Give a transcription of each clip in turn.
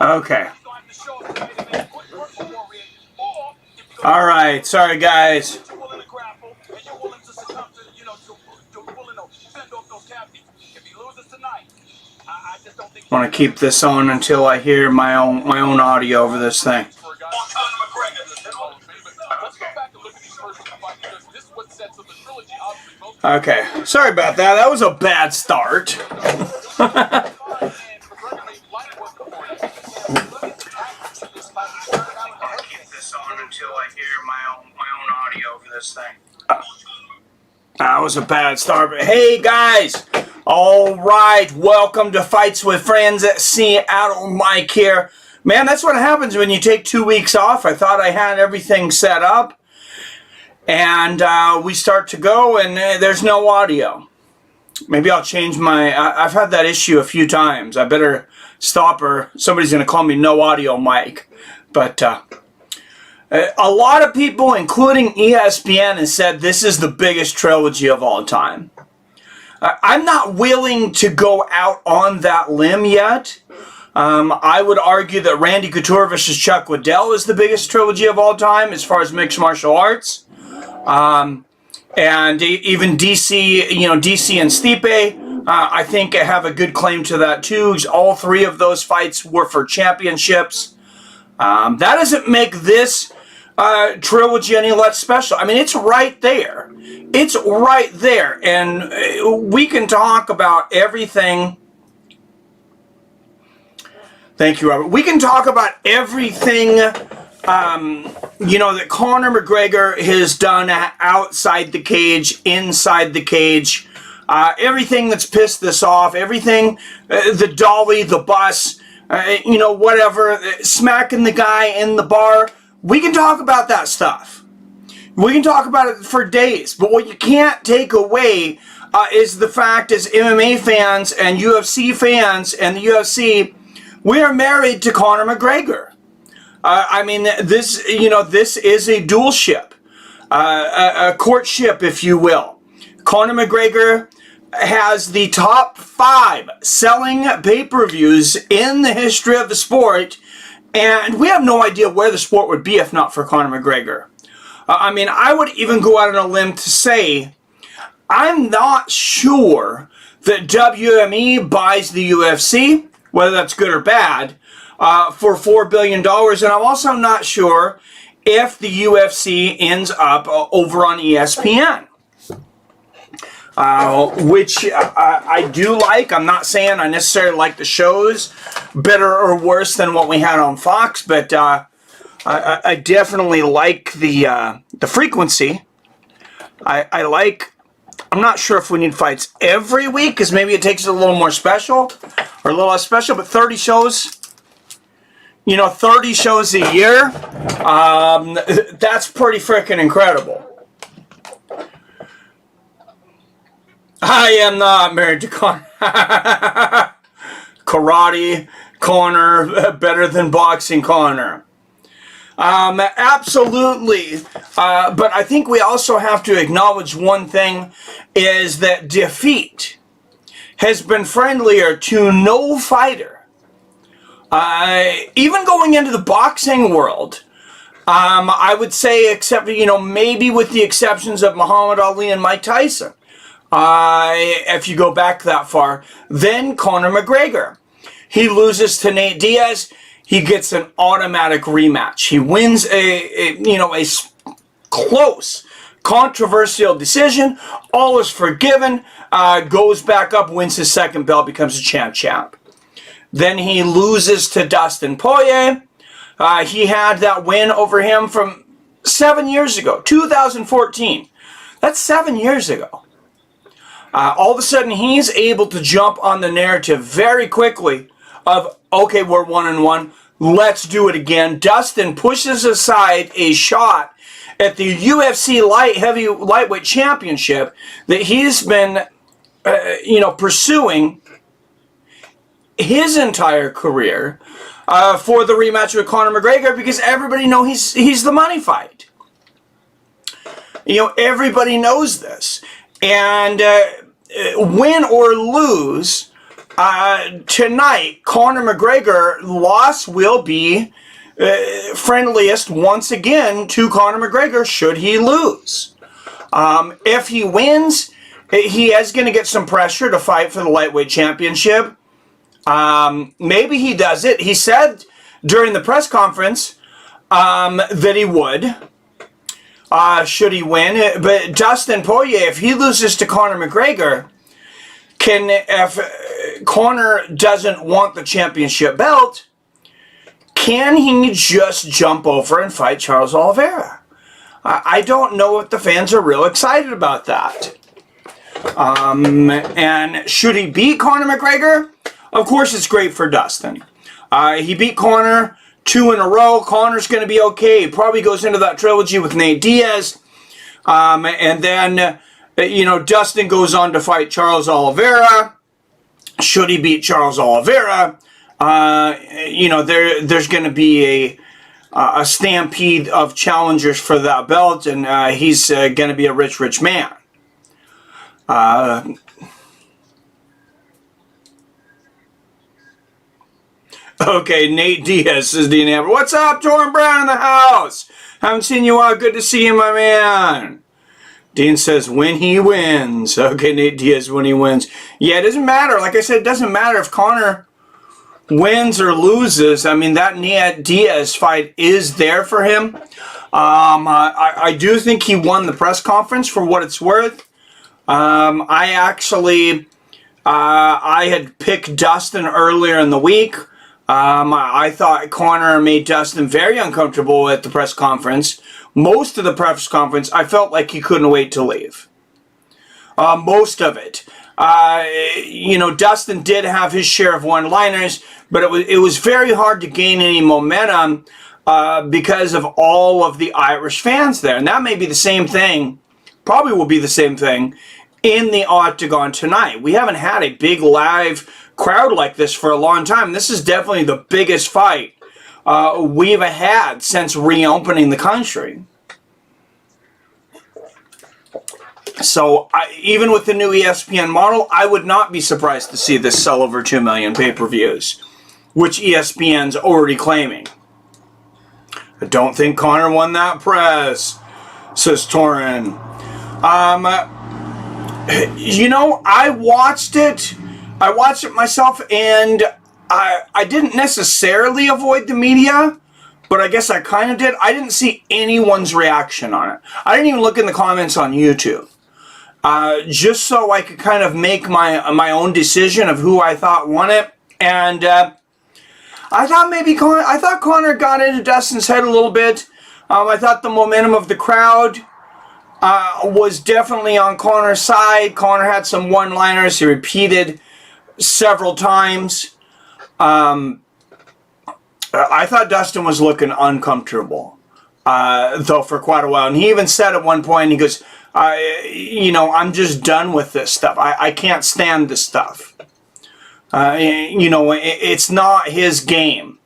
Okay. All right. Sorry, guys. I want to keep this on until I hear my own audio over this thing. Okay, sorry about that. That was a bad start. That was a bad start. But hey, guys. All right, welcome to Fights with Friends at Seattle. Mike here. Man, that's what happens when you take 2 weeks off. I thought I had everything set up. And we start to go, and there's no audio. Maybe I'll change my... I've had that issue a few times. I better stop, or somebody's going to call me No Audio Mike. But a lot of people, including ESPN, have said this is the biggest trilogy of all time. I'm not willing to go out on that limb yet. I would argue that Randy Couture versus Chuck Liddell is the biggest trilogy of all time as far as mixed martial arts. And even DC, DC and Stipe, I think have a good claim to that too. All three of those fights were for championships. That doesn't make this trilogy any less special. I mean, it's right there. It's right there. And we can talk about everything. Thank you, Robert. We can talk about everything, that Conor McGregor has done outside the cage, inside the cage. Everything that's pissed this off, everything, the dolly, the bus, whatever, smacking the guy in the bar. We can talk about that stuff. We can talk about it for days. But what you can't take away is the fact as MMA fans and UFC fans and the UFC, we are married to Conor McGregor. I mean, this is a dual ship, a courtship, if you will. Conor McGregor has the top 5 selling pay-per-views in the history of the sport, and we have no idea where the sport would be if not for Conor McGregor. I would even go out on a limb to say, I'm not sure that WME buys the UFC, whether that's good or bad, for $4 billion. And I'm also not sure if the UFC ends up over on ESPN. Which I do like. I'm not saying I necessarily like the shows better or worse than what we had on Fox, but I definitely like the frequency. I'm not sure if we need fights every week, because maybe it takes it a little more special, or a little less special, but 30 shows, 30 shows a year, that's pretty freaking incredible. I am not married to Conor. Karate Conor, better than boxing Conor. Absolutely. But I think we also have to acknowledge one thing, is that defeat has been friendlier to no fighter. Even going into the boxing world, I would say, except, maybe with the exceptions of Muhammad Ali and Mike Tyson. If you go back that far, then Conor McGregor. He loses to Nate Diaz. He gets an automatic rematch. He wins a close, controversial decision. All is forgiven. Goes back up, wins his second belt, becomes a champ. Then he loses to Dustin Poirier. He had that win over him from 7 years ago, 2014. That's 7 years ago. All of a sudden, he's able to jump on the narrative very quickly of, okay, we're 1-1. Let's do it again. Dustin pushes aside a shot at the UFC lightweight championship that he's been, pursuing his entire career for the rematch with Conor McGregor, because everybody knows he's the money fight. Everybody knows this. And win or lose, tonight, Conor McGregor loss will be friendliest once again to Conor McGregor should he lose. If he wins, he is going to get some pressure to fight for the lightweight championship. Maybe he does it. He said during the press conference that he would, should he win. But Dustin Poirier, if he loses to Conor McGregor, if Conor doesn't want the championship belt, can he just jump over and fight Charles Oliveira? I don't know if the fans are real excited about that. And should he beat Conor McGregor? Of course it's great for Dustin. He beat Conor 2 in a row. Conor's going to be okay. He probably goes into that trilogy with Nate Diaz. And then, Dustin goes on to fight Charles Oliveira. Should he beat Charles Oliveira, there's going to be a stampede of challengers for that belt, and he's going to be a rich, rich man. Okay, Nate Diaz is the name. What's up, Jordan Brown in the house? Haven't seen you out. Good to see you, my man. Dean says, when he wins. Okay, Nate Diaz, when he wins. Yeah, it doesn't matter. Like I said, it doesn't matter if Conor wins or loses. I mean, that Nate Diaz fight is there for him. I do think he won the press conference for what it's worth. I had picked Dustin earlier in the week. I thought Conor made Dustin very uncomfortable at the press conference. Most of the press conference, I felt like he couldn't wait to leave. Most of it. Dustin did have his share of one-liners, but it was very hard to gain any momentum because of all of the Irish fans there. And that may be the same thing, probably will be the same thing, in the Octagon tonight. We haven't had a big live crowd like this for a long time. This is definitely the biggest fight we've had since reopening the country. So even with the new ESPN model, I would not be surprised to see this sell over 2 million pay-per-views, which ESPN's already claiming. I don't think Conor won that press, says Torin. I watched it. I watched it myself, and I didn't necessarily avoid the media, but I guess I kind of did. I didn't see anyone's reaction on it. I didn't even look in the comments on YouTube. Just so I could kind of make my own decision of who I thought won it. And I thought Conor got into Dustin's head a little bit. I thought the momentum of the crowd was definitely on Conor's side. Conor had some one-liners he repeated several times. I thought Dustin was looking uncomfortable, though, for quite a while. And he even said at one point, he goes, I'm just done with this stuff. I can't stand this stuff. It's not his game.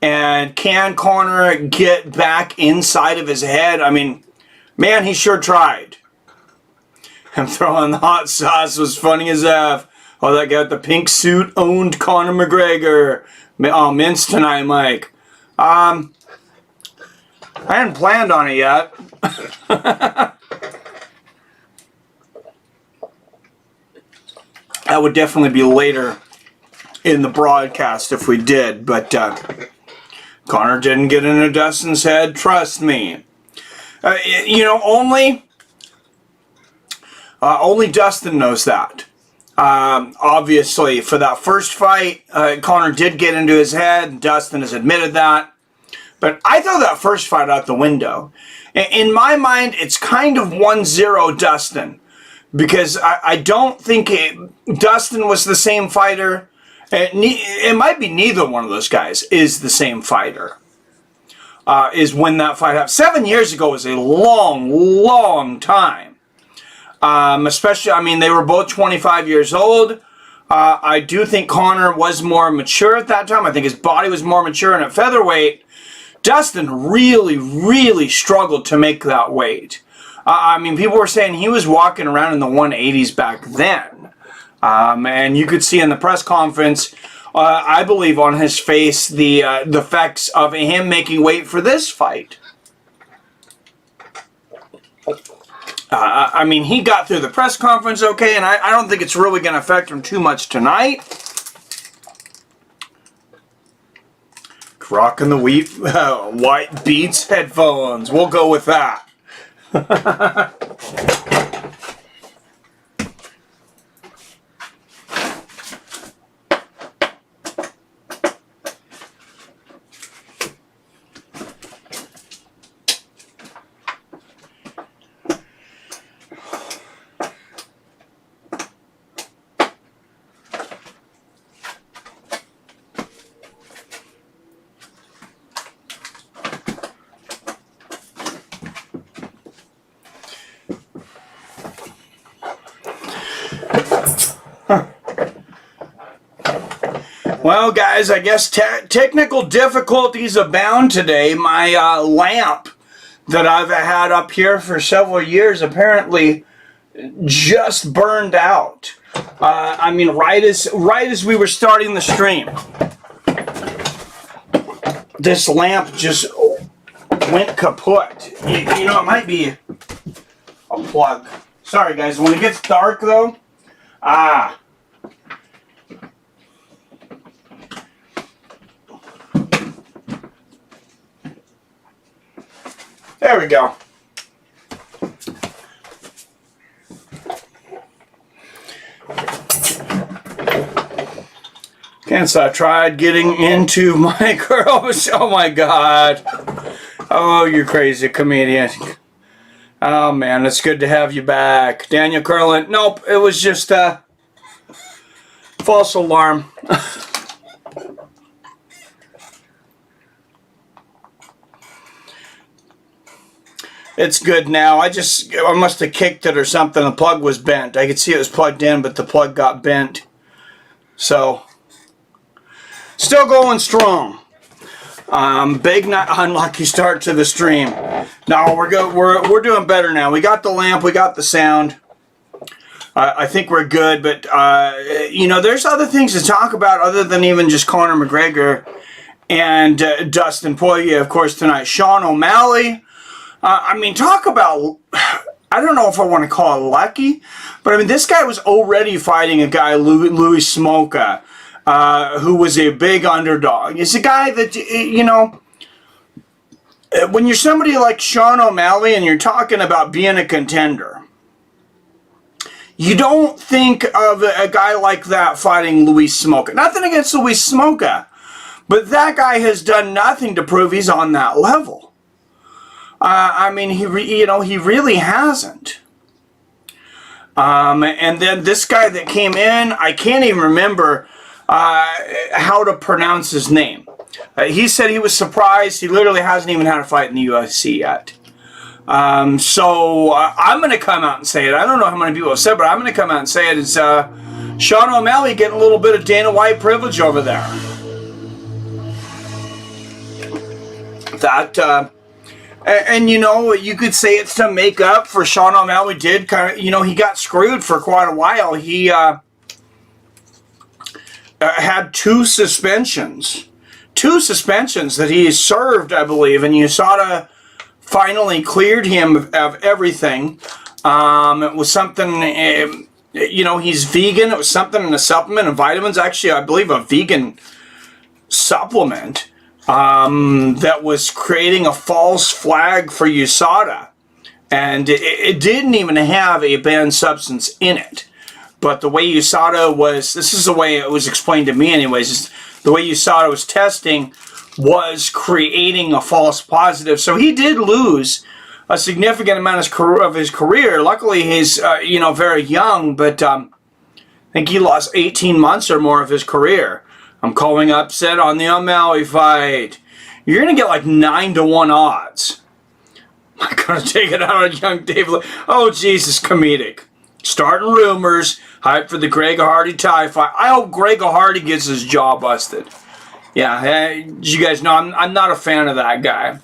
And can Conor get back inside of his head? I mean, man, he sure tried. And throwing the hot sauce was funny as F. Oh, that guy with the pink suit owned Conor McGregor. Oh, mince tonight, Mike. I hadn't planned on it yet. That would definitely be later in the broadcast if we did, but Conor didn't get into Dustin's head, trust me. Only Dustin knows that. Obviously, for that first fight, Conor did get into his head. Dustin has admitted that. But I throw that first fight out the window. In my mind, it's kind of 1-0 Dustin. Because I don't think Dustin was the same fighter. It might be neither one of those guys is the same fighter. Is when that fight happened. 7 years ago was a long, long time. Especially, they were both 25 years old. I do think Conor was more mature at that time. I think his body was more mature, and at featherweight, Dustin really, really struggled to make that weight. People were saying he was walking around in the 180s back then. And you could see in the press conference, I believe on his face, the effects of him making weight for this fight. I mean, he got through the press conference okay, and I don't think it's really going to affect him too much tonight. Rocking the white Beats headphones. We'll go with that. Well, guys, I guess technical difficulties abound today. My lamp that I've had up here for several years apparently just burned out. I mean, right as we were starting the stream, this lamp just went kaput. You know, it might be a plug. Sorry, guys. When it gets dark, though, there we go. Can't I tried getting into my girls. Oh my God. Oh, you crazy comedian. Oh man, it's good to have you back. Daniel Curlin. Nope, it was just a false alarm. It's good now. I must have kicked it or something. The plug was bent. I could see it was plugged in, but the plug got bent. So, still going strong. Big unlucky start to the stream. No, we're doing better now. We got the lamp. We got the sound. I think we're good. But you know, there's other things to talk about other than even just Conor McGregor and Dustin Poirier, of course, tonight. Sean O'Malley. I mean, talk about, I don't know if I want to call it lucky, but I mean, this guy was already fighting a guy, Louis Smolka, who was a big underdog. It's a guy that, you know, when you're somebody like Sean O'Malley and you're talking about being a contender, you don't think of a guy like that fighting Louis Smolka. Nothing against Louis Smolka, but that guy has done nothing to prove he's on that level. I mean, he really hasn't. And then this guy that came in, I can't even remember how to pronounce his name. He said he was surprised. He literally hasn't even had a fight in the UFC yet. So I'm going to come out and say it. I don't know how many people have said, but I'm going to come out and say it. It's Sean O'Malley getting a little bit of Dana White privilege over there. That... And, you know, you could say it's to make up for Sean O'Malley did kind of, you know, he got screwed for quite a while. He had two suspensions that he served, I believe, and USADA finally cleared him of everything. It was something, you know, he's vegan. It was something in a supplement and vitamins. Actually, I believe a vegan supplement. That was creating a false flag for USADA. And it didn't even have a banned substance in it. But the way USADA was, this is the way it was explained to me anyways, the way USADA was testing was creating a false positive. So he did lose a significant amount of his career. Luckily, he's, you know, very young, but I think he lost 18 months or more of his career. I'm calling upset on the O'Malley fight. You're going to get like 9-1 odds. I'm going to take it out on young Dave. Oh, Jesus, comedic. Starting rumors. Hype for the Gregor Hardy-Tai fight. I hope Gregor Hardy gets his jaw busted. Yeah, you guys know I'm not a fan of that guy.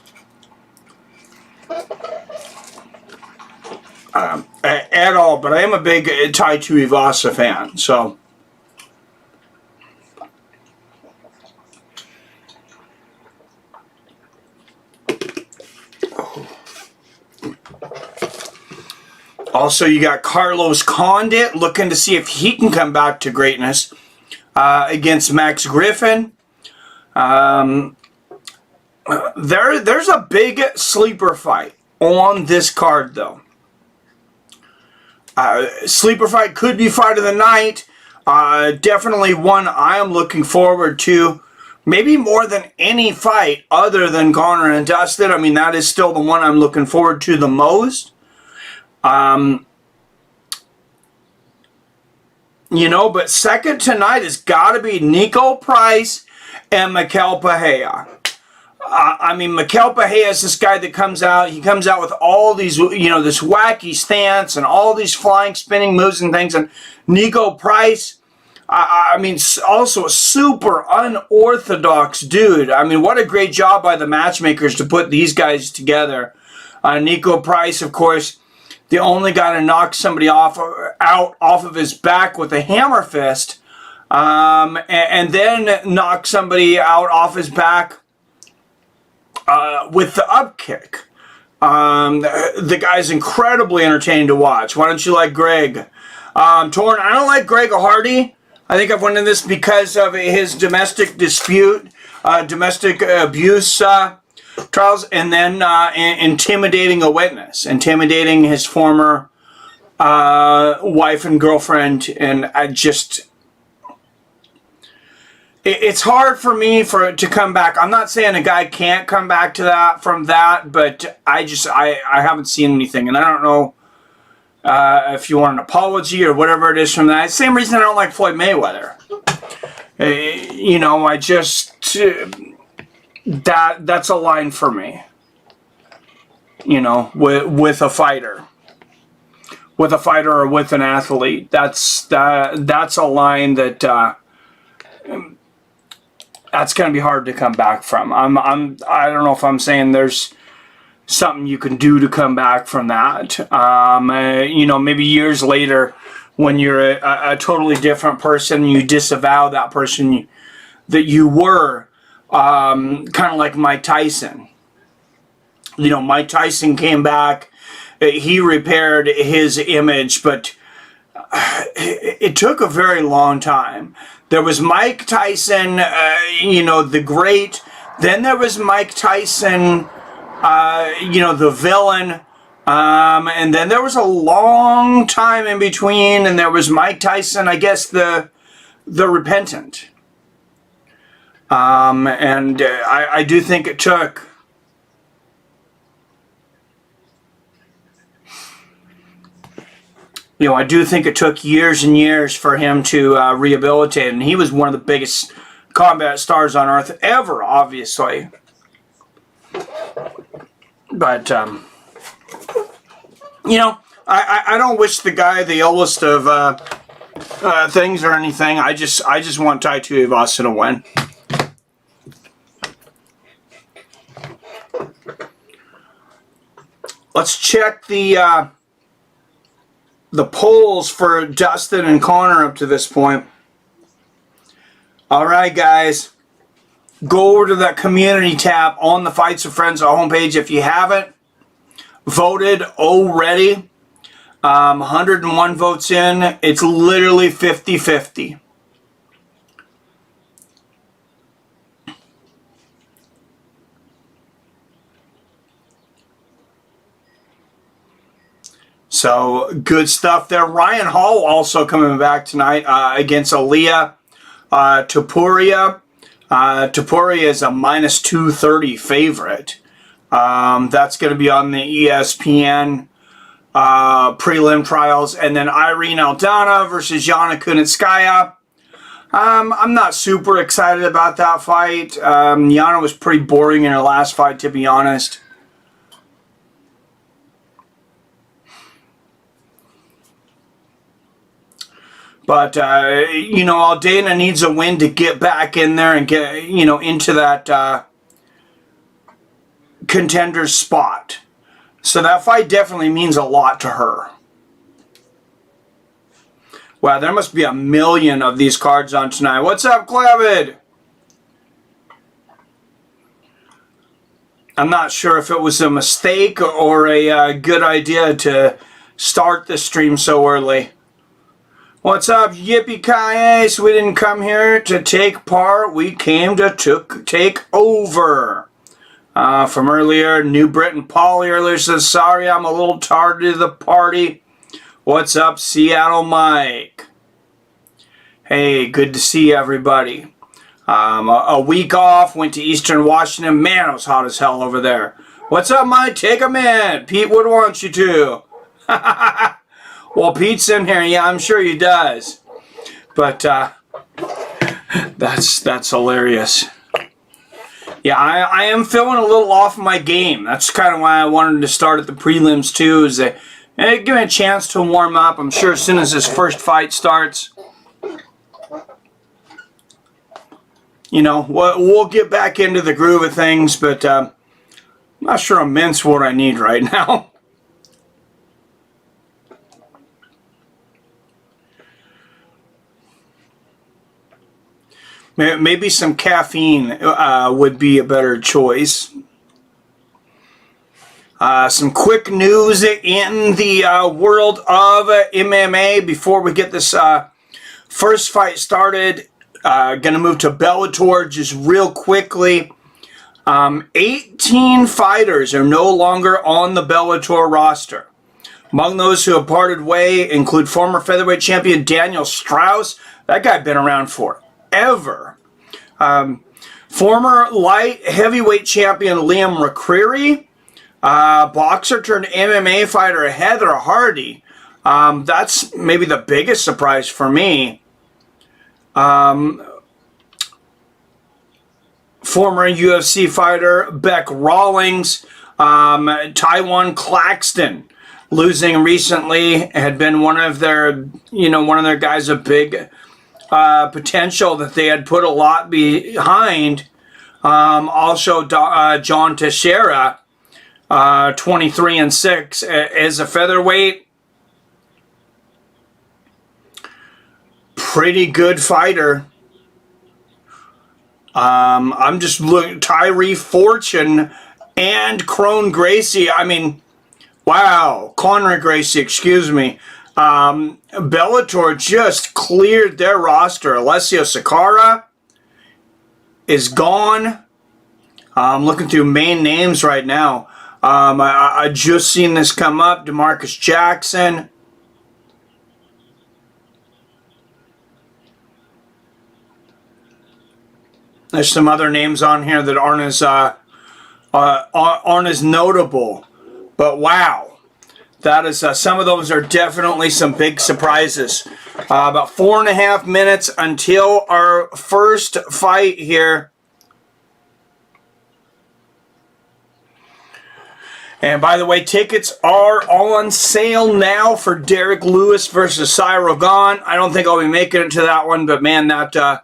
at all, but I am a big Tai Tuivasa fan, so. Also, you got Carlos Condit looking to see if he can come back to greatness against Max Griffin. There's a big sleeper fight on this card, though. Sleeper fight could be fight of the night. Definitely one I am looking forward to. Maybe more than any fight other than Conor and Dustin. I mean, that is still the one I'm looking forward to the most. You know, but second tonight has got to be Niko Price and Michel Pereira. I mean, Michel Pereira is this guy that comes out. He comes out with all these, you know, this wacky stance and all these flying, spinning moves and things. And Niko Price, I mean, also a super unorthodox dude. I mean, what a great job by the matchmakers to put these guys together. Niko Price, of course, the only guy to knock somebody out off of his back with a hammer fist, and then knock somebody out off his back with the up kick. The guy's incredibly entertaining to watch. Why don't you like Greg? Torn, I don't like Greg Hardy. I think I've went in this because of his domestic dispute, domestic abuse trials, and then intimidating a witness, intimidating his former wife and girlfriend, and I just, it's hard for me to come back. I'm not saying a guy can't come back to that from that, but I haven't seen anything, and I don't know if you want an apology or whatever it is from that. Same reason I don't like Floyd Mayweather. You know, I just that's a line for me. You know, with a fighter. With a fighter or with an athlete, that's a line that that's going to be hard to come back from. I don't know if I'm saying there's something you can do to come back from that. You know, maybe years later, when you're a totally different person, you disavow that person that you were. Kind of like Mike Tyson. You know, Mike Tyson came back. He repaired his image, but it took a very long time. There was Mike Tyson, you know, the great. Then there was Mike Tyson, you know, the villain. And then there was a long time in between, and there was Mike Tyson, I guess, the repentant. And I do think it took I do think it took years and years for him to rehabilitate, and he was one of the biggest combat stars on earth ever, obviously. But you know, I don't wish the guy the illest of things or anything. I just want Tai Tuivasa to win. Let's check the polls for Dustin and Conor up to this point. All right, guys. Go over to that community tab on the Fights with Friends homepage if you haven't voted already. 101 votes in. It's literally 50-50. So, good stuff there. Ryan Hall also coming back tonight against Ilia Topuria. Topuria is a minus 230 favorite. That's going to be on the ESPN prelim trials. And then Irene Aldana versus Yana Kunitzkaya. I'm not super excited about that fight. Yana was pretty boring in her last fight, to be honest. But, you know, Aldana needs a win to get back in there and get, you know, into that contender spot. So that fight definitely means a lot to her. Wow, there must be a million of these cards on tonight. What's up, Clavid? I'm not sure if it was a mistake or a good idea to start the stream so early. What's up, Yippee-ki-yay? We didn't come here to take part. We came to take over. From earlier, New Britain Polly earlier says, sorry, I'm a little tardy to the party. What's up, Seattle Mike? Hey, good to see everybody. A week off, went to Eastern Washington. Man, it was hot as hell over there. What's up, Mike? Take a minute. Pete would want you to. Well, Pete's in here. Yeah, I'm sure he does. But that's hilarious. Yeah, I am feeling a little off my game. That's kind of why I wanted to start at the prelims too. Is that give me a chance to warm up. I'm sure as soon as this first fight starts, you know, we'll get back into the groove of things. But I'm not sure immense what I need right now. Maybe some caffeine would be a better choice. Some quick news in the world of MMA before we get this first fight started. Gonna move to Bellator just real quickly. 18 fighters are no longer on the Bellator roster. Among those who have parted way include former featherweight champion Daniel Strauss. That guy been around forever. Former light heavyweight champion Liam McCreary, boxer turned MMA fighter Heather Hardy. That's maybe the biggest surprise for me. Former UFC fighter Beck Rawlings, Taiwan Claxton, losing recently, had been one of their guys, a big potential that they had put a lot behind. Also, John Teixeira, 23-6 as a featherweight. Pretty good fighter. I'm just looking. Tyree Fortune and Crone Gracie. I mean, wow. Conor Gracie, excuse me. Bellator just cleared their roster. Alessio Sakara is gone. I'm looking through main names right now. I just seen this come up. DeMarcus Jackson. There's some other names on here that aren't as notable. But wow. That is, some of those are definitely some big surprises. About 4.5 minutes until our first fight here. And by the way, tickets are on sale now for Derek Lewis versus Cyril Gahn. I don't think I'll be making it to that one, but man, that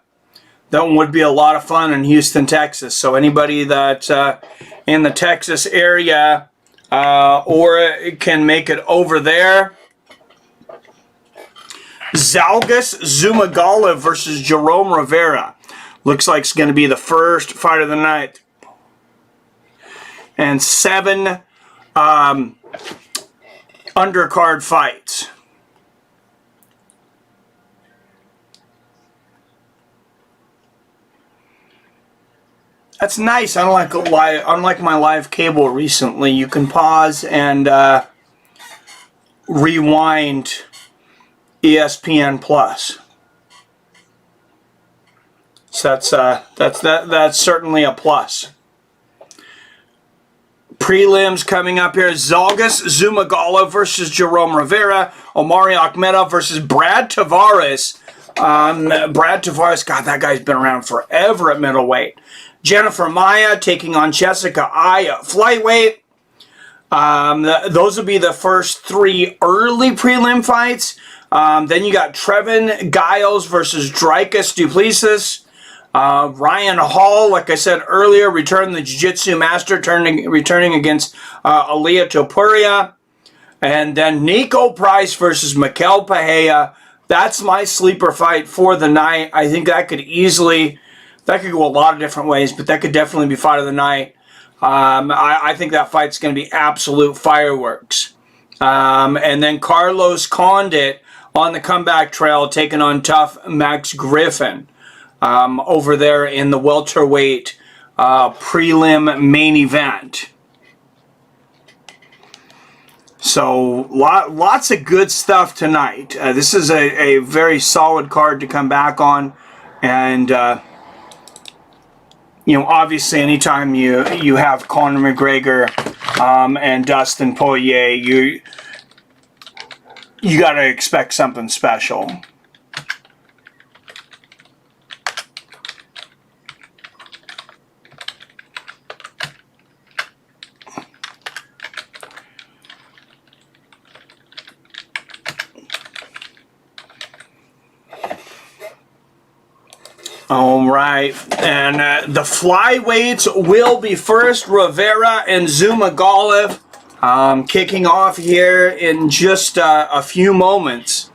one would be a lot of fun in Houston, Texas. So anybody that's in the Texas area or can make it over there. Zhalgas Zumagala versus Jerome Rivera. Looks like it's going to be the first fight of the night. And 7 undercard fights. That's nice. Unlike my live cable recently, you can pause and rewind ESPN Plus. So that's certainly a plus. Prelims coming up here: Zhalgas Zumagala versus Jerome Rivera, Omari Ahmmedov versus Brad Tavares. Brad Tavares, God, that guy's been around forever at middleweight. Jennifer Maia taking on Jessica Ai at flyweight. Those will be the first 3 early prelim fights. Then you got Trevin Giles versus Dricus Duplessis. Ryan Hall, like I said earlier, returned the Jiu-Jitsu master, returning against Ilia Topuria. And then Niko Price versus Michel Pereira. That's my sleeper fight for the night. I think that could go a lot of different ways, but that could definitely be fight of the night. I think that fight's going to be absolute fireworks. And then Carlos Condit on the comeback trail, taking on tough Max Griffin over there in the welterweight prelim main event. So lots of good stuff tonight. This is a very solid card to come back on, and obviously anytime you have Conor McGregor and Dustin Poirier, you got to expect something special. All right, and the flyweights will be first. Rivera and Zumagalev kicking off here in just a few moments.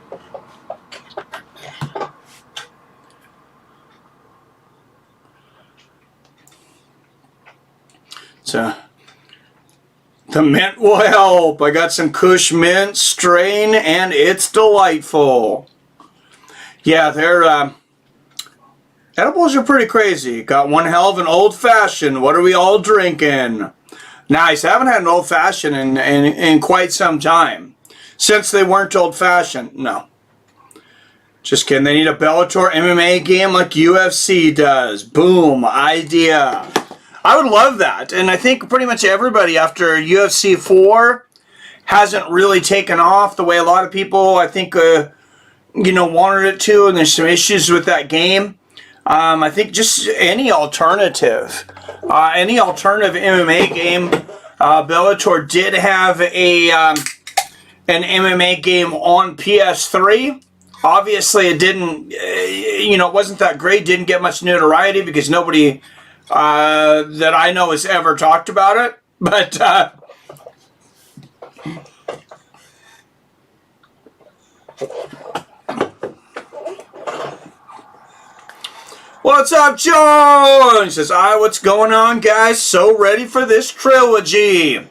So the mint will help. I got some Kush mint strain, and it's delightful. Yeah, they're edibles are pretty crazy. Got one hell of an old-fashioned. What are we all drinking? Nice. I haven't had an old-fashioned in quite some time. Since they weren't old-fashioned. No. Just kidding. They need a Bellator MMA game like UFC does. Boom. Idea. I would love that. And I think pretty much everybody after UFC 4 hasn't really taken off the way a lot of people, I think, wanted it to. And there's some issues with that game. I think just any alternative MMA game. Bellator did have an MMA game on PS3. Obviously, it didn't, it wasn't that great. Didn't get much notoriety because nobody that I know has ever talked about it. But what's up, Joe? He says, what's going on, guys? So ready for this trilogy.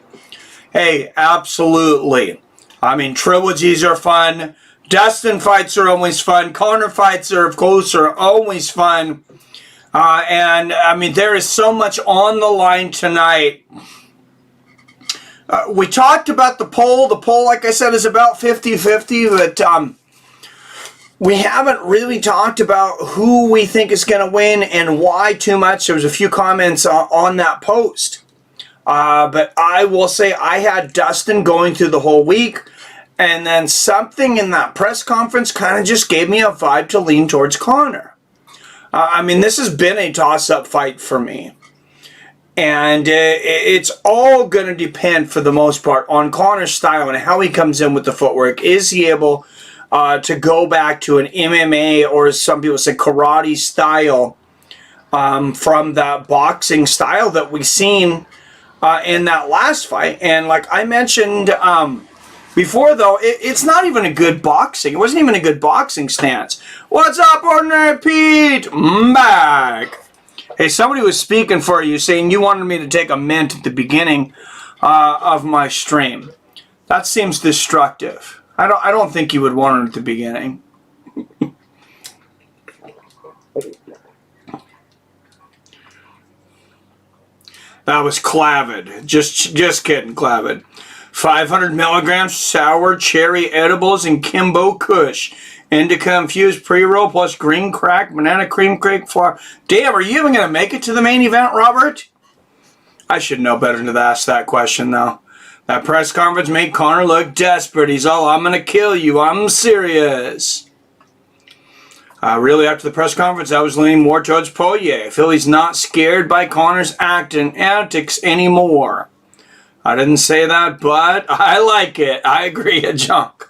Hey, absolutely. I mean, trilogies are fun. Dustin fights are always fun. Conor fights are, of course, always fun. And, I mean, there is so much on the line tonight. We talked about the poll. The poll, like I said, is about 50-50, but we haven't really talked about who we think is going to win and why too much. There was a few comments on that post. But I will say I had Dustin going through the whole week. And then something in that press conference kind of just gave me a vibe to lean towards Conor. I mean, this has been a toss-up fight for me. And it's all going to depend, for the most part, on Conor's style and how he comes in with the footwork. Is he able to go back to an MMA, or as some people say, karate style, from that boxing style that we've seen in that last fight? And like I mentioned before, though, it's not even a good boxing. It wasn't even a good boxing stance. What's up, Ordinary Pete? Back. Hey, somebody was speaking for you, saying you wanted me to take a mint at the beginning of my stream. That seems destructive. I don't think you would want it at the beginning. That was Clavid. Just kidding, Clavid. 500 milligrams sour cherry edibles and Kimbo Kush. Indica infused pre-roll plus green crack, banana cream cake flour. Damn, are you even going to make it to the main event, Robert? I should know better than to ask that question, though. That press conference made Conor look desperate. He's all, I'm going to kill you. I'm serious. Really, after the press conference, I was leaning more towards Poirier. I feel he's not scared by Conor's antics anymore. I didn't say that, but I like it. I agree, Junk.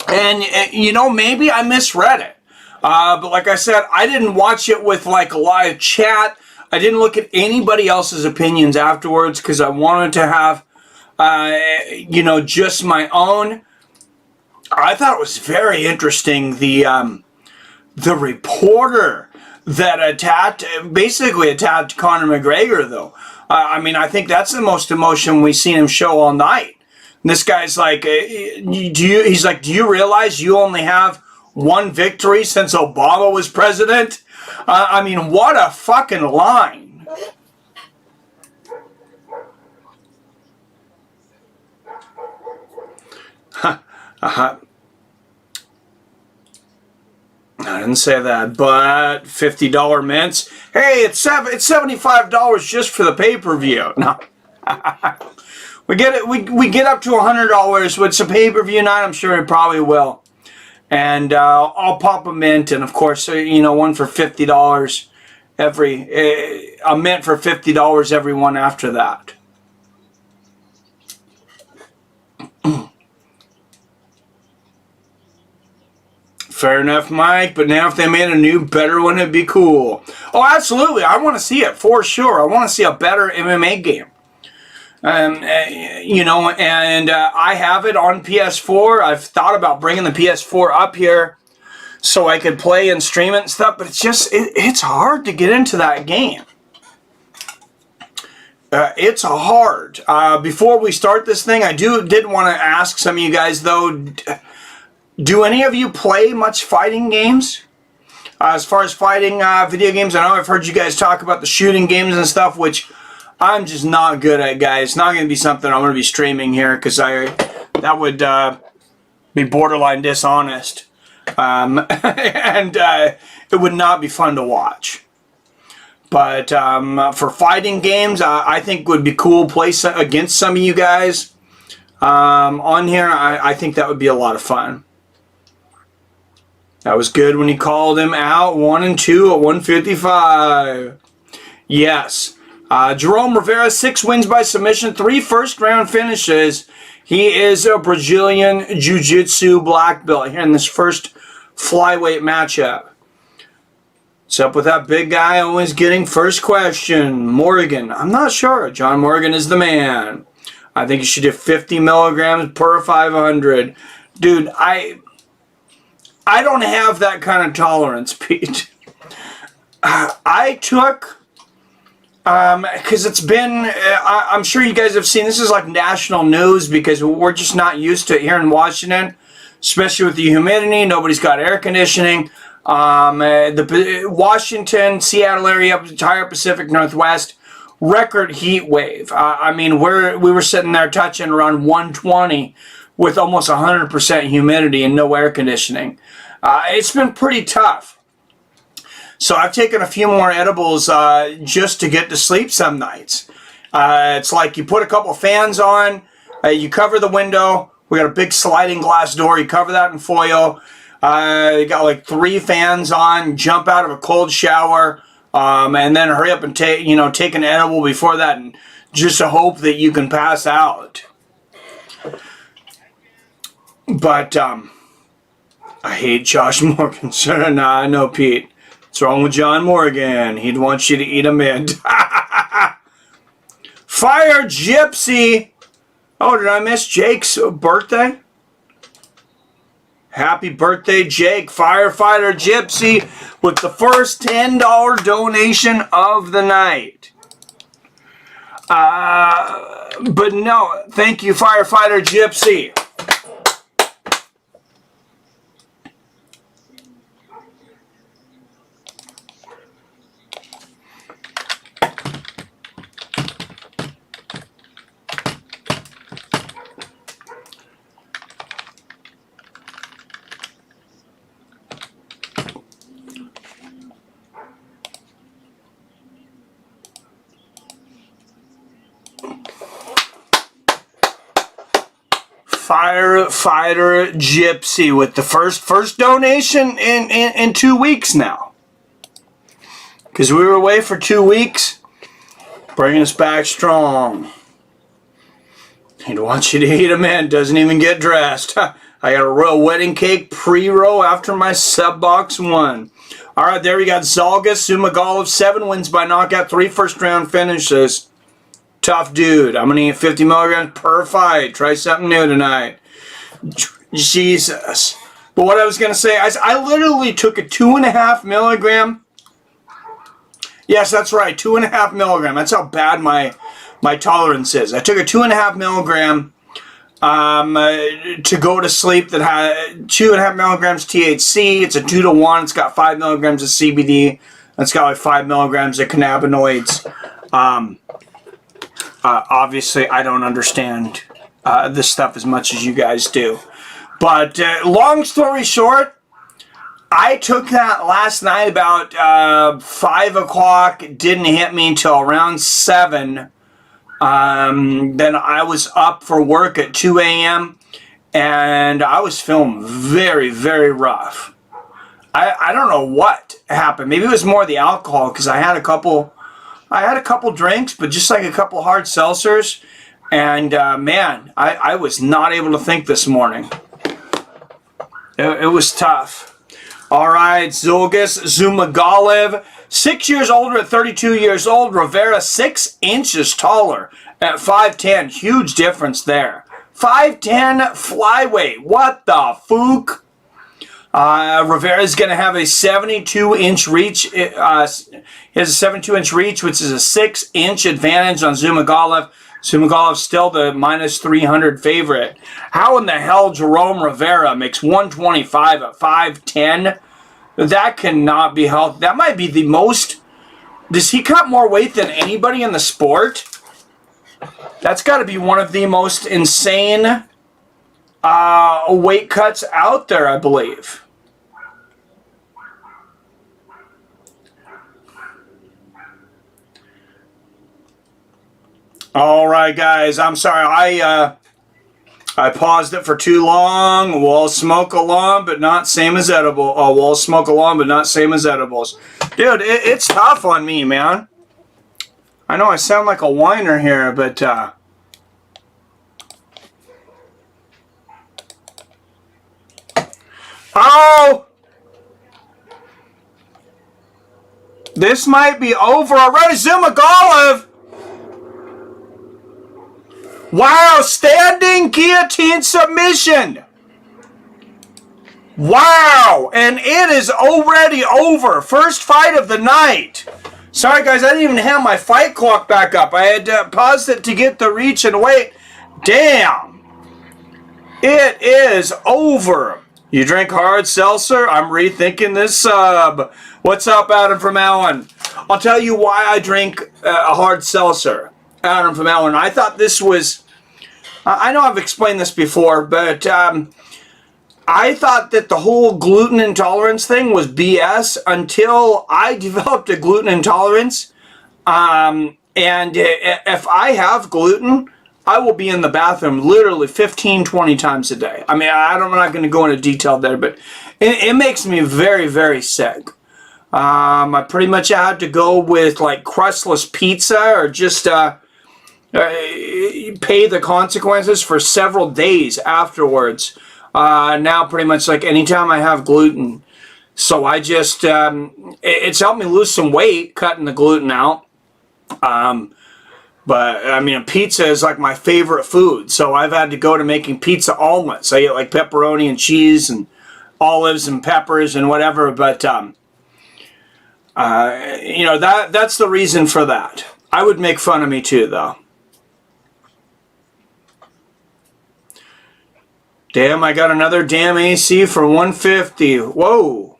And, maybe I misread it. But like I said, I didn't watch it with like a live chat. I didn't look at anybody else's opinions afterwards because I wanted to have, just my own. I thought it was very interesting. The reporter that basically attacked Conor McGregor, though. I think that's the most emotion we've seen him show all night. And this guy's like, he's like, do you realize you only have one victory since Obama was president? What a fucking line. I didn't say that, but $50 mints. Hey, it's $75 just for the pay-per-view. No. we get it. We get up to $100 with some pay-per-view night. I'm sure we probably will. And I'll pop a mint, and of course, one for $50 a mint for $50 every one after that. Fair enough, Mike, but now if they made a new, better one, it'd be cool. Oh, absolutely. I want to see it, for sure. I want to see a better MMA game. I have it on PS4. I've thought about bringing the PS4 up here so I could play and stream it and stuff, but it's hard to get into that game. It's hard. Before we start this thing, I did want to ask some of you guys, though, do any of you play much fighting games? As far as fighting video games, I know I've heard you guys talk about the shooting games and stuff, which I'm just not good at, guys. It's not going to be something I'm going to be streaming here because that would be borderline dishonest. And it would not be fun to watch. But for fighting games, I think would be cool play against some of you guys on here. I think that would be a lot of fun. That was good when he called him out 1-2 at 155. Yes. Jerome Rivera, 6 wins by submission, 3 first-round finishes. He is a Brazilian Jiu-Jitsu black belt here in this first flyweight matchup. What's up with that big guy always getting first question? Morgan. I'm not sure. John Morgan is the man. I think you should do 50 milligrams per 500. Dude, I don't have that kind of tolerance, Pete. I took, because it's been, I'm sure you guys have seen, this is like national news because we're just not used to it here in Washington, especially with the humidity. Nobody's got air conditioning. The Washington, Seattle area, entire Pacific Northwest, record heat wave. We were sitting there touching around 120 with almost 100% humidity and no air conditioning. It's been pretty tough. So I've taken a few more edibles just to get to sleep some nights. It's like you put a couple fans on, you cover the window. We got a big sliding glass door. You cover that in foil. You got like 3 fans on, jump out of a cold shower, and then hurry up and take an edible before that, and just to hope that you can pass out. But I hate Josh Morgan. Nah, no, Pete. What's wrong with John Morgan? He'd want you to eat a mint. Fire Gypsy. Oh, did I miss Jake's birthday? Happy birthday, Jake. Firefighter Gypsy with the first $10 donation of the night. But no, thank you, Firefighter Gypsy. Firefighter Gypsy with the first donation in 2 weeks now. Because we were away for 2 weeks, bringing us back strong. He'd want you to eat him in, doesn't even get dressed. I got a royal wedding cake pre-row after my sub-box won. All right, there we got Zhalgas Zhumagulov, 7 wins by knockout, 3 first-round finishes. Tough dude. I'm going to eat 50 milligrams per fight. Try something new tonight. Jesus. But what I was going to say, I literally took a 2.5 milligram. Yes, that's right, 2.5 milligram. That's how bad my tolerance is. I took a 2.5 milligram to go to sleep that had 2.5 milligrams THC. It's a 2-to-1. It's got 5 milligrams of CBD. It's got like 5 milligrams of cannabinoids. Obviously, I don't understand this stuff as much as you guys do. But long story short, I took that last night about 5 o'clock. It didn't hit me until around 7. Then I was up for work at 2 a.m. and I was feeling very, very rough. I don't know what happened. Maybe it was more the alcohol because I had a couple drinks, but just like a couple hard seltzers. And man, I was not able to think this morning. It was tough. All right, Zhalgas Zhumagulov, 6 years older at 32 years old. Rivera, 6 inches taller at 5'10". Huge difference there. 5'10" flyweight. What the fook? Rivera's going to have a 72-inch reach. He has a 72-inch reach, which is a 6-inch advantage on Zhumagulov. Zhumagulov's still the minus 300 favorite. How in the hell Jerome Rivera makes 125 at 5'10"? That cannot be healthy. That might be the most... Does he cut more weight than anybody in the sport? That's got to be one of the most insane weight cuts out there, I believe. All right, guys. I'm sorry. I paused it for too long. We'll smoke along, but not same as edible. Oh, we'll smoke along, but not same as edibles. Dude, it's tough on me, man. I know I sound like a whiner here, but oh! This might be over already. Zhumagulov! Wow, standing guillotine submission. Wow, and it is already over. First fight of the night. Sorry, guys, I didn't even have my fight clock back up. I had paused it to get the reach and weight. Damn. It is over. You drink hard seltzer? I'm rethinking this sub. What's up, Adam from Allen? I'll tell you why I drink a hard seltzer. Adam from Allen. I thought this was... I know I've explained this before, but I thought that the whole gluten intolerance thing was BS until I developed a gluten intolerance. And if I have gluten, I will be in the bathroom literally 15, 20 times a day. I mean, I'm not going to go into detail there, but it makes me very, very sick. I pretty much had to go with like crustless pizza or just... pay the consequences for several days afterwards. Now pretty much like anytime I have gluten. So I just, it's helped me lose some weight, cutting the gluten out. But I mean, pizza is like my favorite food. So I've had to go to making pizza omelets. I get like pepperoni and cheese and olives and peppers and whatever. But, you know, that's the reason for that. I would make fun of me too, though. Damn, I got another damn AC for 150. Whoa.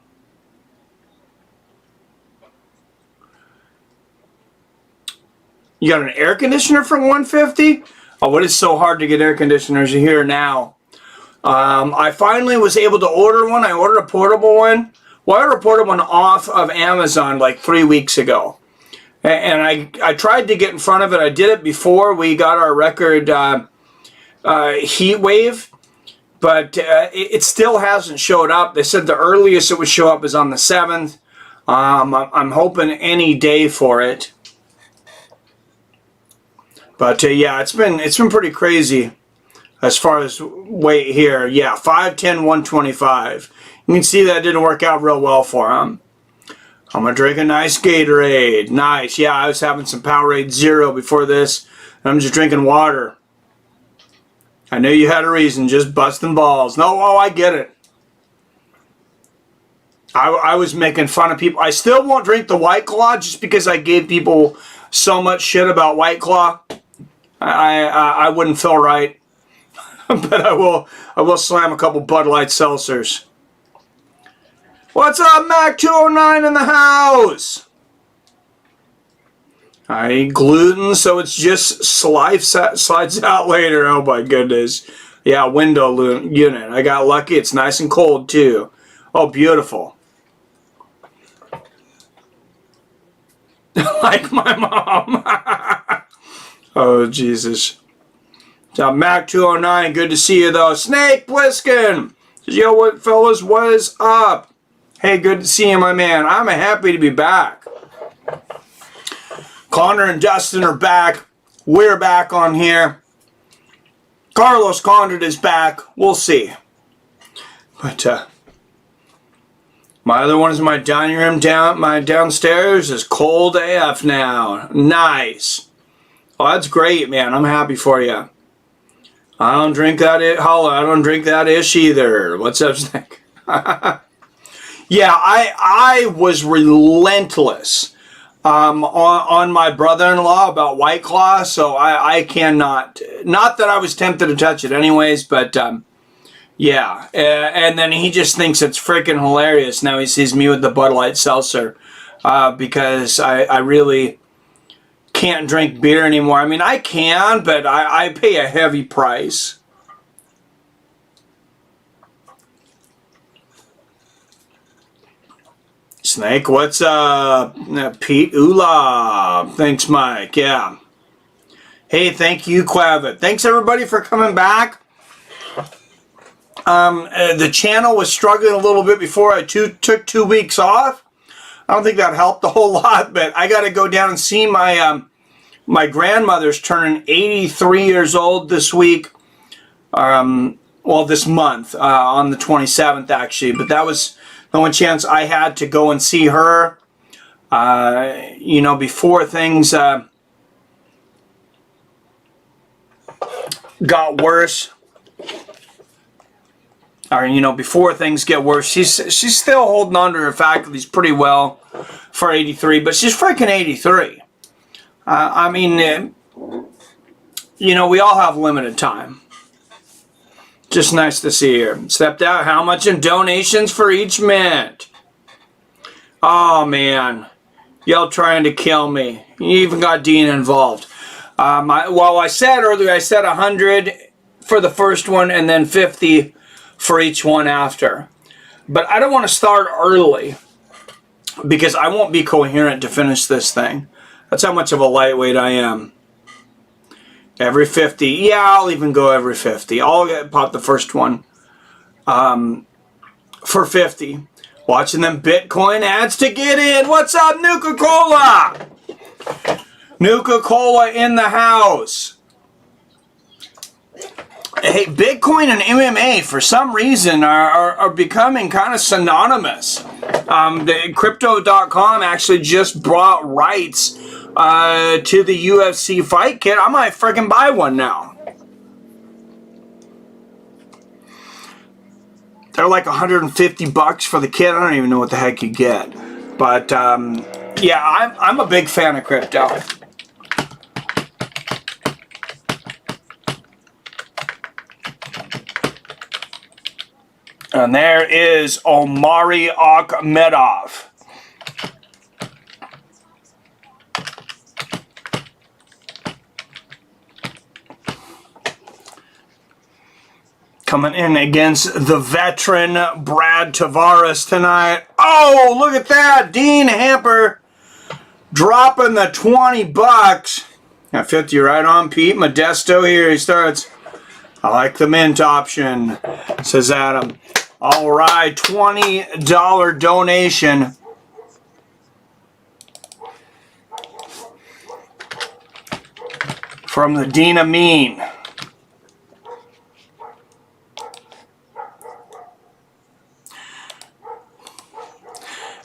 You got an air conditioner for 150? Oh, it is so hard to get air conditioners here now. I finally was able to order one. I ordered a portable one. Well, I ordered a portable one off of Amazon like 3 weeks ago. And I tried to get in front of it. I did it before we got our record heat wave. But it still hasn't showed up. They said the earliest it would show up is on the 7th. I'm hoping any day for it. But yeah, it's been pretty crazy. as far as weight here. Yeah, 5'10", 125. You can see that didn't work out real well for him. I'm going to drink a nice Gatorade. Nice. Yeah, I was having some Powerade Zero before this. And I'm just drinking water. I knew you had a reason, just busting balls. No, oh, I get it. I was making fun of people. I still won't drink the White Claw just because I gave people so much shit about White Claw. I wouldn't feel right. But I will slam a couple Bud Light seltzers. What's up, Mac 209 in the house? I eat gluten, so it's just slides out later. Oh my goodness. Yeah, window unit. I got lucky. It's nice and cold too. Oh, beautiful. Like my mom. Oh, Jesus. Mac 209, good to see you though. Snake Bliskin. Yo, what fellas, what is up? Hey, good to see you, my man. I'm happy to be back. Conor and Dustin are back. We're back on here. Carlos Condit is back. We'll see. But my other one is my dining room my downstairs is cold AF now. Nice. Oh, that's great, man. I'm happy for you. I don't drink that holla. I don't drink that ish either. What's up, Snake? Yeah, I was relentless on my brother-in-law about White Claw, so I cannot. Not that I was tempted to touch it anyways, but yeah. And then he just thinks it's freaking hilarious. Now he sees me with the Bud Light seltzer because I really can't drink beer anymore. I mean, I can, but I pay a heavy price. Snake, what's up? Pete Ula. Thanks, Mike. Yeah. Hey, thank you, Quavit. Thanks, everybody, for coming back. The channel was struggling a little bit before I took 2 weeks off. I don't think that helped a whole lot, but I got to go down and see my grandmother's turning 83 years old this week. Well, this month, on the 27th, actually. But that was the only chance I had to go and see her, you know, before things got worse. Or, you know, before things get worse. She's still holding on to her faculties pretty well for 83, but she's freaking 83. I mean, you know, we all have limited time. Just nice to see her. Stepped out. How much in donations for each mint? Oh, man. Y'all trying to kill me. You even got Dean involved. Well, I said earlier, I said 100 for the first one and then 50 for each one after. But I don't want to start early because I won't be coherent to finish this thing. That's how much of a lightweight I am. Every 50. Yeah, I'll even go every 50. I'll pop the first one for 50. Watching them Bitcoin ads to get in. What's up, Nuka Cola? Nuka Cola in the house. Hey, Bitcoin and MMA for some reason are becoming kind of synonymous. The Crypto.com actually just brought rights to the UFC fight kit. I might freaking buy one now. They're like $150 for the kit. I don't even know what the heck you get. But yeah, I'm a big fan of crypto. And there is Omari Ahmmedov. Coming in against the veteran Brad Tavares tonight. Oh, look at that. Dean Hamper dropping the $20. Got 50 right on Pete. Modesto here. He starts. I like the mint option, says Adam. All right, $20 donation. From the Dean Amin.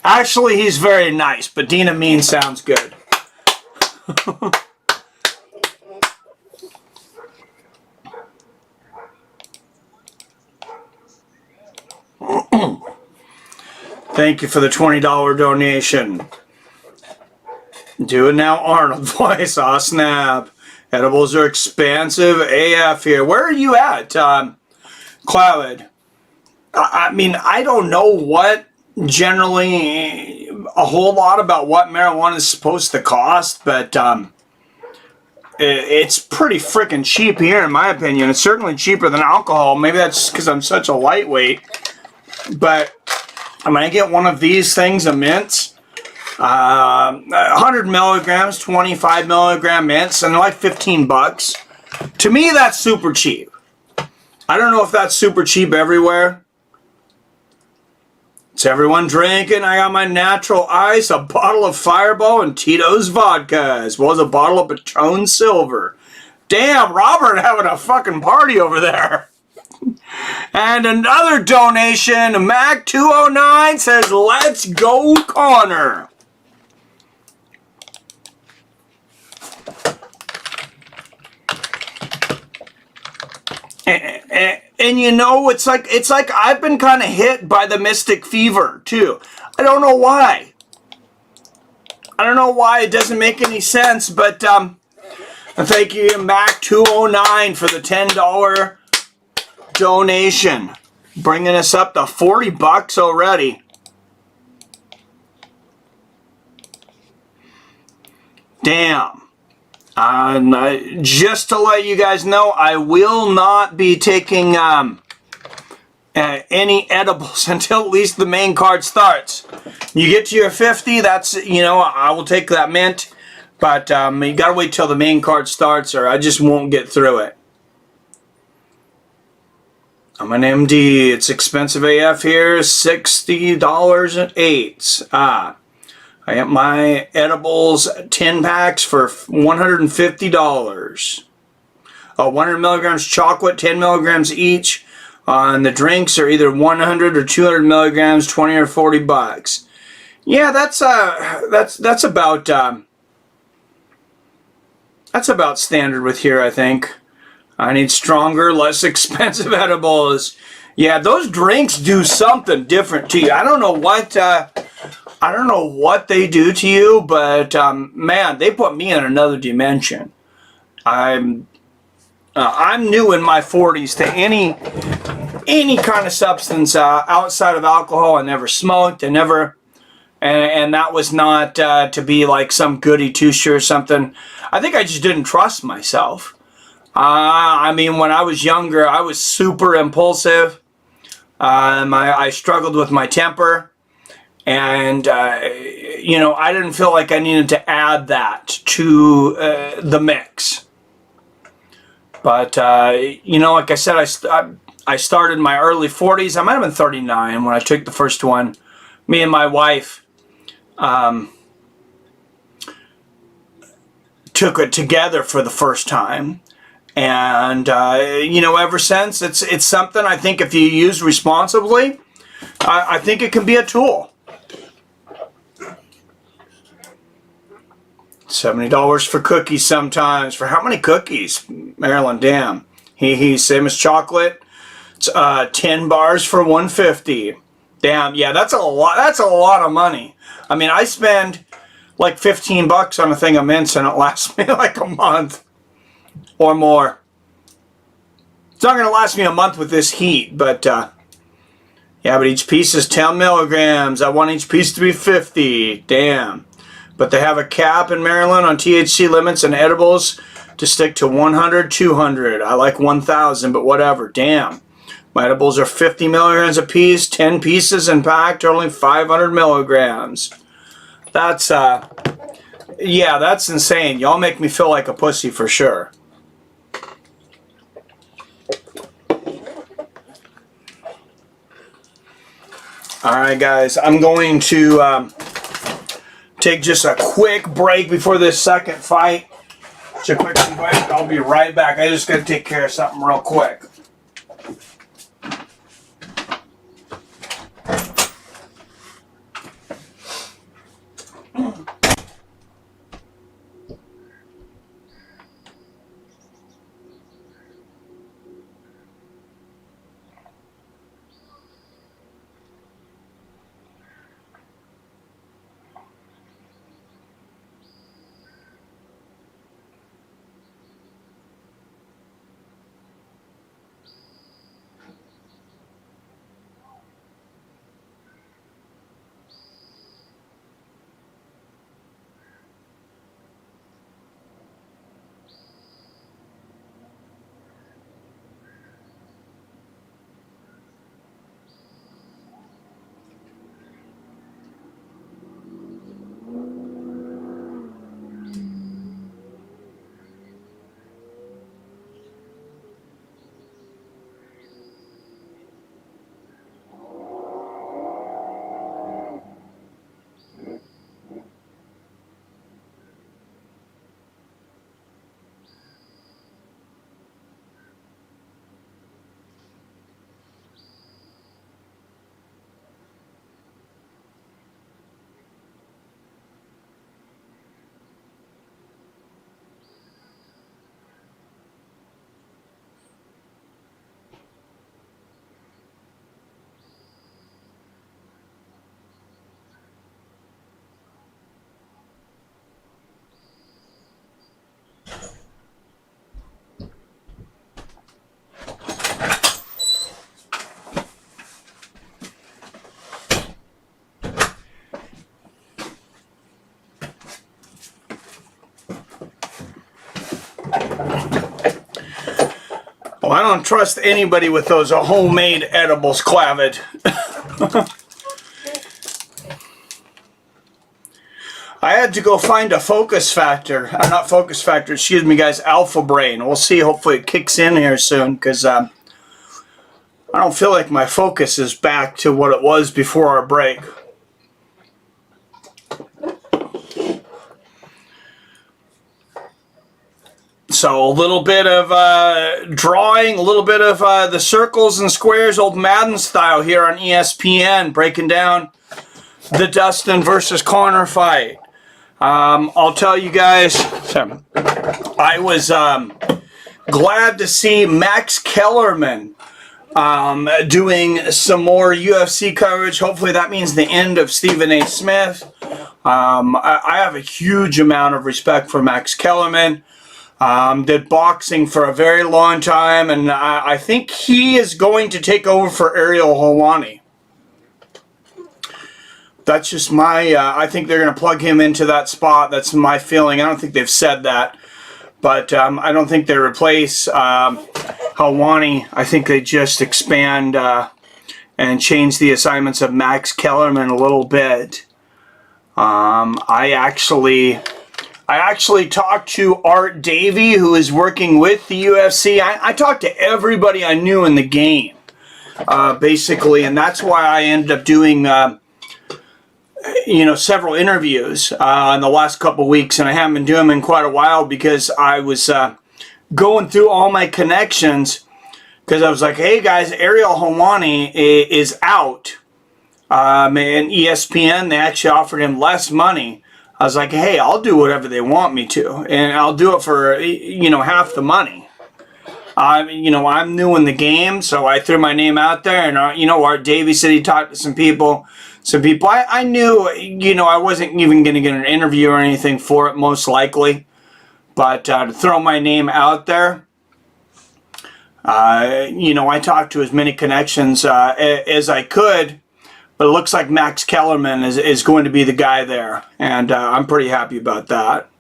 Actually, he's very nice, but Dean Amin sounds good. Thank you for the $20 donation. Do it now, Arnold voice. Aw, snap. Edibles are expensive AF here. Where are you at, Cloud? I mean, I don't know what generally a whole lot about what marijuana is supposed to cost, but it's pretty freaking cheap here, in my opinion. It's certainly cheaper than alcohol. Maybe that's because I'm such a lightweight. But I'm going to get one of these things, a mint. 100 milligrams, 25 milligram mints, and they're like 15 bucks. To me, that's super cheap. I don't know if that's super cheap everywhere. It's everyone drinking. I got my natural ice, a bottle of Fireball, and Tito's vodka, as well as a bottle of Patron Silver. Damn, Robert having a fucking party over there. And another donation, Mac209 says, let's go, Conor. And you know, it's like I've been kind of hit by the mystic fever too. I don't know why. I don't know why. It doesn't make any sense. But thank you, Mac209, for the $10 donation, bringing us up to 40 bucks already. Damn. Just to let you guys know, I will not be taking any edibles until at least the main card starts. You get to your 50, that's, you know, I will take that mint, but you gotta wait till the main card starts or I just won't get through it. I'm an MD. It's expensive AF here, $60.08. I got my edibles 10 packs for $150. 100 milligrams chocolate, 10 milligrams each. And the drinks are either 100 or 200 milligrams, 20 or 40 bucks. Yeah, that's about standard with here, I think. I need stronger, less expensive edibles. Yeah, those drinks do something different to you. I don't know what they do to you, but man, they put me in another dimension. I'm new in my 40s to any kind of substance outside of alcohol. I never smoked. And that was not to be like some goody two-shoe or something. I think I just didn't trust myself. I mean, when I was younger, I was super impulsive. I struggled with my temper. And, you know, I didn't feel like I needed to add that to the mix. But, you know, like I said, I started in my early 40s. I might have been 39 when I took the first one. Me and my wife took it together for the first time. And, you know, ever since, it's something I think if you use responsibly, I think it can be a tool. $70 for cookies sometimes. For how many cookies? Maryland, damn. Same as chocolate. It's 10 bars for $150. Damn, yeah, that's a lot. That's a lot of money. I mean, I spend like 15 bucks on a thing of mints and it lasts me like a month or more. It's not going to last me a month with this heat, but yeah, but each piece is 10 milligrams. I want each piece to be 50. Damn. But they have a cap in Maryland on THC limits and edibles to stick to 100, 200. I like 1,000, but whatever. Damn. My edibles are 50 milligrams a piece, 10 pieces in pack, totaling 500 milligrams. That's, yeah, that's insane. Y'all make me feel like a pussy for sure. Alright, guys. I'm going to take just a quick break before this second fight. Just a quick break. I'll be right back. I just got to take care of something real quick. Well, I don't trust anybody with those homemade edibles, Clavid. I had to go find a focus factor. Not focus factor, excuse me, guys. Alpha Brain. We'll see. Hopefully it kicks in here soon, because I don't feel like my focus is back to what it was before our break. So a little bit of drawing, a little bit of the circles and squares, old Madden style here on ESPN, breaking down the Dustin versus Conor fight. I'll tell you guys, I was glad to see Max Kellerman doing some more UFC coverage. Hopefully that means the end of Stephen A. Smith. I have a huge amount of respect for Max Kellerman. Did boxing for a very long time, and I think he is going to take over for Ariel Helwani. That's just my, I think they're going to plug him into that spot. That's my feeling. I don't think they've said that, but I don't think they replace Helwani. I think they just expand and change the assignments of Max Kellerman a little bit. I actually talked to Art Davey, who is working with the UFC. I talked to everybody I knew in the game, basically, and that's why I ended up doing, several interviews in the last couple of weeks, and I haven't been doing them in quite a while because I was going through all my connections, because I was like, hey guys, Ariel Helwani is out, and ESPN, they actually offered him less money. I was like, hey, I'll do whatever they want me to, and I'll do it for, half the money. I'm new in the game, so I threw my name out there, and, Art Davey said he talked to some people. I knew, I wasn't even going to get an interview or anything for it, most likely. But to throw my name out there, I talked to as many connections as I could. But it looks like Max Kellerman is going to be the guy there. And I'm pretty happy about that.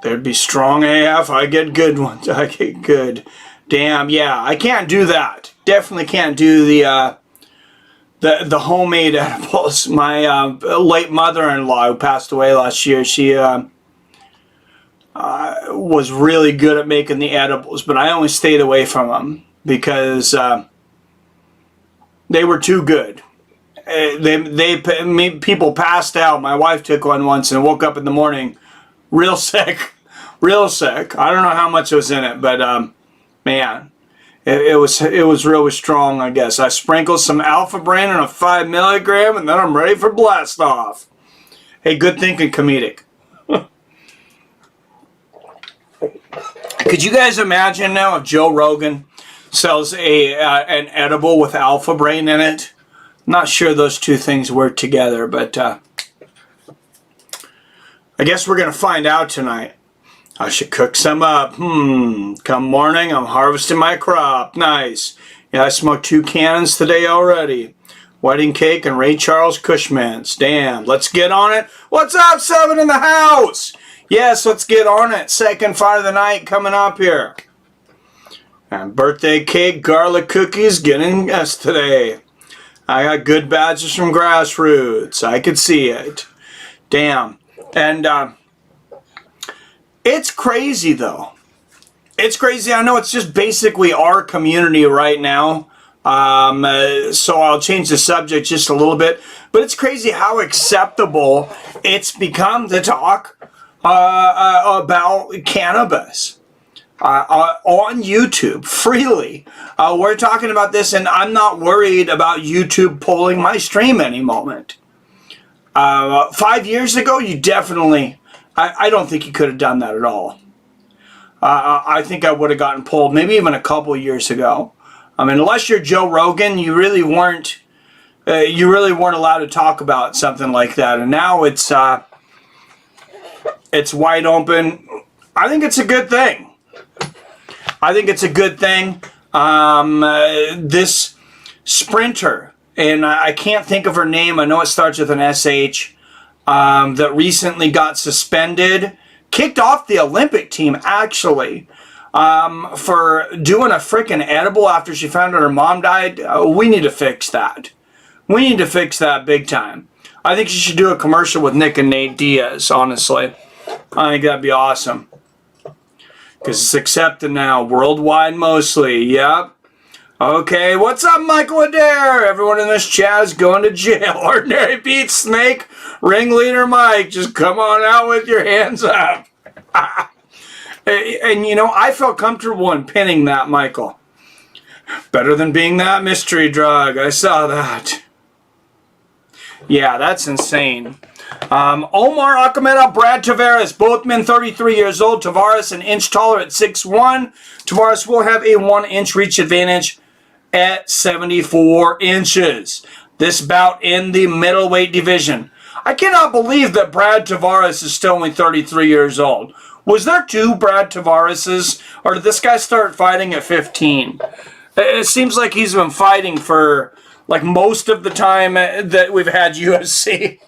There'd be strong AF. I get good ones. I get good. Damn, yeah. I can't do that. Definitely can't do the homemade edibles. My late mother-in-law, who passed away last year, she was really good at making the edibles, but I only stayed away from them because they were too good. People passed out. My wife took one once and woke up in the morning real sick, real sick. I don't know how much was in it, but man, it was really strong. I guess I sprinkled some Alpha Brain in a 5 milligram, and then I'm ready for blast off. Hey, good thinking, comedic. Could you guys imagine now if Joe Rogan sells an edible with Alpha Brain in it? Not sure those two things work together, but I guess we're going to find out tonight. I should cook some up. Come morning, I'm harvesting my crop. Nice. Yeah, I smoked 2 cannons today already. Wedding cake and Ray Charles Cushmans. Damn, let's get on it. What's up, 7 in the house? Yes, let's get on it. Second fight of the night coming up here. And birthday cake, garlic cookies getting us today. I got good badges from Grassroots. I could see it. Damn. And it's crazy, though. It's crazy. I know it's just basically our community right now. So I'll change the subject just a little bit. But it's crazy how acceptable it's become to talk about cannabis on YouTube freely. We're talking about this, and I'm not worried about YouTube pulling my stream any moment. 5 years ago, you definitely, I don't think you could have done that at all. I think I would have gotten pulled maybe even a couple years ago. I mean, unless you're Joe Rogan, you really weren't allowed to talk about something like that. And now it's wide open. I think it's a good thing. I think it's a good thing. This sprinter and I can't think of her name. I know it starts with an SH, that recently got suspended, kicked off the Olympic team, actually, for doing a freaking edible after she found out her mom died. We need to fix that. We need to fix that big time. I think she should do a commercial with Nick and Nate Diaz, honestly. I think that'd be awesome. Because it's accepted now, worldwide mostly, yep. Okay, what's up, Michael Adair? Everyone in this chat is going to jail. Ordinary Pete, Snake, Ringleader Mike, just come on out with your hands up. And you know, I felt comfortable in pinning that, Michael. Better than being that mystery drug. I saw that. Yeah, that's insane. Omar Ahmmedov, Brad Tavares, both men 33 years old. Tavares an inch taller at 6'1". Tavares will have a 1-inch reach advantage at 74 inches. This bout in the middleweight division. I cannot believe that Brad Tavares is still only 33 years old. Was there 2 Brad Tavareses, or did this guy start fighting at 15? It seems like he's been fighting for like most of the time that we've had UFC.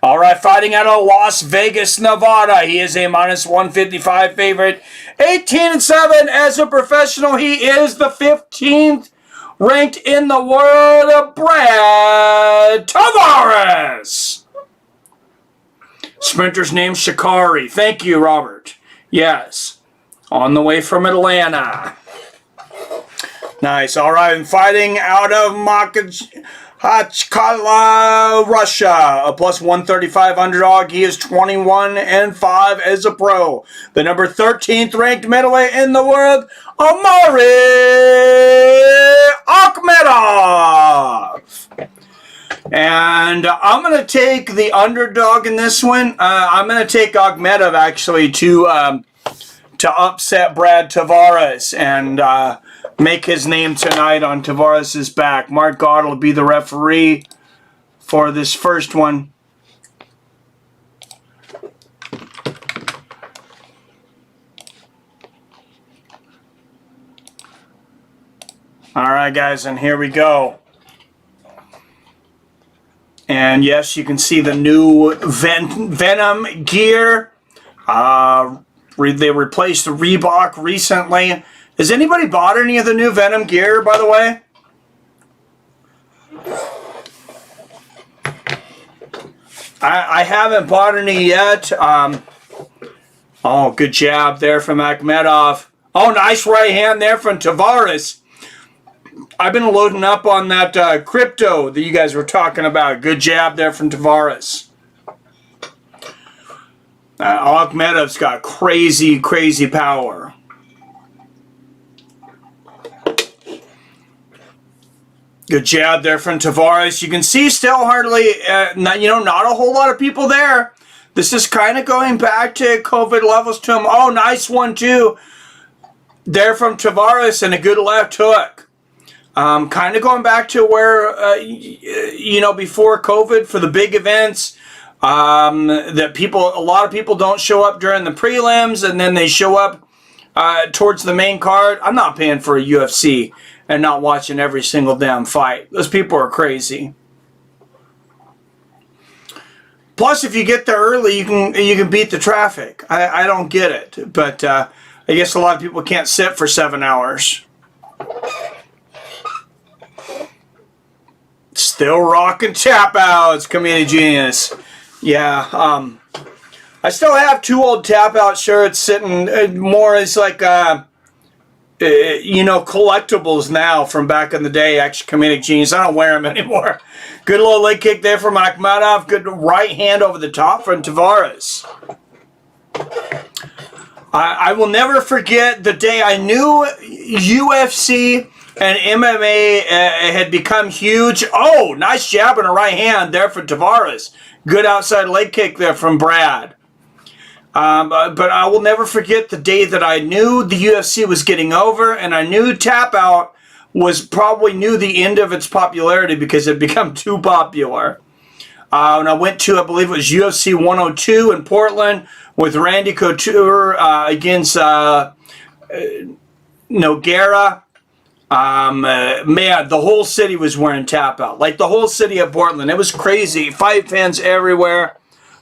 All right, fighting out of Las Vegas, Nevada. He is a -155 favorite. 18-7 as a professional. He is the 15th ranked in the world of Brad Tavares. Sprinter's name Shikari. Thank you, Robert. Yes. On the way from Atlanta. Nice. All right. And fighting out of Makhachkala, Russia. A +135 underdog. He is 21-5 as a pro. The number 13th ranked middleweight in the world, Omari Ahmmedov. And I'm going to take the underdog in this one. I'm going to take Ahmmedov, actually, to upset Brad Tavares and make his name tonight on Tavares' back. Mark God will be the referee for this first one. All right, guys, and here we go. And yes, you can see the new Venom gear. They replaced the Reebok recently. Has anybody bought any of the new Venom gear, by the way? I haven't bought any yet. Oh, good jab there from Ahmmedov. Oh, nice right hand there from Tavares. I've been loading up on that crypto that you guys were talking about. Good jab there from Tavares. Ahmmedov's got crazy, crazy power. Good jab there from Tavares. You can see still hardly, not a whole lot of people there. This is kind of going back to COVID levels to him. Oh, nice one too. There from Tavares and a good left hook. Kind of going back to where, before COVID for the big events, that a lot of people don't show up during the prelims and then they show up towards the main card. I'm not paying for a UFC and not watching every single damn fight. Those people are crazy. Plus, if you get there early, you can beat the traffic. I don't get it, but I guess a lot of people can't sit for 7 hours. Still rocking tap outs, Community Genius. Yeah, I still have 2 old tap out shirts sitting more as like collectibles now from back in the day. Actually, Comedic Genius. I don't wear them anymore. Good little leg kick there from Ahmmedov. Good right hand over the top from Tavares. I will never forget the day I knew UFC and MMA had become huge. Oh, nice jab and a right hand there from Tavares. Good outside leg kick there from Brad. But I will never forget the day that I knew the UFC was getting over and I knew tap out was probably the end of its popularity because it had become too popular. And I went to, I believe it was UFC 102 in Portland with Randy Couture against Nogueira. Man, the whole city was wearing tap out. Like the whole city of Portland. It was crazy. Fight fans everywhere.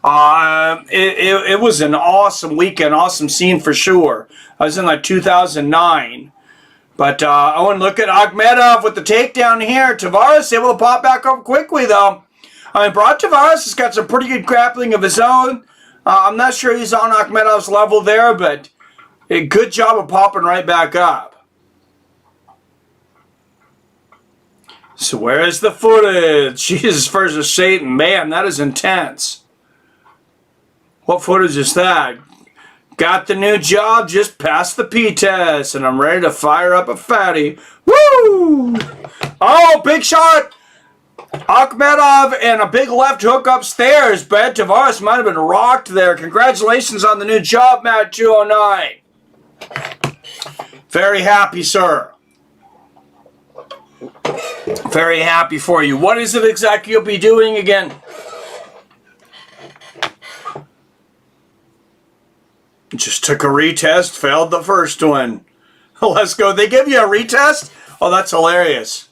It was an awesome weekend, awesome scene for sure. I was in like 2009. But I want to look at Ahmmedov with the takedown here. Tavares able to pop back up quickly though. I mean, Broad Tavares has got some pretty good grappling of his own. I'm not sure he's on Ahmmedov's level there, but a good job of popping right back up. So where is the footage? Jesus, versus Satan. Man, that is intense. What footage is that? Got the new job, just passed the P-test, and I'm ready to fire up a fatty. Woo! Oh, big shot! Ahmmedov and a big left hook upstairs. Brad Tavares might have been rocked there. Congratulations on the new job, Matt 209. Very happy, sir. Very happy for you. What is it exactly you'll be doing again? Just took a retest, failed the first one. Let's go. They give you a retest? Oh, that's hilarious.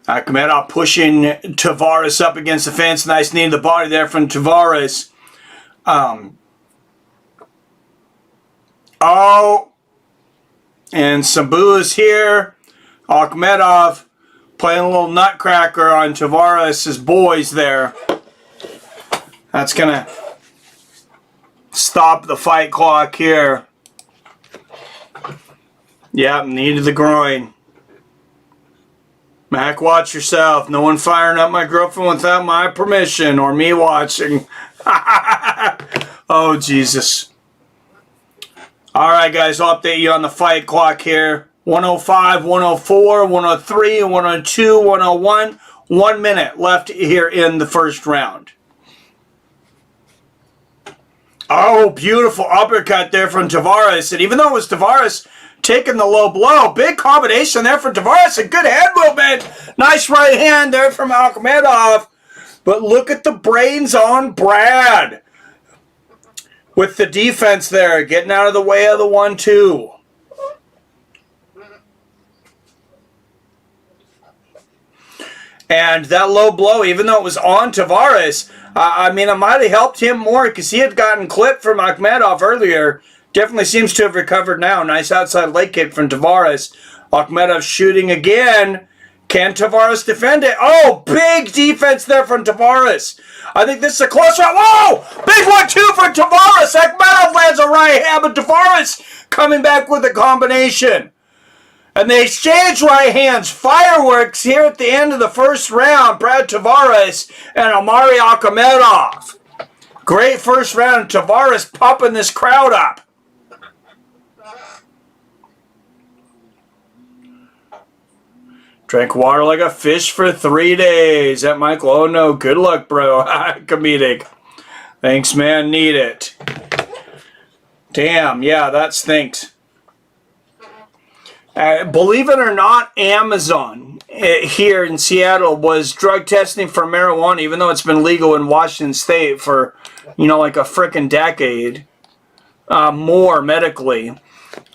Ahmmedov pushing Tavares up against the fence. Nice knee to the body there from Tavares. And some boos here. Ahmmedov playing a little nutcracker on Tavares' boys there. That's going to stop the fight clock here. Yep, knee to the groin. Mac, watch yourself. No one firing up my girlfriend without my permission or me watching. Oh, Jesus. All right, guys, I'll update you on the fight clock here. 105, 104, 103, 102, 101. 1 minute left here in the first round. Oh, beautiful uppercut there from Tavares. And even though it was Tavares taking the low blow, big combination there from Tavares. A good head movement. Nice right hand there from Ahmmedov. But look at the brains on Brad. With the defense there, getting out of the way of the 1-2. And that low blow, even though it was on Tavares, I mean, it might have helped him more because he had gotten clipped from Ahmmedov earlier. Definitely seems to have recovered now. Nice outside leg kick from Tavares. Ahmmedov shooting again. Can Tavares defend it? Oh, big defense there from Tavares. I think this is a close round. Whoa! Big 1-2 for Tavares. Ahmmedov lands a right hand, but Tavares coming back with a combination. And they exchange right hands. Fireworks here at the end of the first round. Brad Tavares and Omari Ahmmedov. Great first round. Tavares pumping this crowd up. Drank water like a fish for 3 days. That Michael, oh no, good luck, bro. Comedic. Thanks, man. Need it. Damn, yeah, that stinks. Believe it or not, Amazon here in Seattle was drug testing for marijuana, even though it's been legal in Washington State for, like a frickin' decade. More medically.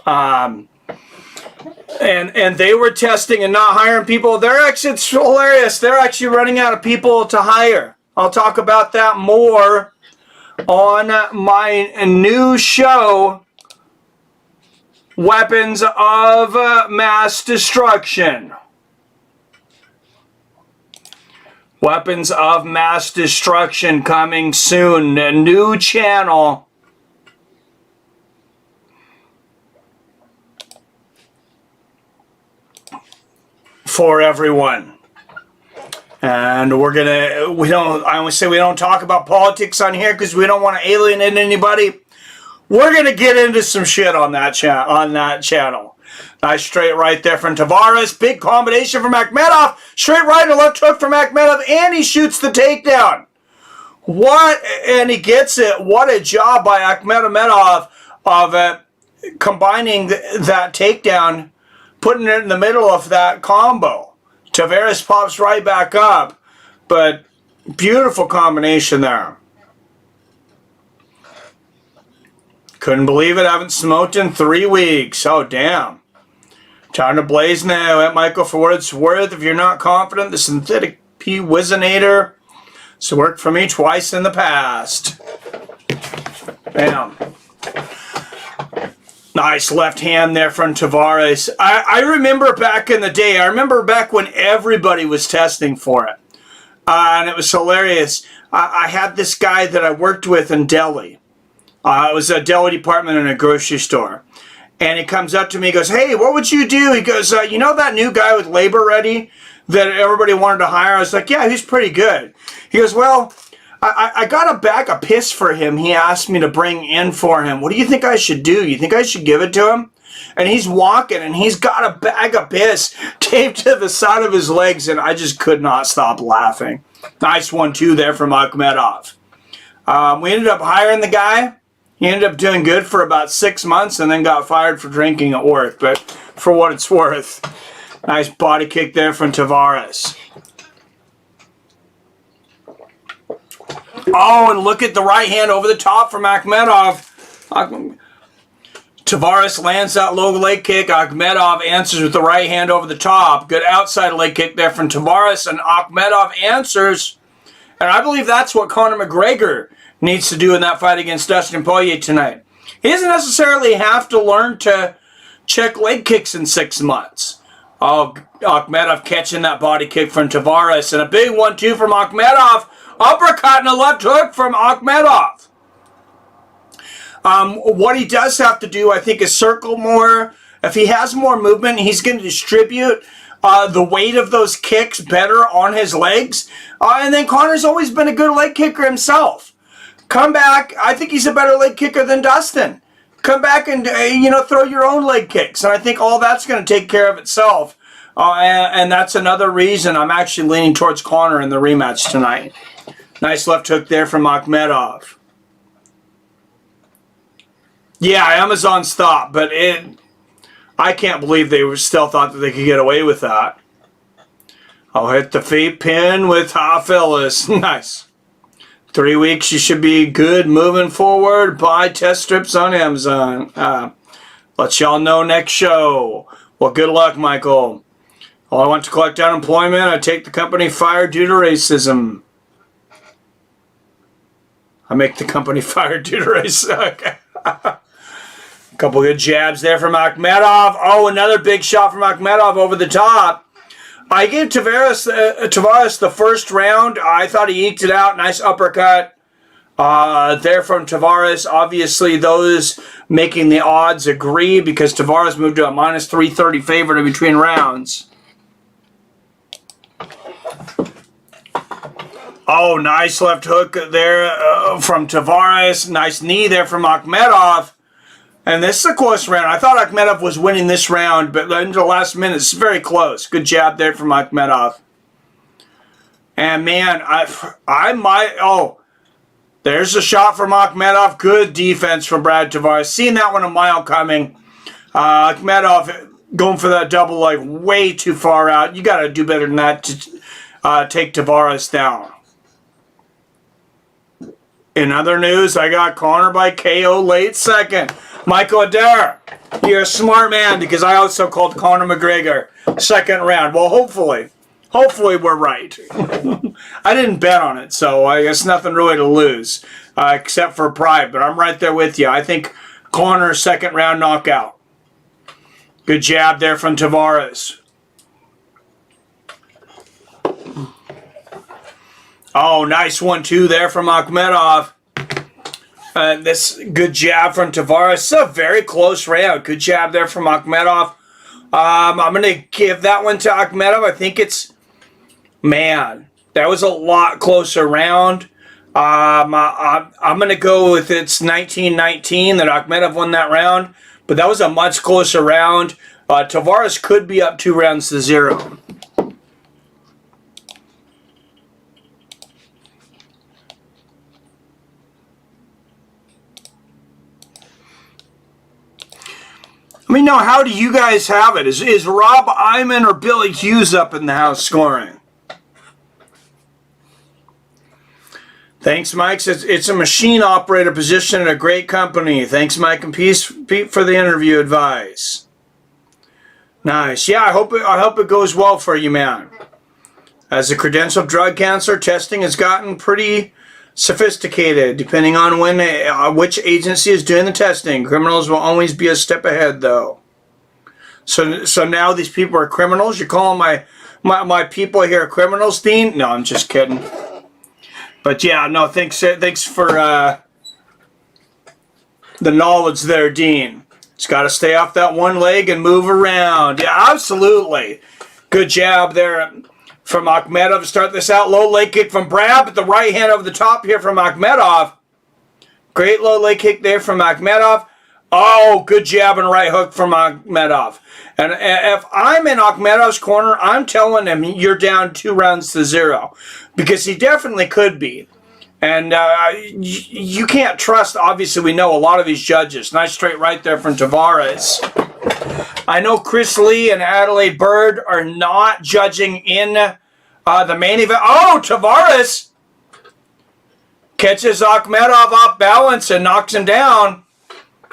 And they were testing and not hiring people. It's hilarious. They're actually running out of people to hire. I'll talk about that more on my new show, Weapons of Mass Destruction. Weapons of Mass Destruction coming soon. A new channel. For everyone. And we don't talk about politics on here because we don't want to alienate anybody. We're going to get into some shit on that channel. Nice straight right there from Tavares. Big combination from Ahmmedov. Straight right and left hook from Ahmmedov. And he shoots the takedown. And he gets it. What a job by Ahmmedov of combining that takedown, putting it in the middle of that combo. Tavares pops right back up. But beautiful combination there. Couldn't believe it. Haven't smoked in 3 weeks. Oh, damn. Time to blaze now at Michael for what it's worth. If you're not confident, the synthetic P Wizinator has worked for me twice in the past. Bam. Nice left hand there from Tavares. I remember back in the day, I remember back when everybody was testing for it. And it was hilarious. I had this guy that I worked with in Delhi. It was a deli department in a grocery store. And he comes up to me, he goes, hey, what would you do? He goes, you know that new guy with Labor Ready that everybody wanted to hire? I was like, yeah, he's pretty good. He goes, well, I got a bag of piss for him. He asked me to bring in for him. What do you think I should do? You think I should give it to him? And he's walking, and he's got a bag of piss taped to the side of his legs, and I just could not stop laughing. Nice 1-2 there from Ahmmedov. We ended up hiring the guy. He ended up doing good for about 6 months and then got fired for drinking at work. But for what it's worth, nice body kick there from Tavares. Oh, and look at the right hand over the top from Ahmmedov. Tavares lands that low leg kick. Ahmmedov answers with the right hand over the top. Good outside leg kick there from Tavares, and Ahmmedov answers. And I believe that's what Conor McGregor needs to do in that fight against Dustin Poirier tonight. He doesn't necessarily have to learn to check leg kicks in 6 months. Oh, Ahmmedov catching that body kick from Tavares, and a big 1-2 from Ahmmedov. Uppercut and a left hook from Ahmmedov. What he does have to do, I think, is circle more. If he has more movement, he's going to distribute the weight of those kicks better on his legs. And then Conor's always been a good leg kicker himself. Come back. I think he's a better leg kicker than Dustin. Come back and, throw your own leg kicks. And I think all that's going to take care of itself. And that's another reason I'm actually leaning towards Conor in the rematch tonight. Nice left hook there from Ahmmedov. Yeah, Amazon stopped, but I can't believe they still thought that they could get away with that. I'll hit the feet pin with Phyllis. Nice. 3 weeks, you should be good moving forward. Buy test strips on Amazon. Let y'all know next show. Well, good luck, Michael. Oh, I want to collect unemployment. I take the company fired due to racism. I make the company fired due to racism. Okay. Couple good jabs there from Ahmmedov. Oh, another big shot from Ahmmedov over the top. I gave Tavares the first round. I thought he eked it out. Nice uppercut there from Tavares. Obviously, those making the odds agree because Tavares moved to a minus 330 favorite in between rounds. Oh, nice left hook there from Tavares. Nice knee there from Ahmmedov. And this is a close round. I thought Ahmmedov was winning this round, but into the last minute, it's very close. Good jab there from Ahmmedov. And man, I might... Oh, there's a shot from Ahmmedov. Good defense from Brad Tavares. Seeing that one a mile coming. Ahmmedov going for that double leg way too far out. You got to do better than that to take Tavares down. In other news, I got Conor by KO late second. Michael Adair, you're a smart man because I also called Conor McGregor second round. Well, hopefully we're right. I didn't bet on it, so I guess nothing really to lose except for pride. But I'm right there with you. I think Conor second round knockout. Good jab there from Tavares. Oh, nice 1-2 there from Ahmmedov. This good jab from Tavares. It's a very close round. Good jab there from Ahmmedov. I'm going to give that one to Ahmmedov. I think it's... Man, that was a lot closer round. I'm going to go with it's 19-19 that Ahmmedov won that round. But that was a much closer round. Tavares could be up 2-0. Let me know, how do you guys have it? Is Rob Iman or Billy Hughes up in the house scoring? Thanks, Mike. It's a machine operator position in a great company. Thanks, Mike and Pete, for the interview advice. Nice. Yeah, I hope it goes well for you, man. As the credentialed drug counselor, testing has gotten pretty sophisticated, depending on which agency is doing the testing. Criminals will always be a step ahead, though. So now these people are criminals? You're calling my people here criminals, Dean? No, I'm just kidding. But yeah, no, thanks for the knowledge there, Dean. Just got to stay off that one leg and move around. Yeah, absolutely. Good jab there from Ahmmedov to start this out. Low leg kick from Brad, but the right hand over the top here from Ahmmedov. Great low leg kick there from Ahmmedov. Oh, good jab and right hook from Ahmmedov. And if I'm in Ahmmedov's corner, I'm telling him you're down 2-0, because he definitely could be. And you can't trust, obviously we know a lot of these judges. Nice straight right there from Tavares. I know Chris Lee and Adelaide Bird are not judging in the main event. Oh, Tavares catches Ahmmedov off balance and knocks him down.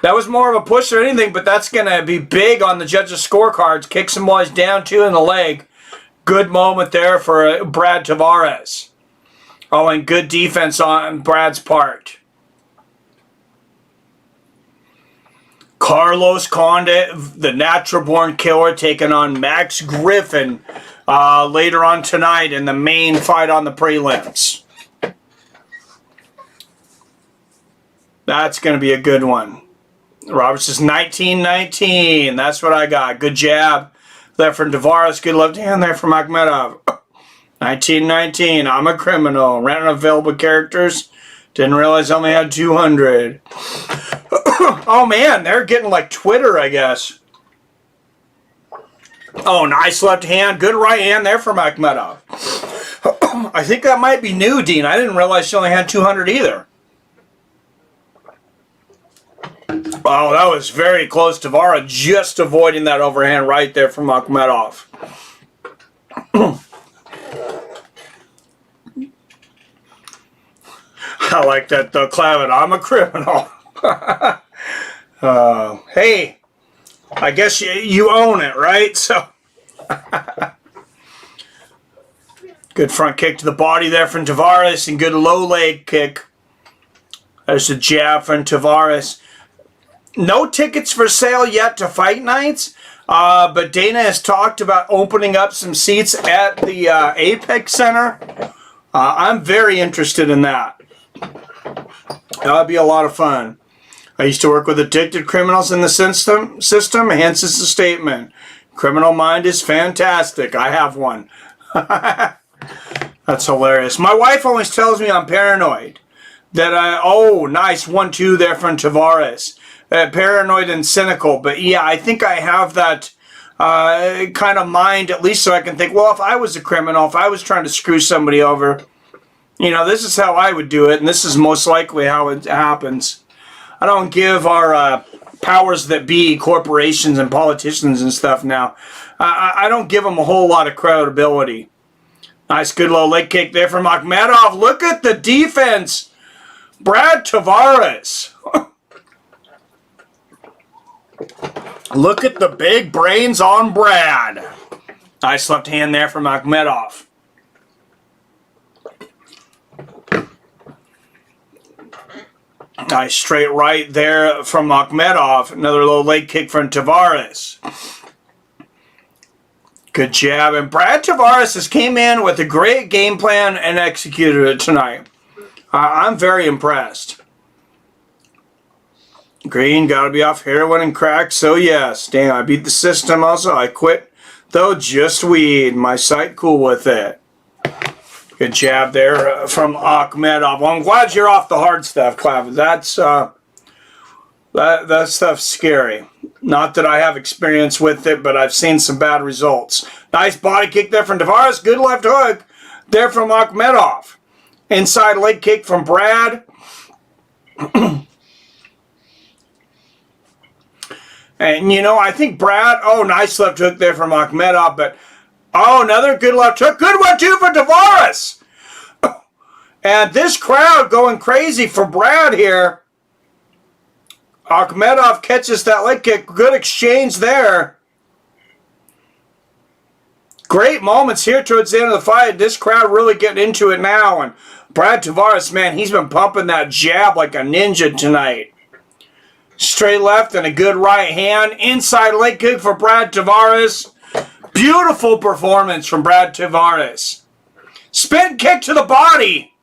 That was more of a push or anything, but that's going to be big on the judges' scorecards. Kicks him while he's down 2 in the leg. Good moment there for Brad Tavares. Oh, and good defense on Brad's part. Carlos Condit, the Natural Born Killer, taking on Max Griffin later on tonight in the main fight on the prelims. That's going to be a good one. Roberts is 19-19. That's what I got. Good jab there from Tavares. Good left hand there from Ahmmedov. 19-19. I'm a criminal. Ran unavailable characters. Didn't realize I only had 200. Oh, man. They're getting like Twitter, I guess. Oh, nice left hand. Good right hand there from Ahmmedov. I think that might be new, Dean. I didn't realize she only had 200 either. Oh, that was very close. Tavares just avoiding that overhand right there from Ahmmedov. I like that, though, Clavin. I'm a criminal. Hey, I guess you own it, right? So, good front kick to the body there from Tavares, and good low leg kick. There's a jab from Tavares. No tickets for sale yet to fight nights, but Dana has talked about opening up some seats at the Apex Center. I'm very interested in that. That'll be a lot of fun. I used to work with addicted criminals in the system, hence it's a statement. Criminal mind is fantastic. I have one. That's hilarious. My wife always tells me I'm paranoid. Oh, nice 1-2 there from Tavares. Paranoid and cynical, but yeah, I think I have that kind of mind, at least so I can think, well, if I was a criminal, if I was trying to screw somebody over, you know, this is how I would do it, and this is most likely how it happens. I don't give our powers that be, corporations and politicians and stuff now, I don't give them a whole lot of credibility. Nice good low leg kick there from Ahmmedov. Look at the defense. Brad Tavares. Look at the big brains on Brad. Nice left hand there from Ahmmedov. Nice straight right there from Ahmmedov. Another low leg kick from Tavares. Good jab. And Brad Tavares has came in with a great game plan and executed it tonight. I'm very impressed. Green, gotta be off heroin and crack, so yes. Damn, I beat the system also. I quit, though, just weed. My sight cool with it. Good jab there from Ahmmedov. Well, I'm glad you're off the hard stuff, Clav. That stuff's scary. Not that I have experience with it, but I've seen some bad results. Nice body kick there from Tavares. Good left hook there from Ahmmedov. Inside leg kick from Brad. And, you know, I think Brad, oh, nice left hook there from Ahmmedov, but, oh, another good left hook. Good one, too, for Tavares. And this crowd going crazy for Brad here. Ahmmedov catches that leg kick. Good exchange there. Great moments here towards the end of the fight. This crowd really getting into it now. And Brad Tavares, man, he's been pumping that jab like a ninja tonight. Straight left and a good right hand. Inside leg kick for Brad Tavares. Beautiful performance from Brad Tavares. Spin kick to the body.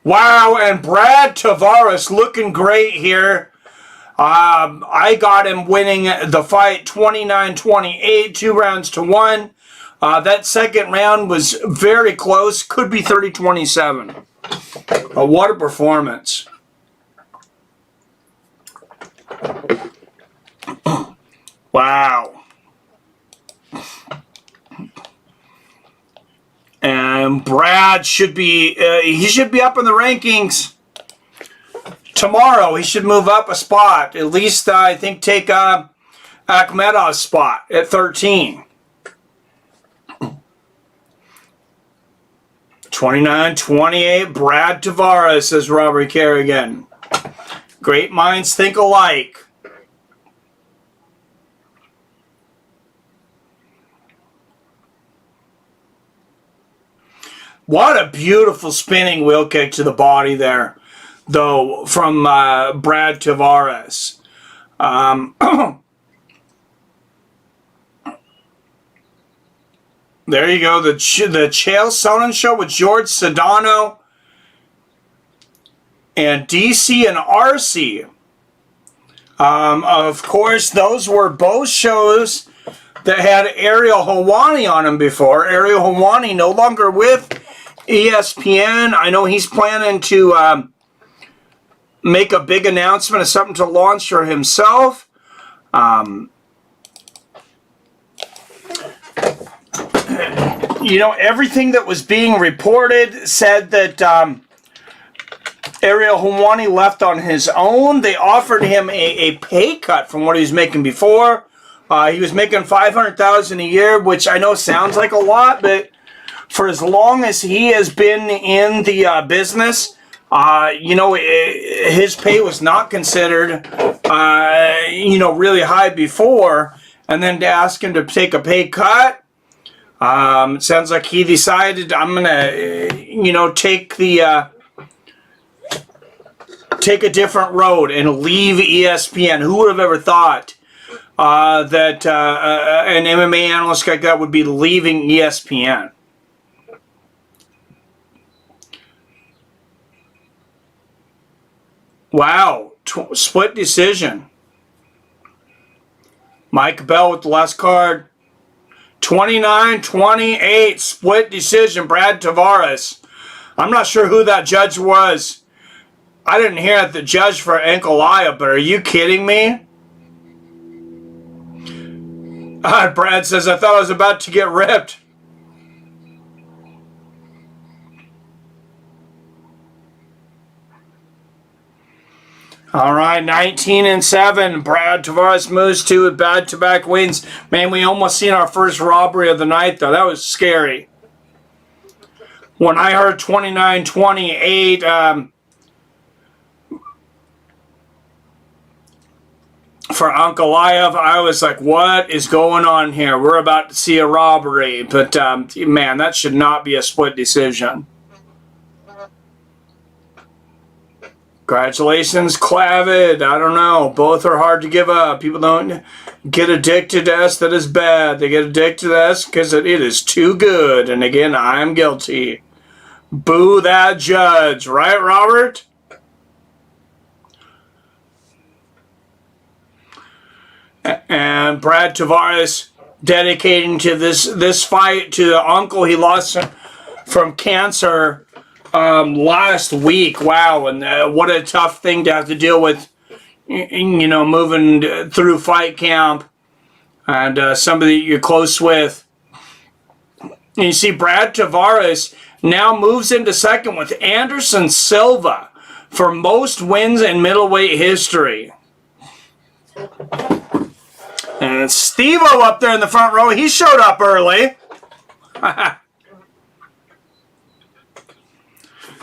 Wow, and Brad Tavares looking great here. I got him winning the fight 29-28, 2 rounds to 1. That second round was very close. Could be 30-27. What a performance. Wow. And Brad should be, he should be up in the rankings tomorrow. He should move up a spot. At least, I think, take Ahmmedov's spot at 13. 29-28, Brad Tavares, says Robert Kerrigan. Great minds think alike. What a beautiful spinning wheel kick to the body there, though, from Brad Tavares. There you go, the Chael Sonnen show with George Sedano and DC and RC. Of course, those were both shows that had Ariel Helwani on them before. Ariel Helwani no longer with ESPN. I know he's planning to make a big announcement of something to launch for himself. You know, everything that was being reported said that Ariel Helwani left on his own. They offered him a pay cut from what he was making before. He was making $500,000 a year, which I know sounds like a lot, but for as long as he has been in the business, you know, his pay was not considered, you know, really high before. And then to ask him to take a pay cut, it sounds like he decided, I'm going to, you know, take a different road and leave ESPN. Who would have ever thought that an MMA analyst like that would be leaving ESPN? Wow, split decision. Mike Bell with the last card. 29-28, split decision, Brad Tavares. I'm not sure who that judge was. I didn't hear the judge for Ankalaev, but are you kidding me? Brad says, I thought I was about to get ripped. All right, 19-7. Brad Tavares moves to back-to-back wins. Man, we almost seen our first robbery of the night, though. That was scary. When I heard 29-28 for Ankalaev, I was like, what is going on here? We're about to see a robbery. But, man, that should not be a split decision. Congratulations, Clavid. I don't know. Both are hard to give up. People don't get addicted to us. That is bad. They get addicted to us because it is too good. And again, I am guilty. Boo that judge. Right, Robert? And Brad Tavares dedicating to this fight to the uncle he lost from cancer last week. Wow, and what a tough thing to have to deal with, you know, moving through fight camp and somebody you're close with. And you see Brad Tavares now moves into second with Anderson Silva for most wins in middleweight history. And Steve-O up there in the front row, he showed up early.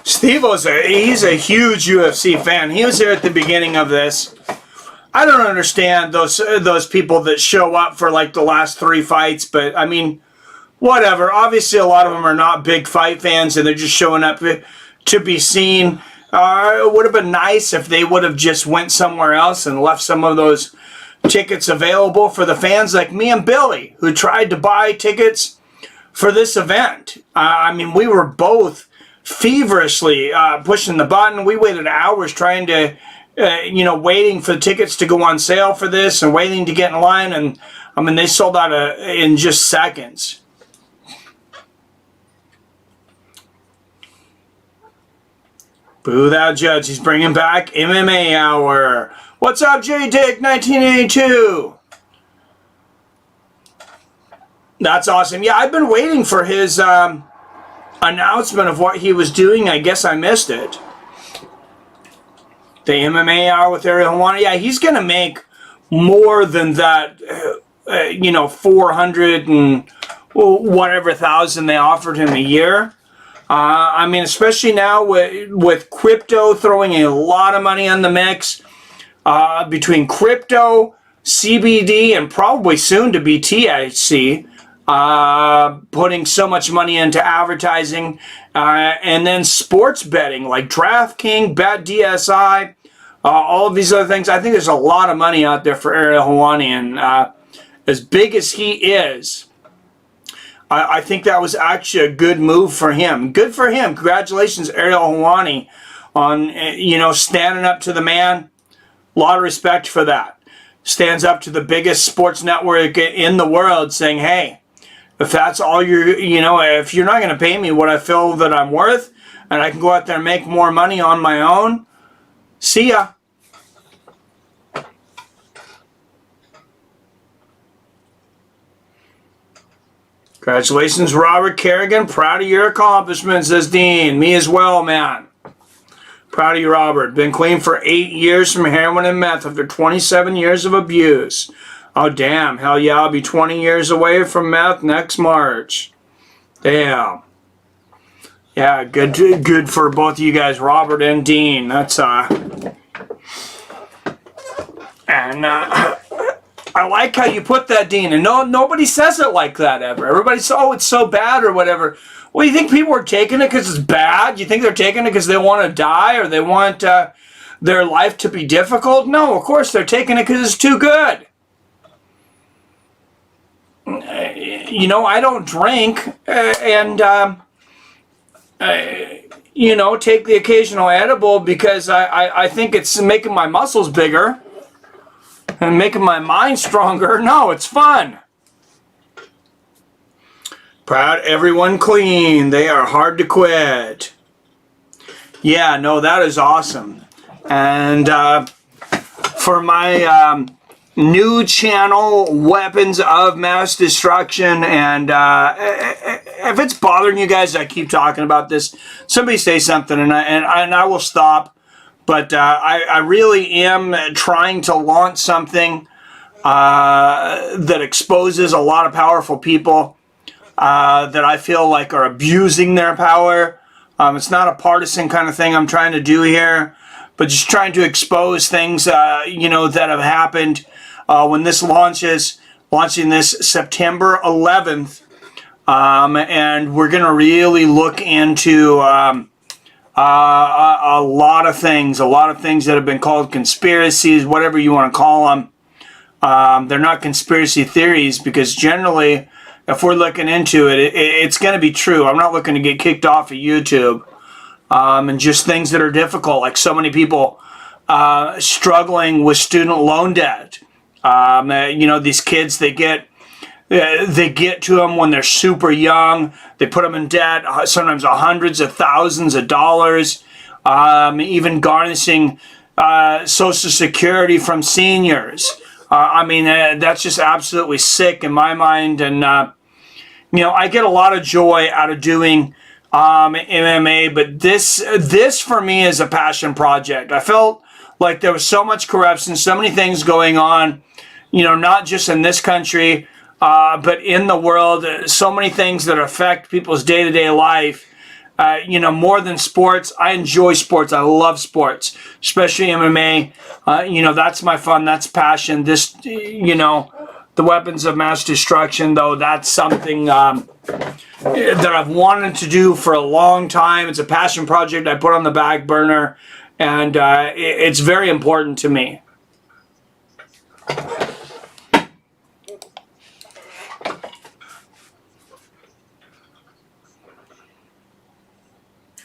He's a huge UFC fan. He was here at the beginning of this. I don't understand those people that show up for like the last 3 fights, but I mean, whatever. Obviously, a lot of them are not big fight fans, and they're just showing up to be seen. It would have been nice if they would have just went somewhere else and left some of those tickets available for the fans like me and Billy, who tried to buy tickets for this event. I mean, we were both feverishly pushing the button. We waited hours trying to, waiting for the tickets to go on sale for this and waiting to get in line. And, I mean, they sold out in just seconds. Boo that judge. He's bringing back MMA Hour. What's up, J Dick 1982? That's awesome. Yeah, I've been waiting for his announcement of what he was doing. I guess I missed it. The MMA Hour with Ariel Helwani. Yeah, he's going to make more than that, 400 and whatever thousand they offered him a year. I mean, especially now with crypto throwing a lot of money on the mix, between crypto, CBD, and probably soon to be THC, putting so much money into advertising, and then sports betting like DraftKings, BetDSI, all of these other things. I think there's a lot of money out there for Ariel Helwani, and as big as he is, I think that was actually a good move for him. Good for him. Congratulations, Ariel Helwani, on standing up to the man. A lot of respect for that. Stands up to the biggest sports network in the world, saying, "Hey, if that's all if you're not going to pay me what I feel that I'm worth, and I can go out there and make more money on my own, see ya." Congratulations, Robert Kerrigan. Proud of your accomplishments, says Dean. Me as well, man. Proud of you, Robert. Been clean for 8 years from heroin and meth after 27 years of abuse. Oh, damn. Hell yeah, I'll be 20 years away from meth next March. Damn. Yeah, good for both of you guys, Robert and Dean. That's, I like how you put that, Dean, and nobody says it like that ever. Everybody says, "Oh, it's so bad," or whatever. Well, you think people are taking it because it's bad? You think they're taking it because they want to die or they want their life to be difficult? No, of course they're taking it because it's too good. I don't drink and take the occasional edible because I think it's making my muscles bigger and making my mind stronger. No, it's fun. Proud everyone clean. They are hard to quit. Yeah, no, that is awesome. And for my new channel, Weapons of Mass Destruction, and if it's bothering you guys, I keep talking about this. Somebody say something, and I will stop. But I really am trying to launch something that exposes a lot of powerful people that I feel like are abusing their power. It's not a partisan kind of thing I'm trying to do here, but just trying to expose things, that have happened when this launching this September 11th. And we're going to really look into a lot of things that have been called conspiracies, whatever you want to call them. They're not conspiracy theories because generally, if we're looking into it, it's going to be true. I'm not looking to get kicked off of YouTube. And just things that are difficult, like so many people struggling with student loan debt. These kids, they get to them when they're super young. They put them in debt, sometimes hundreds of thousands of dollars, even garnishing Social Security from seniors. That's just absolutely sick in my mind. And, I get a lot of joy out of doing MMA, but this for me is a passion project. I felt like there was so much corruption, so many things going on, not just in this country, but in the world, so many things that affect people's day-to-day life you know, more than sports. I enjoy sports. I love sports, especially MMA. You know, that's my fun. That's passion. This, you know, the weapons of mass destruction, though, that's something that I've wanted to do for a long time. It's a passion project I put on the back burner, and it's very important to me.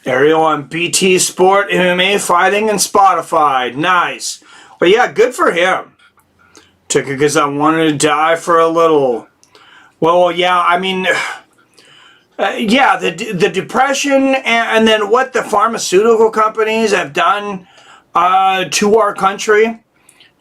Ariel on BT Sport, MMA Fighting, and Spotify. Nice. Well, yeah, good for him. Took it because I wanted to die for a little. Well, yeah, I mean, yeah, the depression and then what the pharmaceutical companies have done to our country.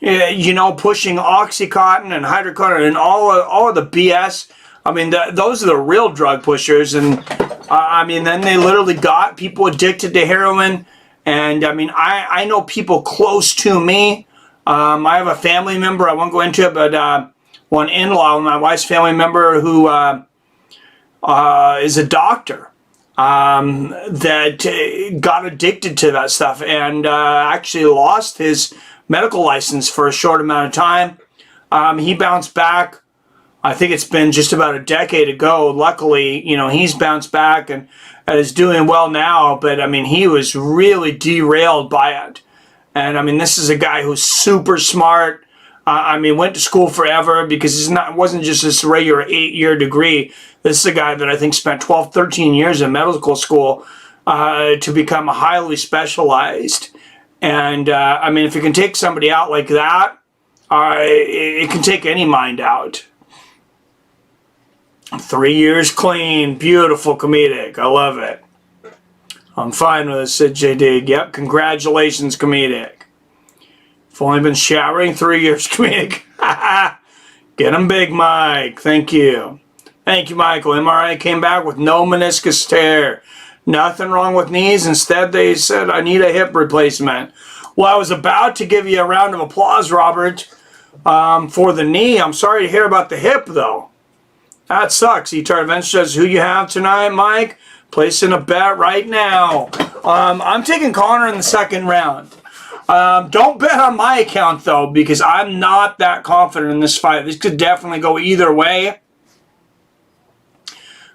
You know, pushing Oxycontin and hydrocodone and all of the BS. I mean, those are the real drug pushers. And I mean, then they literally got people addicted to heroin. And I mean, I know people close to me. I have a family member, I won't go into it, but one in-law, my wife's family member, who is a doctor that got addicted to that stuff and actually lost his medical license for a short amount of time. He bounced back. I think it's been just about a decade ago. Luckily, you know, he's bounced back and is doing well now. But I mean, he was really derailed by it. And I mean, this is a guy who's super smart. I mean, went to school forever because it wasn't just this regular 8-year degree. This is a guy that I think spent 12, 13 years in medical school to become highly specialized. And I mean, if you can take somebody out like that, it can take any mind out. 3 years clean, beautiful comedic. I love it. I'm fine with it, said JD. Yep, congratulations, comedic. I've only been showering 3 years, comedic. Get him big, Mike. Thank you. Thank you, Michael. MRI came back with no meniscus tear. Nothing wrong with knees. Instead, they said, I need a hip replacement. Well, I was about to give you a round of applause, Robert, for the knee. I'm sorry to hear about the hip, though. That sucks. E-Tart Adventure says, who you have tonight, Mike? Placing a bet right now. I'm taking Conor in the second round. Don't bet on my account, though, because I'm not that confident in this fight. This could definitely go either way.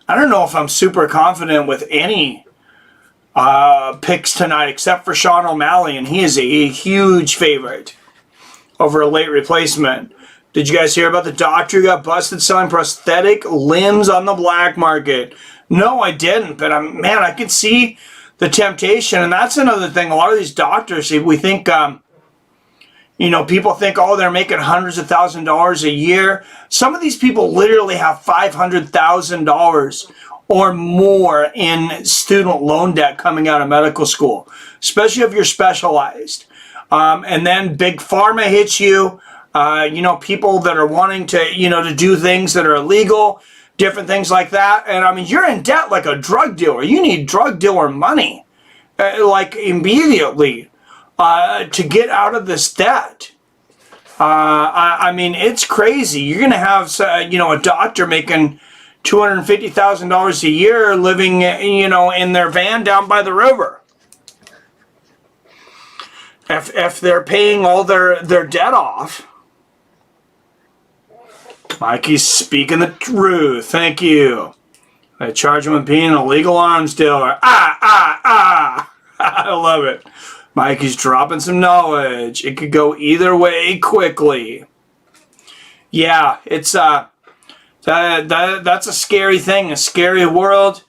I don't know if I'm super confident with any picks tonight, except for Sean O'Malley, and he is a huge favorite over a late replacement. Did you guys hear about the doctor who got busted selling prosthetic limbs on the black market? No, I didn't, but man, I could see the temptation, and that's another thing. A lot of these doctors, we think, you know, people think, oh, they're making hundreds of thousands of dollars a year. Some of these people literally have $500,000 or more in student loan debt coming out of medical school, especially if you're specialized. And then big pharma hits you. You know, people that are wanting to, you know, to do things that are illegal, different things like that. And I mean, you're in debt like a drug dealer. You need drug dealer money, like immediately, to get out of this debt. I mean, it's crazy. You're going to have, you know, a doctor making $250,000 a year living, you know, in their van down by the river. If they're paying all their debt off. Mikey's speaking the truth. Thank you. I charge him with being a legal arms dealer. I love it. Mikey's dropping some knowledge. It could go either way quickly. Yeah, it's that's a scary thing, a scary world,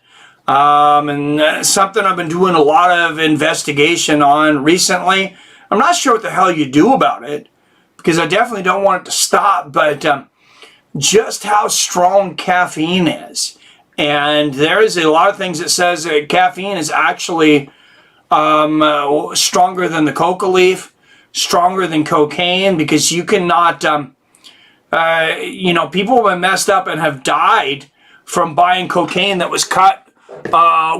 and something I've been doing a lot of investigation on recently. I'm not sure what the hell you do about it, because I definitely don't want it to stop, but just how strong caffeine is. And there is a lot of things that says that caffeine is actually stronger than the coca leaf, stronger than cocaine, because you cannot, you know, people have been messed up and have died from buying cocaine that was cut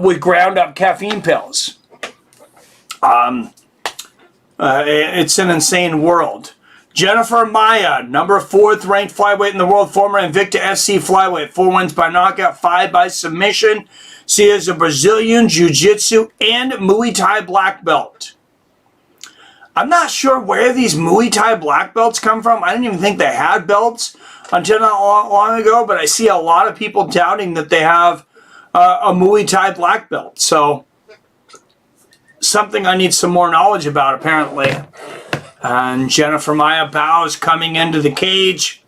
with ground up caffeine pills. It's an insane world. Jennifer Maya, number 4th ranked flyweight in the world, former Invicta SC flyweight. 4 wins by knockout, 5 by submission. She is a Brazilian Jiu-Jitsu and Muay Thai black belt. I'm not sure where these Muay Thai black belts come from. I didn't even think they had belts until not long ago, but I see a lot of people doubting that they have a Muay Thai black belt. So, something I need some more knowledge about, apparently. And Jennifer Maia bows coming into the cage.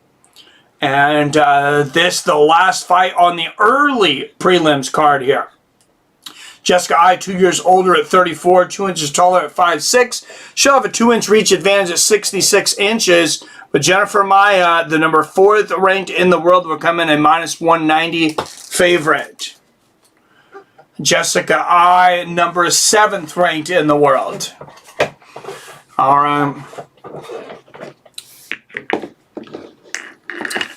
And the last fight on the early prelims card here. Jessica Eye, 2 years older at 34, 2 inches taller at 5'6". She'll have a 2-inch reach advantage at 66 inches. But Jennifer Maia, the number 4th ranked in the world, will come in a -190 favorite. Jessica Eye, number 7th ranked in the world. All right.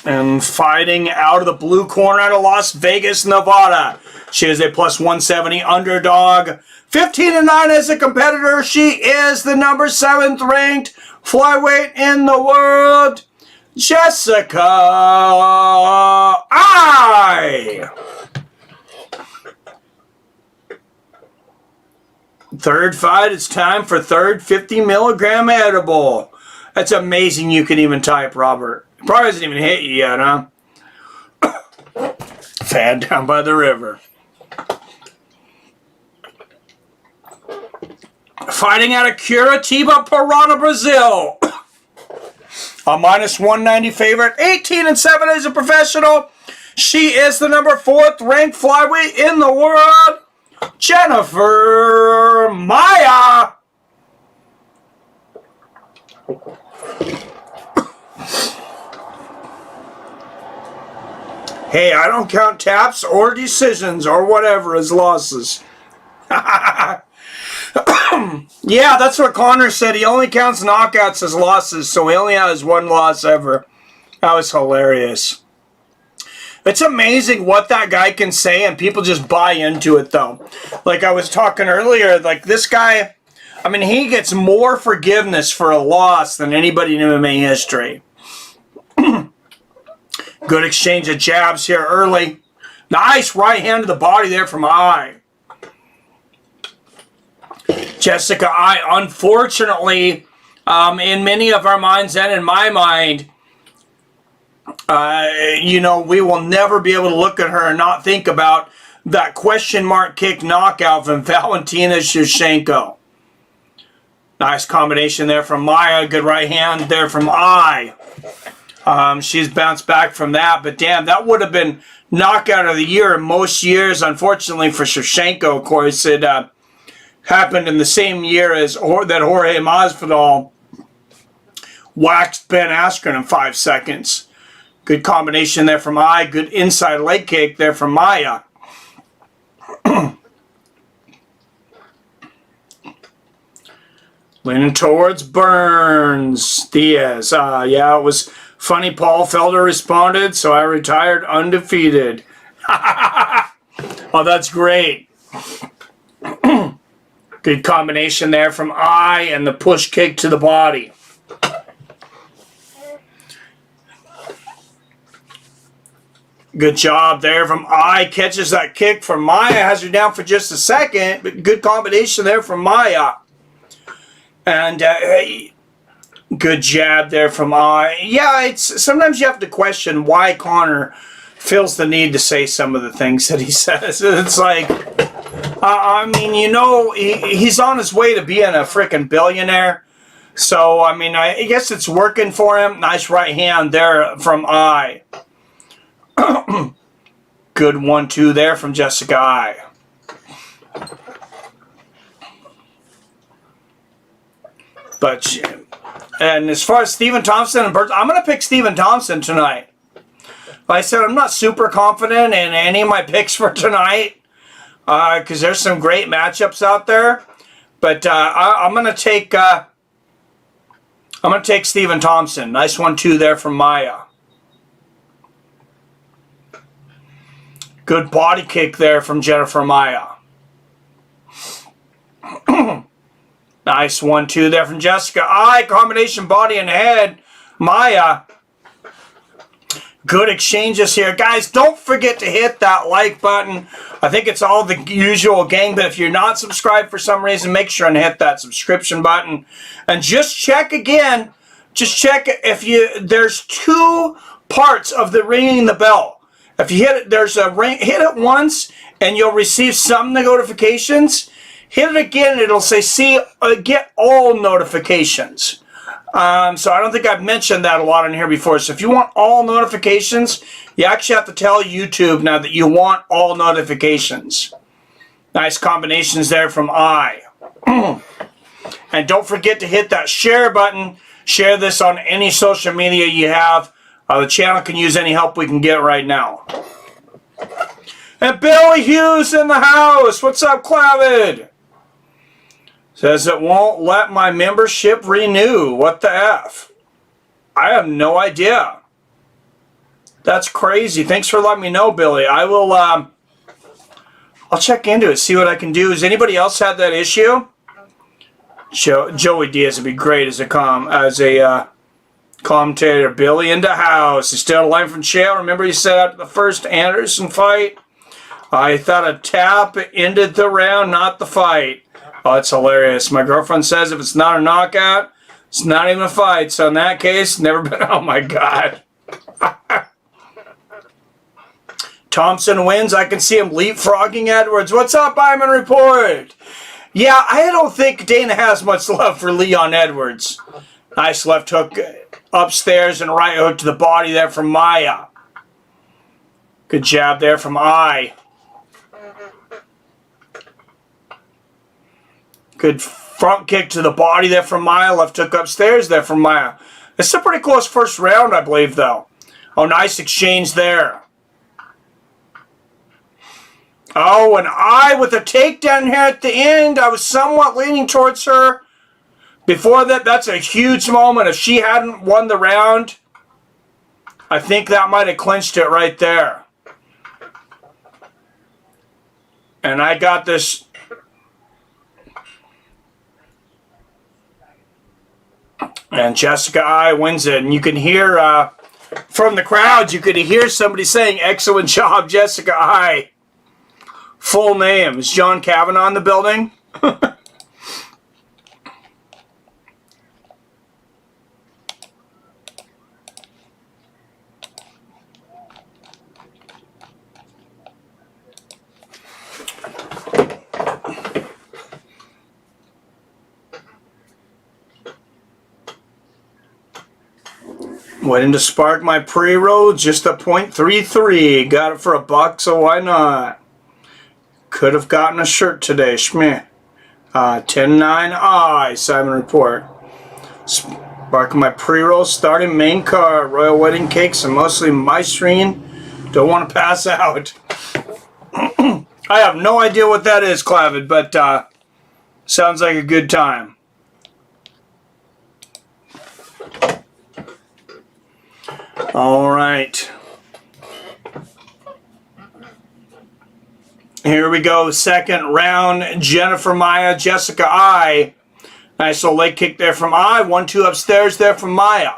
And fighting out of the blue corner out of Las Vegas, Nevada. She is a +170 underdog. 15-9 as a competitor. She is the number 7th ranked flyweight in the world. Jessica Eye. Third fight, it's time for third 50-milligram edible. That's amazing you can even type, Robert. Probably hasn't even hit you yet, huh? Fan down by the river. Fighting out of Curitiba, Paraná, Brazil. A -190 favorite. 18-7 as a professional. She is the number 4th ranked flyweight in the world. Jennifer Maia. Hey, I don't count taps or decisions or whatever as losses. Yeah, that's what Conor said. He only counts knockouts as losses, so he only has 1 loss ever. That was hilarious. It's amazing what that guy can say, and people just buy into it, though. Like I was talking earlier, like this guy, I mean, he gets more forgiveness for a loss than anybody in MMA history. Good exchange of jabs here early. Nice right hand to the body there from Eye. Jessica Eye, unfortunately, in many of our minds and in my mind, you know, we will never be able to look at her and not think about that question mark kick knockout from Valentina Shevchenko. Nice combination there from Maia. Good right hand there from Eye. She's bounced back from that, but damn, that would have been knockout of the year in most years. Unfortunately for Shevchenko, of course, it happened in the same year as that Jorge Masvidal waxed Ben Askren in 5 seconds. Good combination there from Eye. Good inside leg kick there from Maia. Leaning towards Burns. Diaz. Yeah, it was funny. Paul Felder responded, so I retired undefeated. Oh, that's great. Good combination there from Eye and the push kick to the body. Good job there from Eye. Catches that kick from Maia. Has her down for just a second. But good combination there from Maia. And good jab there from Eye. Yeah, it's sometimes you have to question why Conor feels the need to say some of the things that he says. It's like, I mean, you know, he's on his way to being a freaking billionaire. So, I mean, I guess it's working for him. Nice right hand there from Eye. Good 1-2 there from Jessica Eye. But, and as far as Stephen Thompson and Burns, I'm going to pick Stephen Thompson tonight. Like I said, I'm not super confident in any of my picks for tonight because there's some great matchups out there. But I'm going to take Stephen Thompson. Nice 1-2 there from Maia. Good body kick there from Jennifer Maia. Nice 1-2 there from Jessica Eye. Combination body and head. Maia. Good exchanges here. Guys, don't forget to hit that like button. I think it's all the usual gang, but if you're not subscribed for some reason, make sure and hit that subscription button. And just check again. Just check if there's 2 parts of the ringing the bell. If you hit it, there's a ring, hit it once and you'll receive some notifications. Hit it again, it'll say get all notifications. So I don't think I've mentioned that a lot in here before. So if you want all notifications, you actually have to tell YouTube now that you want all notifications. Nice combinations there from I. And don't forget to hit that share button. Share this on any social media you have. The channel can use any help we can get right now. And Billy Hughes in the house. What's up, Clavid? Says it won't let my membership renew. What the F? I have no idea. That's crazy. Thanks for letting me know, Billy. I will, I'll check into it, see what I can do. Has anybody else had that issue? Joey Diaz would be great as a commentator. Billy in the house. He's still alive from jail. Remember he said after the first Anderson fight, I thought a tap ended the round, not the fight. Oh, it's hilarious. My girlfriend says if it's not a knockout, it's not even a fight. So in that case, never been. Oh my God. Thompson wins. I can see him leapfrogging Edwards. What's up, Iman Report? Yeah, I don't think Dana has much love for Leon Edwards. Nice left hook upstairs and right hook to the body there from Maya. Good jab there from I. Good front kick to the body there from Maya. Left hook upstairs there from Maya. It's a pretty close first round, I believe, though. Oh, nice exchange there. Oh, and I with a takedown here at the end. I was somewhat leaning towards her. Before that, that's a huge moment. If she hadn't won the round, I think that might have clinched it right there. And I got this. And Jessica I wins it. And you can hear from the crowd, you could hear somebody saying, excellent job, Jessica I. Full name. Is John Kavanaugh in the building? Waiting to spark my pre-roll, just a .33. Got it for $1, so why not? Could have gotten a shirt today, Schmeh. 10-9-I, Simon Report. Sparking my pre-roll, starting main card, royal wedding cakes, and mostly my screen. Don't want to pass out. I have no idea what that is, Clavid, but sounds like a good time. All right. Here we go. Second round. Jennifer Maya, Jessica I. Nice little leg kick there from I. 1-2 upstairs there from Maya.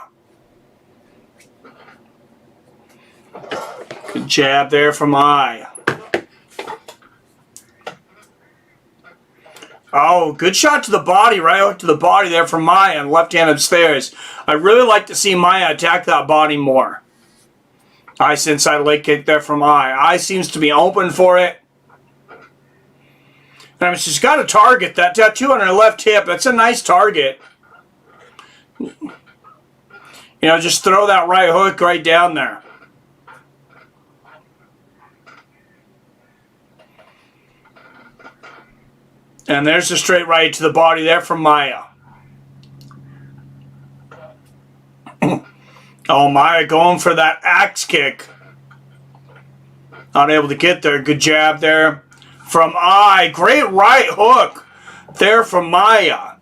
Good jab there from I. Oh, good shot to the body, right out to the body there from Maya, and left hand upstairs. I really like to see Maya attack that body more. Nice inside leg kick there from I seems to be open for it. I mean, she's got a target. That tattoo on her left hip, that's a nice target. You know, just throw that right hook right down there. And there's a straight right to the body there from Maya. Oh, Maya going for that axe kick. Not able to get there. Good jab there from I. Great right hook there from Maya.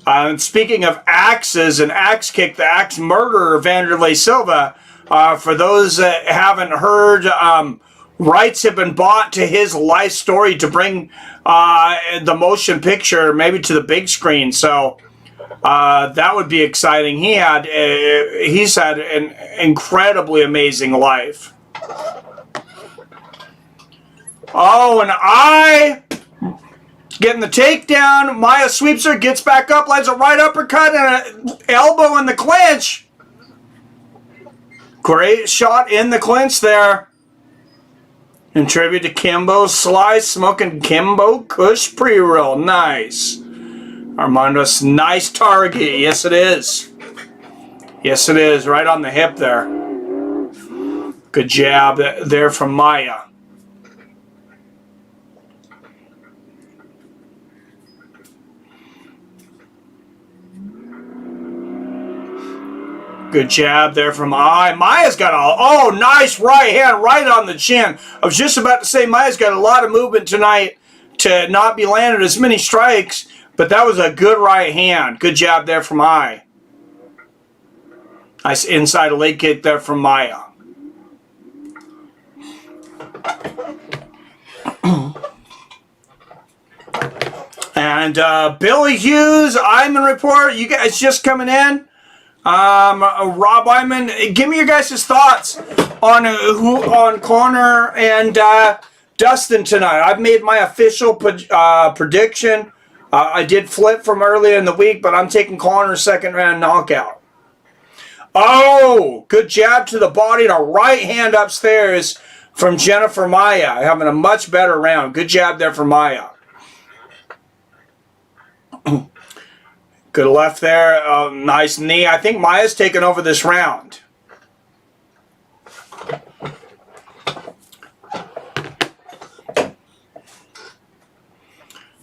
And speaking of axes and axe kick, the axe murderer, Vanderlei Silva, for those that haven't heard, rights have been bought to his life story to bring the motion picture maybe to the big screen. So That would be exciting. He's had an incredibly amazing life. Oh, and getting the takedown. Maia sweeps her, gets back up, lands a right uppercut and an elbow in the clinch. Great shot in the clinch there. In tribute to Kimbo Slice, smoking Kimbo Kush pre-roll. Nice. Armando's nice target. Yes, it is. Yes, it is. Right on the hip there. Good jab there from Maia. Good jab there from Maia's got nice right hand right on the chin. I was just about to say Maia's got a lot of movement tonight to not be landed as many strikes, but that was a good right hand. Good jab there from Ai. Nice inside leg kick there from Maia. And Billy Hughes, Iman Report, you guys just coming in. Rob Iman, give me your guys' thoughts on Conor and Dustin tonight. I've made my official prediction. I did flip from earlier in the week, but I'm taking Conor's second round knockout. Oh, good jab to the body and a right hand upstairs from Jennifer Maia, having a much better round. Good jab there from Maia. Good left there. Nice knee. I think Maia's taken over this round.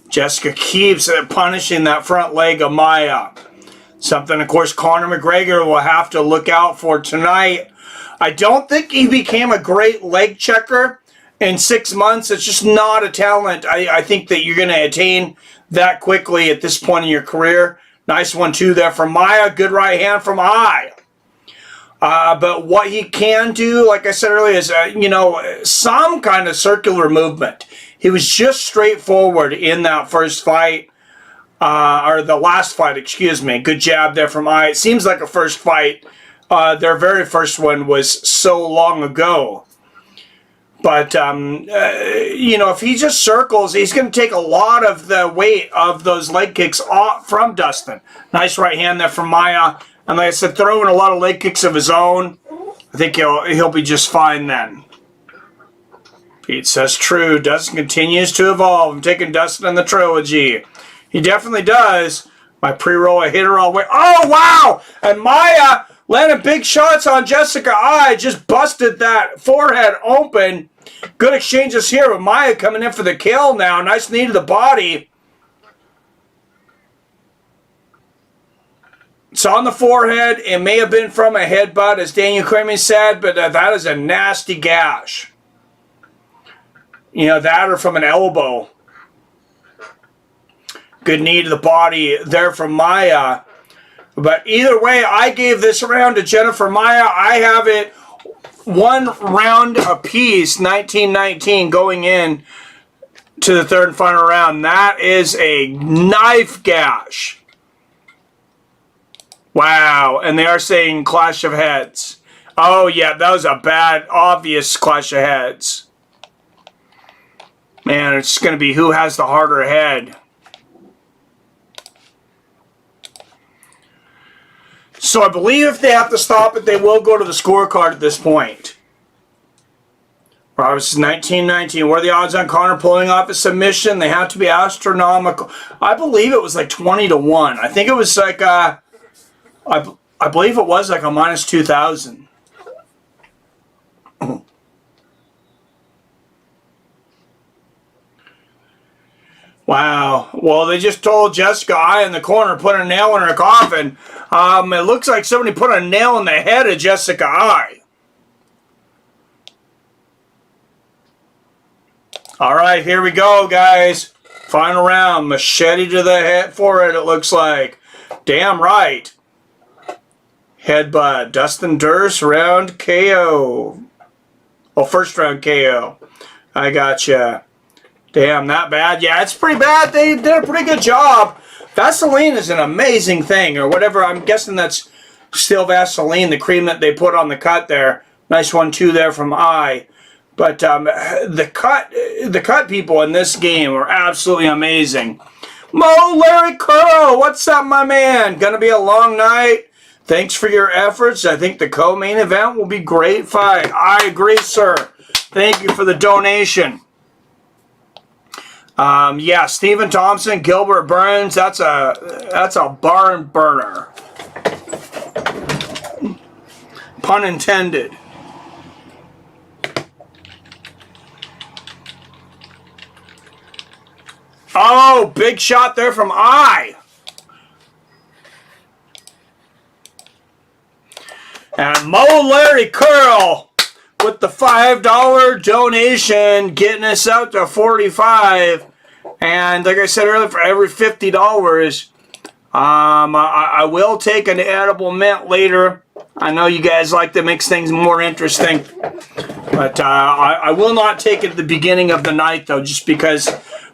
Jessica keeps punishing that front leg of Maia. Something, of course, Conor McGregor will have to look out for tonight. I don't think he became a great leg checker in 6 months. It's just not a talent I think that you're going to attain that quickly at this point in your career. Nice 1-2 there from Maia. Good right hand from Ai. But what he can do, like I said earlier, is, some kind of circular movement. He was just straightforward in that first fight. Or the last fight, excuse me. Good jab there from Ai. It seems like a first fight. Their very first one was so long ago. But, if he just circles, he's going to take a lot of the weight of those leg kicks off from Dustin. Nice right hand there from Maia. And like I said, throwing a lot of leg kicks of his own. I think he'll be just fine then. Pete says true. Dustin continues to evolve. I'm taking Dustin in the Trilogy. He definitely does. My pre-roll, I hit her all the way. Oh, wow! And Maia landed big shots on Jessica Ai. Just busted that forehead open. Good exchanges here with Maia coming in for the kill now. Nice knee to the body. It's on the forehead. It may have been from a headbutt, as Daniel Cramy said, but that is a nasty gash. That or from an elbow. Good knee to the body there from Maia. But either way, I gave this round to Jennifer Maia. I have it 1 round apiece, 19-19, going in to the third and final round. That is a knife gash. Wow. And they are saying clash of heads. Oh, yeah, that was a bad, obvious clash of heads. Man, it's going to be who has the harder head. So I believe if they have to stop it, they will go to the scorecard at this point. This is 19-19. What are the odds on Conor pulling off a submission? They have to be astronomical. I believe it was like 20-1. I think it was like I believe it was like a minus 2,000. Wow. Well, they just told Jessica Ai in the corner, put a nail in her coffin. It looks like somebody put a nail in the head of Jessica Ai. All right, here we go, guys. Final round. Machete to the head, forehead, it looks like. Damn right. Headbutt. Dustin Durst, round KO. Oh, first round KO. I gotcha. Damn, not bad. Yeah, it's pretty bad. They did a pretty good job Vaseline is an amazing thing, or whatever. I'm guessing that's still Vaseline, the cream that they put on the cut there. Nice 1-2 there from I. But the cut people in this game are absolutely amazing. Mo Larry Curl, what's up, my man? Gonna be a long night. Thanks for your efforts. I think the co-main event will be great fight. I agree, sir. Thank you for the donation. Yeah, Stephen Thompson, Gilbert Burns. That's a barn burner. Pun intended. Oh, big shot there from I. And Mo Larry Curl with the $5 donation, getting us out to 45. And like I said earlier, for every $50, I will take an edible mint later. I know you guys like to make things more interesting. But I will not take it at the beginning of the night, though, just because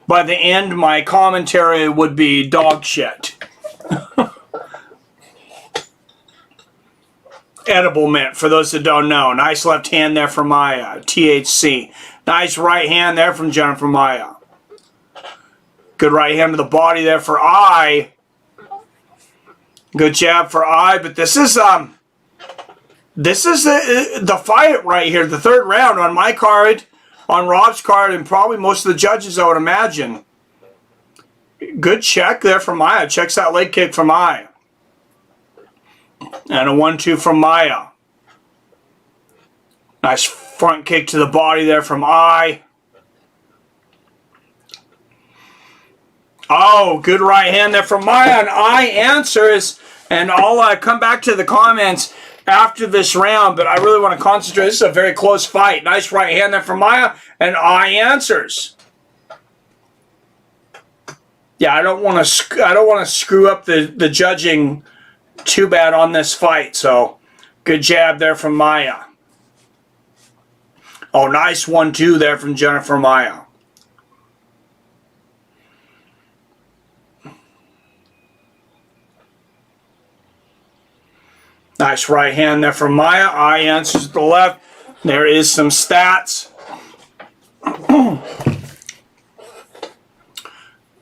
by the end, my commentary would be dog shit. Edible mint, for those that don't know. Nice left hand there from Maya. THC. Nice right hand there from Jennifer Maya. Good right hand to the body there for I. Good jab for I. But this is the fight right here. The third round on my card, on Rob's card, and probably most of the judges, I would imagine. Good check there from Maya. Checks that leg kick from I. And a 1-2 from Maya. Nice front kick to the body there from I. Oh, good right hand there from Maya. And I answers. And I'll come back to the comments after this round. But I really want to concentrate. This is a very close fight. Nice right hand there from Maya. And I answers. Yeah, I don't want to screw up the judging too bad on this fight. So, good jab there from Maya. Oh, nice 1-2 there from Jennifer Maya. Nice right hand there from Maya. I answers to the left. There is some stats.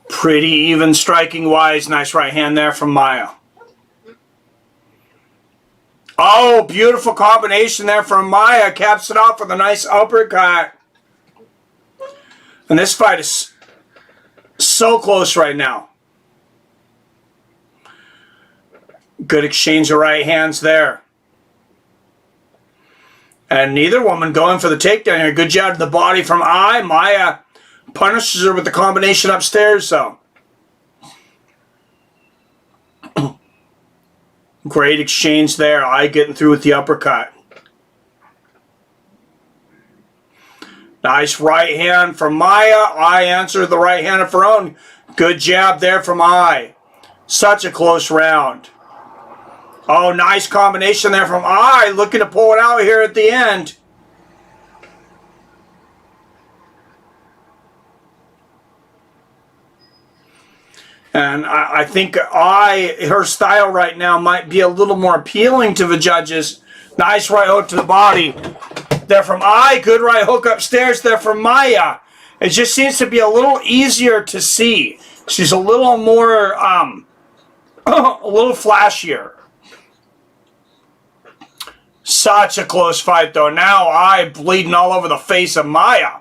Pretty even striking wise. Nice right hand there from Maya. Oh, beautiful combination there from Maya. Caps it off with a nice uppercut. And this fight is so close right now. Good exchange of right hands there. And neither woman going for the takedown here. Good job to the body from I. Maya punishes her with the combination upstairs, though. Great exchange there. I getting through with the uppercut. Nice right hand from Maya. I answer the right hand of her own. Good jab there from I. Such a close round. Oh, nice combination there from I. Looking to pull it out here at the end. And I think her style right now might be a little more appealing to the judges. Nice right hook to the body there from I. Good right hook upstairs there from Maya. It just seems to be a little easier to see. She's a little more, a little flashier. Such a close fight, though. Now I bleeding all over the face of Maya.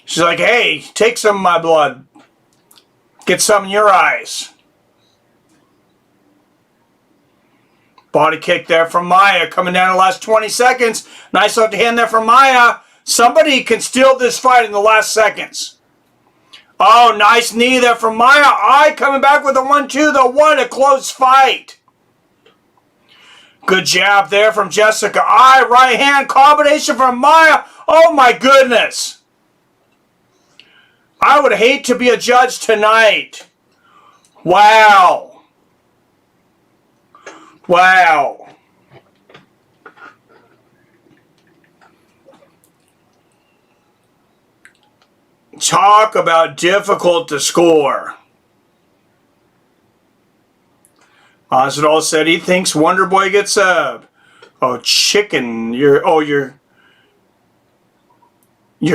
She's like, hey, take some of my blood. Get some in your eyes. Body kick there from Maya. Coming down the last 20 seconds. Nice left hand there from Maya. Somebody can steal this fight in the last seconds. Oh, nice knee there from Maya. I coming back with a 1-2, though. What a close fight. Good jab there from Jessica. I right hand combination from Maya. Oh, my goodness. I would hate to be a judge tonight. Wow. Wow. Talk about difficult to score. Masvidal said he thinks WonderBoy gets up. Oh, chicken. Your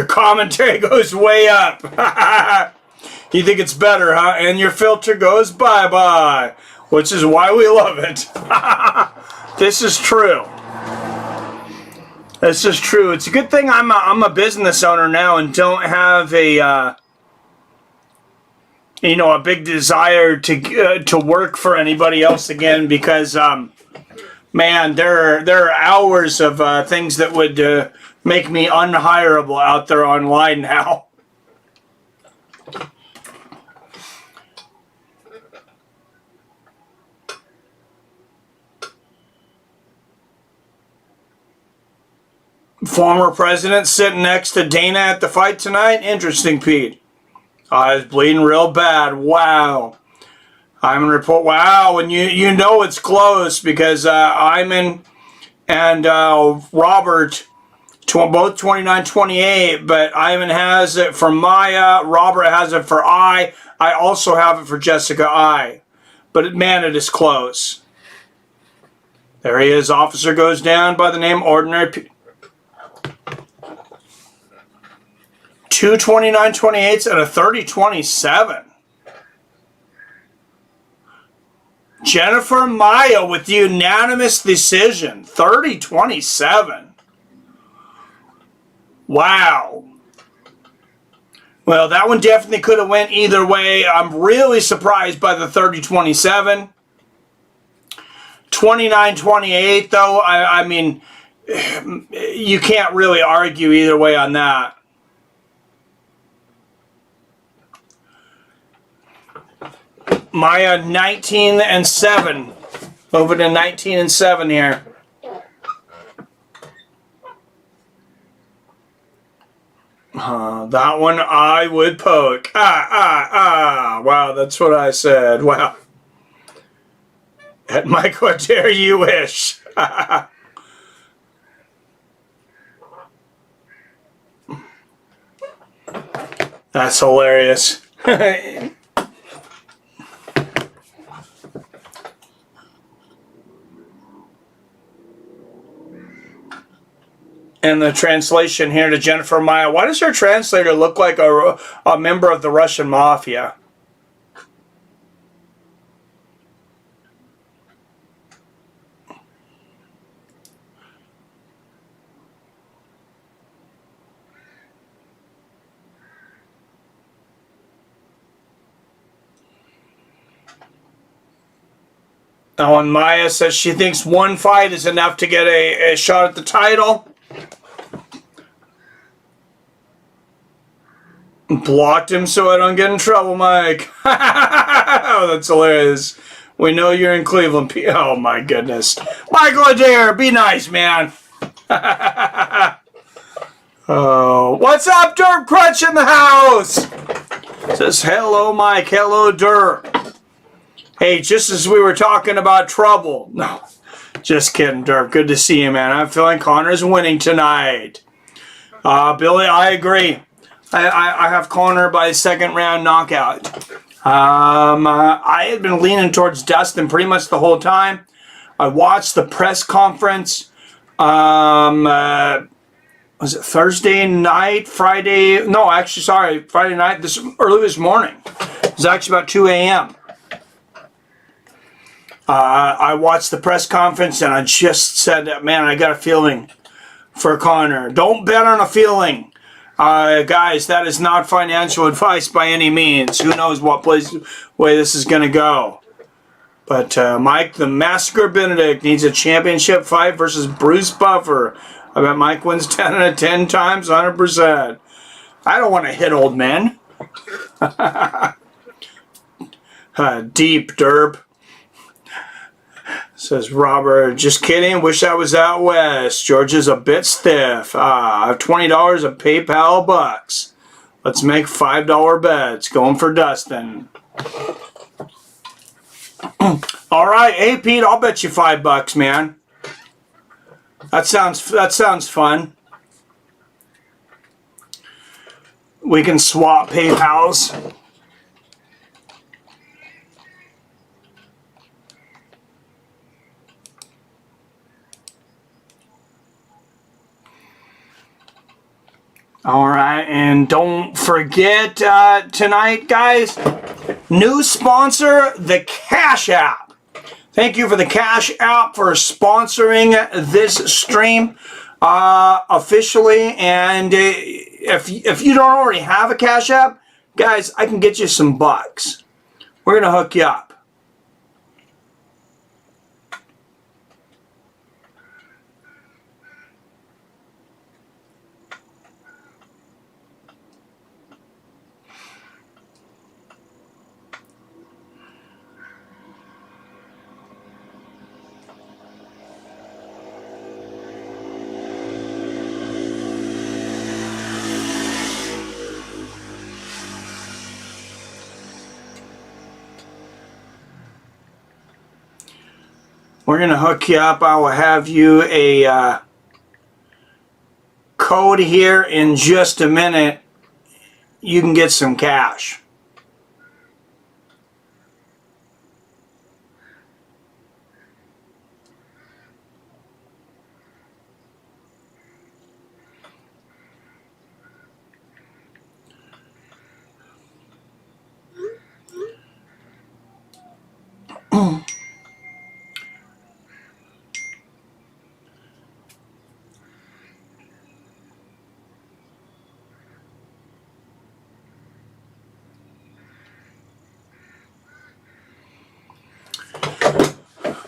commentary goes way up. You think it's better, huh? And your filter goes bye-bye. Which is why we love it. This is true. This is true. It's a good thing I'm a business owner now and don't have a a big desire to work for anybody else again, because man, there are hours of things that would make me unhireable out there online now. Former president sitting next to Dana at the fight tonight. Interesting, Pete. He's bleeding real bad. Wow. I'm gonna report. Wow, and you know it's close because Iman and Robert both 29-28, but Iman has it for Maya. Robert has it for I. I also have it for Jessica I. But man, it is close. There he is. Officer goes down by the name Ordinary. 2 29-28s and a 30-27. Jennifer Maia with the unanimous decision. 30-27. Wow. Well, that one definitely could have went either way. I'm really surprised by the 30-27. 29-28, though, I mean, you can't really argue either way on that. Maya 19-7. Moving to 19-7 here. That one I would poke. Wow, that's what I said. Wow. At Michael, I dare you wish. That's hilarious. And the translation here to Jennifer Maia. Why does her translator look like a member of the Russian mafia? Now, when Maya says she thinks one fight is enough to get a shot at the title. Blocked him so I don't get in trouble, Mike. Oh, that's hilarious. We know you're in Cleveland. Oh, my goodness. Michael Adair, be nice, man. Oh, what's up, Derp Crutch in the house? Says, hello, Mike. Hello, Derp. Hey, just as we were talking about trouble. No, just kidding, Derp. Good to see you, man. I'm feeling Conor's winning tonight. Billy, I agree. I have Conor by second round knockout. I had been leaning towards Dustin pretty much the whole time. I watched the press conference. Was it Thursday night, Friday? No, actually, sorry, Friday night. Early this morning. It was actually about 2 a.m. I watched the press conference and I just said, man, I got a feeling for Conor. Don't bet on a feeling. Guys, that is not financial advice by any means. Who knows what way this is going to go. But Mike, the Massacre Benedict, needs a championship fight versus Bruce Buffer. I bet Mike wins 10 out of 10 times, 100%. I don't want to hit old men. Deep, derp. Says Robert, just kidding. Wish I was out west. Georgia's a bit stiff. I have $20 of PayPal bucks. Let's make $5 bets. Going for Dustin. All right, hey Pete, I'll bet you $5, man. That sounds fun. We can swap PayPals. All right, and don't forget tonight, guys, new sponsor, the Cash App. Thank you for the Cash App for sponsoring this stream officially. And if you don't already have a Cash App, guys, I can get you some bucks. We're going to hook you up. We're going to hook you up. I will have you a code here in just a minute. You can get some cash.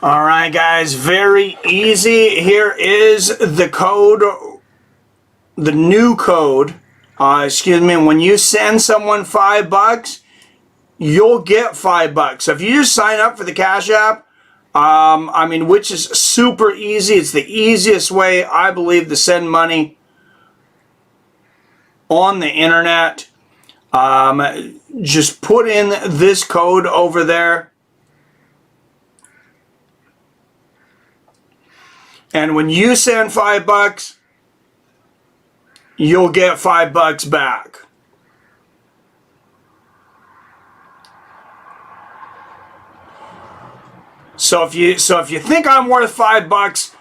All right, guys, very easy. Here is the code, the new code. Excuse me. When you send someone $5, you'll get $5. So if you just sign up for the Cash App, I mean, which is super easy. It's the easiest way, I believe, to send money on the internet. Just put in this code over there. And when you send $5, you'll get $5 back. So if you think I'm worth $5,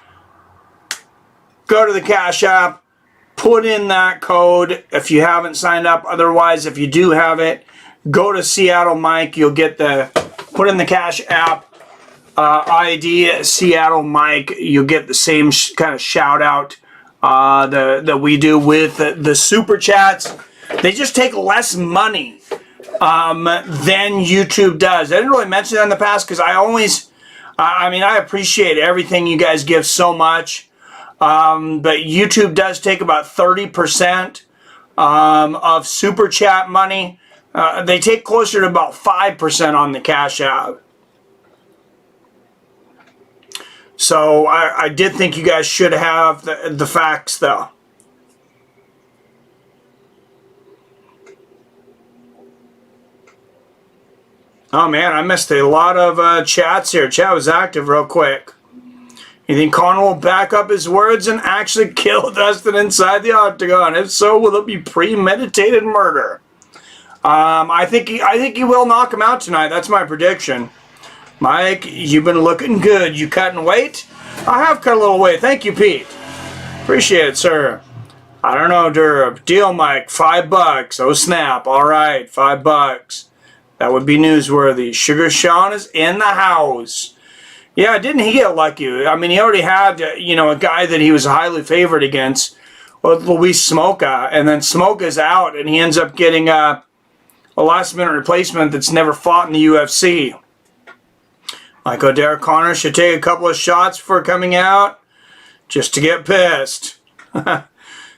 go to the Cash App, put in that code if you haven't signed up. Otherwise, if you do have it, go to Seattle Mike. You'll get put in the Cash App. ID Seattle Mike, you'll get the same kind of shout out that we do with the super chats. They just take less money than YouTube does. I didn't really mention that in the past because I appreciate everything you guys give so much, but YouTube does take about 30% of super chat money. They take closer to about 5% on the Cash App. So I did think you guys should have the facts, though. Oh, man, I missed a lot of chats here. Chat was active real quick. You think Conor will back up his words and actually kill Dustin inside the octagon? If so, will it be premeditated murder? I think he will knock him out tonight. That's my prediction. Mike, you've been looking good. You cutting weight? I have cut a little weight. Thank you, Pete. Appreciate it, sir. I don't know, Durb. Deal, Mike. $5. Oh, snap. All right, $5. That would be newsworthy. Sugar Sean is in the house. Yeah, didn't he get lucky? I mean, he already had, a guy that he was highly favored against, Luis Smoka, and then Smoka's out, and he ends up getting a last-minute replacement that's never fought in the UFC. Like O'Dare Conor should take a couple of shots before coming out just to get pissed.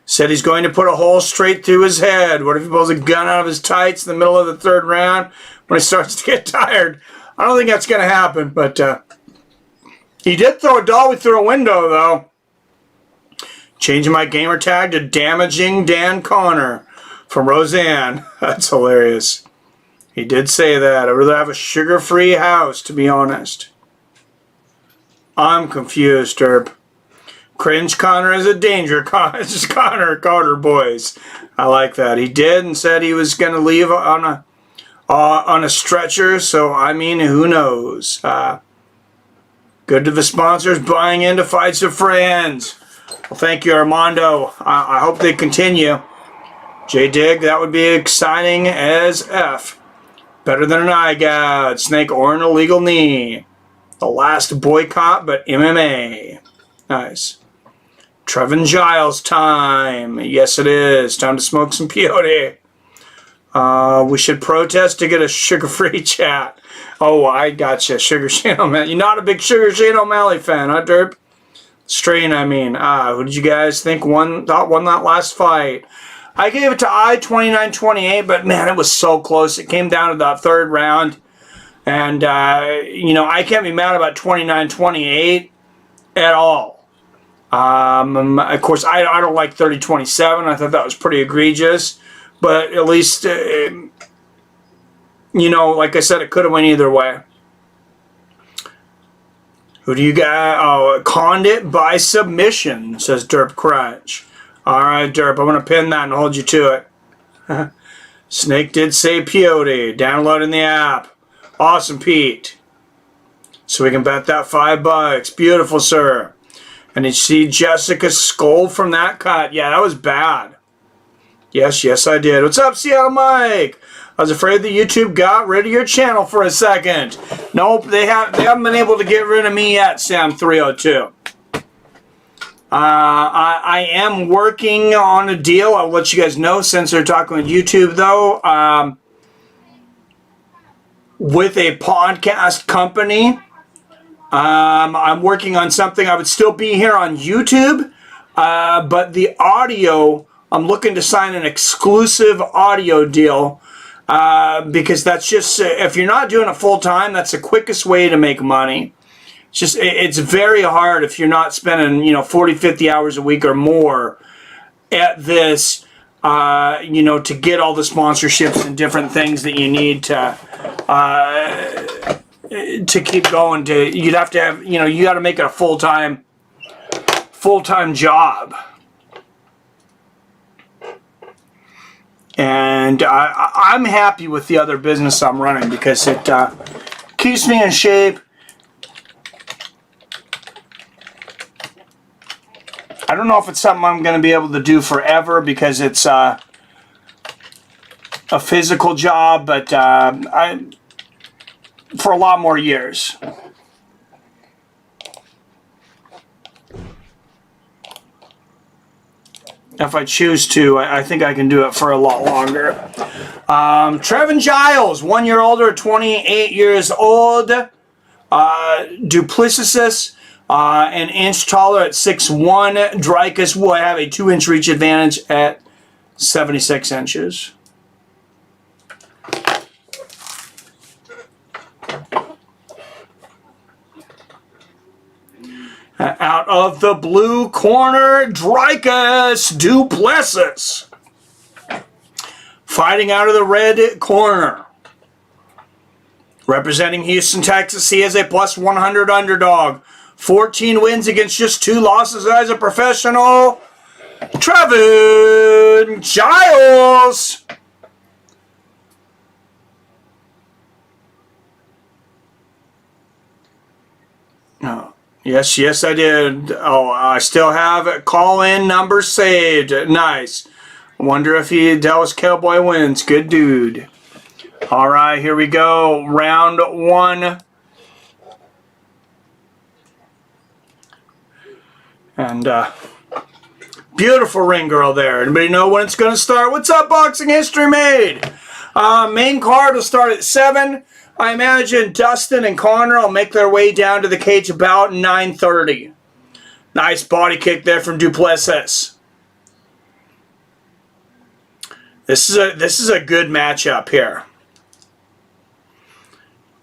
Said he's going to put a hole straight through his head. What if he pulls a gun out of his tights in the middle of the third round when he starts to get tired? I don't think that's going to happen, but he did throw a dolly through a window, though. Changing my gamer tag to Damaging Dan Conor from Roseanne. That's hilarious. He did say that. I'd rather have a sugar-free house, to be honest. I'm confused, Herb. Cringe Conor is a danger. It's just Carter boys. I like that. He did and said he was going to leave on a stretcher, so, I mean, who knows? Good to the sponsors buying into Fights with Friends. Well, thank you, Armando. I hope they continue. J-Dig, that would be exciting as F. Better than an eye gougge. Snake or an illegal knee. The last boycott, but MMA. Nice. Trevin Giles time. Yes, it is. Time to smoke some peyote. We should protest to get a sugar-free chat. Oh, I gotcha. Sugar Shane O'Malley. You're not a big Sugar Shane O'Malley fan, huh, Derp? Strain, I mean. Who did you guys think won that last fight? I gave it to I 29-28, but man, it was so close. It came down to the third round. And, you know, I can't be mad about 29-28 at all. Of course, I don't like 30-27. I thought that was pretty egregious. But at least, you know, like I said, it could have went either way. Who do you got? Oh, Condit by submission, says Derp Crunch. All right, Derp, I'm going to pin that and hold you to it. Snake did say peyote. Downloading the app. Awesome, Pete. So we can bet that $5. Beautiful, sir. And did you see Jessica's skull from that cut? Yeah, that was bad. Yes, I did. What's up, Seattle Mike? I was afraid that YouTube got rid of your channel for a second. Nope, they haven't been able to get rid of me yet, Sam302. I am working on a deal. I'll let you guys know since they're talking with YouTube, though. With a podcast company. I'm working on something. I would still be here on YouTube, but the audio, I'm looking to sign an exclusive audio deal because that's just, if you're not doing it full time, that's the quickest way to make money. It's very hard if you're not spending, 40, 50 hours a week or more at this, to get all the sponsorships and different things that you need to keep going. You'd have to have, you got to make it a full-time job. And I'm happy with the other business I'm running because it keeps me in shape. I don't know if it's something I'm going to be able to do forever because it's a physical job, but for a lot more years. If I choose to, I think I can do it for a lot longer. Trevin Giles, 1 year older, 28 years old. Duplessis, an inch taller at 6'1". Dricus will have a 2-inch reach advantage at 76 inches. Out of the blue corner, Dricus Duplessis. Fighting out of the red corner. Representing Houston, Texas, he is a plus 100 underdog. 14 wins against just 2 losses as a professional. Trevin Giles. Oh, yes, I did. Oh, I still have call-in number saved. Nice. I wonder if Dallas Cowboy wins. Good dude. All right, here we go. Round 1. And beautiful ring girl there. Anybody know when it's going to start? What's up, Boxing History Made? Main card will start at 7. I imagine Dustin and Conor will make their way down to the cage about 9:30. Nice body kick there from Duplessis. This is a good matchup here.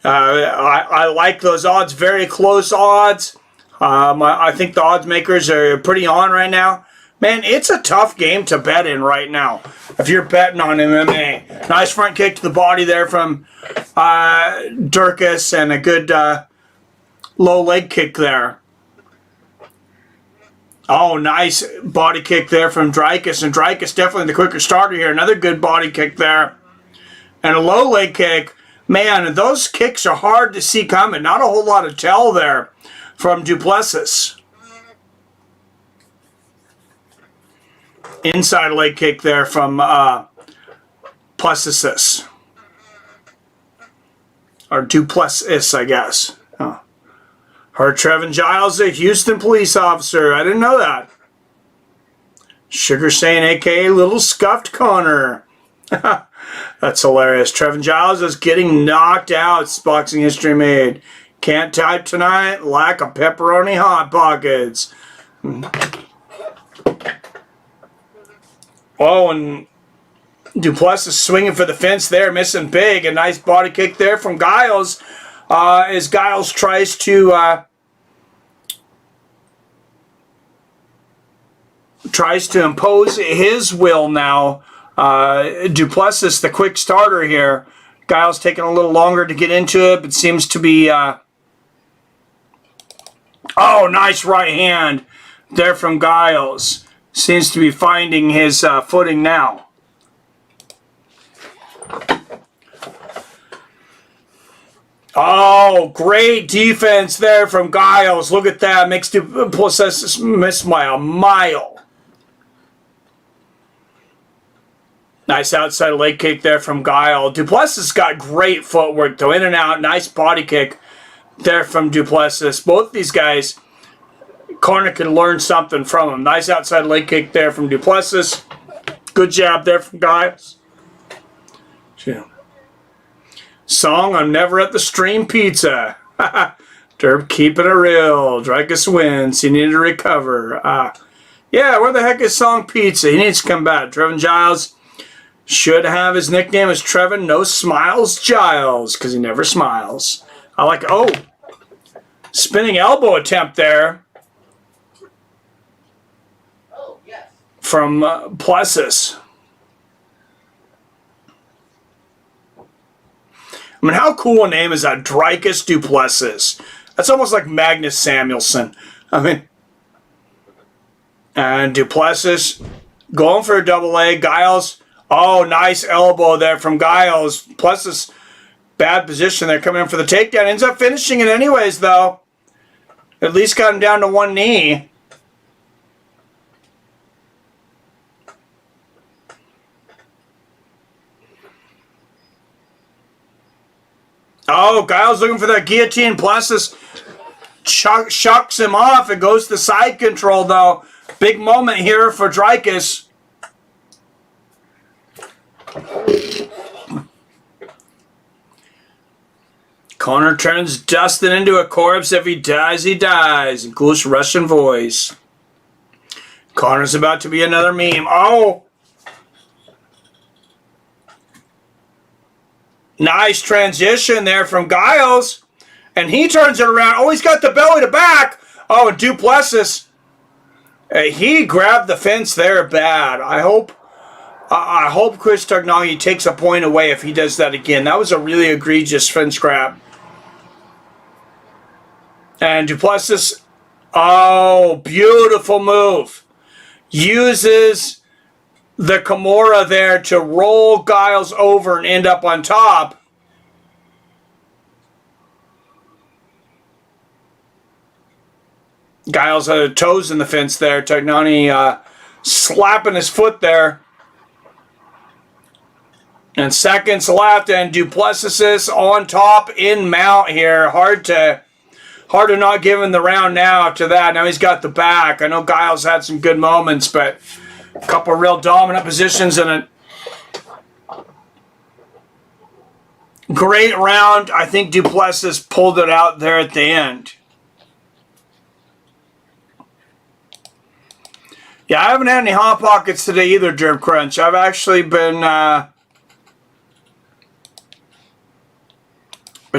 I like those odds, very close odds. I think the odds makers are pretty on right now. Man, it's a tough game to bet in right now if you're betting on MMA. Nice front kick to the body there from Durkis and a good low leg kick there. Oh, nice body kick there from Dricus. And Dricus definitely the quicker starter here. Another good body kick there. And a low leg kick. Man, those kicks are hard to see coming. Not a whole lot of tell there from Duplessis. Inside leg kick there from Plessis. Or Duplessis, I guess. Oh. Heard Trevin Giles, a Houston police officer. I didn't know that. Sugar Shane, a.k.a. Little Scuffed Conor. That's hilarious. Trevin Giles is getting knocked out. It's boxing history made. Can't type tonight. Lack of pepperoni hot pockets. Oh, and Duplessis swinging for the fence there, missing big. A nice body kick there from Giles. As Giles tries to impose his will now. Duplessis, the quick starter here. Giles taking a little longer to get into it, but seems to be... oh, nice right hand there from Giles. Seems to be finding his footing now. Oh, great defense there from Giles. Look at that. Makes Duplessis miss by a mile. Nice outside leg kick there from Giles. Duplessis got great footwork, though. In and out. Nice body kick there from Duplessis. Both these guys, Conor could learn something from him. Nice outside leg kick there from Duplessis. Good jab there from Giles. Yeah. Song, I'm never at the stream pizza. Derp keeping it real. Dreykus wins. He needed to recover. Yeah, where the heck is Song Pizza? He needs to come back. Trevin Giles should have his nickname as Trevin No Smiles Giles, because he never smiles. I like, oh, spinning elbow attempt there from Plessis. I mean, how cool a name is that? Dreykus Duplessis. That's almost like Magnus Samuelson. I mean, and Duplessis going for a double leg. Giles, oh, nice elbow there from Giles. Plessis, bad position there, coming in for the takedown. Ends up finishing it anyways, though. At least got him down to one knee. Oh, Giles looking for that guillotine. Plessis shucks him off. It goes to side control, though. Big moment here for Dreykus. Conor turns Dustin into a corpse. If he dies, he dies. In coolest Russian voice. Conor's about to be another meme. Oh! Nice transition there from Giles. And he turns it around. Oh, he's got the belly to back. Oh, and Duplessis. He grabbed the fence there bad. I hope Chris Tognaghi takes a point away if he does that again. That was a really egregious fence grab. And Duplessis, oh, beautiful move. Uses the Kimura there to roll Giles over and end up on top. Giles had toes in the fence there. Tognaghi slapping his foot there. And seconds left, and Duplessis on top in mount here. Hard to not give him the round now after that. Now he's got the back. I know Giles had some good moments, but a couple of real dominant positions and a great round. I think Duplessis pulled it out there at the end. Yeah, I haven't had any Hot Pockets today either, Derp Crunch. I've actually been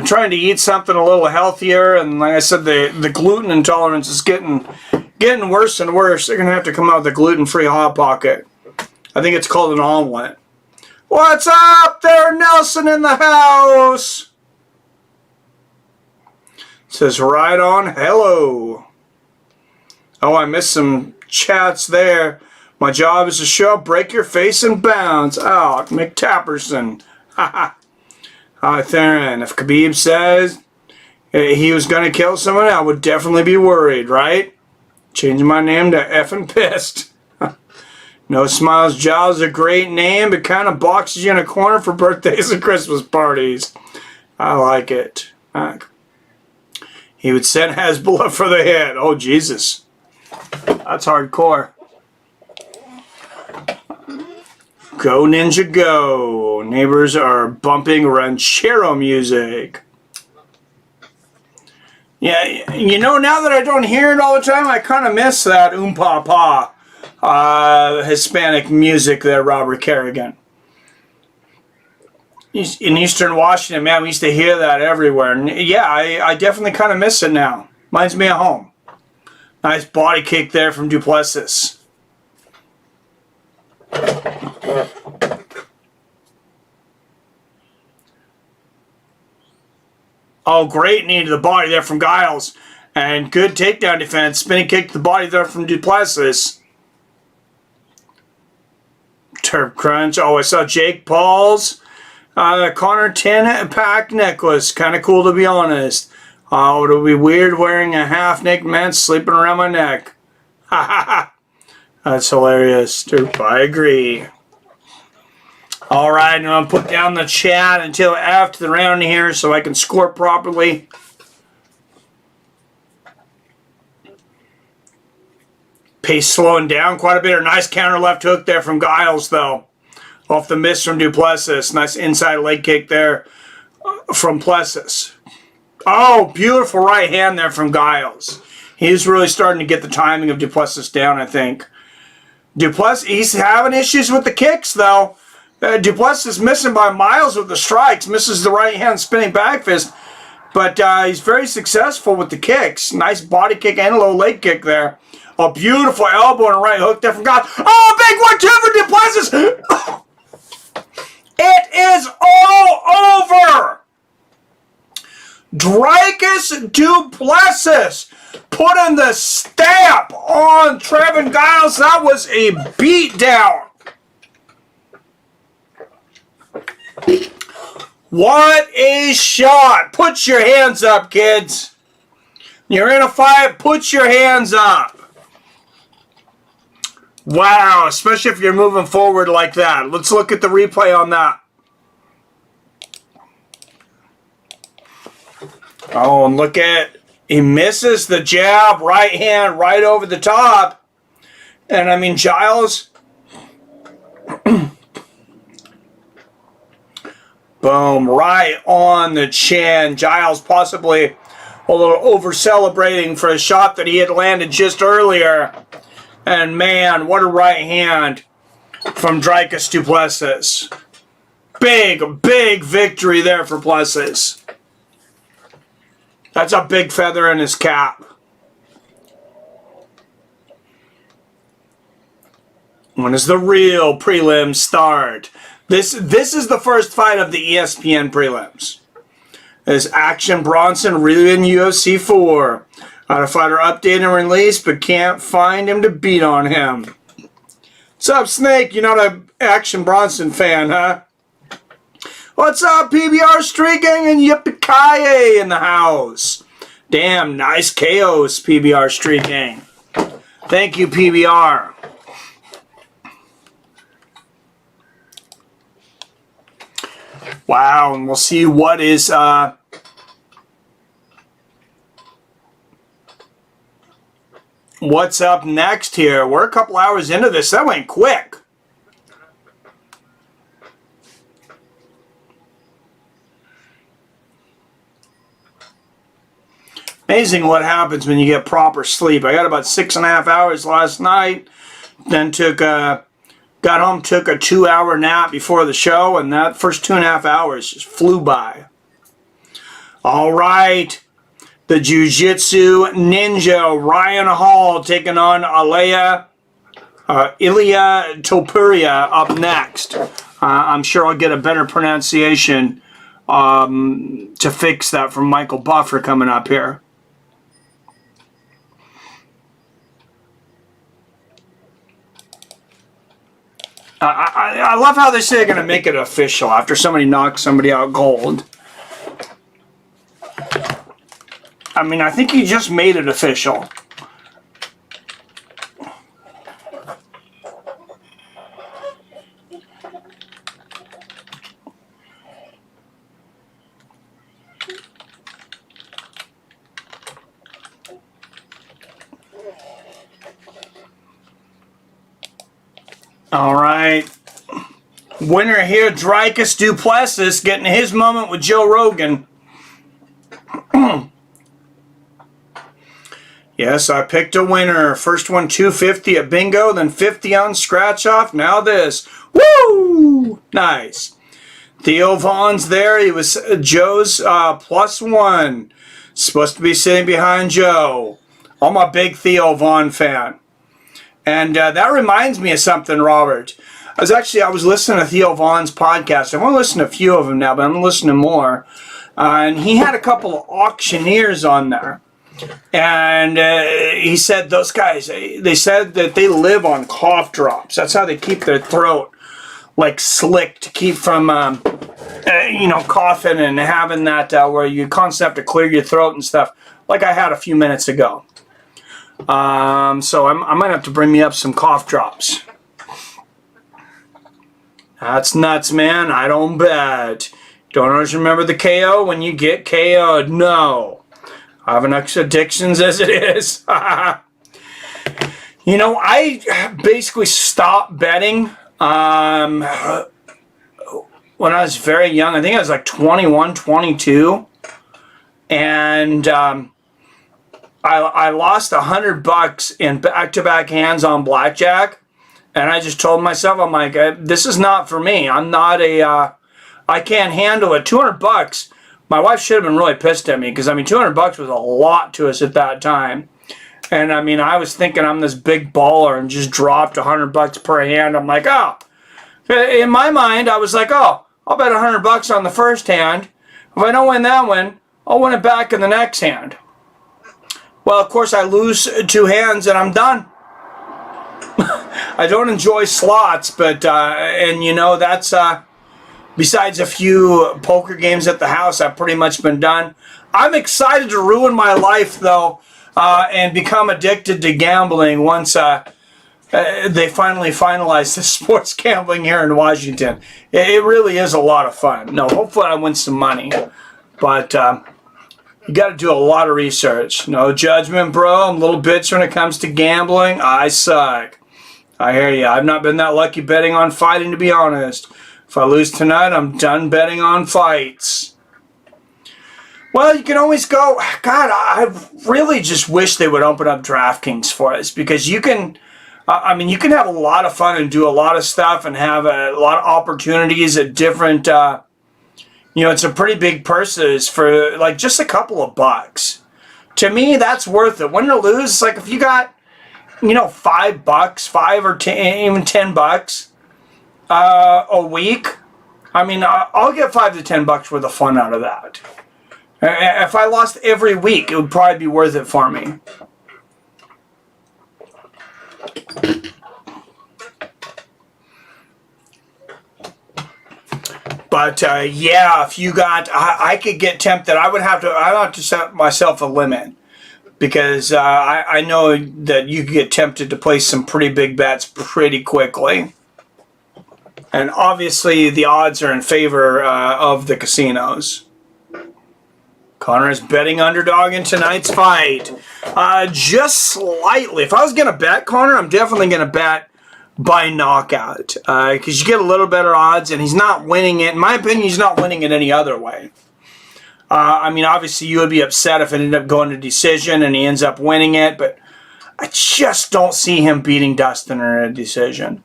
trying to eat something a little healthier, and like I said, the gluten intolerance is getting worse and worse. They're going to have to come out with a gluten-free Hot Pocket. I think it's called an omelet. What's up there, Nelson in the house? It says right on hello. Oh, I missed some chats there. My job is to show up, break your face, and bounce. Oh, McTapperson. Haha. Hi, Theron. If Khabib says he was going to kill someone, I would definitely be worried, right? Changing my name to effing pissed. No Smiles Giles is a great name, but kind of boxes you in a corner for birthdays and Christmas parties. I like it. He would send Hezbollah for the hit. Oh, Jesus. That's hardcore. Go Ninja Go. Neighbors are bumping ranchero music. Yeah, you know, now that I don't hear it all the time, I kind of miss that pa Hispanic music there, Robert Kerrigan. In Eastern Washington, man, we used to hear that everywhere. And yeah, I definitely kind of miss it now. Reminds me of home. Nice body kick there from Duplessis. Oh, great knee to the body there from Giles. And good takedown defense. Spinning kick to the body there from Duplessis. Turp crunch. Oh, I saw Jake Paul's Conor 10-pack necklace. Kind of cool, to be honest. Oh, it'll be weird wearing a half-naked man sleeping around my neck. Ha ha ha. That's hilarious. Turp, I agree. All right, I'm going to put down the chat until after the round here so I can score properly. Pace slowing down quite a bit. A nice counter left hook there from Giles, though. Off the miss from Duplessis. Nice inside leg kick there from Plessis. Oh, beautiful right hand there from Giles. He's really starting to get the timing of Duplessis down, I think. Duplessis, he's having issues with the kicks, though. Duplessis is missing by miles with the strikes. Misses the right hand spinning back fist. But he's very successful with the kicks. Nice body kick and a low leg kick there. A beautiful elbow and a right hook there from God. Oh, big 1-2 for Duplessis. It is all over. Dricus Duplessis putting the stamp on Trevin Giles. That was a beatdown. What a shot. Put your hands up, kids. You're in a fight, put your hands up. Wow, especially if you're moving forward like that. Let's look at the replay on that. Oh, and look at, he misses the jab, right hand, right over the top. And I mean, Giles... Boom, right on the chin. Giles possibly a little over-celebrating for a shot that he had landed just earlier. And man, what a right hand from Dricus Duplessis. Big, big victory there for Plessis. That's a big feather in his cap. When does the real prelims start? This is the first fight of the ESPN Prelims. Is Action Bronson really in UFC 4? Had a fighter update and release, but can't find him to beat on him. What's up, Snake? You're not an Action Bronson fan, huh? What's up, PBR Street Gang and Yippee-ki-yay in the house? Damn, nice KOs, PBR Street Gang. Thank you, PBR. Wow, and we'll see what is what's up next here. We're a couple hours into this. That went quick. Amazing what happens when you get proper sleep. I got about 6.5 hours last night. Then got home, took a 2-hour nap before the show, and that first 2.5 hours just flew by. All right. The Jiu-Jitsu Ninja, Ryan Hall, taking on Ilia Topuria up next. I'm sure I'll get a better pronunciation to fix that from Michael Buffer coming up here. I love how they say they're going to make it official after somebody knocks somebody out cold. I mean, I think he just made it official. All right. Winner here, Dricus Du Plessis, getting his moment with Joe Rogan. Yes, I picked a winner. First one, 250 at bingo, then 50 on scratch off. Now this. Woo! Nice. Theo Vaughn's there. He was Joe's +1. Supposed to be sitting behind Joe. I'm a big Theo Vaughn fan. And that reminds me of something, Robert. I was listening to Theo Vaughn's podcast. I've only listened to a few of them now, but I'm listening to more. And he had a couple of auctioneers on there. And he said those guys, they said that they live on cough drops. That's how they keep their throat like slick to keep from, coughing and having that where you constantly have to clear your throat and stuff, like I had a few minutes ago. So I might have to bring me up some cough drops. That's nuts, man. I don't bet. Don't always remember the KO when you get KO'd. No. I have enough addictions as it is. I basically stopped betting when I was very young. I think I was like 21, 22. And I lost $100 in back-to-back hands on blackjack. And I just told myself, I'm like, this is not for me. I'm not I can't handle it. $200. My wife should have been really pissed at me because, $200 was a lot to us at that time. And, I was thinking I'm this big baller and just dropped $100 per hand. I'm like, oh. In my mind, I was like, oh, I'll bet $100 on the first hand. If I don't win that one, I'll win it back in the next hand. Well, of course, I lose 2 hands and I'm done. I don't enjoy slots, but, that's, besides a few poker games at the house, I've pretty much been done. I'm excited to ruin my life, though, and become addicted to gambling once they finally finalize the sports gambling here in Washington. It really is a lot of fun. No, hopefully I win some money, but you got to do a lot of research. No judgment, bro. I'm a little bitch when it comes to gambling. I suck. I hear you. I've not been that lucky betting on fighting, to be honest. If I lose tonight, I'm done betting on fights. Well, you can always go, God, I really just wish they would open up DraftKings for us, because you can, you can have a lot of fun and do a lot of stuff and have a lot of opportunities at different, it's a pretty big purses for like just a couple of bucks. To me, that's worth it. Win or lose, it's like if you got, $5, 5 or 10, even $10 a week. I'll get $5 to $10 worth of fun out of that. If I lost every week, it would probably be worth it for me. But yeah, if you got, I could get tempted. I'd have to set myself a limit. Because I know that you could get tempted to place some pretty big bets pretty quickly. And obviously the odds are in favor of the casinos. Conor is betting underdog in tonight's fight. Just slightly. If I was going to bet Conor, I'm definitely going to bet by knockout. Because you get a little better odds, and he's not winning it. In my opinion, he's not winning it any other way. Obviously you would be upset if it ended up going to decision and he ends up winning it, but I just don't see him beating Dustin in a decision.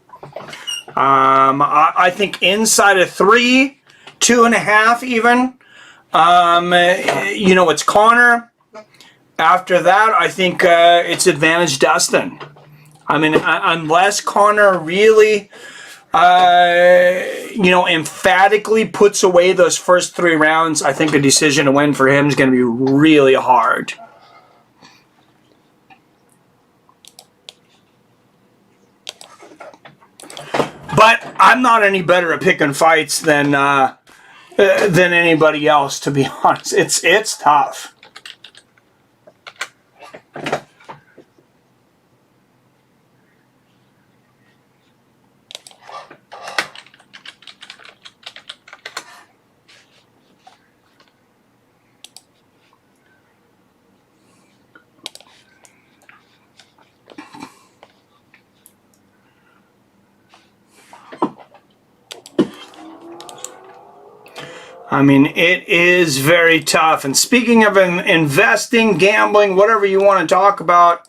I think inside of 3, 2.5 even, it's Conor. After that, I think it's advantage Dustin. Unless Conor really emphatically puts away those first 3 rounds, I think a decision to win for him is going to be really hard. But I'm not any better at picking fights than anybody else, to be honest. It's tough. I mean, it is very tough. And speaking of investing, gambling, whatever you want to talk about,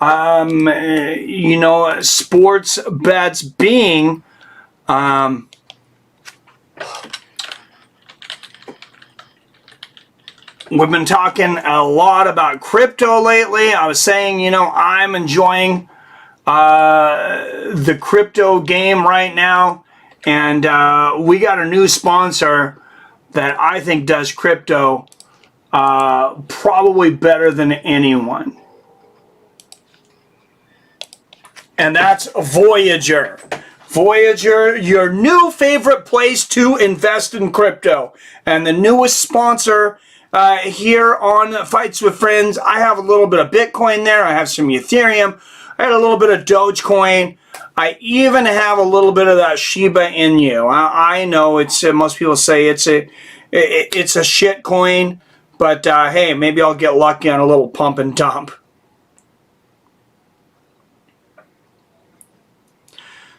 you know, sports bets being, we've been talking a lot about crypto lately. I was saying, you know, I'm enjoying the crypto game right now. And we got a new sponsor that I think does crypto probably better than anyone. And that's Voyager. Voyager, your new favorite place to invest in crypto. And the newest sponsor here on Fights with Friends. I have a little bit of Bitcoin there. I have some Ethereum. I had a little bit of Dogecoin. I even have a little bit of that Shiba Inu. I know it's most people say it's a shit coin, but hey, maybe I'll get lucky on a little pump and dump.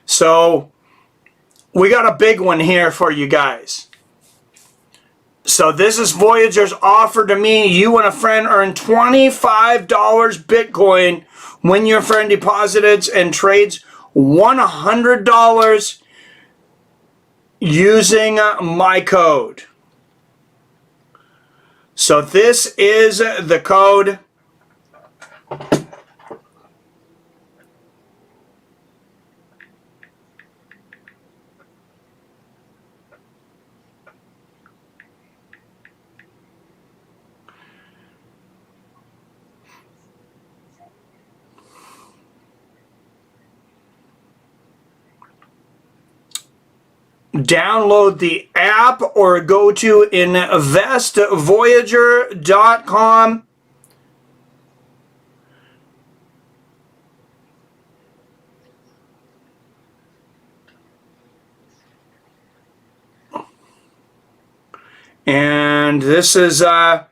So we got a big one here for you guys. So this is Voyager's offer to me. You and a friend earn $25 Bitcoin when your friend deposits and trades $100 using my code. So this is the code. Download the app or go to investvoyager.com. And this is the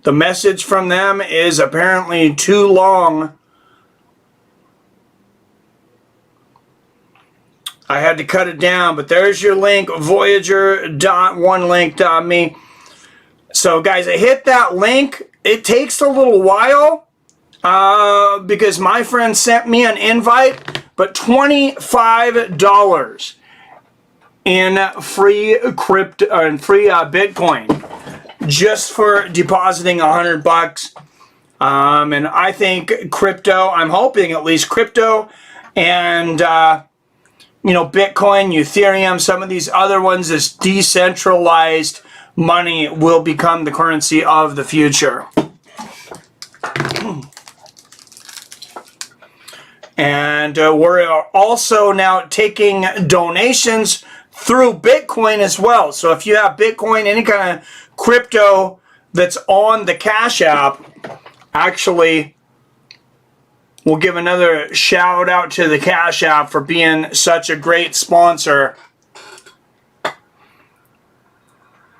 message from them is apparently too long. I had to cut it down, but there's your link, voyager.onelink.me. So guys, I hit that link. It takes a little while because my friend sent me an invite, but $25 in free crypto and free Bitcoin just for depositing $100. And I think crypto, I'm hoping at least crypto and you know, Bitcoin, Ethereum, some of these other ones, this decentralized money will become the currency of the future. And we're also now taking donations through Bitcoin as well. So if you have Bitcoin, any kind of crypto that's on the Cash App, actually, we'll give another shout out to the Cash App for being such a great sponsor.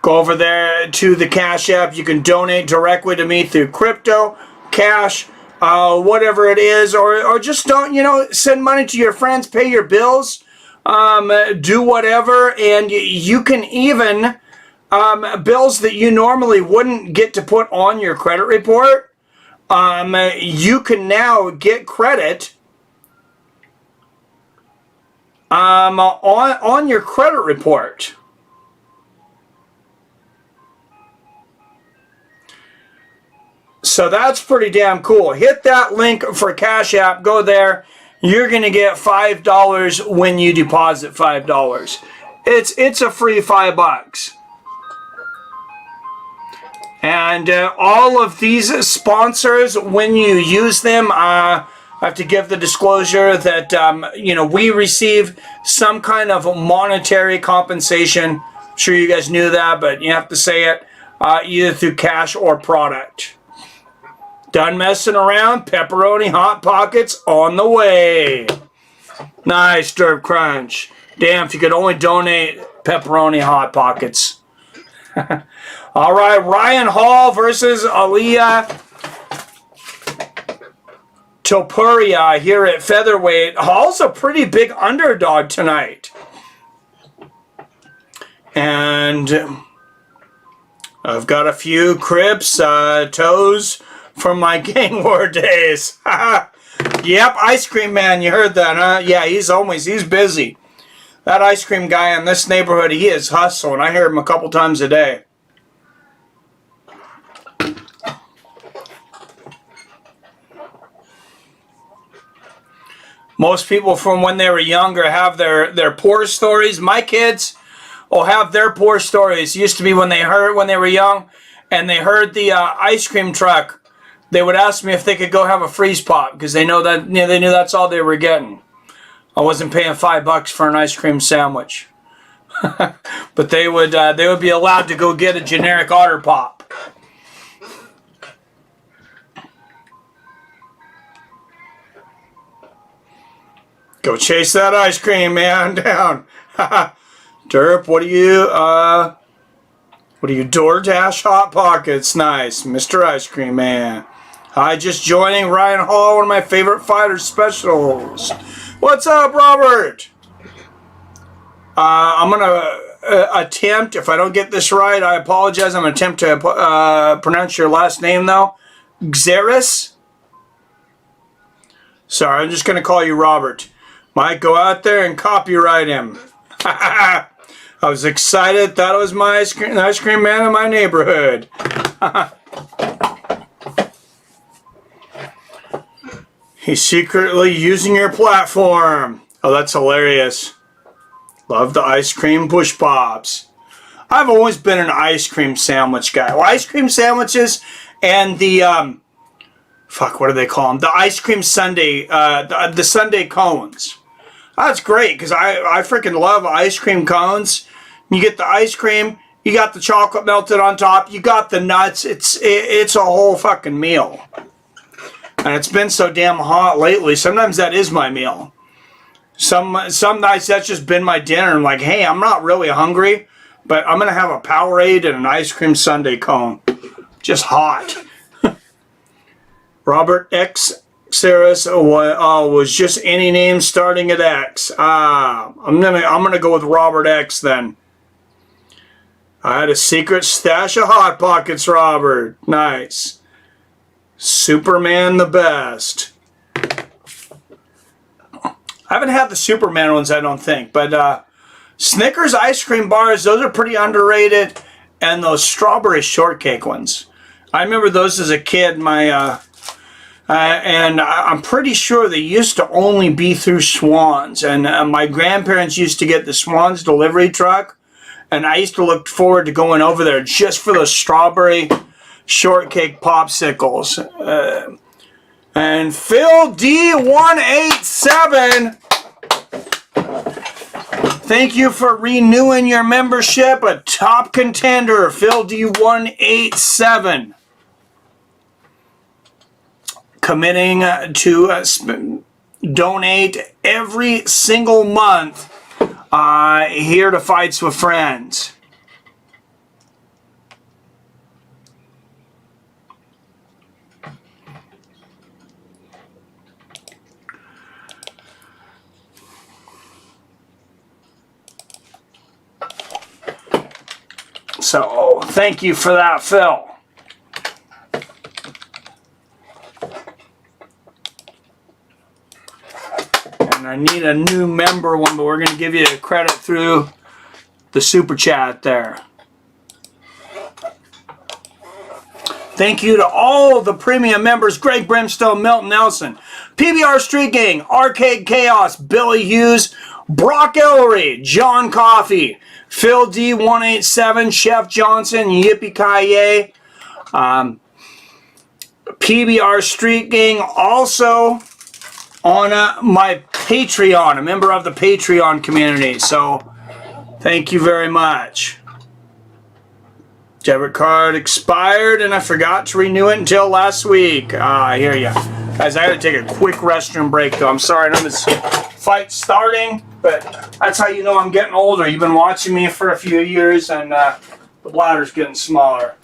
Go over there to the Cash App. You can donate directly to me through crypto, cash, whatever it is, or just don't, you know, send money to your friends, pay your bills, do whatever, and you can even bills that you normally wouldn't get to put on your credit report. You can now get credit on your credit report. So that's pretty damn cool. Hit that link for Cash App. Go there. You're going to get $5 when you deposit $5. It's a free $5. And all of these sponsors, when you use them, I have to give the disclosure that, you know, we receive some kind of monetary compensation. I'm sure you guys knew that, but you have to say it either through cash or product. Done messing around. Pepperoni Hot Pockets on the way. Nice, Derp Crunch. Damn, if you could only donate Pepperoni Hot Pockets. All right, Ryan Hall versus Ilia Topuria here at featherweight. Hall's a pretty big underdog tonight. And I've got a few Crips, toes from my gang war days. Yep, Ice Cream Man, you heard that, huh? Yeah, he's busy. That ice cream guy in this neighborhood, he is hustling. I hear him a couple times a day. Most people from when they were younger have their poor stories. My kids will have their poor stories. It used to be when they were young and they heard the ice cream truck, they would ask me if they could go have a freeze pop because they knew that's all they were getting. I wasn't paying $5 for an ice cream sandwich. But they would be allowed to go get a generic Otter Pop. Go chase that ice cream man down. Derp, what are you DoorDash Hot Pockets? Nice, Mr. Ice Cream Man. Hi, just joining Ryan Hall, one of my favorite fighters specials. What's up, Robert? I'm gonna attempt, if I don't get this right, I apologize. I'm gonna attempt to pronounce your last name though. Xeris? Sorry, I'm just gonna call you Robert. Might go out there and copyright him. I was excited. Thought it was my ice cream man in my neighborhood. He's secretly using your platform. Oh, that's hilarious. Love the ice cream push pops. I've always been an ice cream sandwich guy. Well, ice cream sandwiches and the what do they call them? The ice cream sundae, the sundae cones. That's great because I freaking love ice cream cones. You get the ice cream, you got the chocolate melted on top, you got the nuts. It's a whole fucking meal. And it's been so damn hot lately. Sometimes that is my meal. Some nights that's just been my dinner. I'm like, hey, I'm not really hungry, but I'm gonna have a Powerade and an ice cream sundae cone. Just hot. Robert X. Saris was just any name starting at X. I'm gonna go with Robert X then. I had a secret stash of Hot Pockets, Robert. Nice. Superman the best. I haven't had the Superman ones, I don't think, but Snickers ice cream bars, those are pretty underrated, and those strawberry shortcake ones. I remember those as a kid. And I'm pretty sure they used to only be through Schwann's. And my grandparents used to get the Schwann's delivery truck. And I used to look forward to going over there just for the strawberry shortcake popsicles. And Phil D187, thank you for renewing your membership. A top contender, Phil D187. Committing to donate every single month here to Fights with Friends. So thank you for that, Phil. And I need a new member one, but we're going to give you a credit through the super chat there. Thank you to all the premium members: Greg Brimstone, Milton Nelson, PBR Street Gang, Arcade Chaos, Billy Hughes, Brock Ellery, John Coffey, Phil D187, Chef Johnson, Yippee-Ki-Yay, PBR Street Gang, also on my Patreon, a member of the Patreon community. So thank you very much. Debit card expired and I forgot to renew it until last week. I hear you. Guys, I had to take a quick restroom break though. I'm sorry, I know this fight's starting, but that's how you know I'm getting older. You've been watching me for a few years and the bladder's getting smaller.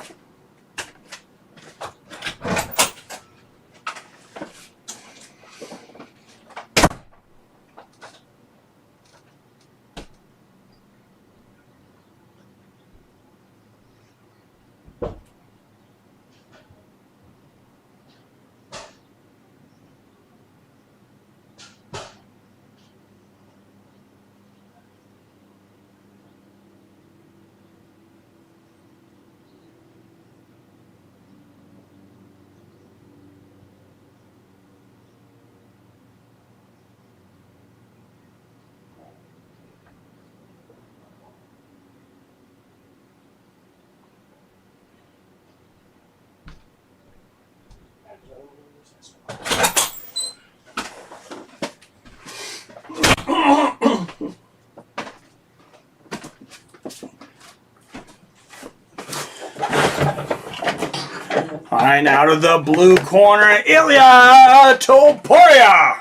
All right, out of the blue corner, Ilia Topuria.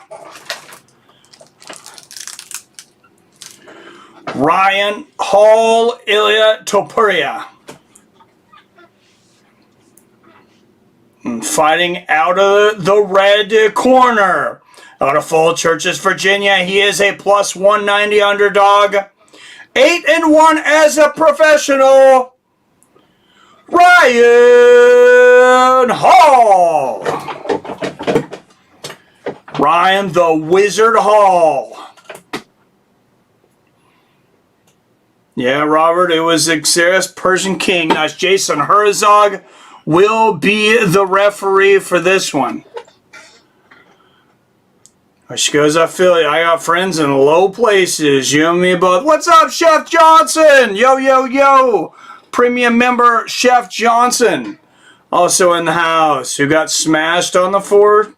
Ryan Hall, Ilia Topuria. And fighting out of the red corner. Out of Full Churches, Virginia, he is a plus 190 underdog. 8-1 as a professional. Ryan Hall. Ryan the Wizard Hall. Yeah, Robert, it was Xeris Persian King. That's Jason Herzog will be the referee for this one. She goes, I feel it. I got friends in low places. You and me both. What's up, Chef Johnson? Yo, yo, yo. Premium member Chef Johnson. Also in the house. Who got smashed on the fort?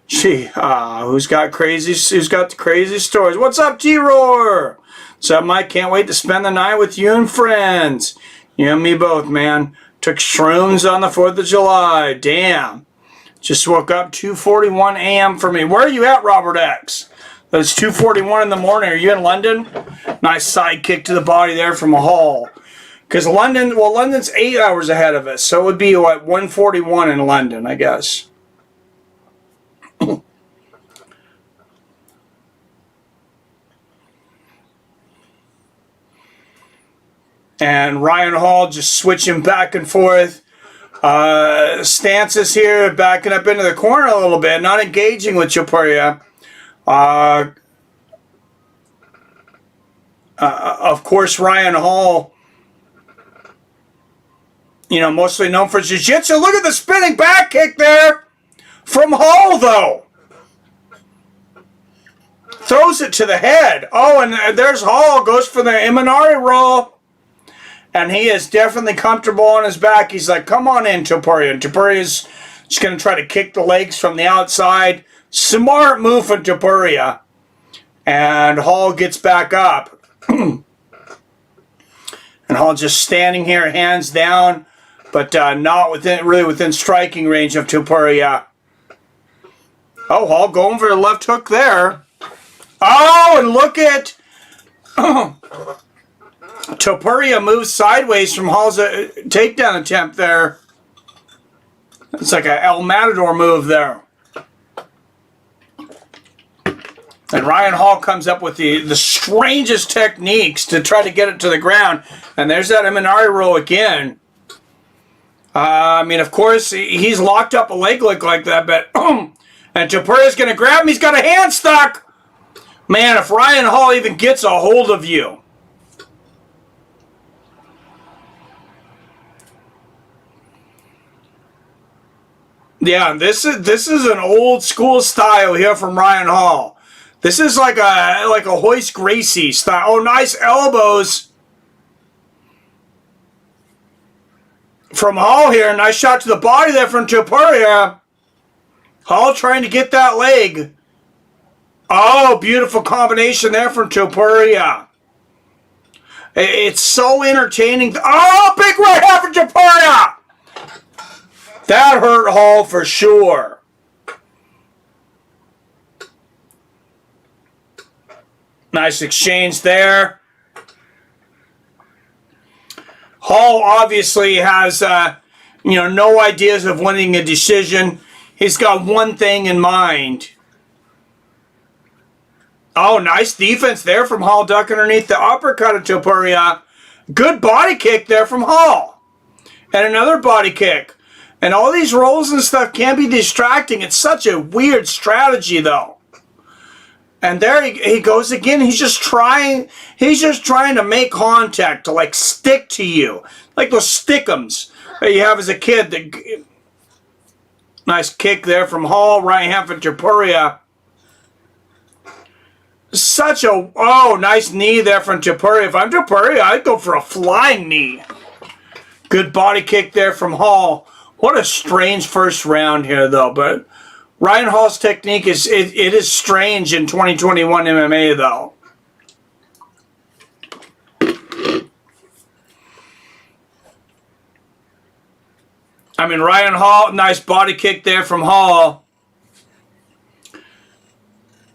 Gee, who's got the crazy stories? What's up, T-Roar? What's up, Mike? Can't wait to spend the night with you and friends. You and me both, man. Took shrooms on the 4th of July. Damn. Just woke up 2:41 a.m. for me. Where are you at, Robert X? It's 2:41 in the morning. Are you in London? Nice side kick to the body there from Hall. Because London's 8 hours ahead of us. So it would be, what, 1:41 in London, I guess. And Ryan Hall just switching back and forth. Stances here, backing up into the corner a little bit, not engaging with Topuria. Of course, Ryan Hall, you know, mostly known for Jiu-Jitsu. Look at the spinning back kick there from Hall, though. Throws it to the head. Oh, and there's Hall, goes for the Imanari roll. And he is definitely comfortable on his back. He's like, come on in, Topuria. And Topuria's just going to try to kick the legs from the outside. Smart move from Topuria. And Hall gets back up. And Hall just standing here, hands down, but not really within striking range of Topuria. Oh, Hall going for the left hook there. Oh, and look at... Topuria moves sideways from Hall's takedown attempt there. It's like a El Matador move there. And Ryan Hall comes up with the strangest techniques to try to get it to the ground. And there's that Imanari roll again. I mean, of course, he's locked up a leg look like that, but and Topuria's going to grab him. He's got a hand stuck. Man, if Ryan Hall even gets a hold of you. Yeah, this is an old school style here from Ryan Hall. This is like a Hoist Gracie style. Oh, nice elbows from Hall here. Nice shot to the body there from Topuria. Hall trying to get that leg. Oh, beautiful combination there from Topuria. It's so entertaining. Oh, big right hand from Topuria. That hurt Hall for sure. Nice exchange there. Hall obviously has, no ideas of winning a decision. He's got one thing in mind. Oh, nice defense there from Hall, duck underneath the uppercut of Topuria. Good body kick there from Hall. And another body kick. And all these rolls and stuff can be distracting. It's such a weird strategy, though. And there he goes again. He's just trying to make contact, to like stick to you. Like those stick'ems that you have as a kid. Nice kick there from Hall, right hand for Topuria. Nice knee there from Topuria. If I'm Topuria, I'd go for a flying knee. Good body kick there from Hall. What a strange first round here, though. But Ryan Hall's technique is strange in 2021 MMA, though. I mean, Ryan Hall, nice body kick there from Hall.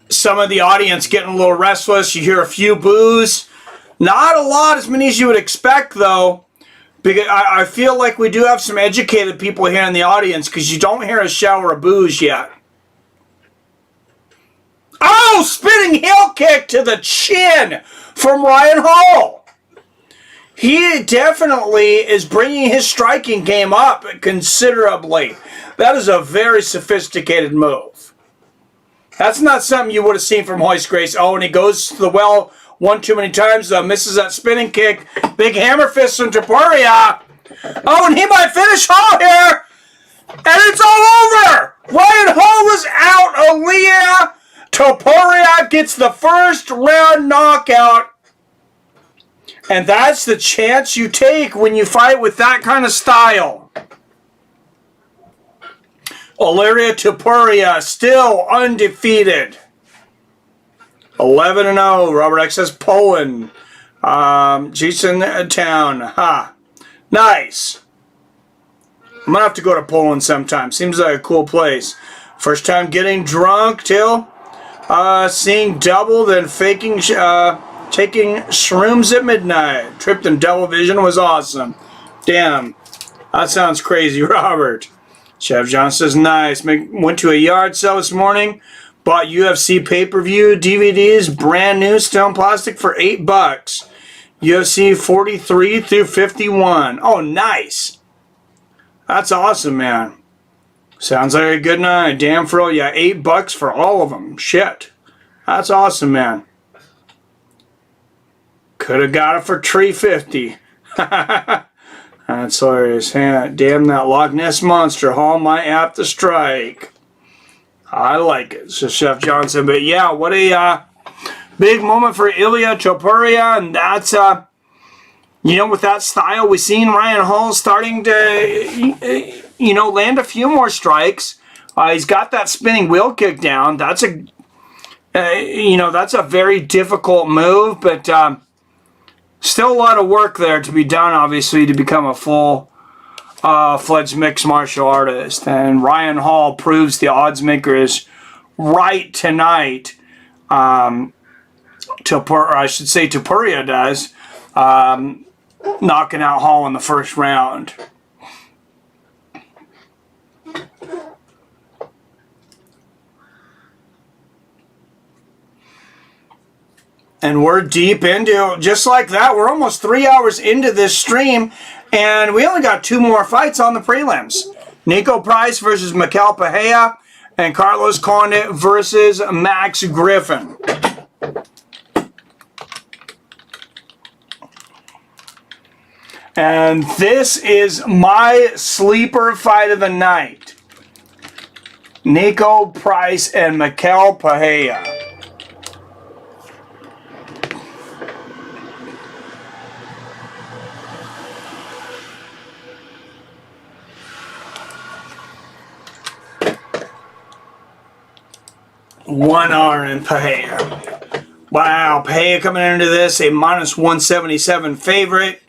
Some of the audience getting a little restless. You hear a few boos. Not a lot, as many as you would expect, though. Because I feel like we do have some educated people here in the audience, because you don't hear a shower of boos yet. Oh, spinning heel kick to the chin from Ryan Hall. He definitely is bringing his striking game up considerably. That is a very sophisticated move. That's not something you would have seen from Royce Gracie. Oh, and he goes to the well one too many times, though. Misses that spinning kick. Big hammer fist from Topuria. Oh, and he might finish Hall here. And it's all over. Ryan Hall was out. Ilia Topuria gets the first round knockout. And that's the chance you take when you fight with that kind of style. Ilia Topuria still undefeated. 11-0. Robert X says Poland. Jason Town. Ha. Nice. I'm going to have to go to Poland sometime. Seems like a cool place. First time getting drunk till seeing double, then taking shrooms at midnight. Tripped in double vision was awesome. Damn. That sounds crazy, Robert. Chef John says, nice. Went to a yard sale this morning. Bought UFC pay-per-view DVDs, brand new, still in plastic for $8. UFC 43 through 51. Oh, nice. That's awesome, man. Sounds like a good night. Damn for real. Yeah, $8 for all of them. Shit. That's awesome, man. Could have got it for $3.50. That's hilarious. Yeah, damn, that Loch Ness Monster. Hall might have to strike. I like it, so Chef Johnson. But yeah, what a big moment for Ilia Topuria, and that's you know, with that style, we've seen Ryan Hall starting to land a few more strikes. He's got that spinning wheel kick down. That's a that's a very difficult move, but still a lot of work there to be done, obviously, to become a full-fledged mixed martial artist. And Ryan Hall proves the odds maker is right tonight. Topuria does, knocking out Hall in the first round. And we're deep into, just like that, we're almost 3 hours into this stream, and we only got 2 more fights on the prelims. Niko Price versus Michel Pereira, and Carlos Condit versus Max Griffin. And this is my sleeper fight of the night. Niko Price and Michel Pereira. One hour in Pereira. Wow, Pereira coming into this a minus 177 favorite.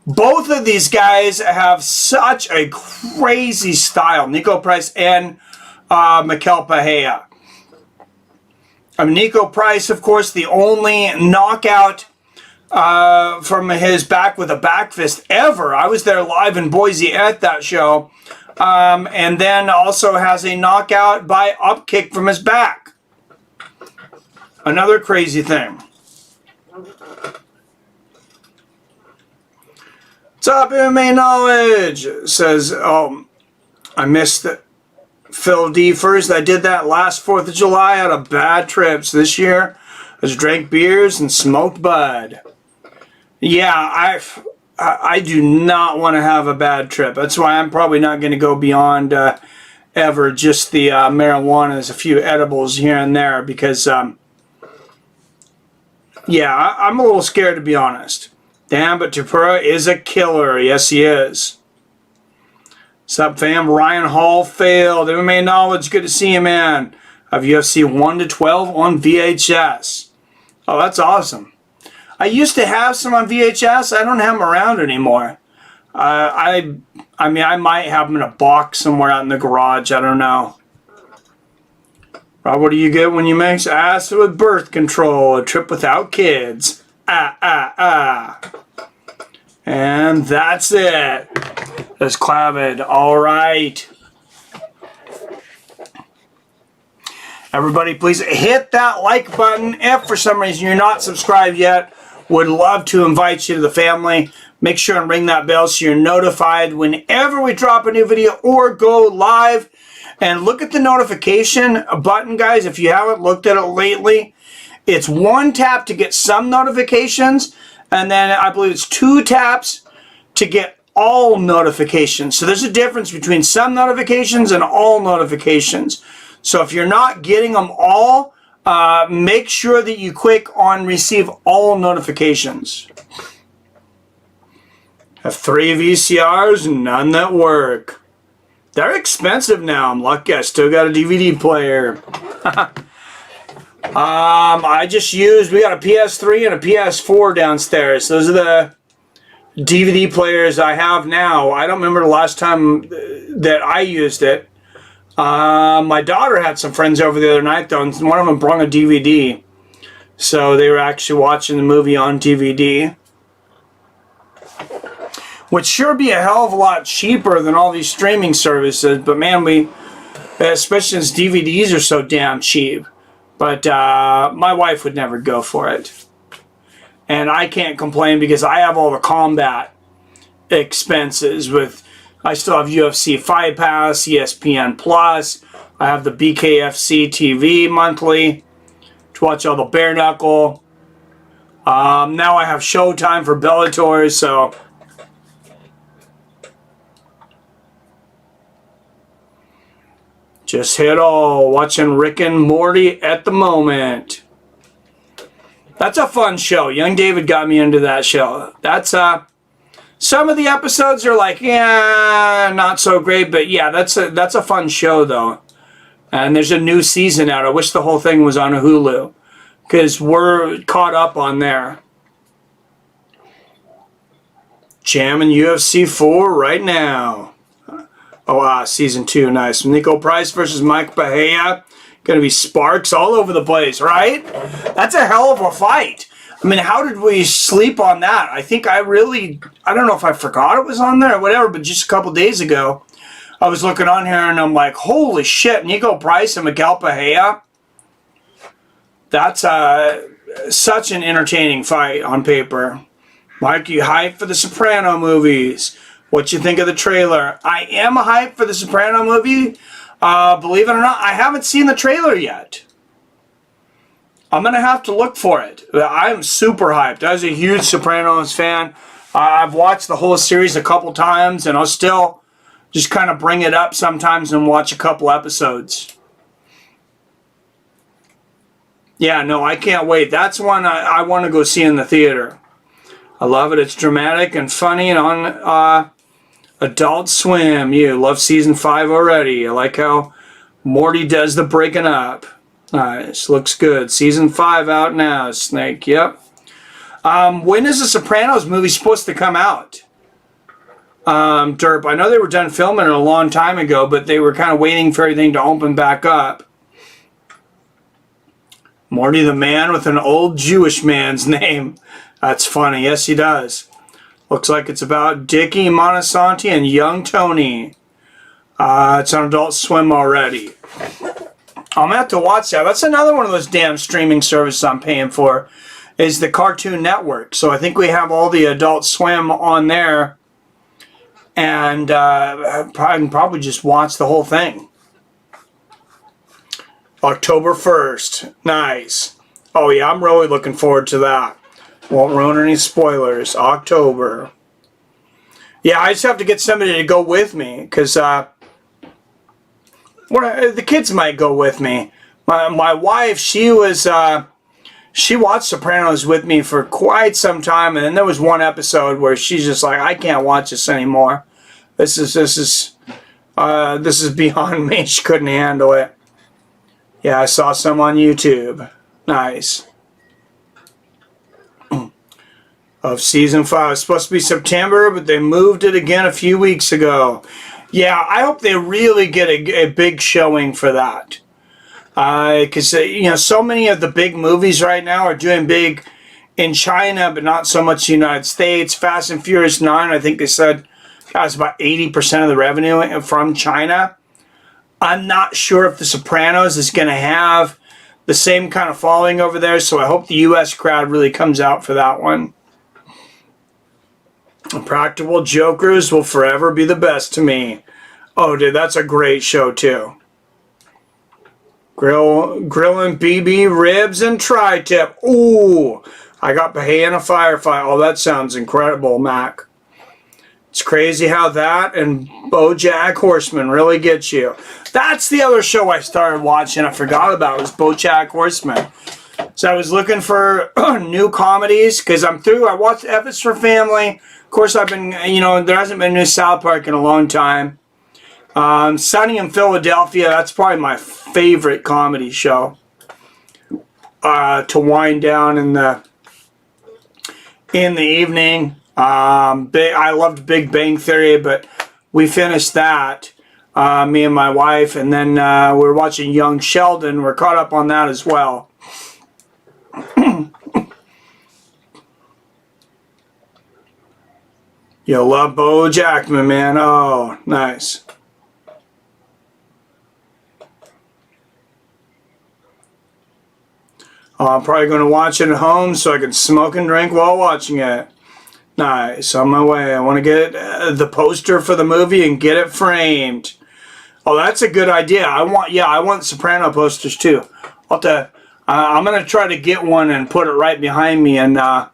Both of these guys have such a crazy style. Niko Price and Michel Pereira. Niko Price, of course, the only knockout from his back with a back fist ever. I was there live in Boise at that show. And then also has a knockout by up kick from his back. Another crazy thing. Top MMA knowledge says, oh, I missed it. Phil D first. I did that last 4th of July. I had a bad trip. So this year, I just drank beers and smoked bud. Yeah, I do not want to have a bad trip. That's why I'm probably not going to go beyond ever just the marijuana, a few edibles here and there, because, yeah, I'm a little scared, to be honest. Damn, but Topuria is a killer. Yes, he is. Sup, fam? Ryan Hall failed. MMA knowledge, good to see you, man. Of UFC 1-12 on VHS. Oh, that's awesome. I used to have some on VHS. I don't have them around anymore. I mean, I might have them in a box somewhere out in the garage. I don't know. Rob, what do you get when you mix acid with birth control? A trip without kids. And that's it. That's clavid. All right. Everybody, please hit that like button. If for some reason you're not subscribed yet, would love to invite you to the family. Make sure and ring that bell so you're notified whenever we drop a new video or go live. And look at the notification button, guys. If you haven't looked at it lately, it's one tap to get some notifications, and then I believe it's 2 taps to get all notifications. So there's a difference between some notifications and all notifications. So if you're not getting them all, make sure that you click on receive all notifications. Have 3 VCRs, none that work. They're expensive now. I'm lucky I still got a DVD player. I just used, we got a PS3 and a PS4 downstairs. Those are the DVD players I have now. I don't remember the last time that I used it. My daughter had some friends over the other night though, and one of them brought a DVD. So they were actually watching the movie on DVD. Would sure be a hell of a lot cheaper than all these streaming services, but man, especially since DVDs are so damn cheap. But my wife would never go for it. And I can't complain because I have all the combat expenses with, I still have UFC Fight Pass, ESPN Plus, I have the BKFC TV monthly to watch all the bare knuckle. Now I have Showtime for Bellator, so just hit all. Watching Rick and Morty at the moment. That's a fun show. Young David got me into that show. That's some of the episodes are like, yeah, not so great, but yeah, that's a fun show though. And there's a new season out. I wish the whole thing was on Hulu, because we're caught up on there. Jamming UFC 4 right now. Oh, season 2, nice. Niko Price versus Michel Pereira. Gonna be sparks all over the place, right? That's a hell of a fight. I mean, how did we sleep on that? I think I don't know if I forgot it was on there or whatever, but just a couple days ago, I was looking on here and I'm like, holy shit, Niko Price and Michel Pereira. That's such an entertaining fight on paper. Mike, you hyped for the Soprano movies? What you think of the trailer? I am hyped for the Soprano movie. Believe it or not, I haven't seen the trailer yet. I'm going to have to look for it. I'm super hyped. I was a huge Sopranos fan. I've watched the whole series a couple times, and I'll still just kind of bring it up sometimes and watch a couple episodes. Yeah, no, I can't wait. That's one I want to go see in the theater. I love it. It's dramatic and funny and on Adult Swim. You love season 5 already. I like how Morty does the breaking up. Nice. Looks good. Season 5 out now, Snake. Yep. When is the Sopranos movie supposed to come out? Derp, I know they were done filming it a long time ago, but they were kind of waiting for everything to open back up. Morty the man with an old Jewish man's name. That's funny. Yes, he does. Looks like it's about Dickie Monsanti and young Tony. It's on Adult Swim already. I'm going to have to watch that. That's another one of those damn streaming services I'm paying for, is the Cartoon Network. So I think we have all the Adult Swim on there. And I can probably just watch the whole thing. October 1st. Nice. Oh yeah, I'm really looking forward to that. Won't ruin any spoilers. October. Yeah, I just have to get somebody to go with me, because the kids might go with me. My wife, she watched Sopranos with me for quite some time, and then there was one episode where she's just like, I can't watch this anymore. This is beyond me. She couldn't handle it. Yeah, I saw some on YouTube. Nice. of season 5. It was supposed to be September, but they moved it again a few weeks ago. Yeah, I hope they really get a big showing for that. Because, you know, so many of the big movies right now are doing big in China, but not so much the United States. Fast and Furious 9, I think they said, that was about 80% of the revenue from China. I'm not sure if The Sopranos is going to have the same kind of following over there, so I hope the U.S. crowd really comes out for that one. Practical Jokers will forever be the best to me. Oh, dude, that's a great show, too. Grilling BB ribs and tri-tip. Ooh, I got Bahia in a firefight. Oh, that sounds incredible, Mac. It's crazy how that and BoJack Horseman really gets you. That's the other show I started watching. I forgot about was BoJack Horseman. So I was looking for new comedies because I'm through. I watched F is for Family. Of course, I've been, you know, there hasn't been a new South Park in a long time. Sunny in Philadelphia, that's probably my favorite comedy show to wind down in the evening. I loved Big Bang Theory, but we finished that, me and my wife, and then we were watching Young Sheldon. We're caught up on that as well. You love BoJack, my man. Oh, nice. I'm probably going to watch it at home so I can smoke and drink while watching it. Nice. On my way. I want to get the poster for the movie and get it framed. Oh, that's a good idea. I want Soprano posters too. I'm going to try to get one and put it right behind me in one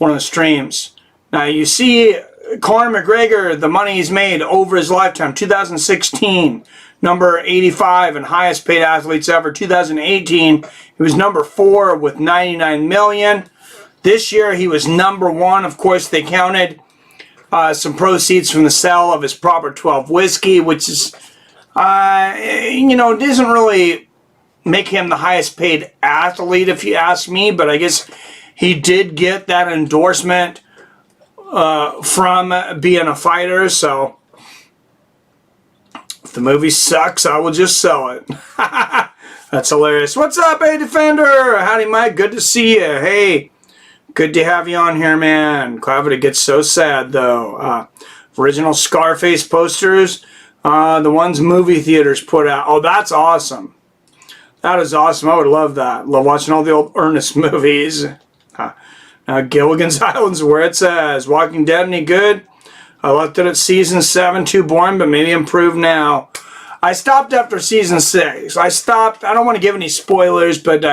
of the streams. Now, you see Conor McGregor, the money he's made over his lifetime. 2016, number 85 and highest paid athletes ever. 2018, he was number 4 with 99 million. This year, he was number 1. Of course, they counted some proceeds from the sale of his Proper 12 whiskey, which is, you know, doesn't really make him the highest paid athlete, if you ask me. But I guess he did get that endorsement from being a fighter. So if the movie sucks, I will just sell it. That's hilarious. What's up, hey Defender? Howdy, Mike. Good to see you. Hey, good to have you on here, man. It gets so sad, though. Original Scarface posters, the ones movie theaters put out. Oh, that's awesome. That is awesome. I would love that. Love watching all the old Ernest movies. Gilligan's Island's where it says, Walking Dead, any good? I left it at season 7, too boring, but maybe improved now. I stopped after season 6. I don't want to give any spoilers, but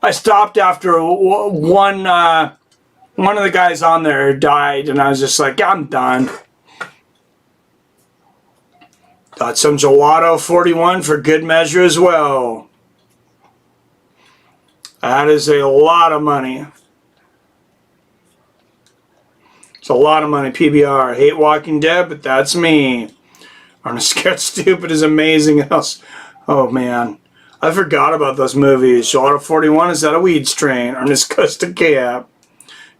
I stopped after one of the guys on there died, and I was just like, I'm done. Got some Gelato 41 for good measure as well. That is a lot of money. It's a lot of money, PBR. Hate Walking Dead, but that's me. Aren't Scared Stupid is amazing. Oh, man. I forgot about those movies. Gelato 41, is that a weed strain? Ernest Goes to Camp.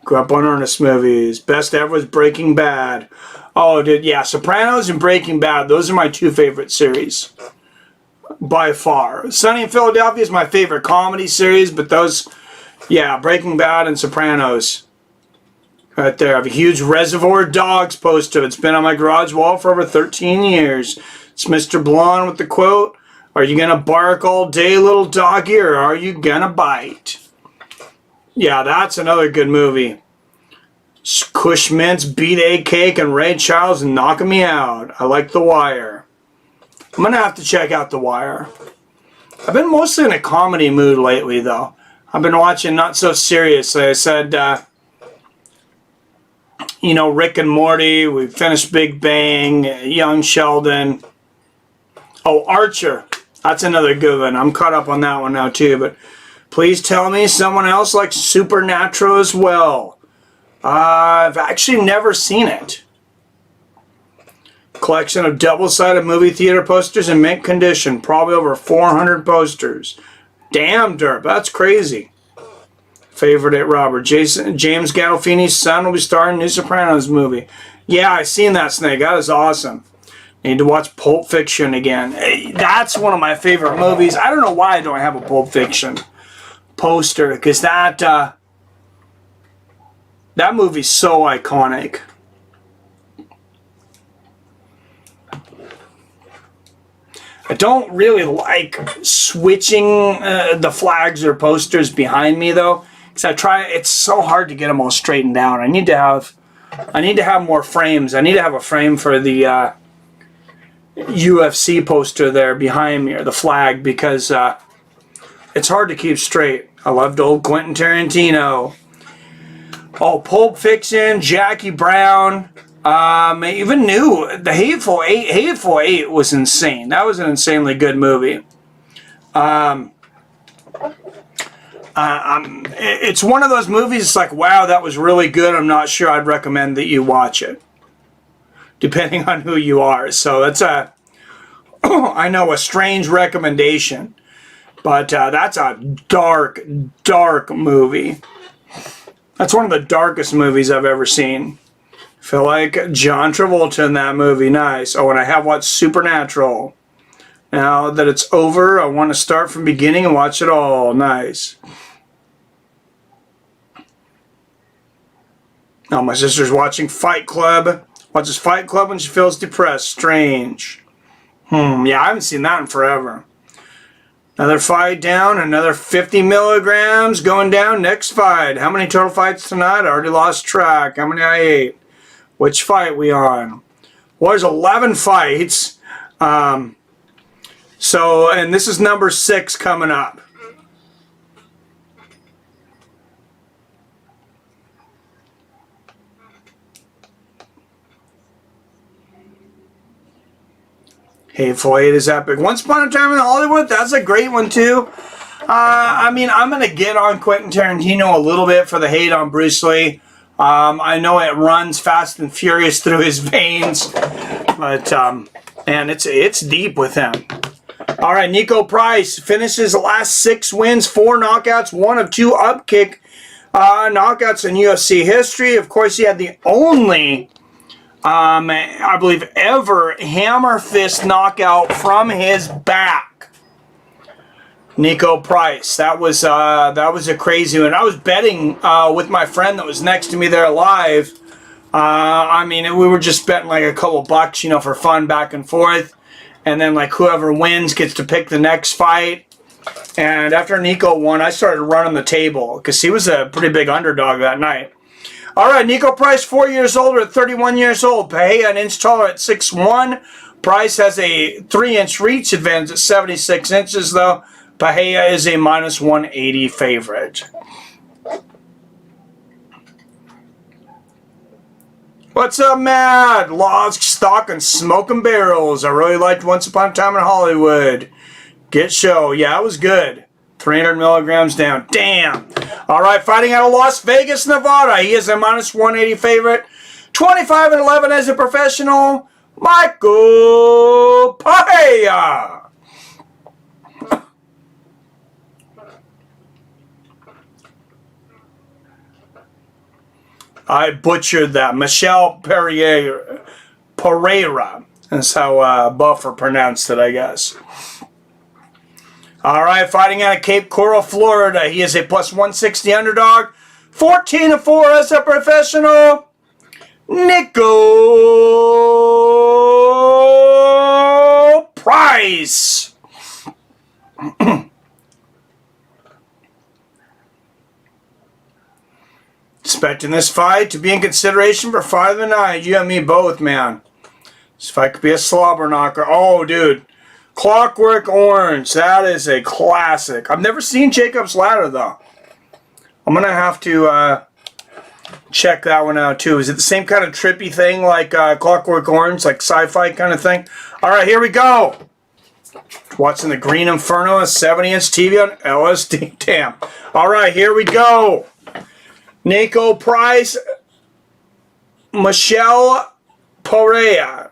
Grew up on Ernest movies. Best ever was Breaking Bad. Oh, dude, yeah. Sopranos and Breaking Bad, those are my 2 favorite series. By far. Sunny in Philadelphia is my favorite comedy series, but those, yeah, Breaking Bad and Sopranos. Right there. I have a huge Reservoir Dogs poster. It's been on my garage wall for over 13 years. It's Mr. Blonde with the quote, "Are you going to bark all day, little doggy, or are you going to bite?" Yeah, that's another good movie. Kush Mints, Beat A Cake, and Ray Charles knocking me out. I like The Wire. I'm going to have to check out The Wire. I've been mostly in a comedy mood lately, though. I've been watching Not So Seriously. I said, you know, Rick and Morty. We finished Big Bang, Young Sheldon. Oh, Archer. That's another good one. I'm caught up on that one now, too. But please tell me someone else likes Supernatural as well. I've actually never seen it. Collection of double-sided movie theater posters in mint condition. Probably over 400 posters. Damn, Derp. That's crazy. Favorite at Robert. James Gandolfini's son will be starring in New Sopranos movie. Yeah, I seen that, Snake. That is awesome. Need to watch Pulp Fiction again. Hey, that's one of my favorite movies. I don't know why I don't have a Pulp Fiction poster, because that movie's so iconic. I don't really like switching the flags or posters behind me though, because it's so hard to get them all straightened out. I need to have more frames. I need to have a frame for the UFC poster there behind me, or the flag, because it's hard to keep straight. I loved old Quentin Tarantino. Oh, Pulp Fiction, Jackie Brown. Even new the Hateful Eight. Hateful Eight was insane. That was an insanely good movie. It's one of those movies. It's like, wow, that was really good. I'm not sure I'd recommend that you watch it, depending on who you are. So that's I know, a strange recommendation, but that's a dark, dark movie. That's one of the darkest movies I've ever seen. Feel like John Travolta in that movie. Nice. Oh, and I have watched Supernatural. Now that it's over, I want to start from beginning and watch it all. Nice. Now my sister's watching Fight Club. Watches Fight Club when she feels depressed. Strange. Yeah, I haven't seen that in forever. Another fight down. Another 50 milligrams going down. Next fight. How many total fights tonight? I already lost track. How many I ate? Which fight we on? Well, there's 11 fights. And this is number 6 coming up. Hateful Eight is epic. Once Upon a Time in Hollywood, that's a great one too. I mean, I'm going to get on Quentin Tarantino a little bit for the hate on Bruce Lee. I know it runs fast and furious through his veins, but man, it's deep with him. All right, Niko Price finishes the last 6 wins, 4 knockouts, 1 of 2 upkick knockouts in UFC history. Of course, he had the only, I believe, ever hammer fist knockout from his back. Niko Price. That was a crazy one. I was betting with my friend that was next to me there live. I mean, we were just betting like a couple bucks, you know, for fun, back and forth. And then like whoever wins gets to pick the next fight. And after Niko won, I started running the table because he was a pretty big underdog that night. All right, Niko Price, 4 years older at 31 years old. Pereira, an inch taller at 6'1". Price has a 3-inch reach advantage at 76 inches, though. Pereira is a minus 180 favorite. What's up, Matt? Lost stock and smoking barrels. I really liked Once Upon a Time in Hollywood. Get show. Yeah, it was good. 300 milligrams down. Damn. All right, fighting out of Las Vegas, Nevada. He is a minus 180 favorite. 25-11 as a professional. Michel Pereira. I butchered that. Michel Pereira. That's how Buffer pronounced it, I guess. All right, fighting out of Cape Coral, Florida. He is a plus 160 underdog. 14-4 as a professional. Niko Price. Expecting this fight to be in consideration for fight of the night. You and me both, man. This fight could be a slobber knocker. Oh, dude. Clockwork Orange. That is a classic. I've never seen Jacob's Ladder, though. I'm going to have to check that one out, too. Is it the same kind of trippy thing like Clockwork Orange, like sci-fi kind of thing? All right, here we go. Watching the Green Inferno, a 70-inch TV on LSD. Damn. All right, here we go. Niko Price, Michel Pereira.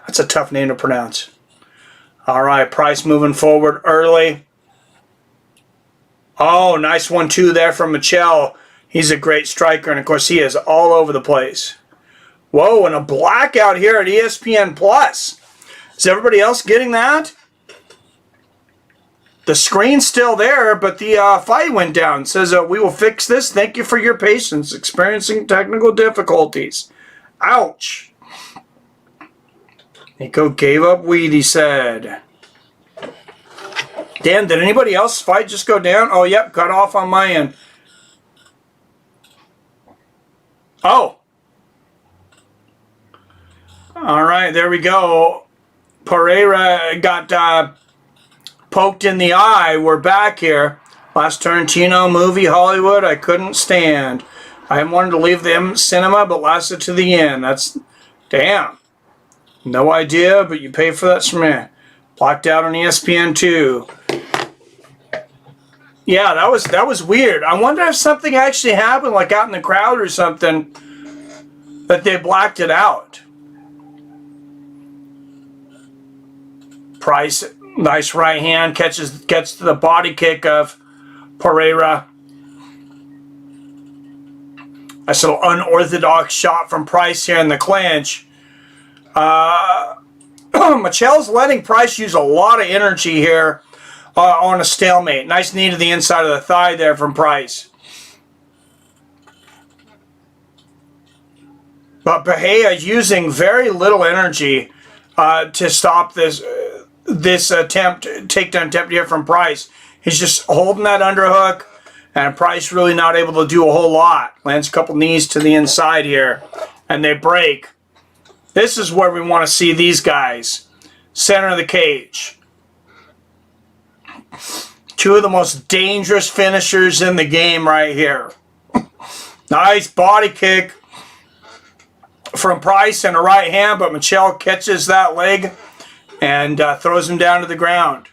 That's a tough name to pronounce. All right, Price moving forward early. Oh, nice 1-2 there from Michel. He's a great striker, and of course he is all over the place. Whoa, and a blackout here at ESPN Plus. Is everybody else getting that? The screen's still there, but the fight went down. It says, we will fix this. Thank you for your patience. Experiencing technical difficulties. Ouch. Niko gave up weed, he said. Dan, did anybody else fight just go down? Oh, yep, cut off on my end. Oh. All right, there we go. Pereira got poked in the eye. We're back here. Last Tarantino movie, Hollywood, I couldn't stand. I wanted to leave the cinema, but lasted to the end. That's, damn. No idea, but you pay for that from me. Blocked out on ESPN 2. Yeah, that was weird. I wonder if something actually happened, like out in the crowd or something, that they blacked it out. Price, nice right hand, gets to the body kick of Pereira. Nice little unorthodox shot from Price here in the clinch. Michel's letting Price use a lot of energy here on a stalemate. Nice knee to the inside of the thigh there from Price. But Pereira is using very little energy to stop this takedown attempt here from Price. He's just holding that underhook, and Price really not able to do a whole lot. Lands a couple knees to the inside here, and they break. This is where we want to see these guys. Center of the cage. Two of the most dangerous finishers in the game right here. Nice body kick from Price and a right hand, but Michel catches that leg and throws him down to the ground.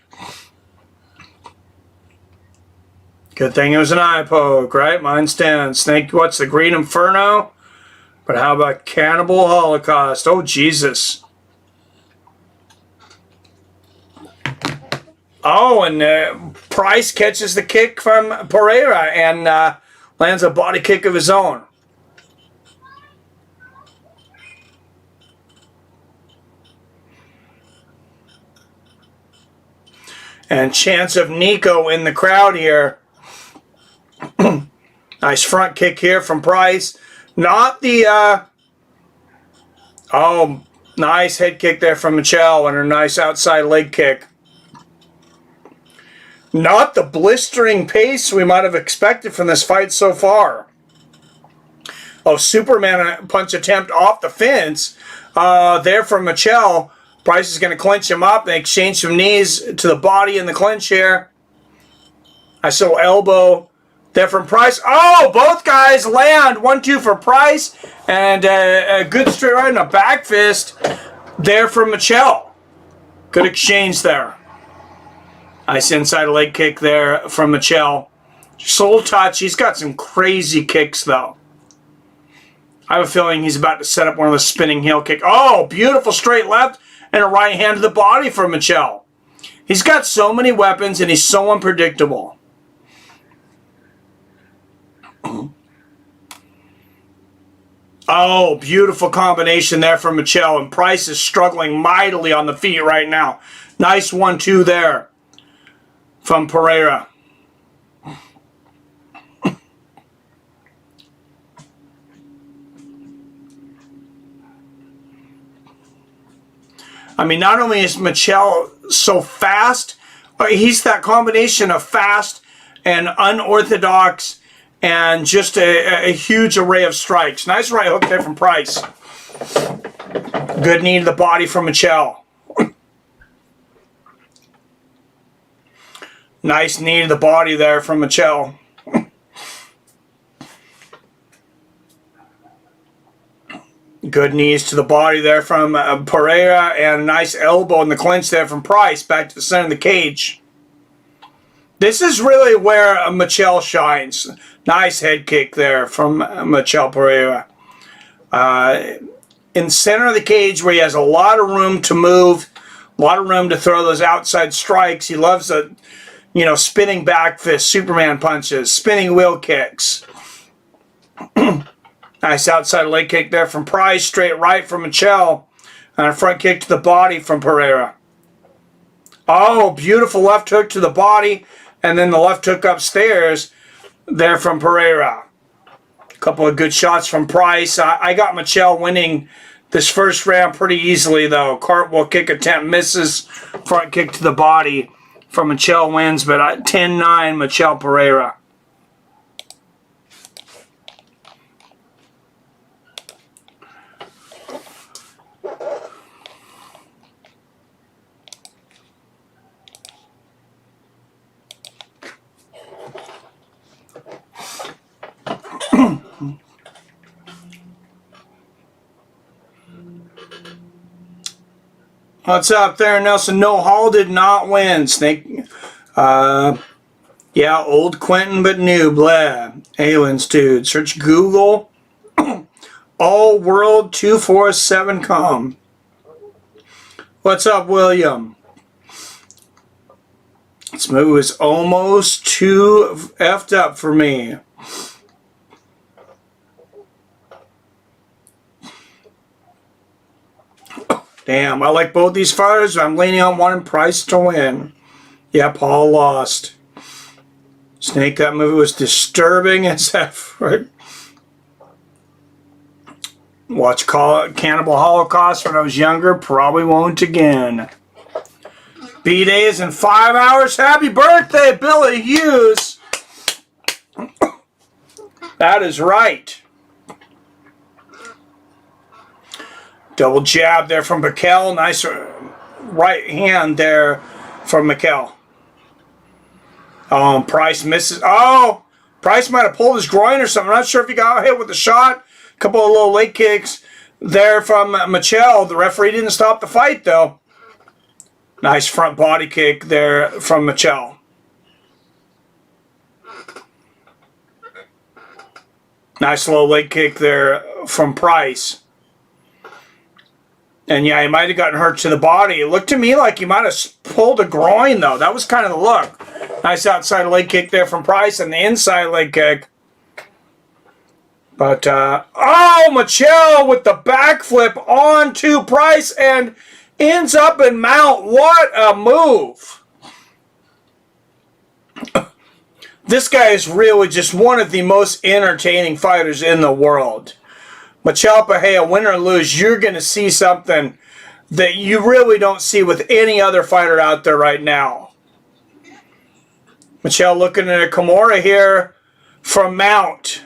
Good thing it was an eye poke, right? Mine stands. Snake, what's the Green Inferno? But how about Cannibal Holocaust? Oh, Jesus. Oh, and Price catches the kick from Pereira and lands a body kick of his own. And chance of Niko in the crowd here. Nice front kick here from Price. Not the, oh, nice head kick there from Michel and a nice outside leg kick. Not the blistering pace we might have expected from this fight so far. Oh, Superman punch attempt off the fence there from Michel. Price is going to clinch him up and exchange some knees to the body in the clinch here. I saw elbow there from Price. Oh, both guys land. 1-2 for Price. And a good straight right and a back fist there from Michel. Good exchange there. Nice inside leg kick there from Michel. Just a little touch. He's got some crazy kicks, though. I have a feeling he's about to set up one of the spinning heel kick. Oh, beautiful straight left and a right hand to the body from Michel. He's got so many weapons, and he's so unpredictable. Oh, beautiful combination there from Michel, and Price is struggling mightily on the feet right now. Nice 1-2 there from Pereira. I mean, not only is Michel so fast, but he's that combination of fast and unorthodox and just a huge array of strikes. Nice right hook there from Price. Good knee to the body from Michel. Nice knee to the body there from Michel. Good knees to the body there from Pereira, and a nice elbow in the clinch there from Price, back to the center of the cage. This is really where Michel shines. Nice head kick there from Michel Pereira. In center of the cage where he has a lot of room to move, a lot of room to throw those outside strikes. He loves you know, spinning back fist, Superman punches, spinning wheel kicks. Nice outside leg kick there from Price, straight right from Michel, and a front kick to the body from Pereira. Oh, beautiful left hook to the body, and then the left hook upstairs there from Pereira. A couple of good shots from Price. I got Michel winning this first round pretty easily, though. Cartwheel kick attempt misses. Front kick to the body from Michel wins, but 10-9 Michel Pereira. What's up there, Nelson? No, Hall did not win. Snake. Yeah, old Quentin, but new. Blah. Aliens, dude. Search Google. All World 247.com. What's up, William? This movie was almost too effed up for me. Damn, I like both these fighters, but I'm leaning on one Price to win. Yeah, Paul lost. Snake, that movie was disturbing as effort. Watch Cannibal Holocaust when I was younger, probably won't again. B-Day is in 5 hours. Happy birthday, Billy Hughes. That is right. Double jab there from Michel. Nice right hand there from Michel. Price misses. Oh, Price might have pulled his groin or something. I'm not sure if he got hit with the shot. A couple of little leg kicks there from Michel. The referee didn't stop the fight, though. Nice front body kick there from Michel. Nice low leg kick there from Price. And yeah, he might have gotten hurt to the body. It looked to me like he might have pulled a groin, though. That was kind of the look. Nice outside leg kick there from Price and the inside leg kick. But, oh, Michel with the backflip onto Price and ends up in mount. What a move. This guy is really just one of the most entertaining fighters in the world. Michel Pereira, win or lose, you're going to see something that you really don't see with any other fighter out there right now. Michel looking at a Kimura here from mount.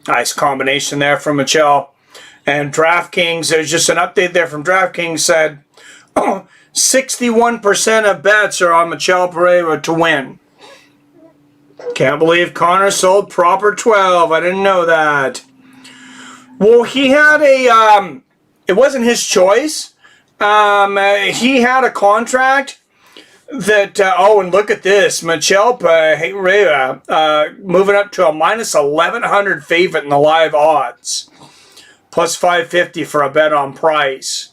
Nice combination there from Michel. And DraftKings, there's just an update there from DraftKings said 61% of bets are on Michel Pereira to win. Can't believe Conor sold proper 12. I didn't know that. Well, he had a, it wasn't his choice. He had a contract that, oh, and look at this. Michel Pereira moving up to a minus 1,100 favorite in the live odds. Plus 550 for a bet on Price.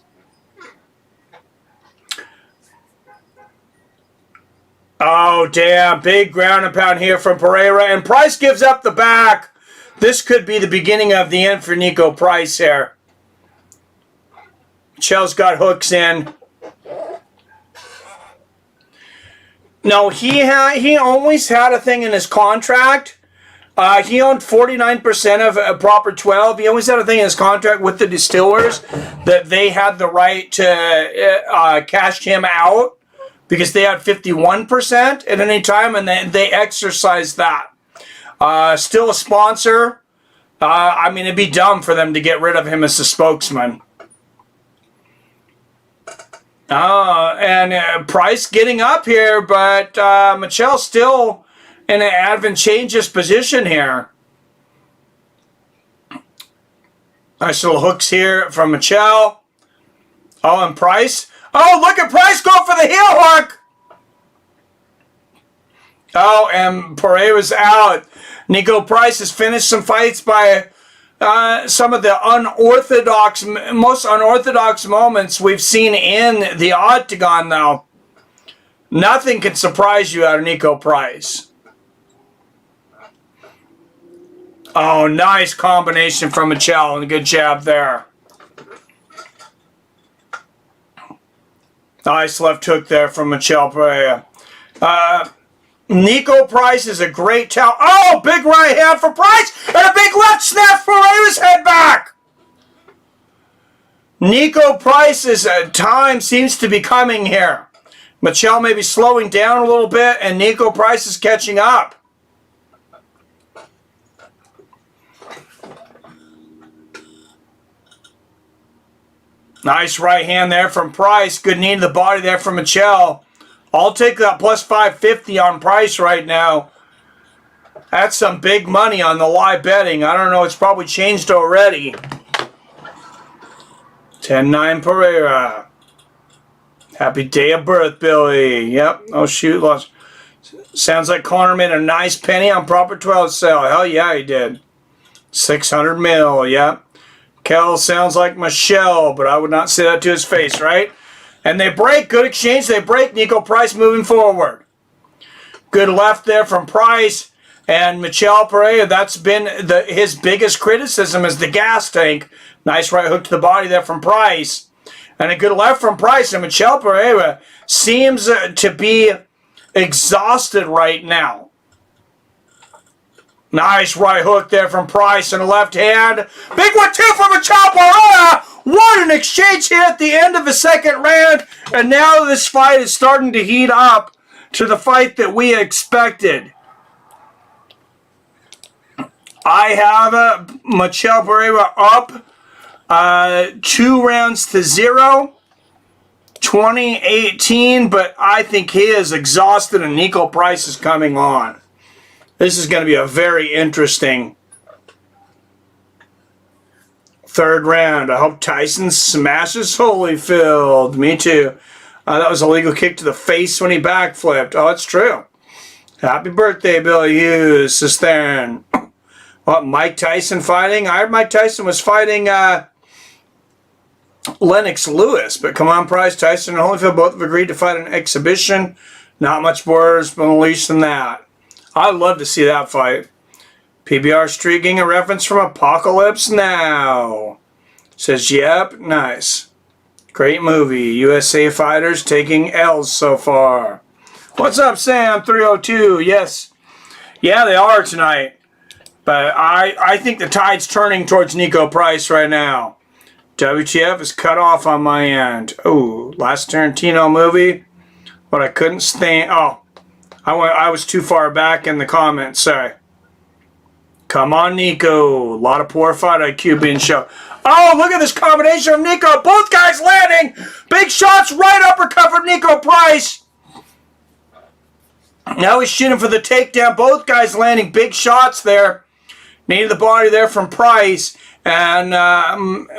Oh, damn. Big ground and pound here from Pereira. And Price gives up the back. This could be the beginning of the end for Niko Price here. Michel's got hooks in. No, he always had a thing in his contract. He owned 49% of a proper 12. He always had a thing in his contract with the distillers that they had the right to cash him out. Because they had 51% at any time, and they exercised that. Still a sponsor. I mean, it'd be dumb for them to get rid of him as a spokesman. And Price getting up here, but Michel still in an advantageous position here. Nice little hooks here from Michel. Oh, and Price. Oh, look at Price go for the heel hook. Oh, and Pereira's out. Niko Price has finished some fights by some of the most unorthodox moments we've seen in the octagon, though. Nothing can surprise you out of Niko Price. Oh, nice combination from Michel, and a good jab there. Nice left hook there from Michel Pereira. Niko Price is a great talent. Oh, big right hand for Price, and a big left snap for Pereira's head back. Niko Price's time seems to be coming here. Michel may be slowing down a little bit, and Niko Price is catching up. Nice right hand there from Price. Good knee to the body there from Michel. I'll take that plus 550 on Price right now. That's some big money on the live betting. I don't know. It's probably changed already. 10-9 Pereira. Happy day of birth, Billy. Yep. Oh, shoot. Lost. Sounds like Conor made a nice penny on proper 12 sale. Hell yeah, he did. 600 mil. Yep. Kel sounds like Michel, but I would not say that to his face, right? And they break. Good exchange. They break. Niko Price moving forward. Good left there from Price. And Michel Pereira, that's been his biggest criticism is the gas tank. Nice right hook to the body there from Price. And a good left from Price. And Michel Pereira seems to be exhausted right now. Nice right hook there from Price and a left hand. Big 1-2 from Michel Pereira. What an exchange here at the end of the second round. And now this fight is starting to heat up to the fight that we expected. I have Michel Pereira up 2-0, 2018, but I think he is exhausted and Niko Price is coming on. This is going to be a very interesting third round. I hope Tyson smashes Holyfield. Me too. That was a legal kick to the face when he backflipped. Oh, it's true. Happy birthday, Billy Hughes. Cistern. What, Mike Tyson fighting? I heard Mike Tyson was fighting Lennox Lewis. But come on, Price, Tyson and Holyfield both have agreed to fight an exhibition. Not much more has been released than that. I'd love to see that fight. PBR streaking a reference from Apocalypse Now. Says, yep, nice. Great movie. USA fighters taking L's so far. What's up, Sam? 302. Yes. Yeah, they are tonight. But I think the tide's turning towards Niko Price right now. WTF is cut off on my end. Oh, last Tarantino movie. But I couldn't stand. Oh. I was too far back in the comments, sorry. Come on, Niko. A lot of poor fight IQ being shown. Oh, look at this combination of Niko. Both guys landing. Big shots, right uppercut from Niko Price. Now he's shooting for the takedown. Both guys landing big shots there. Knee to the body there from Price. And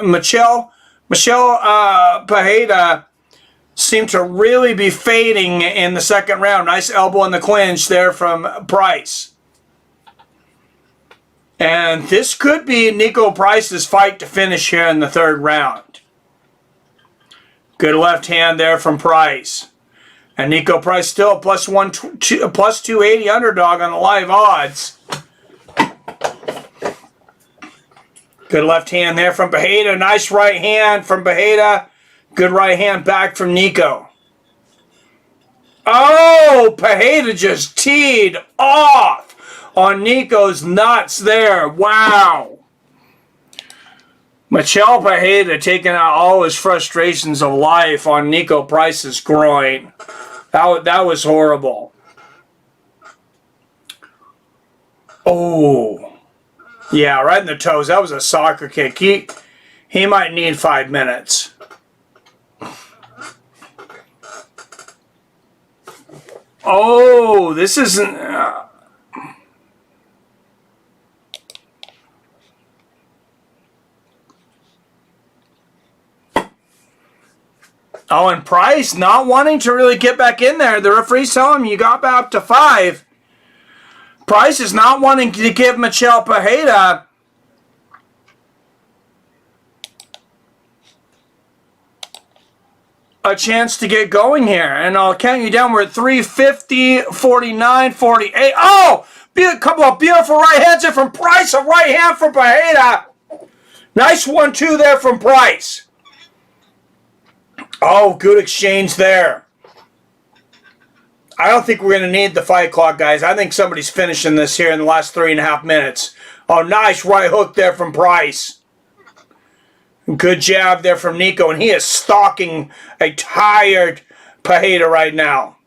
Michel Pereira seemed to really be fading in the second round. Nice elbow in the clinch there from Price. And this could be Niko Price's fight to finish here in the third round. Good left hand there from Price. And Niko Price still a plus 280 underdog on the live odds. Good left hand there from Pereira. Nice right hand from Pereira. Good right hand back from Niko. Oh, Pereira just teed off on Niko's nuts there. Wow. Michel Pereira taking out all his frustrations of life on Niko Price's groin. That was horrible. Oh. Yeah, right in the toes. That was a soccer kick. He might need 5 minutes. Oh, this isn't... Oh, and Price not wanting to really get back in there. The referee's telling him you got back up to 5. Price is not wanting to give Michel Pereira a chance to get going here. And I'll count you down. We're at 350, 49, 48. Oh! A couple of beautiful right hands there from Price. A right hand from Pereira. Nice 1-2 there from Price. Oh, good exchange there. I don't think we're going to need the fight clock, guys. I think somebody's finishing this here in the last 3.5 minutes. Oh, nice right hook there from Price. Good jab there from Niko, and he is stalking a tired Pereira right now.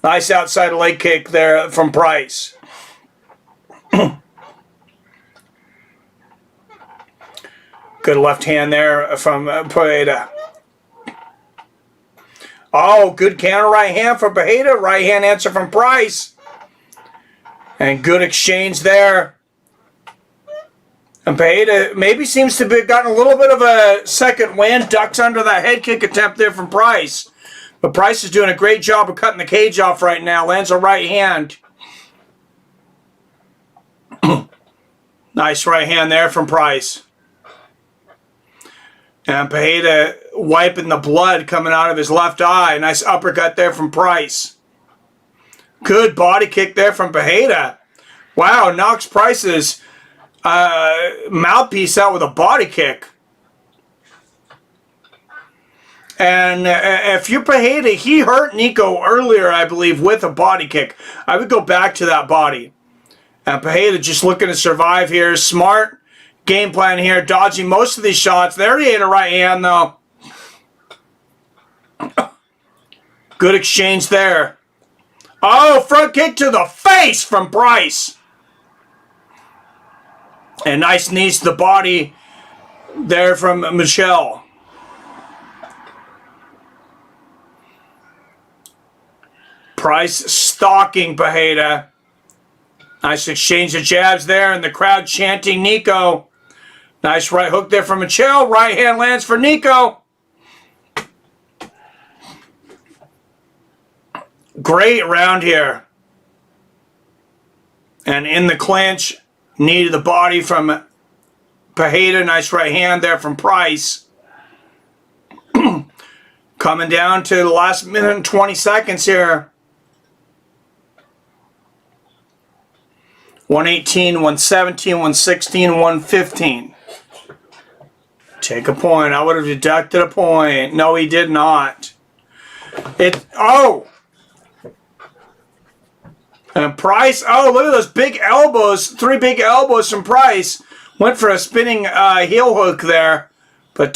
Nice outside leg kick there from Price. Good left hand there from Pereira. Oh, good counter right hand from Pereira. Right hand answer from Price. And good exchange there. And Pereira maybe seems to have gotten a little bit of a second wind. Ducks under that head kick attempt there from Price. But Price is doing a great job of cutting the cage off right now. Lands a right hand. Nice right hand there from Price. And Pereira wiping the blood coming out of his left eye. Nice uppercut there from Price. Good body kick there from Pereira. Wow, knocks Price's mouthpiece out with a body kick. And if you're Pereira, he hurt Niko earlier, I believe, with a body kick. I would go back to that body. And Pereira just looking to survive here. Smart game plan here, dodging most of these shots. There he hit a right hand, though. Good exchange there. Oh, front kick to the face from Price. And nice knees to the body there from Michel. Price stalking Pereira. Nice exchange of jabs there, and the crowd chanting Niko. Nice right hook there from Michel. Right hand lands for Niko. Great round here. And in the clinch, knee to the body from Pereira. Nice right hand there from Price. Coming down to the last minute and 20 seconds here. 118, 117, 116, 115. Take a point. I would have deducted a point. No, he did not. Oh! And Price, oh, look at those big elbows. 3 big elbows from Price. Went for a spinning heel hook there. But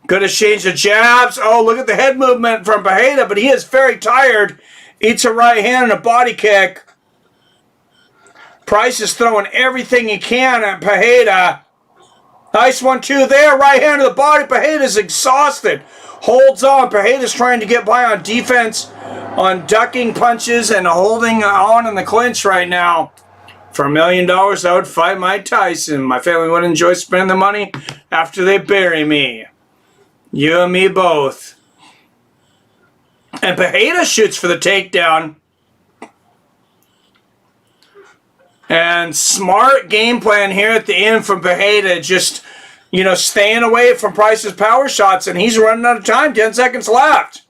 good exchange of jabs. Oh, look at the head movement from Pereira, but he is very tired. Eats a right hand and a body kick. Price is throwing everything he can at Pereira. Nice 1-2 there. Right hand to the body. Pereira's exhausted. Holds on. Pereira's trying to get by on defense, on ducking punches and holding on in the clinch right now. For $1 million, I would fight Mike Tyson. My family would enjoy spending the money after they bury me. You and me both. And Pereira shoots for the takedown. And smart game plan here at the end from Pereira. Just, you know, staying away from Price's power shots. And he's running out of time. 10 seconds left.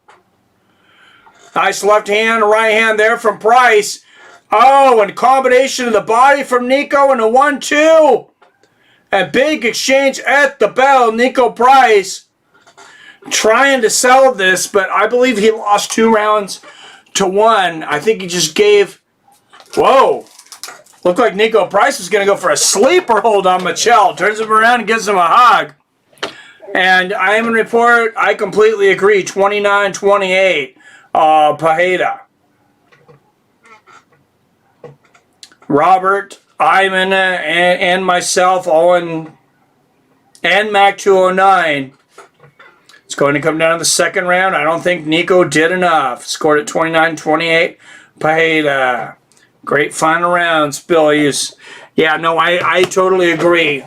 Nice left hand, right hand there from Price. Oh, and combination of the body from Niko and a 1-2. A big exchange at the bell. Niko Price trying to sell this, but I believe he lost 2 rounds to 1. I think he just gave... Whoa. Looked like Niko Price was going to go for a sleeper hold on Michel. Turns him around and gives him a hug. And I am in report. I completely agree. 29-28. Pereira. Robert, Ivan, and myself, Owen, and Mac 209. It's going to come down to the second round. I don't think Niko did enough. Scored at 29-28. Pereira. Great final rounds, Bill. Yeah, no, I totally agree.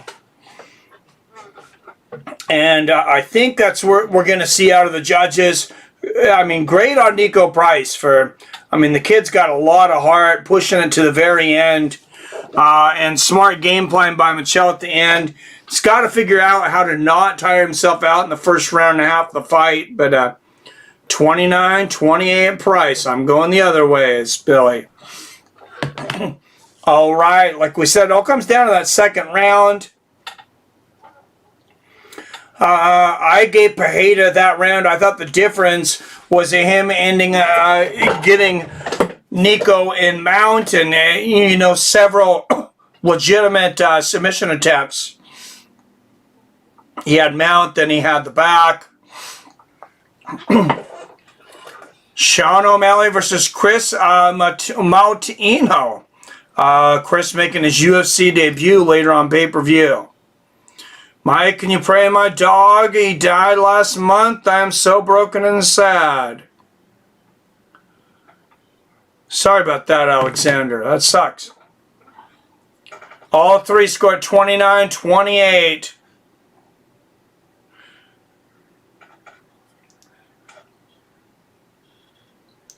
And I think that's what we're going to see out of the judges. I mean, great on Niko Price for... I mean, the kid's got a lot of heart, pushing it to the very end. And smart game plan by Michel at the end. He's got to figure out how to not tire himself out in the first round and a half of the fight. But 29-28 Price. I'm going the other way, it's Billy. All right, like we said, it all comes down to that second round. I gave Pereira that round. I thought the difference was him ending, getting Niko in mount and, you know, several legitimate submission attempts. He had mount, then he had the back. Sean O'Malley versus Kris Moutinho. Kris making his UFC debut later on pay-per-view. Mike, can you pray my dog? He died last month. I am so broken and sad. Sorry about that, Alexander. That sucks. All three scored 29-28.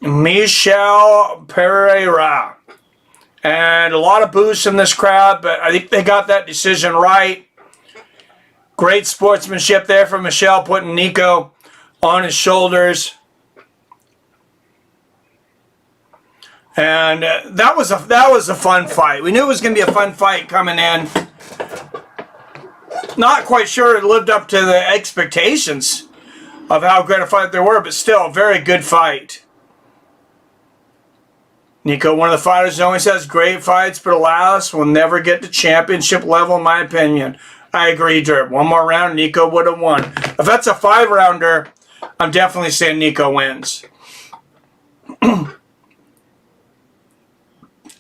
Michel Pereira. And a lot of boos from this crowd, but I think they got that decision right. Great sportsmanship there from Michel, putting Niko on his shoulders. And that was a fun fight. We knew it was going to be a fun fight coming in. Not quite sure it lived up to the expectations of how great a fight there were, but still a very good fight. Niko, one of the fighters, always has great fights, but alas, will never get to championship level, in my opinion. I agree, Derp. One more round, Niko would have won. If that's a 5-rounder, I'm definitely saying Niko wins.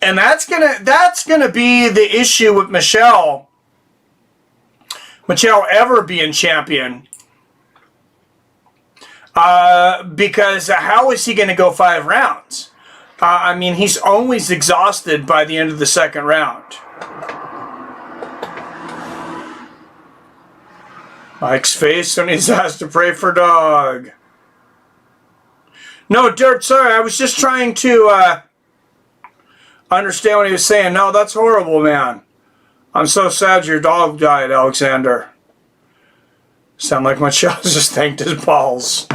And that's gonna be the issue with Michel ever being champion. Because how is he going to go 5 rounds? I mean, he's always exhausted by the end of the second round. Mike's face when he's asked to pray for dog. No, Dirt, sorry, I was just trying to understand what he was saying. No, that's horrible, man. I'm so sad your dog died, Alexander. Sound like Michel just thanked his balls.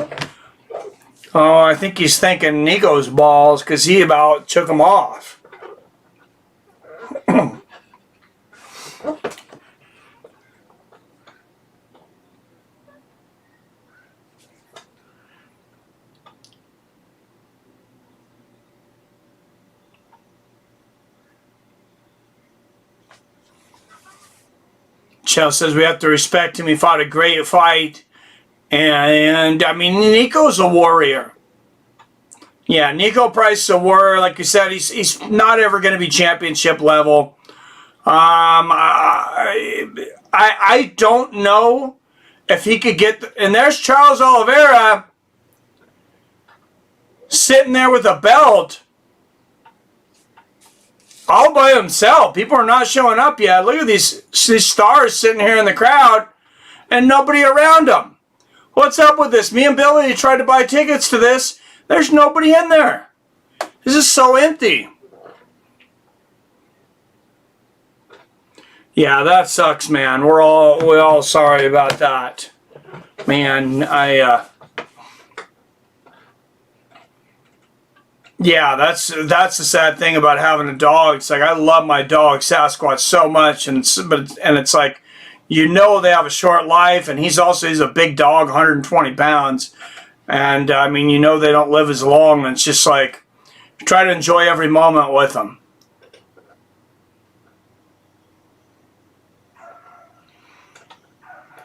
Oh, I think he's thanking Niko's balls because he about took them off. Michel says we have to respect him. He fought a great fight. And I mean, Niko's a warrior. Yeah, Niko Price is a warrior. Like you said, he's not ever going to be championship level. I don't know if he could get... And there's Charles Oliveira sitting there with a belt all by himself. People are not showing up yet. Look at these stars sitting here in the crowd and nobody around them. What's up with this? Me and Billy tried to buy tickets to this. There's nobody in there. This is so empty. Yeah, that sucks, man. We're all sorry about that. Man, yeah, that's the sad thing about having a dog. It's like I love my dog Sasquatch so much, and it's like, you know, they have a short life, and he's a big dog, 120 pounds. And, I mean, you know they don't live as long, and it's just like, try to enjoy every moment with them.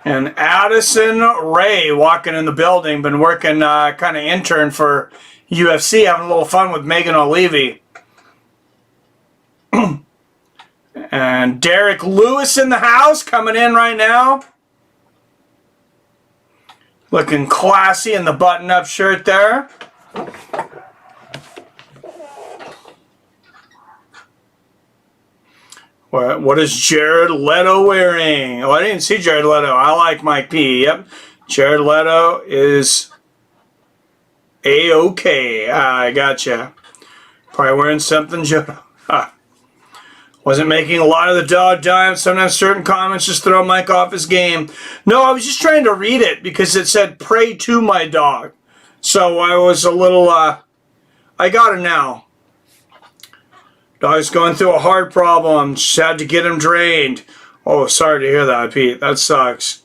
And Addison Ray walking in the building, been working kind of intern for UFC, having a little fun with Megan O'Leary. And Derek Lewis in the house, coming in right now. Looking classy in the button-up shirt there. What is Jared Leto wearing? Oh, I didn't see Jared Leto. I like Mike P. Yep. Jared Leto is A-OK. I gotcha. Probably wearing something. Wasn't making a lot of the dog dimes. Sometimes certain comments just throw Mike off his game. No, I was just trying to read it because it said, pray to my dog. So I was a little, I got it now. Dog's going through a heart problem. Just had to get him drained. Oh, sorry to hear that, Pete. That sucks.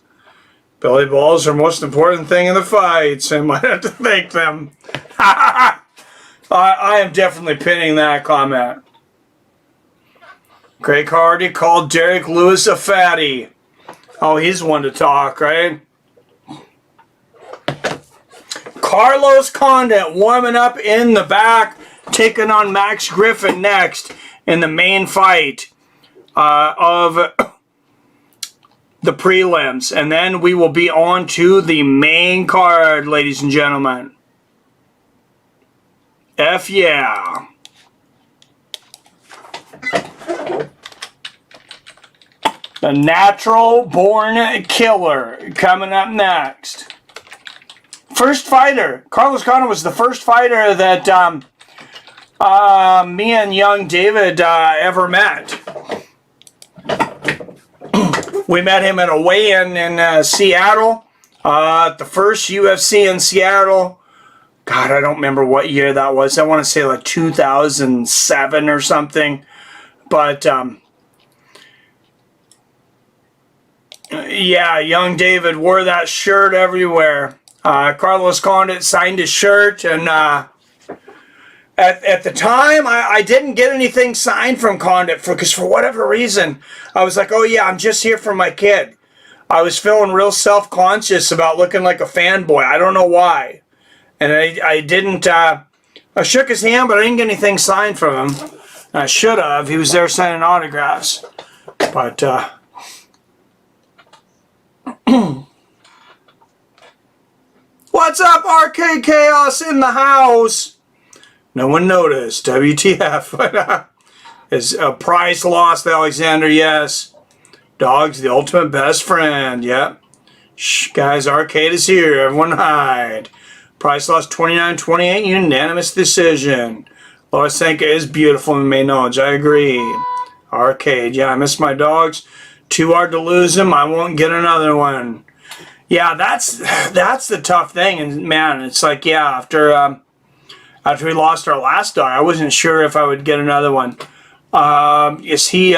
Belly balls are the most important thing in the fights. I might have to thank them. I am definitely pinning that comment. Greg Hardy called Derek Lewis a fatty. Oh, he's one to talk, right? Carlos Condit warming up in the back, taking on Max Griffin next in the main fight of the prelims. And then we will be on to the main card, ladies and gentlemen. F yeah. The Natural Born Killer coming up next. First fighter. Carlos Condit was the first fighter that me and young David ever met. We met him at a weigh-in in Seattle. The first UFC in Seattle. God, I don't remember what year that was. I want to say like 2007 or something. But, yeah, young David wore that shirt everywhere. Carlos Condit signed his shirt, and at the time, I didn't get anything signed from Condit because for whatever reason, I was like, oh yeah, I'm just here for my kid. I was feeling real self-conscious about looking like a fanboy. I don't know why. And I didn't, I shook his hand, but I didn't get anything signed from him. I should have. He was there signing autographs. But, what's up, Arcade Chaos in the house? No one noticed. WTF. Is Price lost, Alexander? Yes. Dog's the ultimate best friend. Yep. Shh, guys, Arcade is here. Everyone hide. Price lost 29-28, unanimous decision. Lois Senka is beautiful in main knowledge. I agree. Arcade. Yeah, I miss my dogs. Too hard to lose them. I won't get another one. Yeah, that's the tough thing. And man, it's like, yeah, after we lost our last dog, I wasn't sure if I would get another one. Yes, he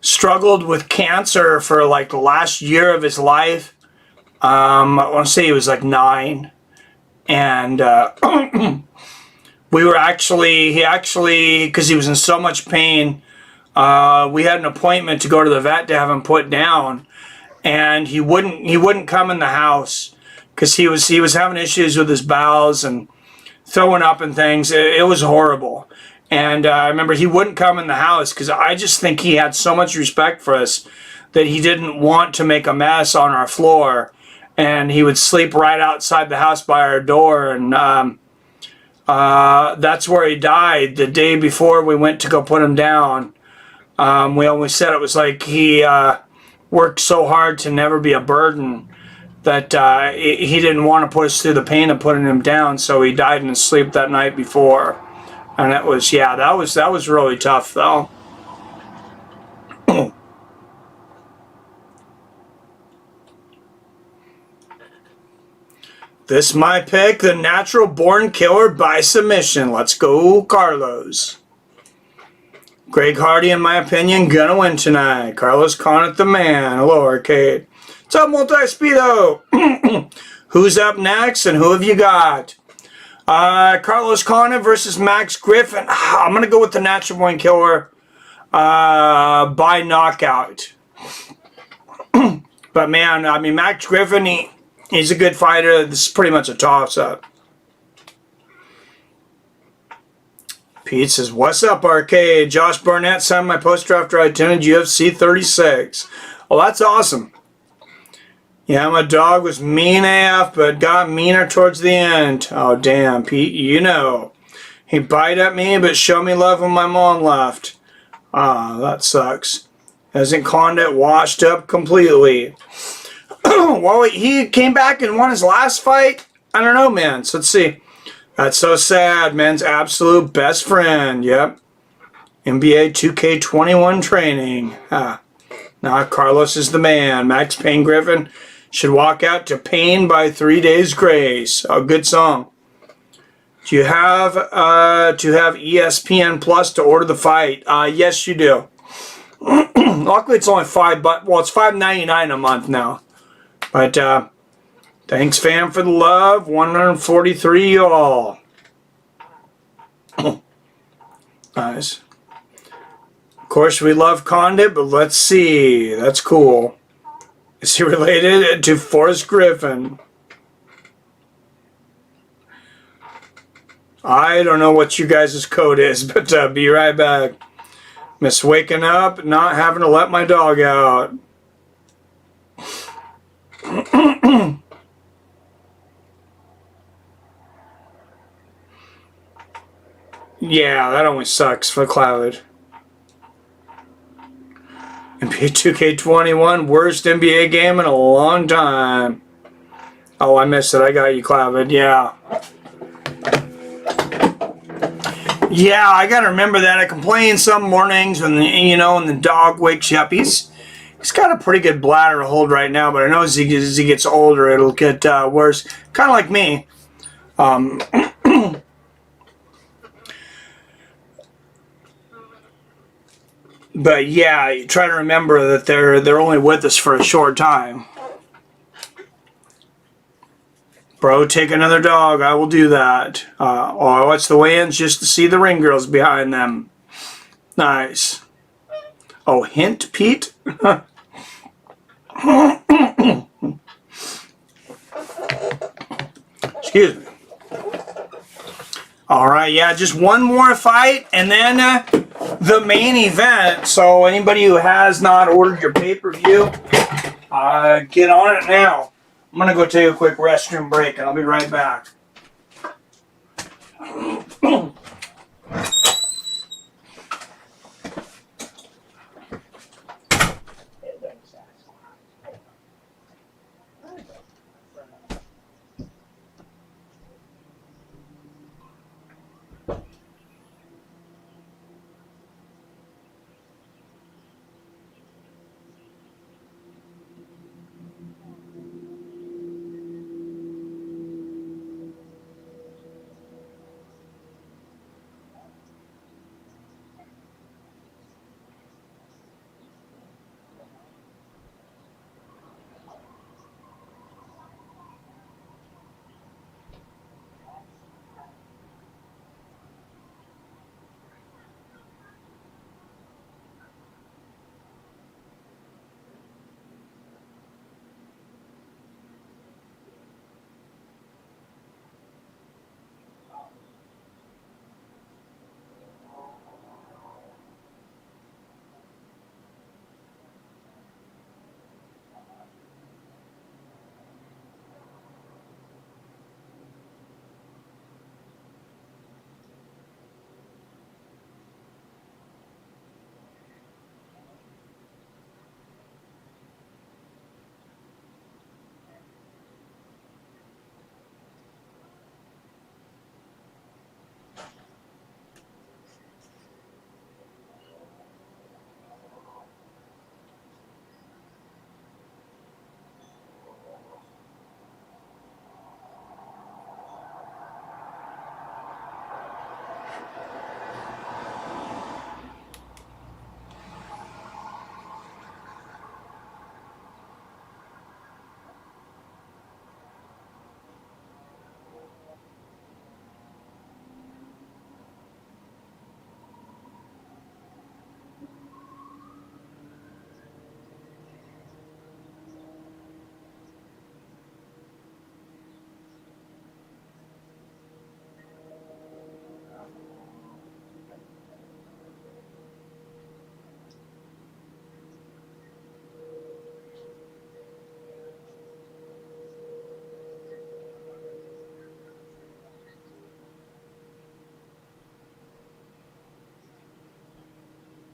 struggled with cancer for like the last year of his life. I want to say he was like 9. And he actually, because he was in so much pain, we had an appointment to go to the vet to have him put down. And he wouldn't come in the house because he was having issues with his bowels and throwing up and things. It was horrible. And I remember he wouldn't come in the house because I just think he had so much respect for us that he didn't want to make a mess on our floor. And he would sleep right outside the house by our door. And that's where he died the day before we went to go put him down. We always said it was like he worked so hard to never be a burden that he didn't want to put us through the pain of putting him down, so he died in his sleep that night before. And it was, yeah, that was really tough though. This my pick, the Natural Born Killer by submission. Let's go, Carlos. Greg Hardy, in my opinion, gonna win tonight. Carlos Condit, the man. Hello, Arcade. What's up, Multi-Speedo? Who's up next, and who have you got? Carlos Condit versus Max Griffin. I'm gonna go with the Natural Born Killer by knockout. But man, I mean, Max Griffin, he's a good fighter. This is pretty much a toss-up. Pete says, what's up, Arcade? Josh Barnett signed my post-draft right 10 in UFC 36. Well, that's awesome. Yeah, my dog was mean AF, but got meaner towards the end. Oh, damn, Pete, you know. He bite at me, but showed me love when my mom left. Ah, that sucks. Hasn't Condit washed up completely? Well, he came back and won his last fight? I don't know, man. So let's see. That's so sad. Man's absolute best friend. Yep. NBA 2K21 training. Now Carlos is the man. Max Payne Griffin. Should walk out to Pain by 3 Days Grace. A good song. Do you have to have ESPN Plus to order the fight? Yes, you do. Luckily, it's only it's $5.99 a month now. But thanks, fam, for the love. 143 y'all. Nice. Of course, we love Condit, but let's see. That's cool. Is he related to Forrest Griffin? I don't know what you guys' code is, but be right back. Miss waking up, not having to let my dog out. Yeah, that only sucks for Cloud. NBA 2K21, worst NBA game in a long time. Oh, I missed it. I got you, Cloud. Yeah. Yeah, I gotta remember that. I complain some mornings when when the dog wakes you up. He's got a pretty good bladder hold right now, but I know as he gets older, it'll get worse. Kind of like me. But yeah, you try to remember that they're only with us for a short time. Bro, take another dog. I will do that. Or watch the weigh-ins just to see the ring girls behind them. Nice. Oh, hint, Pete? Excuse me. All right, yeah, just one more fight, and then the main event. So anybody who has not ordered your pay-per-view, get on it now. I'm going to go take a quick restroom break, and I'll be right back.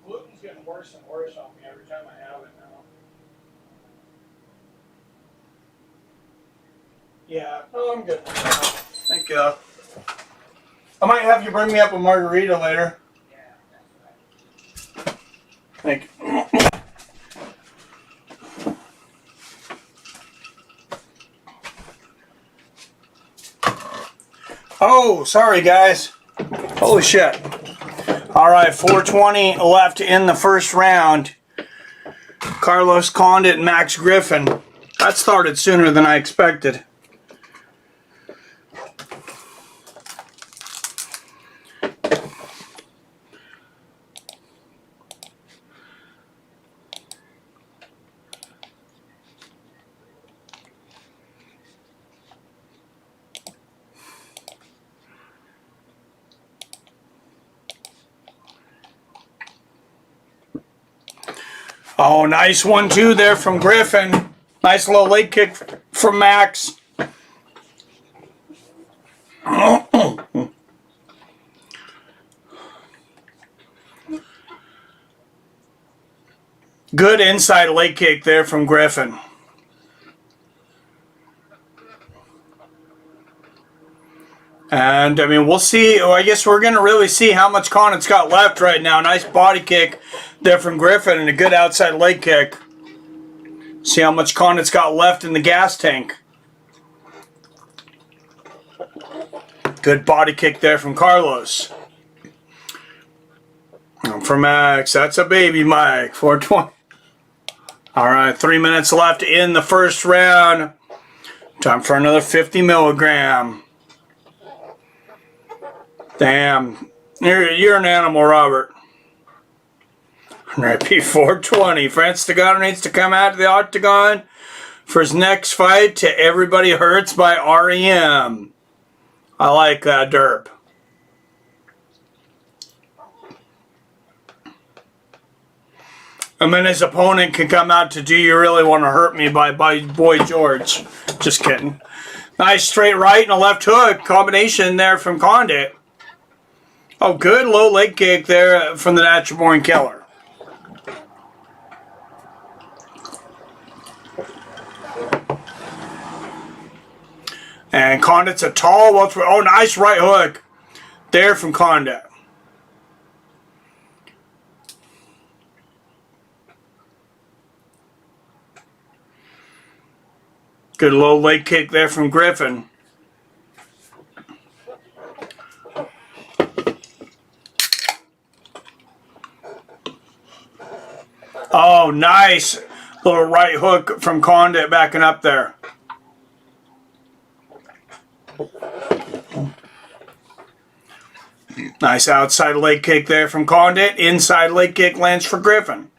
Gluten's getting worse and worse on me every time I have it now. Yeah, no, I'm good. Thank you. I might have you bring me up a margarita later. Thank you. Oh, sorry guys. Holy shit. All right, 4:20 left in the first round. Carlos Condit and Max Griffin. That started sooner than I expected. Oh, nice 1-2 there from Griffin. Nice low leg kick from Max. Good inside leg kick there from Griffin. And, I mean, we'll see. I guess we're going to really see how much Connor's got left right now. Nice body kick there from Griffin and a good outside leg kick. See how much Connor's got left in the gas tank. Good body kick there from Carlos. And for Max, that's a baby Mike. 420. All right, 3 minutes left in the first round. Time for another 50 milligram. Damn, you're an animal, Robert. Repeat 420. Francis Ngannou needs to come out of the octagon for his next fight to Everybody Hurts by REM. I like that derp. And then his opponent can come out to Do You Really Want to Hurt Me by Boy George. Just kidding. Nice straight right and a left hook combination there from Condit. Oh, good low leg kick there from the Natural Born Killer. And Condit's a tall welterweight. Oh, nice right hook there from Condit. Good low leg kick there from Griffin. Oh, nice little right hook from Condit backing up there. Nice outside leg kick there from Condit. Inside leg kick lands for Griffin.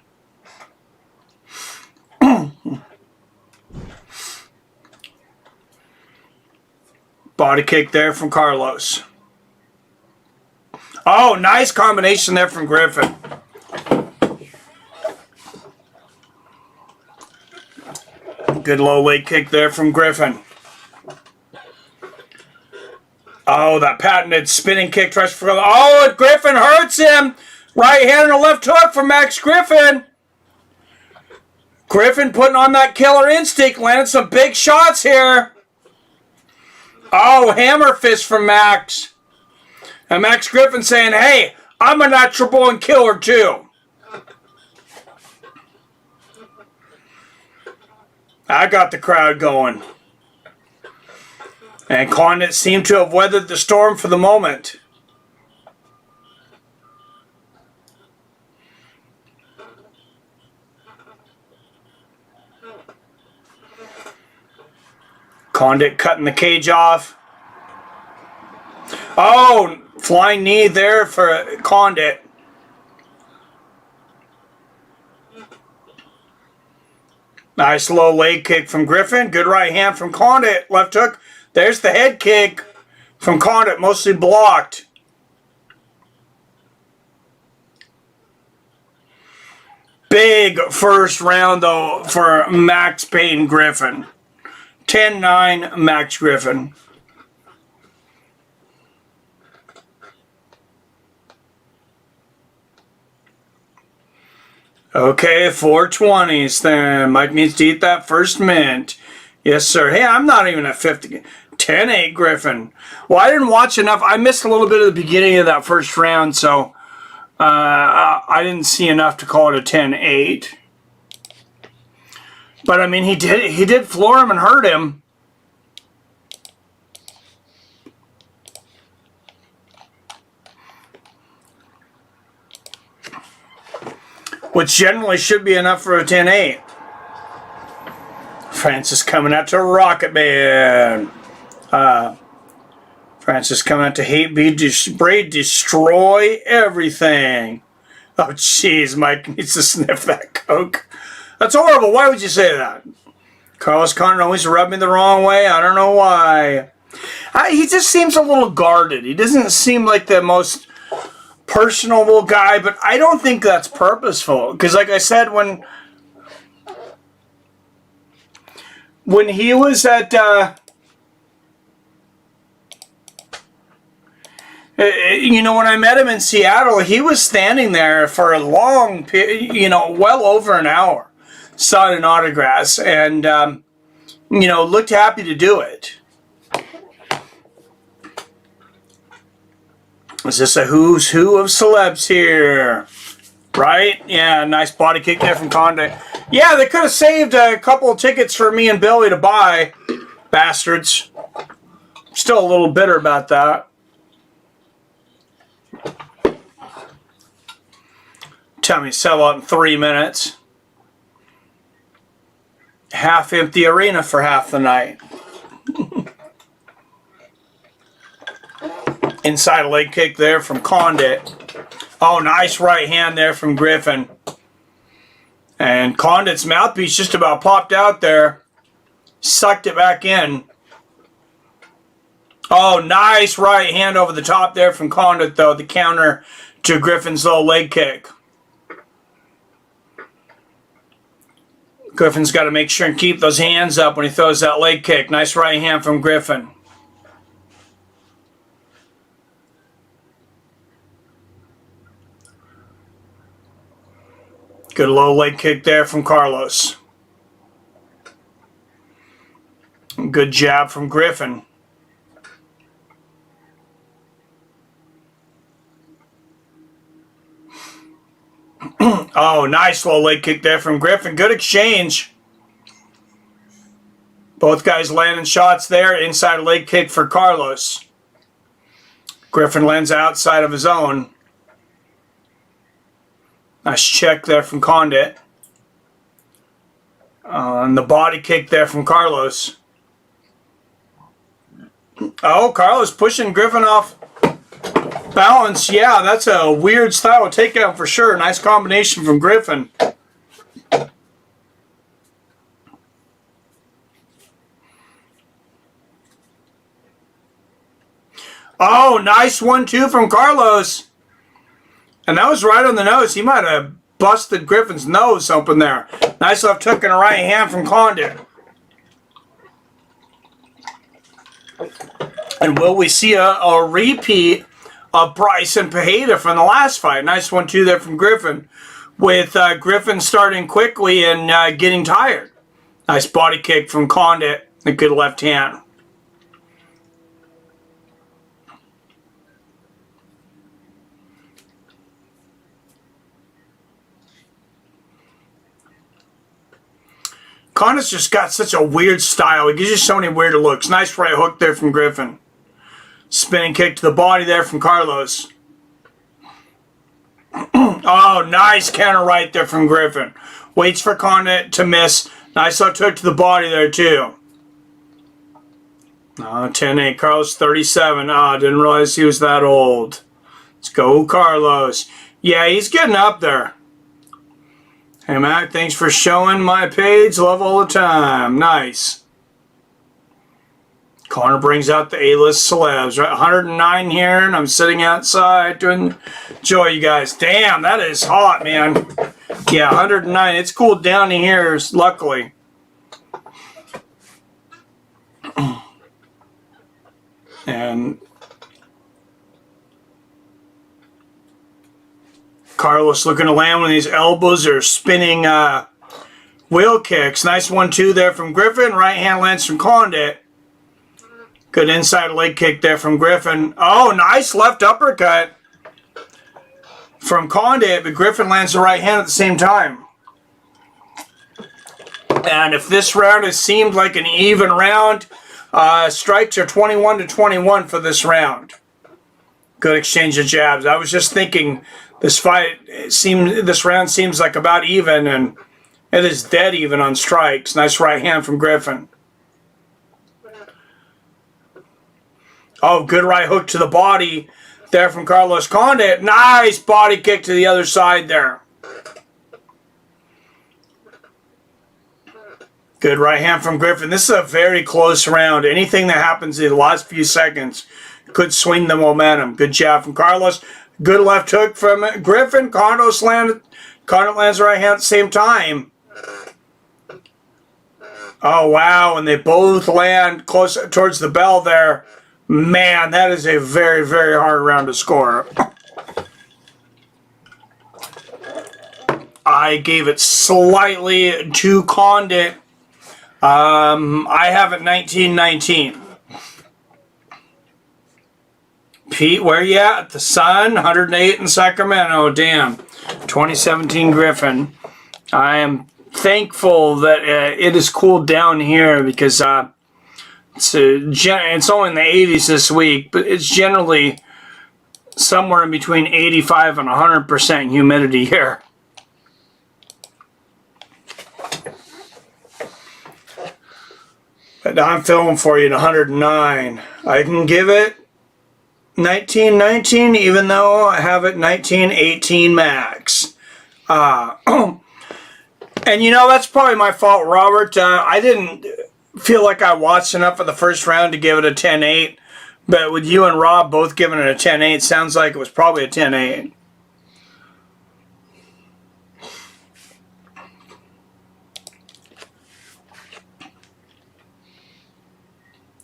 Body kick there from Carlos. Oh, nice combination there from Griffin. Good low leg kick there from Griffin. Oh, that patented spinning kick tries for... Oh, and Griffin hurts him. Right hand and a left hook from Max Griffin. Griffin putting on that killer instinct, landing some big shots here. Oh, hammer fist from Max. And Max Griffin saying, hey, I'm a natural born killer too. I got the crowd going. And Condit seemed to have weathered the storm for the moment. Condit cutting the cage off. Oh, flying knee there for Condit. Nice low leg kick from Griffin. Good right hand from Condit. Left hook. There's the head kick from Condit, mostly blocked. Big first round, though, for Max Payne Griffin. 10-9 Max Griffin. Okay, 420s then. Mike needs to eat that first mint. Yes, sir. Hey, I'm not even at 50. 10-8 Griffin. Well, I didn't watch enough. I missed a little bit of the beginning of that first round, so I didn't see enough to call it a 10-8. But, I mean, he did floor him and hurt him. which generally should be enough for a 10-8. Francis coming out to Rocket Man. Francis coming out to hate, be, destroy everything. Oh, jeez, Mike needs to sniff that coke. That's horrible. Why would you say that? Carlos Conor always rubbed me the wrong way. I don't know why. He just seems a little guarded. He doesn't seem like the most personable guy, but I don't think that's purposeful. Because like I said, when he was at... you know, when I met him in Seattle, he was standing there for a long period, you know, well over an hour, signing autographs, and, you know, looked happy to do it. Is this a who's who of celebs here? Right? Yeah, nice body kick there from Condit. Yeah, they could have saved a couple of tickets for me and Billy to buy. Bastards. Still a little bitter about that. Tell me, sell out in 3 minutes. Half empty arena for half the night. Inside leg kick there from Condit. Oh, nice right hand there from Griffin. And Condit's mouthpiece just about popped out there. Sucked it back in. Oh, nice right hand over the top there from Condit, though. The counter to Griffin's low leg kick. Griffin's got to make sure and keep those hands up when he throws that leg kick. Nice right hand from Griffin. Good low leg kick there from Carlos. Good jab from Griffin. Oh, nice low leg kick there from Griffin. Good exchange. Both guys landing shots there. Inside leg kick for Carlos. Griffin lands outside of his own. Nice check there from Condit. And the body kick there from Carlos. Oh, Carlos pushing Griffin off balance. Yeah, that's a weird style of takedown for sure. Nice combination from Griffin. Oh, nice 1-2 from Carlos. And that was right on the nose. He might have busted Griffin's nose open there. Nice left hook and a right hand from Condit. And will we see a repeat of Price and Pereira from the last fight? Nice 1-2 there from Griffin. With Griffin starting quickly and getting tired. Nice body kick from Condit. A good left hand. Condit's just got such a weird style. He gives you so many weird looks. Nice right hook there from Griffin. Spinning kick to the body there from Carlos. Oh, nice counter right there from Griffin. Waits for Condit to miss. Nice left hook to the body there too. 10-8. Carlos 37. Didn't realize he was that old. Let's go Carlos. Yeah, he's getting up there. Hey, Mac, thanks for showing my page. Love all the time. Nice. Conor brings out the A-list celebs. Right, 109 here, and I'm sitting outside to enjoy you guys. Damn, that is hot, man. Yeah, 109. It's cooled down here, luckily. And Carlos looking to land when these elbows are spinning wheel kicks. Nice 1-2 there from Griffin. Right hand lands from Condit. Good inside leg kick there from Griffin. Oh, nice left uppercut from Condit, but Griffin lands the right hand at the same time. And if this round has seemed like an even round, strikes are 21-21 for this round. Good exchange of jabs. I was just thinking This round seems like about even, and it is dead even on strikes. Nice right hand from Griffin. Oh, good right hook to the body there from Carlos Condit. Nice body kick to the other side there. Good right hand from Griffin. This is a very close round. Anything that happens in the last few seconds could swing the momentum. Good jab from Carlos. Good left hook from Griffin. Condit lands the right hand at the same time. Oh, wow. And they both land close towards the bell there. Man, that is a very, very hard round to score. I gave it slightly to Condit. I have it 19-19. Pete, where you at? The Sun, 108 in Sacramento. Damn. 2017 Griffin. I am thankful that it has cooled down here because it's only in the 80s this week, but it's generally somewhere in between 85 and 100% humidity here. But I'm filming for you at 109. I can give it 19-19, even though I have it 19-18 max. And you know, that's probably my fault, Robert. I didn't feel like I watched enough of the first round to give it a 10-8. But with you and Rob both giving it a 10-8, sounds like it was probably a 10-8.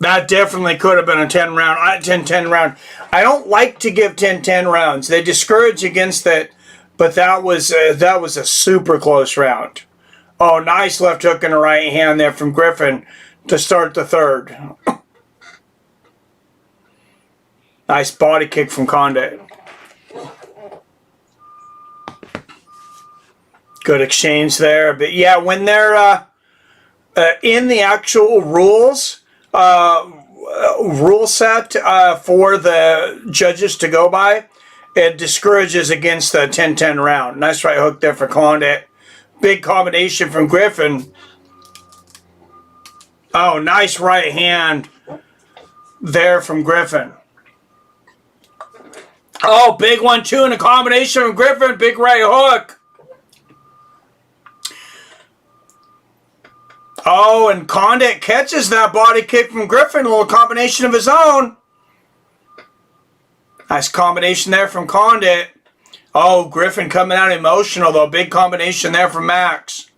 That definitely could have been a 10 round. I don't like to give 10-10 rounds. They discourage against that, but that was a super close round. Oh, nice left hook in the right hand there from Griffin to start the third. Nice body kick from Condit. Good exchange there. But yeah, when they're in the actual rules, rule set for the judges to go by, it discourages against the 10-10 round. Nice right hook there for Condit. Big combination from Griffin. Oh, nice right hand there from Griffin. Oh, big 1-2 and a combination from Griffin. Big right hook. Oh, and Condit catches that body kick from Griffin. A little combination of his own. Nice combination there from Condit. Oh, Griffin coming out emotional, though. Big combination there from Max.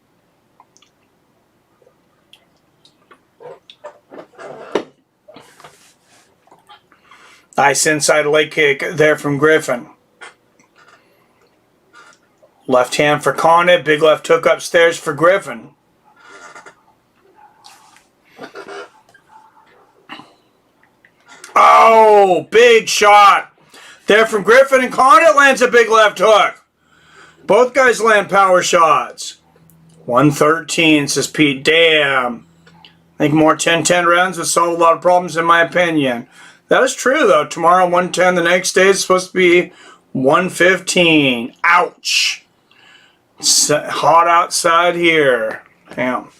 Nice inside leg kick there from Griffin. Left hand for Condit. Big left hook upstairs for Griffin. Oh, big shot there from Griffin, and Condit lands a big left hook. Both guys land power shots. 113, says Pete. Damn. I think more 10-10 rounds would solve a lot of problems, in my opinion. That is true, though. Tomorrow, 110. The next day, it's supposed to be 115. Ouch. It's hot outside here. Damn.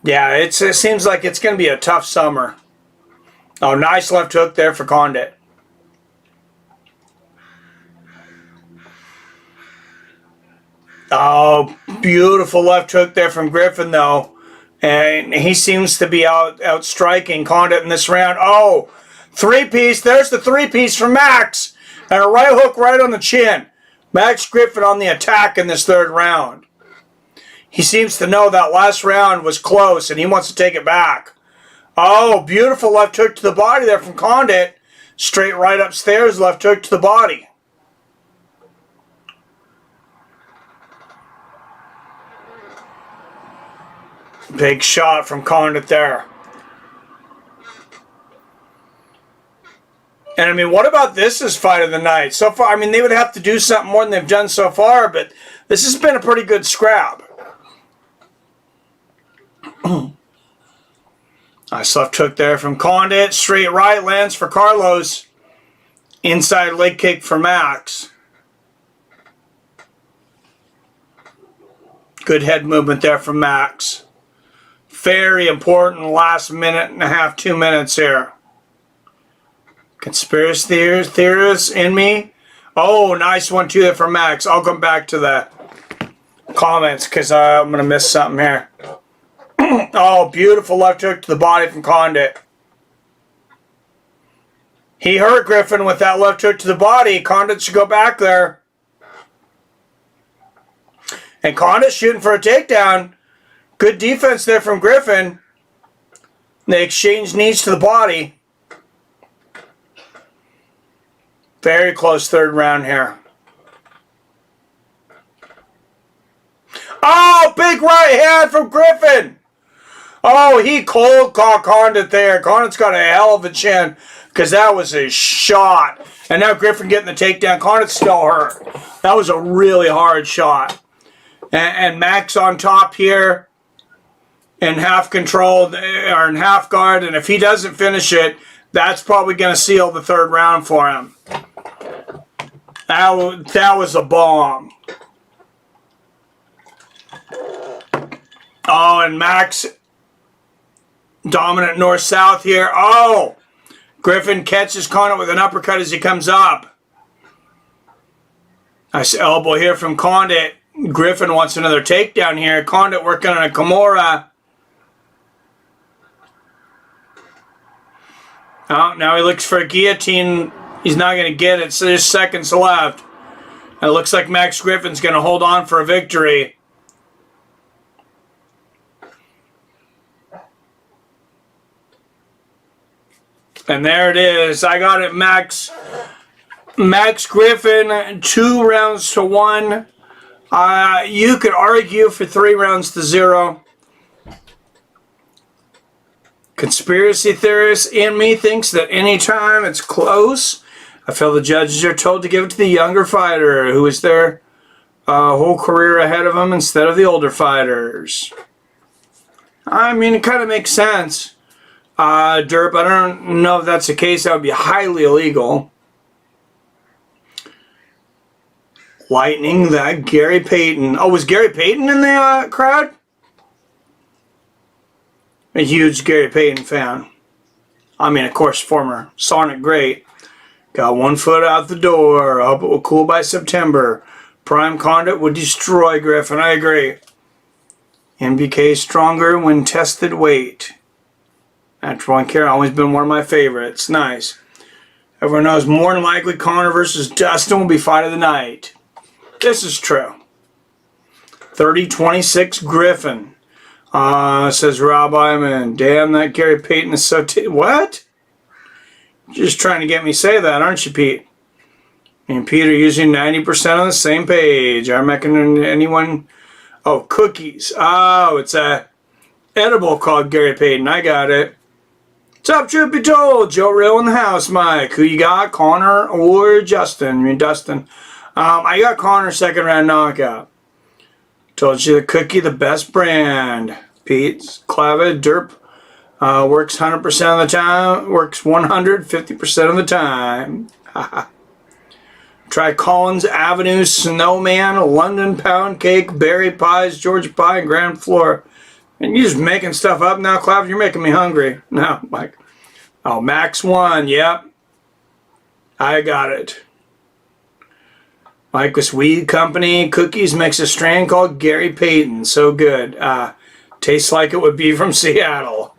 Yeah, it seems like it's going to be a tough summer. Oh, nice left hook there for Condit. Oh, beautiful left hook there from Griffin, though. And he seems to be out striking Condit in this round. Oh, three-piece. There's the three-piece from Max. And a right hook right on the chin. Max Griffin on the attack in this third round. He seems to know that last round was close, and he wants to take it back. Oh, beautiful left hook to the body there from Condit. Straight right upstairs, left hook to the body. Big shot from Condit there. And I mean, what about this as fight of the night? So far, I mean, they would have to do something more than they've done so far, but this has been a pretty good scrap. Nice left hook there from Condit. Straight right lands for Carlos Inside leg kick for Max. Good head movement there from Max. Very important last minute and a half, 2 minutes here. Conspiracy theorists in me. Oh, nice one too from Max. I'll come back to the comments because I'm going to miss something here. Oh, beautiful left hook to the body from Condit. He hurt Griffin with that left hook to the body. Condit should go back there. And Condit shooting for a takedown. Good defense there from Griffin. They exchange knees to the body. Very close third round here. Oh, big right hand from Griffin. Oh, he cold caught Condit there. Condit's got a hell of a chin because that was a shot. And now Griffin getting the takedown. Condit's still hurt. That was a really hard shot. And Max on top here in half control or in half guard. And if he doesn't finish it, that's probably going to seal the third round for him. That was a bomb. Oh, and Max dominant north-south here. Oh, Griffin catches Condit with an uppercut as he comes up. Nice elbow here from Condit. Griffin wants another takedown here. Condit working on a Kimura. Oh, now he looks for a guillotine. He's not going to get it, so there's seconds left. It looks like Max Griffin's going to hold on for a victory. And there it is. I got it, Max Griffin, 2-1. You could argue for 3-0. Conspiracy theorist in me thinks that anytime it's close, I feel the judges are told to give it to the younger fighter who is their whole career ahead of them instead of the older fighters. I mean, it kind of makes sense. Derp, I don't know if that's the case. That would be highly illegal. Lightning, that Gary Payton. Oh, was Gary Payton in the crowd? A huge Gary Payton fan. I mean, of course, former Sonic great. Got 1 foot out the door. I hope it will cool by September. Prime Condit would destroy Griffin. I agree. MBK stronger when tested weight. Natural Born Killer always been one of my favorites. Nice. Everyone knows more than likely Conor versus Dustin will be fight of the night. This is true. 30-26 Griffin. Says Rob Iman. Damn, that Gary Payton is so... What? Just trying to get me to say that, aren't you, Pete? Me and Pete are usually 90% on the same page. I'm making anyone... Oh, cookies. Oh, it's a edible called Gary Payton. I got it. What's up, truth be told? Joe Real in the house, Mike. Who you got, Conor or Justin? I mean, Dustin. I got Conor second round knockout. Told you the cookie, the best brand. Pete's Clava Derp works 100% of the time. Works 150% of the time. Try Collins Avenue, Snowman, London Pound Cake, Berry Pies, Georgia Pie, and Grand Floor. And you're just making stuff up now, Clav. You're making me hungry. No, Mike. Oh, Max 1. Yep. I got it. Mike's Weed Company cookies makes a strain called Gary Payton. So good. Tastes like it would be from Seattle.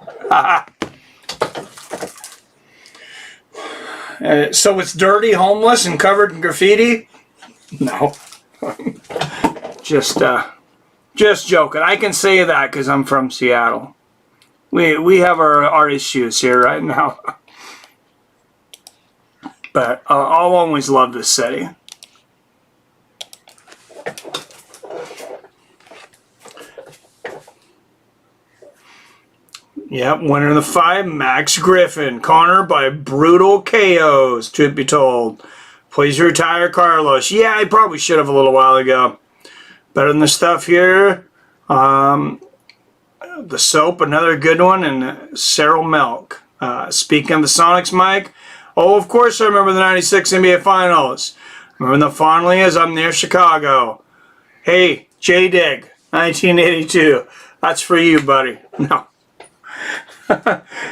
So it's dirty, homeless, and covered in graffiti? No. Just joking. I can say that because I'm from Seattle. We have our issues here right now. But I'll always love this city. Yep, winner of the fight, Max Griffin. Conor by brutal KOs, truth be told. Please retire Carlos. Yeah, I probably should have a little while ago. Better than the stuff here. The soap, another good one, and Cyril Milk. Speaking of the Sonics, Mike, Oh, of course I remember the 96 NBA Finals. Remember the fondly as I'm near Chicago. Hey, J-Dig, 1982. That's for you, buddy. No.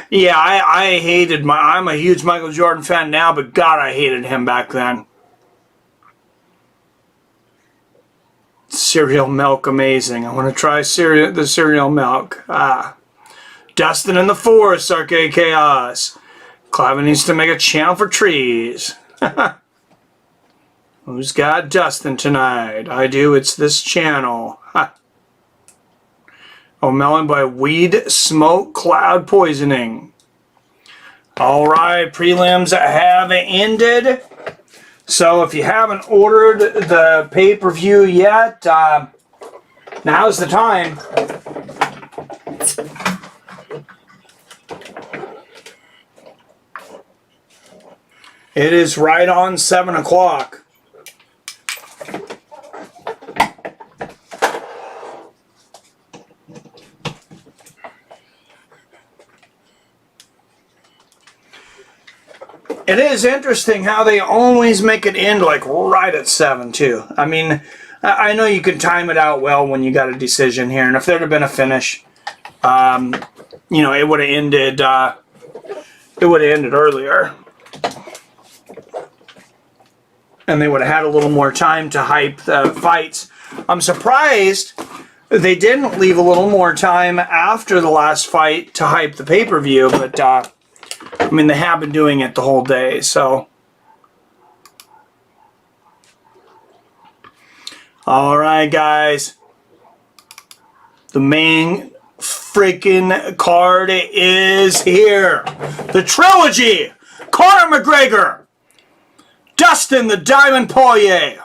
Yeah, I hated I'm a huge Michael Jordan fan now, but God, I hated him back then. Cereal milk, amazing. I want to try the cereal milk. Dustin in the Forest, Arcade Chaos. Clive needs to make a channel for trees. Who's got Dustin tonight? I do, it's this channel. Oh, melon by weed, smoke, cloud poisoning. Alright, prelims have ended. So if you haven't ordered the pay-per-view yet, now's the time. It is right on 7 o'clock. It is interesting how they always make it end like right at 7 too. I mean, I know you can time it out well when you got a decision here, and if there'd have been a finish, you know, it would have ended. It would have ended earlier, and they would have had a little more time to hype the fights. I'm surprised they didn't leave a little more time after the last fight to hype the pay-per-view, but I mean, they have been doing it the whole day, so. Alright, guys. The main freaking card is here. The Trilogy. Conor McGregor. Dustin the Diamond Poirier.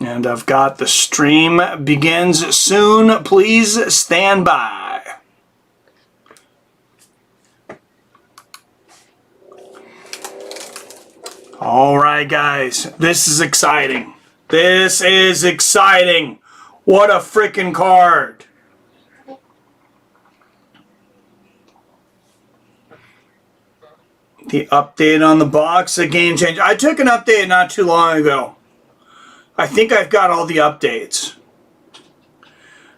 And I've got the stream begins soon. Please stand by. All right, guys. This is exciting. This is exciting. What a freaking card. The update on the box, a game change. I took an update not too long ago. I think I've got all the updates.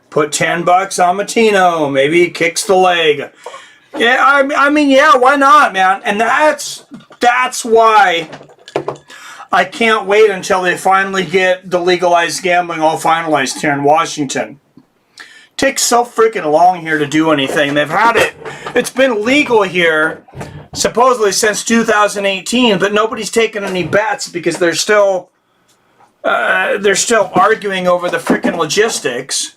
Put $10 on Moutinho. Maybe he kicks the leg. Yeah, I mean, yeah, why not, man? And that's why I can't wait until they finally get the legalized gambling all finalized here in Washington. Takes so freaking long here to do anything. They've had it. It's been legal here, supposedly since 2018, but nobody's taken any bets because they're still arguing over the freaking logistics.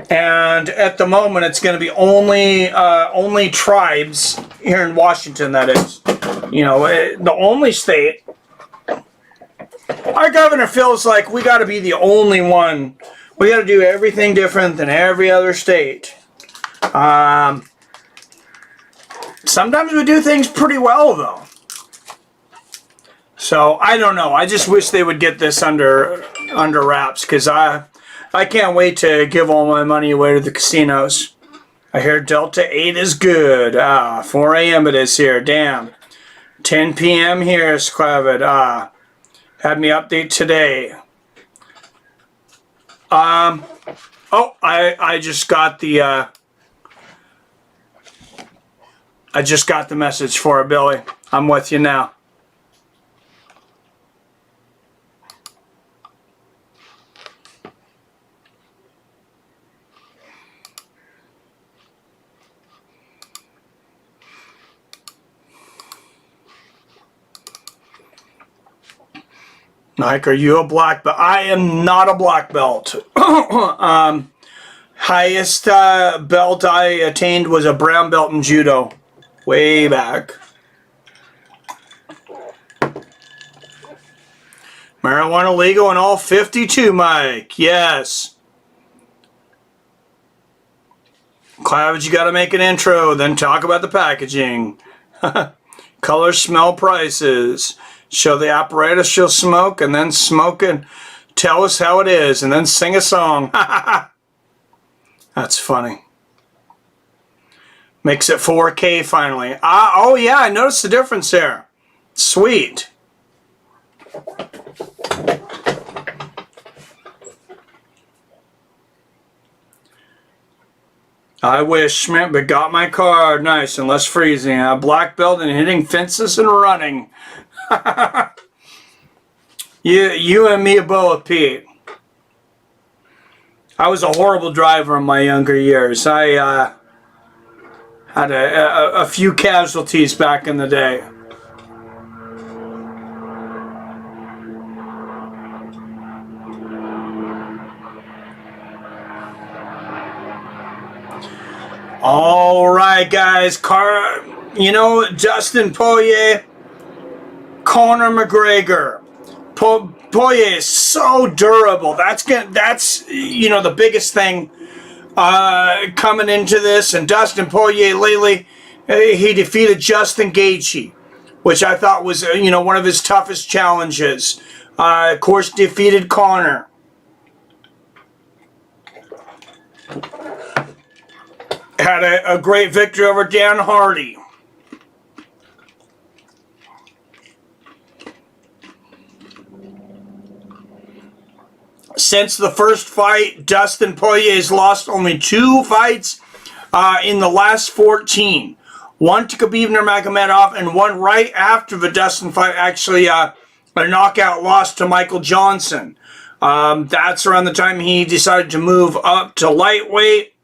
And at the moment, it's going to be only tribes here in Washington, that is. You know, the only state. Our governor feels like we got to be the only one. We got to do everything different than every other state. Sometimes we do things pretty well, though. So, I don't know. I just wish they would get this under wraps, because I can't wait to give all my money away to the casinos. I hear Delta 8 is good. 4 a.m. it is here. Damn. 10 p.m. here, Squavid. Had me update today. Oh, I just got the message for it, Billy. I'm with you now. Mike, are you a black belt? I am not a black belt. Highest belt I attained was a brown belt in judo. Way back. Marijuana legal in all 52, Mike. Yes. Cloud, you got to make an intro, then talk about the packaging. Color, smell, prices. Show the apparatus, show smoke, and then smoke and Tell us how it is, and then sing a song. That's funny. Makes it 4K finally. Oh yeah, I noticed the difference there. Sweet. I wish, man, but got my card. Nice and less freezing. A black belt and hitting fences and running. You and me both, Pete. I was a horrible driver in my younger years. I had a few casualties back in the day. All right, guys. Dustin Poirier, Conor McGregor. Poirier is so durable. That's the biggest thing coming into this. And Dustin Poirier lately, he defeated Justin Gaethje, which I thought was one of his toughest challenges. Of course, defeated Conor. Had a great victory over Dan Hardy. Since the first fight, Dustin Poirier has lost only 2 fights in the last 14. One to Khabib Nurmagomedov and one right after the Dustin fight, actually a knockout loss to Michael Johnson. That's around the time he decided to move up to lightweight.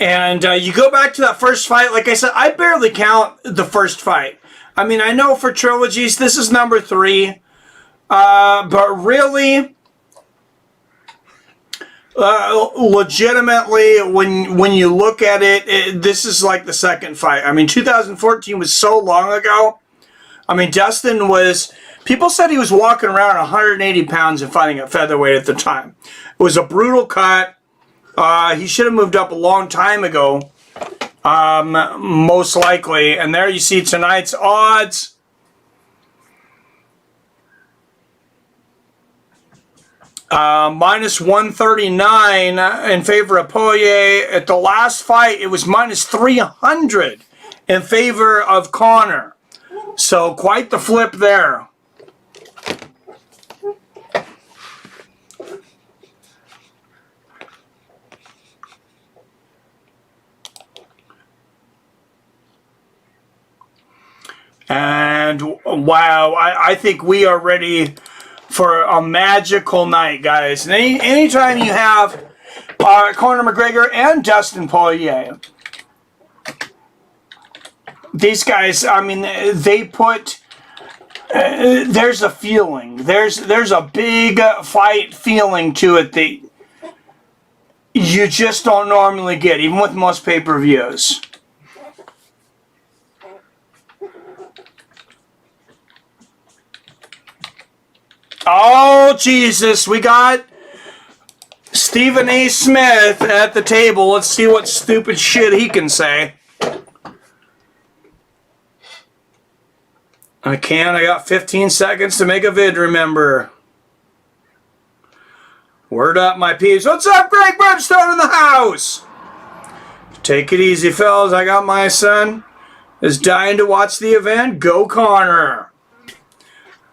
And you go back to that first fight, like I said, I barely count the first fight. I mean, I know for trilogies, this is number 3. But really, legitimately, when you look at it, this is like the second fight. I mean, 2014 was so long ago. I mean, Dustin was, people said he was walking around 180 pounds and fighting at featherweight at the time. It was a brutal cut. He should have moved up a long time ago, most likely. And there you see tonight's odds. Minus 139 in favor of Poirier. At the last fight, it was minus 300 in favor of Conor. So quite the flip there. And wow, I think we are ready for a magical night, guys. And anytime you have Conor McGregor and Dustin Poirier, these guys, I mean, they put, there's a feeling. There's a big fight feeling to it that you just don't normally get, even with most pay-per-views. Oh, Jesus. We got Stephen A. Smith at the table. Let's see what stupid shit he can say. I got 15 seconds to make a vid, remember. Word up, my peeps. What's up, Greg Brimstone in the house? Take it easy, fellas. I got my son is dying to watch the event. Go Conor.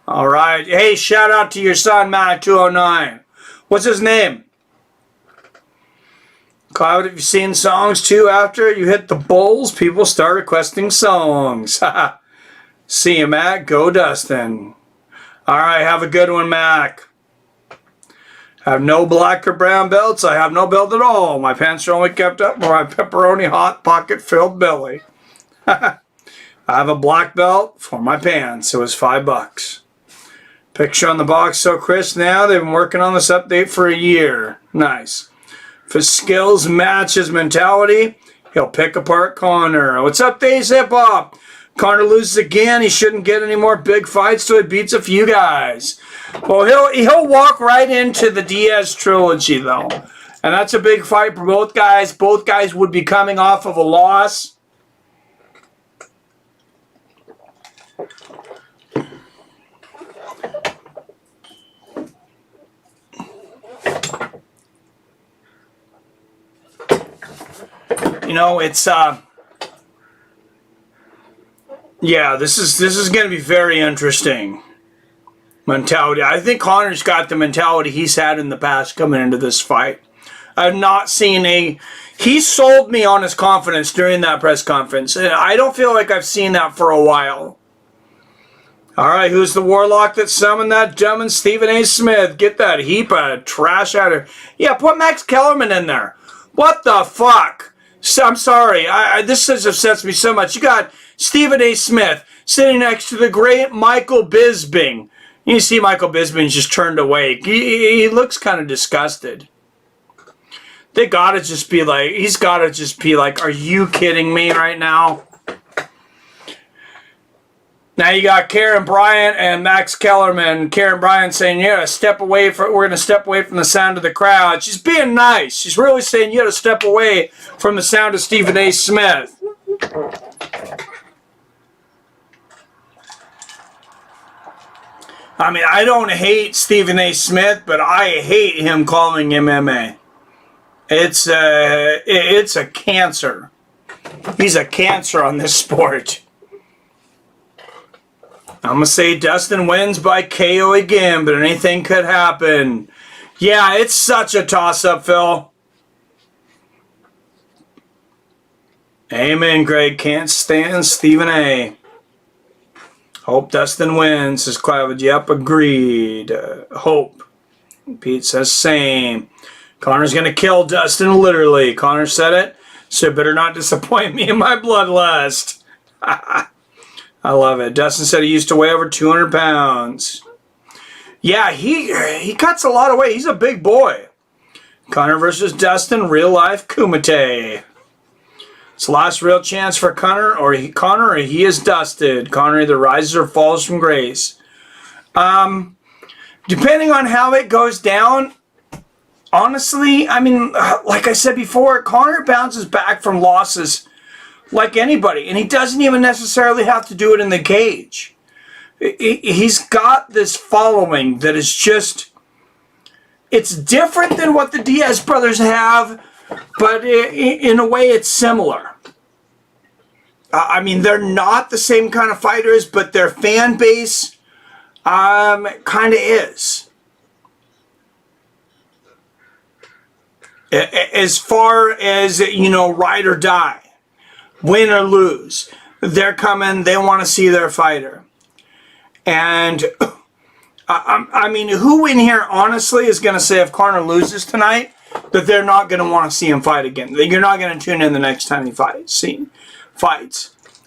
All right. Hey, shout out to your son, Matt209. What's his name? Cloud, have you seen songs too after you hit the bowls? People start requesting songs. See you, Mac. Go Dustin. All right. Have a good one, Mac. I have no black or brown belts. I have no belt at all. My pants are only kept up for my pepperoni hot pocket filled belly. I have a black belt for my pants. It was $5. Picture on the box. So Kris, now they've been working on this update for a year. Nice. If his skills match his mentality, he'll pick apart Conor. What's up, Days Hip Hop? Conor loses again. He shouldn't get any more big fights till he beats a few guys. Well, he'll walk right into the Diaz trilogy though, and that's a big fight for both guys. Both guys would be coming off of a loss. You know, it's yeah, this is going to be very interesting. Mentality. I think Conor's got the mentality he's had in the past coming into this fight. I've not seen he sold me on his confidence during that press conference, and I don't feel like I've seen that for a while. All right, who's the warlock that summoned that gentleman? Stephen A. Smith. Get that heap of trash out of... Yeah, put Max Kellerman in there. What the fuck? I'm sorry. This upsets me so much. You got Stephen A. Smith sitting next to the great Michael Bisping. You see Michael Bisping's just turned away. He looks kind of disgusted. They gotta just be like... He's gotta just be like, are you kidding me right now? Now you got Karen Bryant and Max Kellerman. Karen Bryant saying, "Yeah, we're gonna step away from the sound of the crowd." She's being nice. She's really saying you gotta step away from the sound of Stephen A. Smith. I mean, I don't hate Stephen A. Smith, but I hate him calling MMA. It's a cancer. He's a cancer on this sport. I'm going to say Dustin wins by KO again, but anything could happen. Yeah, it's such a toss-up, Phil. Amen, Greg. Can't stand Stephen A. Hope Dustin wins, says Clive. Yep, agreed. Hope. Pete says same. Conor's going to kill Dustin, literally. Conor said it, so better not disappoint me in my bloodlust. I love it. Dustin said he used to weigh over 200 pounds. Yeah, he cuts a lot of weight. He's a big boy. Conor versus Dustin, real life Kumite. It's the last real chance for Conor, or he is dusted. Conor either rises or falls from grace. Depending on how it goes down, honestly, I mean, like I said before, Conor bounces back from losses like anybody, and he doesn't even necessarily have to do it in the cage. He's got this following that is just, it's different than what the Diaz brothers have, but in a way it's similar. I mean, they're not the same kind of fighters, but their fan base kind of is. As far as, you know, ride or die, win or lose, they're coming, they want to see their fighter. And, I mean, who in here, honestly, is going to say if Conor loses tonight, that they're not going to want to see him fight again? You're not going to tune in the next time he fights.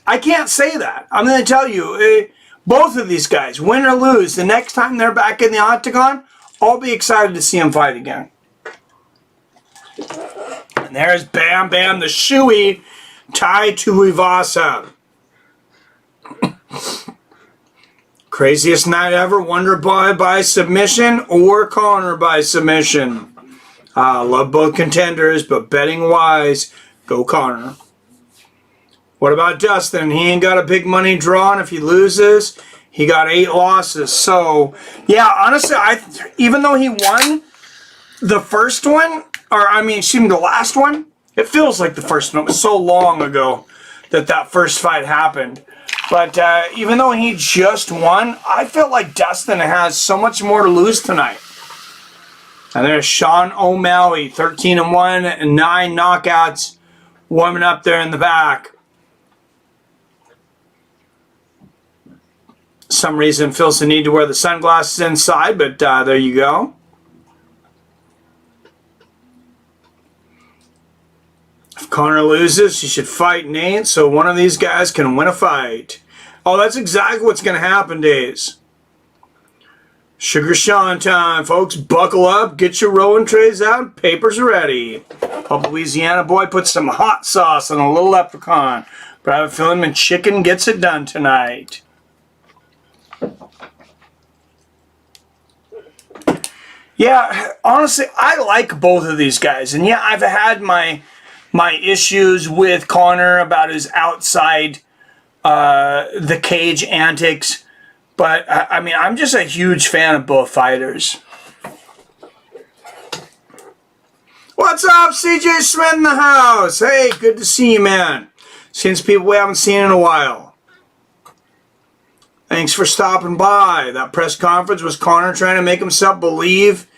I can't say that. I'm going to tell you, both of these guys, win or lose, the next time they're back in the octagon, I'll be excited to see him fight again. And there's Bam Bam the Shoey, Tai Tuivasa. Craziest night ever, WonderBoy by submission or Conor by submission. Love both contenders, but betting wise, go Conor. What about Dustin? He ain't got a big money draw, and if he loses, he got 8 losses. So, yeah, honestly, even though he won the first one, the last one, it feels like the first one. It was so long ago that first fight happened. But even though he just won, I feel like Dustin has so much more to lose tonight. And there's Sean O'Malley, 13-1 and 9 knockouts, warming up there in the back. Some reason feels the need to wear the sunglasses inside, but there you go. If Conor loses, he should fight Nate so one of these guys can win a fight. Oh, that's exactly what's going to happen, Days. Sugar Sean time, folks. Buckle up, get your rolling trays out, papers ready. Hope Louisiana boy puts some hot sauce on a little leprechaun. But I have a feeling my chicken gets it done tonight. Yeah, honestly, I like both of these guys. And yeah, I've had my issues with Conor about his outside the cage antics. But, I mean, I'm just a huge fan of both fighters. What's up, CJ Smith in the house? Hey, good to see you, man. Since people we haven't seen in a while. Thanks for stopping by. That press conference was Conor trying to make himself believe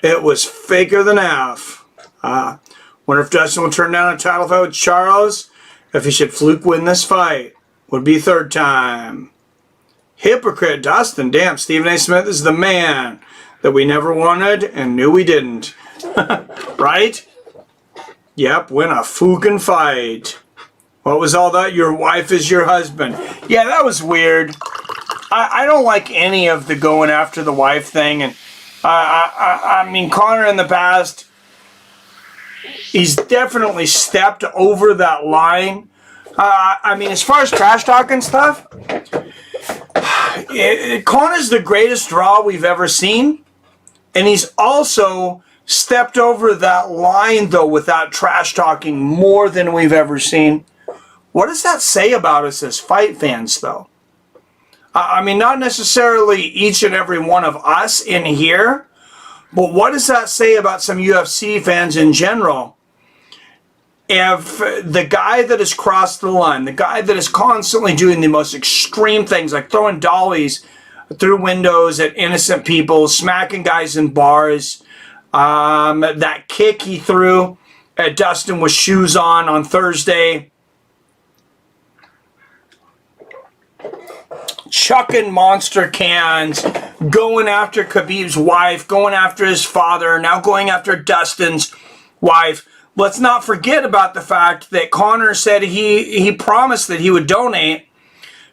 it was faker than F. Wonder if Dustin will turn down a title fight with Charles if he should fluke win this fight. Would be third time. Hypocrite Dustin. Damn, Stephen A. Smith is the man that we never wanted and knew we didn't. Right? Yep, win a fucking fight. What was all that? Your wife is your husband. Yeah, that was weird. I don't like any of the going after the wife thing. And I mean, Conor in the past, he's definitely stepped over that line. I mean, as far as trash talking stuff, Conor's the greatest draw we've ever seen. And he's also stepped over that line, though, with that trash talking more than we've ever seen. What does that say about us as fight fans, though? I mean, not necessarily each and every one of us in here, but what does that say about some UFC fans in general? If the guy that has crossed the line, the guy that is constantly doing the most extreme things, like throwing dollies through windows at innocent people, smacking guys in bars, that kick he threw at Dustin with shoes on Thursday, chucking monster cans, going after Khabib's wife, going after his father, now going after Dustin's wife. Let's not forget about the fact that Conor said he promised that he would donate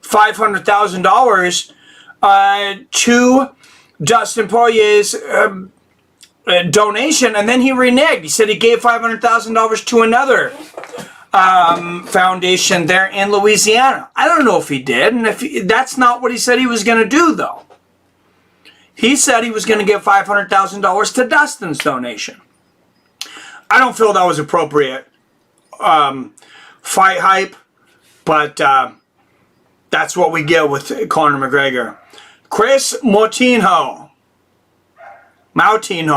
$500,000 to Dustin Poirier's donation, and then he reneged. He said he gave $500,000 to another foundation there in Louisiana. I don't know if he did, and that's not what he said he was going to do, though. He said he was going to give $500,000 to Dustin's donation. I don't feel that was appropriate fight hype, but that's what we get with Conor McGregor. Kris Moutinho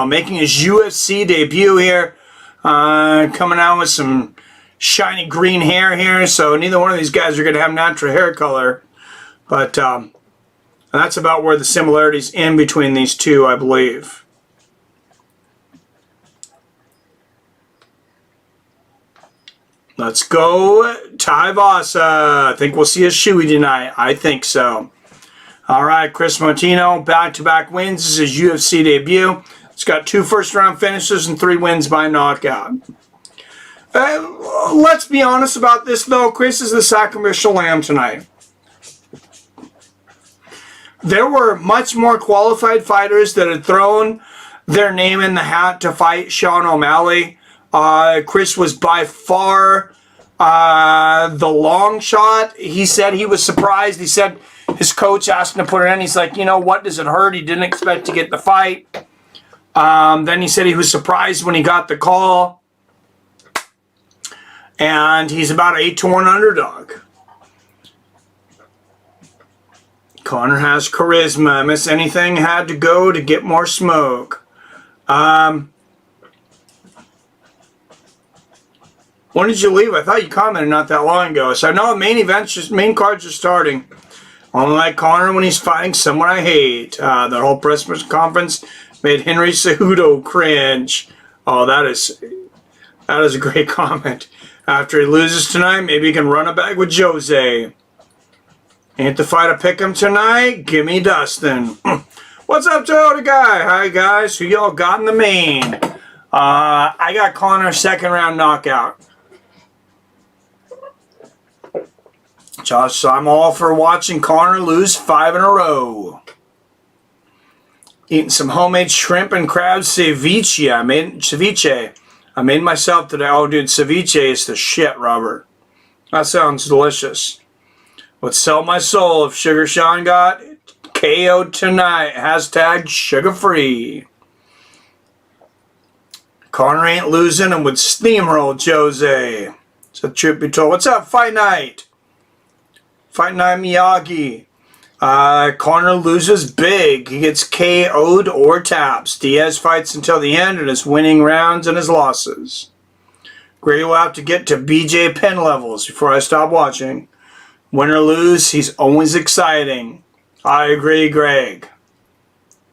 making his UFC debut here, coming out with some shiny green hair here, so neither one of these guys are going to have natural hair color, but that's about where the similarities in between these two, I believe. Let's go Tuivasa. I think we'll see a shoey tonight. I think so. All right, Kris Moutinho, back-to-back wins. This is his UFC debut. It's got 2 first-round finishes and 3 wins by knockout. Let's be honest about this, though. Kris is the sacrificial lamb tonight. There were much more qualified fighters that had thrown their name in the hat to fight Sean O'Malley. Kris was by far the long shot. He said he was surprised. He said his coach asked him to put it in. He's like, you know, what does it hurt? He didn't expect to get the fight. Then he said he was surprised when he got the call. And he's about an 8-1 underdog. Conor has charisma. Miss anything had to go to get more smoke. When did you leave? I thought you commented not that long ago. So I know main cards are starting. Only like Conor when he's fighting someone I hate. The whole press conference made Henry Cejudo cringe. Oh, that is a great comment. After he loses tonight, maybe he can run it back with Jose. Ain't the fight a pick'em tonight? Give me Dustin. What's up, Toyota guy? Hi guys. Who y'all got in the main? I got Conor second round knockout. Josh, so I'm all for watching Conor lose 5 in a row. Eating some homemade shrimp and crab ceviche. I made myself today. Oh, dude, ceviche is the shit, Robert. That sounds delicious. Would sell my soul if Sugar Sean got KO'd tonight. Hashtag sugar-free. Conor ain't losing and would steamroll Jose. So truth be told. What's up, Fight Night? Fight Night Miyagi. Conor loses big. He gets KO'd or taps. Diaz fights until the end and is winning rounds and his losses. Greg will have to get to BJ Penn levels before I stop watching. Win or lose, he's always exciting. I agree, Greg.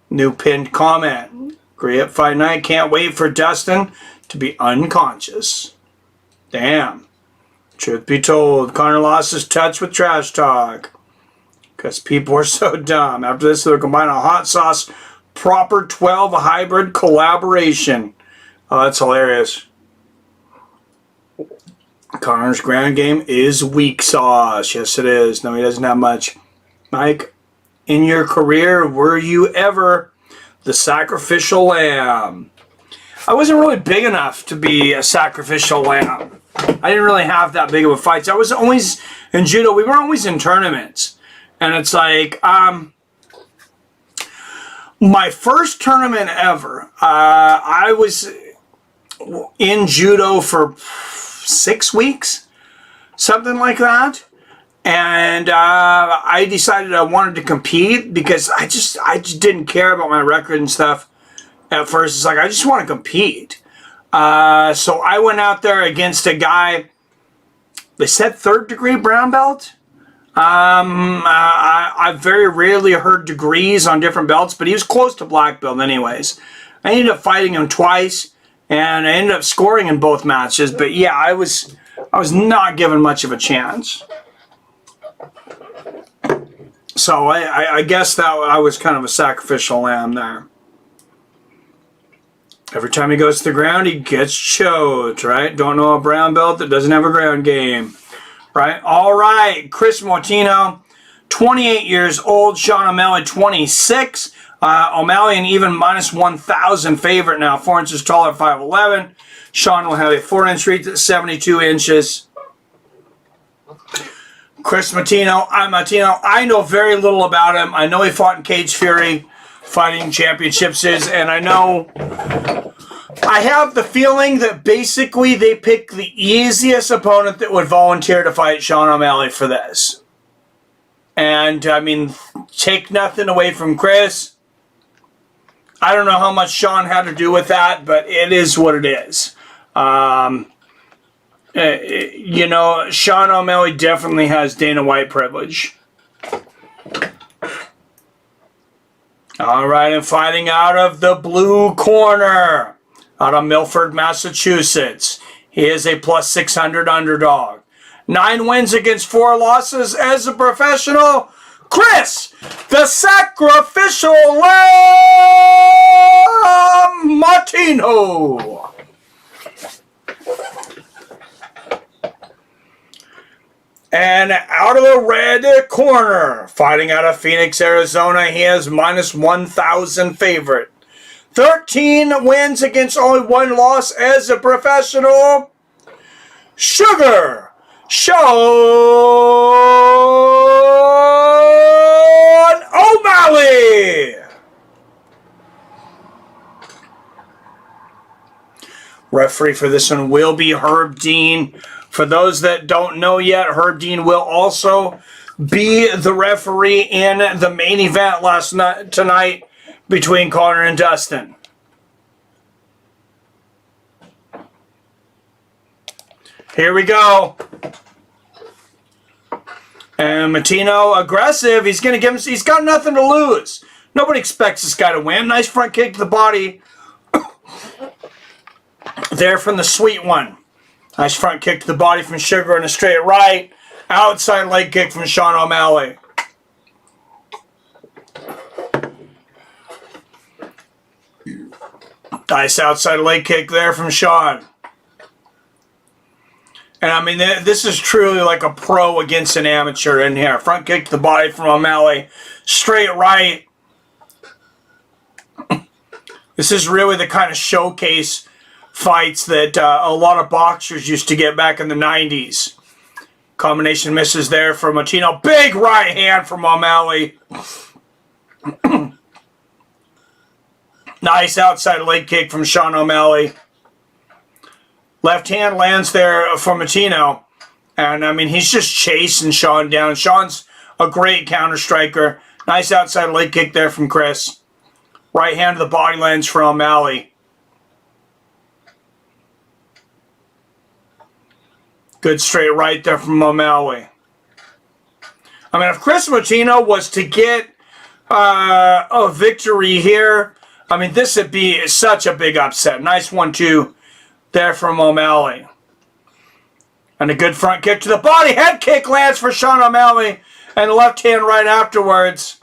New pinned comment. Agree at Fight Night. Can't wait for Dustin to be unconscious. Damn. Truth be told, Conor lost his touch with trash talk. Because people are so dumb. After this, they'll combine a hot sauce, proper 12 hybrid collaboration. Oh, that's hilarious. Conor's ground game is weak sauce. Yes, it is. No, he doesn't have much. Mike, in your career, were you ever the sacrificial lamb? I wasn't really big enough to be a sacrificial lamb. I didn't really have that big of a fight. I was always in judo. We were always in tournaments. And it's like, my first tournament ever, I was in judo for 6 weeks, something like that. And I decided I wanted to compete because I just didn't care about my record and stuff at first. It's like, I just want to compete. So I went out there against a guy, they said 3rd degree brown belt. I very rarely heard degrees on different belts, but he was close to black belt anyways. I ended up fighting him twice, and I ended up scoring in both matches. But yeah, I was not given much of a chance. So I guess that I was kind of a sacrificial lamb there. Every time he goes to the ground, he gets choked, right? Don't know a brown belt that doesn't have a ground game. Right? All right. Kris Moutinho, 28 years old. Sean O'Malley, 26. O'Malley an even minus 1,000 favorite now. 4 inches taller, 5'11". Sean will have a 4-inch reach at 72 inches. Kris Moutinho. I know very little about him. I know he fought in Cage Fury Fighting Championships, and I know... I have the feeling that basically they pick the easiest opponent that would volunteer to fight Sean O'Malley for this. And, I mean, take nothing away from Kris. I don't know how much Sean had to do with that, but it is what it is. You know, Sean O'Malley definitely has Dana White privilege. All right, and fighting out of the blue corner, out of Milford, Massachusetts. He is a plus 600 underdog. 9 wins against 4 losses as a professional. Kris, the sacrificial lamb, Moutinho. And out of the red corner, fighting out of Phoenix, Arizona, he is minus 1,000 favorite. 13 wins against only 1 loss as a professional. Sugar Sean O'Malley. Referee for this one will be Herb Dean. For those that don't know yet, Herb Dean will also be the referee in the main event tonight between Conor and Dustin. Here we go. And Moutinho, aggressive. He's going to give him. He's got nothing to lose. Nobody expects this guy to win. Nice front kick to the body. There from the sweet one. Nice front kick to the body from Sugar and a straight right. Outside leg kick from Sean O'Malley. Nice outside leg kick there from Sean. And I mean, this is truly like a pro against an amateur in here. Front kick to the body from O'Malley. Straight right. This is really the kind of showcase fights that a lot of boxers used to get back in the 90s. Combination misses there for Moutinho. Big right hand from O'Malley. Nice outside leg kick from Sean O'Malley. Left hand lands there for Moutinho. And, I mean, he's just chasing Sean down. Sean's a great counter striker. Nice outside leg kick there from Kris. Right hand to the body lands for O'Malley. Good straight right there from O'Malley. I mean, if Kris Moutinho was to get a victory here, I mean, this would be such a big upset. Nice 1-2 there from O'Malley. And a good front kick to the body. Head kick lands for Sean O'Malley. And left hand right afterwards.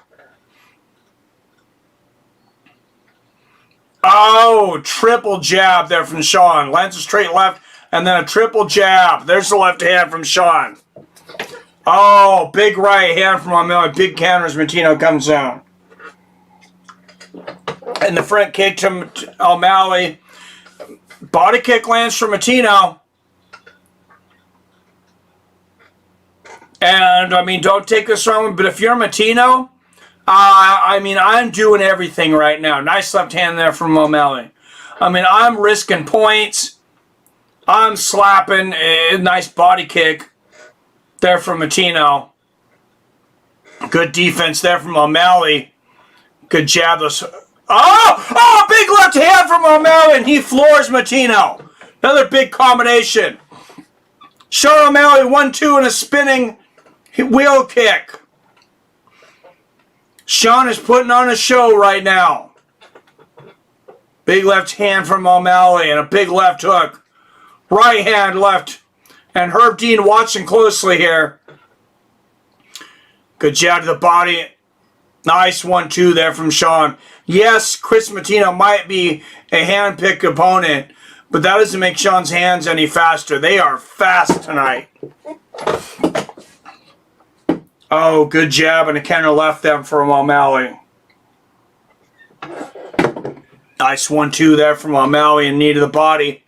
Oh, triple jab there from Sean. Lands a straight left and then a triple jab. There's the left hand from Sean. Oh, big right hand from O'Malley. Big counter as Moutinho comes down. And the front kick to O'Malley. Body kick lands for Moutinho. And, I mean, don't take this wrong, but if you're Moutinho, I mean, I'm doing everything right now. Nice left hand there from O'Malley. I mean, I'm risking points. I'm slapping. Nice body kick there from Moutinho. Good defense there from O'Malley. Good jab. Oh, big left hand from O'Malley, and he floors Moutinho. Another big combination. Sean O'Malley 1-2 and a spinning wheel kick. Sean is putting on a show right now. Big left hand from O'Malley and a big left hook. Right hand left. And Herb Dean watching closely here. Good jab to the body. Nice 1-2 there from Sean. Yes, Kris Moutinho might be a hand-picked opponent, but that doesn't make Sean's hands any faster. They are fast tonight. Oh, good jab and a counter left them from O'Malley. Nice 1-2 there from O'Malley and knee to the body.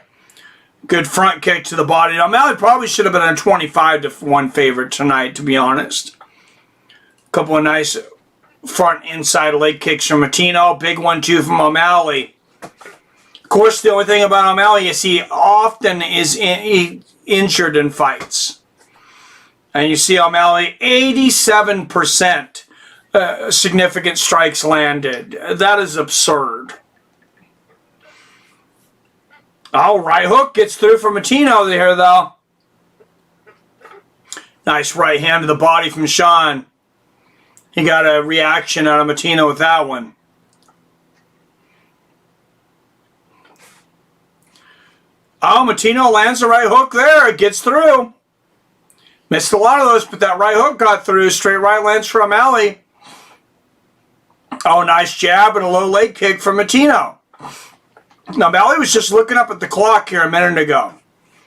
Good front kick to the body. O'Malley probably should have been a 25-1 favorite tonight, to be honest. A couple of nice front inside leg kicks from Moutinho. Big 1-2 from O'Malley. Of course, the only thing about O'Malley is he often is injured in fights. And you see O'Malley, 87% significant strikes landed. That is absurd. Oh, right hook gets through for Moutinho there, though. Nice right hand to the body from Sean. He got a reaction out of Moutinho with that one. Oh, Moutinho lands the right hook there. It gets through. Missed a lot of those, but that right hook got through. Straight right lands for O'Malley. Oh, nice jab and a low leg kick from Moutinho. Now, O'Malley was just looking up at the clock here a minute ago.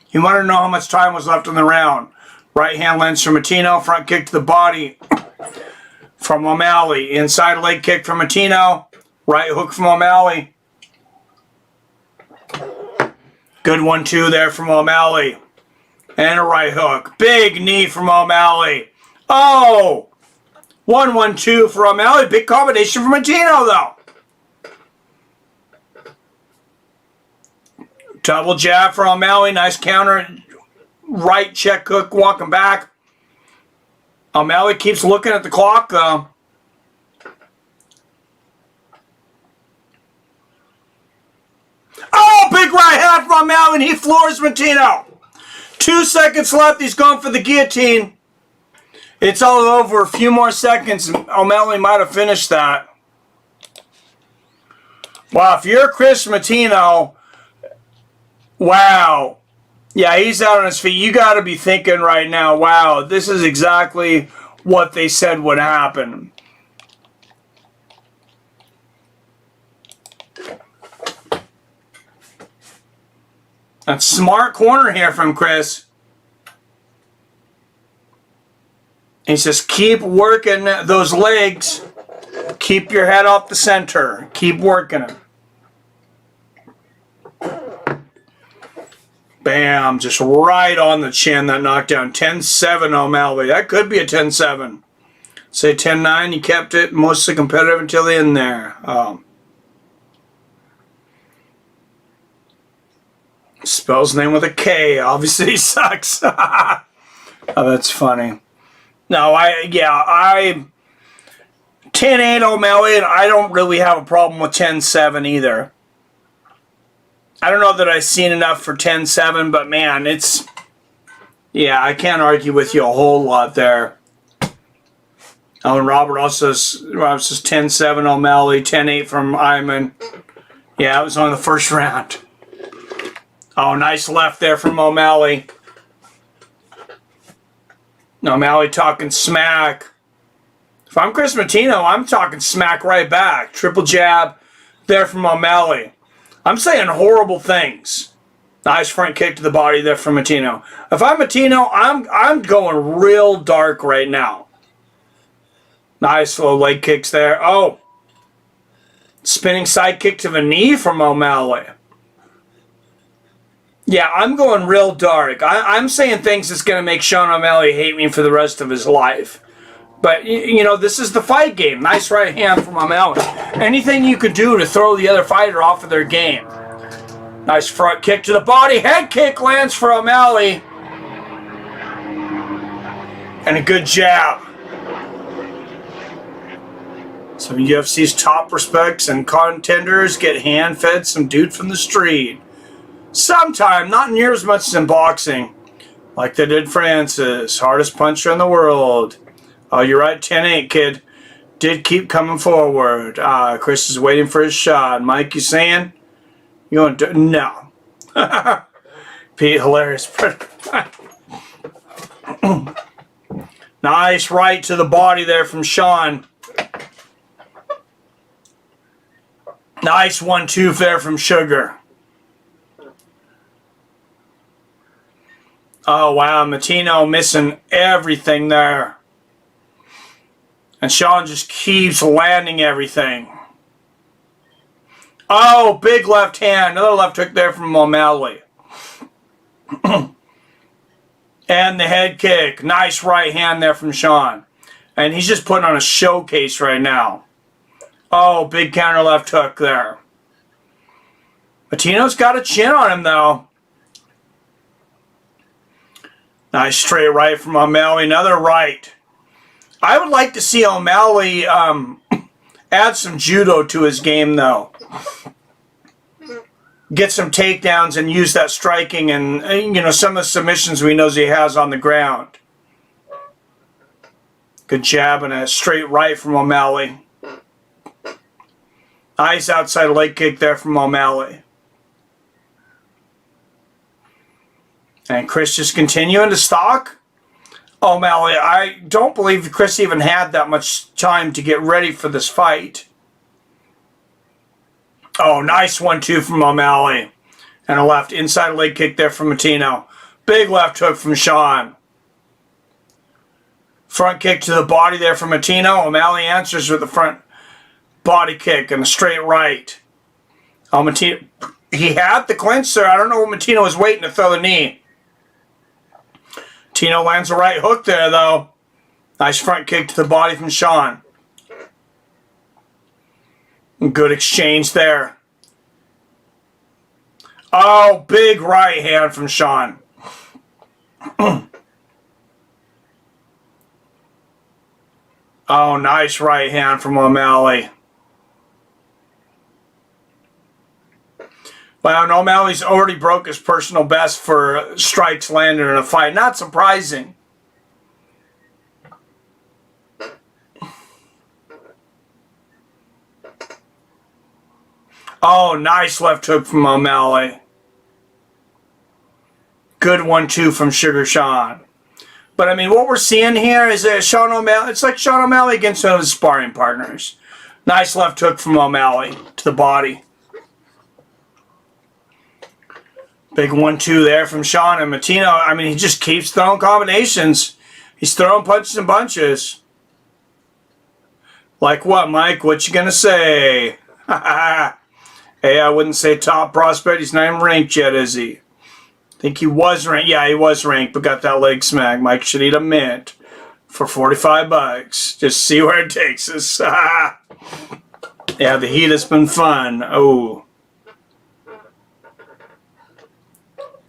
He wanted to know how much time was left in the round. Right hand lands from Moutinho. Front kick to the body from O'Malley. Inside leg kick from Moutinho. Right hook from O'Malley. Good 1-2 there from O'Malley. And a right hook. Big knee from O'Malley. Oh! 1-1-2 for O'Malley. Big combination from Moutinho, though. Double jab for O'Malley. Nice counter. Right check hook walking back. O'Malley keeps looking at the clock, though. Oh, big right hand from O'Malley, and he floors Moutinho. 2 seconds left. He's going for the guillotine. It's all over. A few more seconds. O'Malley might have finished that. Wow, if you're Kris Moutinho, wow. Yeah, he's out on his feet. You got to be thinking right now, wow, this is exactly what they said would happen. That's smart corner here from Kris. He says, keep working those legs. Keep your head off the center. Keep working it. Bam, just right on the chin, that knockdown. 10-7 O'Malley. That could be a 10-7. Say 10-9, he kept it mostly competitive until the end there. Spells name with a K. Obviously he sucks. Oh, that's funny. No, I 10-8 O'Malley, and I don't really have a problem with 10-7 either. I don't know that I've seen enough for 10-7, but man, it's... Yeah, I can't argue with you a whole lot there. Oh, and Robert also says 10-7 O'Malley, 10-8 from Iman. Yeah, it was on the first round. Oh, nice left there from O'Malley. O'Malley talking smack. If I'm Kris Moutinho, I'm talking smack right back. Triple jab there from O'Malley. I'm saying horrible things. Nice front kick to the body there from Moutinho. If I'm Moutinho, I'm going real dark right now. Nice low leg kicks there. Oh. Spinning side kick to the knee from O'Malley. Yeah, I'm going real dark. I'm saying things that's going to make Sean O'Malley hate me for the rest of his life. But, you know, this is the fight game. Nice right hand from O'Malley. Anything you could do to throw the other fighter off of their game. Nice front kick to the body. Head kick lands for O'Malley. And a good jab. Some UFC's top prospects and contenders get hand-fed some dude from the street. Sometime, not near as much as in boxing. Like they did Francis, hardest puncher in the world. Oh, you're right, 10-8, kid. Did keep coming forward. Kris is waiting for his shot. Mike, you saying? You going to... No. Pete, hilarious. Nice right to the body there from Sean. Nice 1-2 there from Sugar. Oh, wow. Moutinho missing everything there. And Sean just keeps landing everything. Oh, big left hand. Another left hook there from O'Malley. And the head kick. Nice right hand there from Sean. And he's just putting on a showcase right now. Oh, big counter left hook there. Moutinho's got a chin on him, though. Nice straight right from O'Malley. Another right. I would like to see O'Malley add some judo to his game, though. Get some takedowns and use that striking and, you know, some of the submissions we know he has on the ground. Good jab and a straight right from O'Malley. Nice outside leg kick there from O'Malley. And Kris just continuing to stalk O'Malley. I don't believe Kris even had that much time to get ready for this fight. Oh, nice 1-2 from O'Malley. And a left inside leg kick there from Moutinho. Big left hook from Sean. Front kick to the body there from Moutinho. O'Malley answers with a front body kick and a straight right. Oh, Moutinho, he had the clinch there. I don't know what Moutinho was waiting to throw the knee. Moutinho lands a right hook there, though. Nice front kick to the body from Sean. Good exchange there. Oh, big right hand from Sean. Oh, nice right hand from O'Malley. Wow, and O'Malley's already broke his personal best for strikes landed in a fight. Not surprising. Oh, nice left hook from O'Malley. Good 1-2 from Sugar Sean. But, I mean, what we're seeing here is that Sean O'Malley, it's like Sean O'Malley against one of his sparring partners. Nice left hook from O'Malley to the body. Big 1-2 there from Sean and Moutinho. I mean, he just keeps throwing combinations. He's throwing punches and bunches. Like what, Mike? What you gonna say? Hey, I wouldn't say top prospect. He's not even ranked yet, is he? I think he was ranked. Yeah, he was ranked, but got that leg smack. Mike should eat a mint for 45 bucks. Just see where it takes us. Yeah, the heat has been fun. Oh.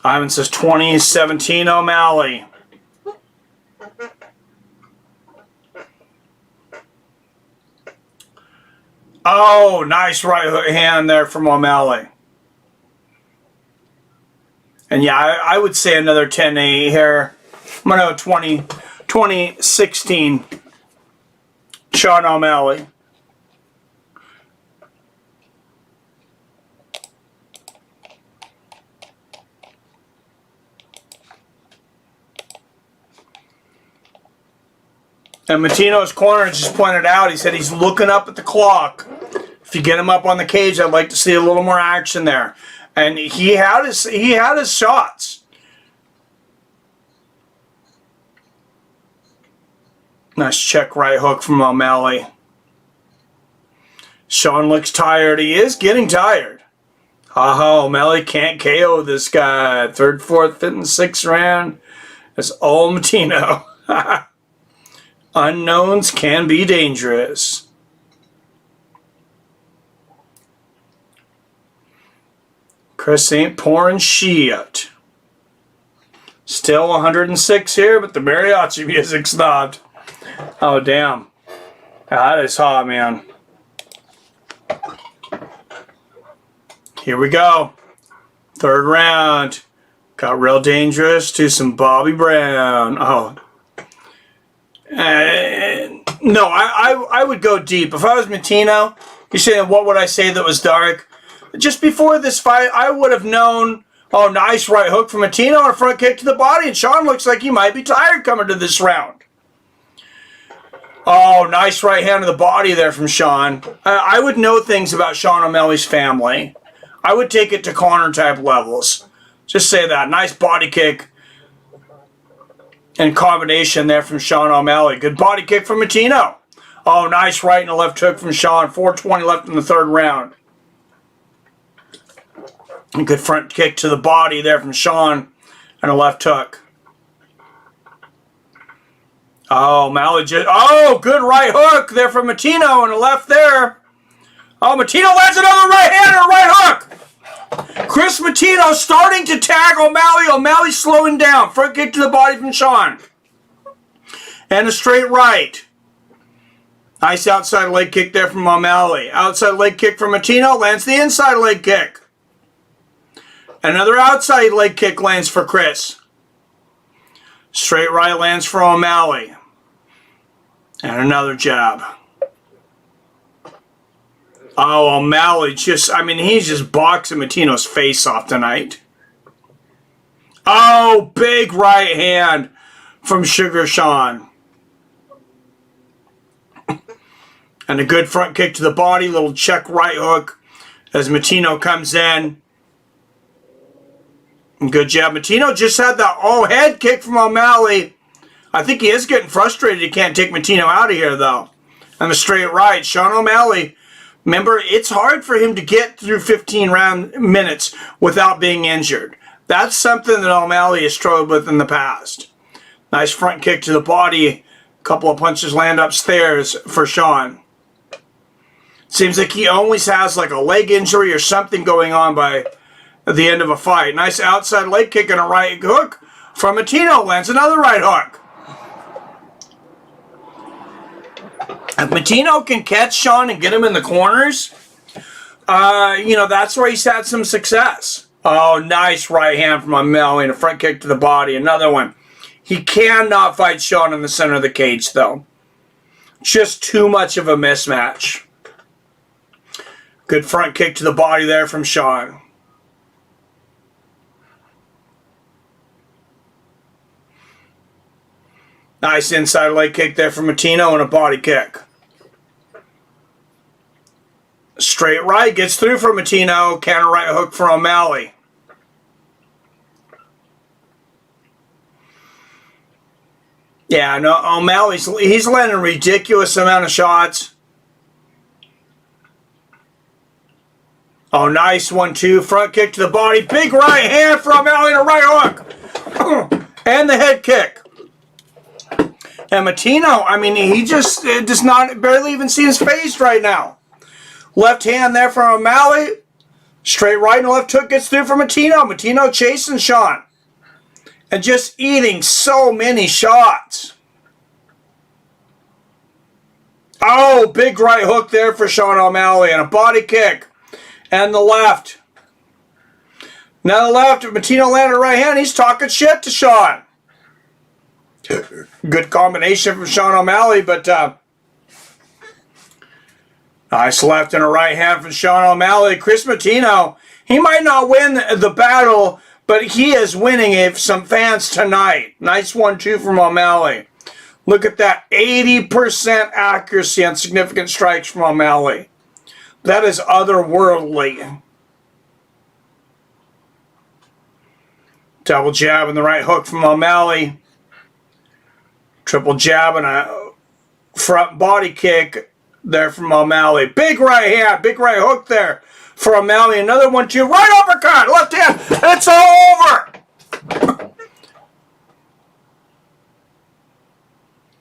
Ivan says 2017 O'Malley. Oh, nice right hook hand there from O'Malley. And yeah, I would say another 10-8 here. I'm going to go 2016 Sean O'Malley. And Moutinho's corner just pointed out, he said he's looking up at the clock. If you get him up on the cage, I'd like to see a little more action there. And he had his shots. Nice check right hook from O'Malley. Sean looks tired. He is getting tired. Haha, O'Malley can't KO this guy. Third, fourth, fifth, and sixth round. It's all Moutinho. Unknowns can be dangerous. Kris ain't pouring shit. Still 106 here, but the mariachi music stopped. Oh, damn. That is hot, man. Here we go. Third round. Got real dangerous to some Bobby Brown. Oh. No, I would go deep. If I was Moutinho, you're saying, what would I say that was dark? Just before this fight, I would have known, oh, nice right hook from Moutinho and a front kick to the body, and Sean looks like he might be tired coming to this round. Oh, nice right hand to the body there from Sean. I would know things about Sean O'Malley's family. I would take it to Conor type levels. Just say that. Nice body kick and combination there from Sean O'Malley. Good body kick from Moutinho. Oh, nice right and a left hook from Sean. 4:20 left in the third round. A good front kick to the body there from Sean and a left hook. Oh, O'Malley just... Oh, good right hook there from Moutinho and a left there. Oh, Moutinho lands another right hand and a right hook. Kris Moutinho starting to tag O'Malley. O'Malley slowing down. Front kick to the body from Sean. And a straight right. Nice outside leg kick there from O'Malley. Outside leg kick from Moutinho. Lands the inside leg kick. Another outside leg kick lands for Kris. Straight right lands for O'Malley. And another jab. Oh, O'Malley just, I mean, he's just boxing Moutinho's face off tonight. Oh, big right hand from Sugar Sean. And a good front kick to the body, little check right hook as Moutinho comes in. Good jab. Moutinho just had that head kick from O'Malley. I think he is getting frustrated he can't take Moutinho out of here, though. And a straight right. Sean O'Malley, remember, it's hard for him to get through 15 minutes without being injured. That's something that O'Malley has struggled with in the past. Nice front kick to the body. A couple of punches land upstairs for Sean. Seems like he always has like a leg injury or something going on by at the end of a fight. Nice outside leg kick and a right hook from Moutinho. Lands another right hook. If Moutinho can catch Sean and get him in the corners, you know, that's where he's had some success. Oh, nice right hand from O'Malley and a front kick to the body. Another one. He cannot fight Sean in the center of the cage, though. Just too much of a mismatch. Good front kick to the body there from Sean. Nice inside leg kick there from Moutinho and a body kick. Straight right gets through for Moutinho. Counter right hook for O'Malley. Yeah, no, O'Malley's he's landing a ridiculous amount of shots. Oh, nice 1-2. Front kick to the body. Big right hand from O'Malley and a right hook. And the head kick. And Moutinho, I mean, he just does not barely even see his face right now. Left hand there from O'Malley. Straight right and left hook gets through for Moutinho. Moutinho chasing Sean. And just eating so many shots. Oh, Oh, big right hook there for Sean O'Malley and a body kick. And the left. Now the left, Moutinho landed right hand. He's talking shit to Sean. Good combination from Sean O'Malley, but nice left and a right hand from Sean O'Malley. Kris Moutinho, he might not win the battle, but he is winning some fans tonight. Nice 1-2 from O'Malley. Look at that, 80% accuracy on significant strikes from O'Malley. That is otherworldly. Double jab and the right hook from O'Malley. Triple jab and a front body kick there from O'Malley. Big right hand, big right hook there for O'Malley. Another 1-2, right uppercut, left hand. It's all over.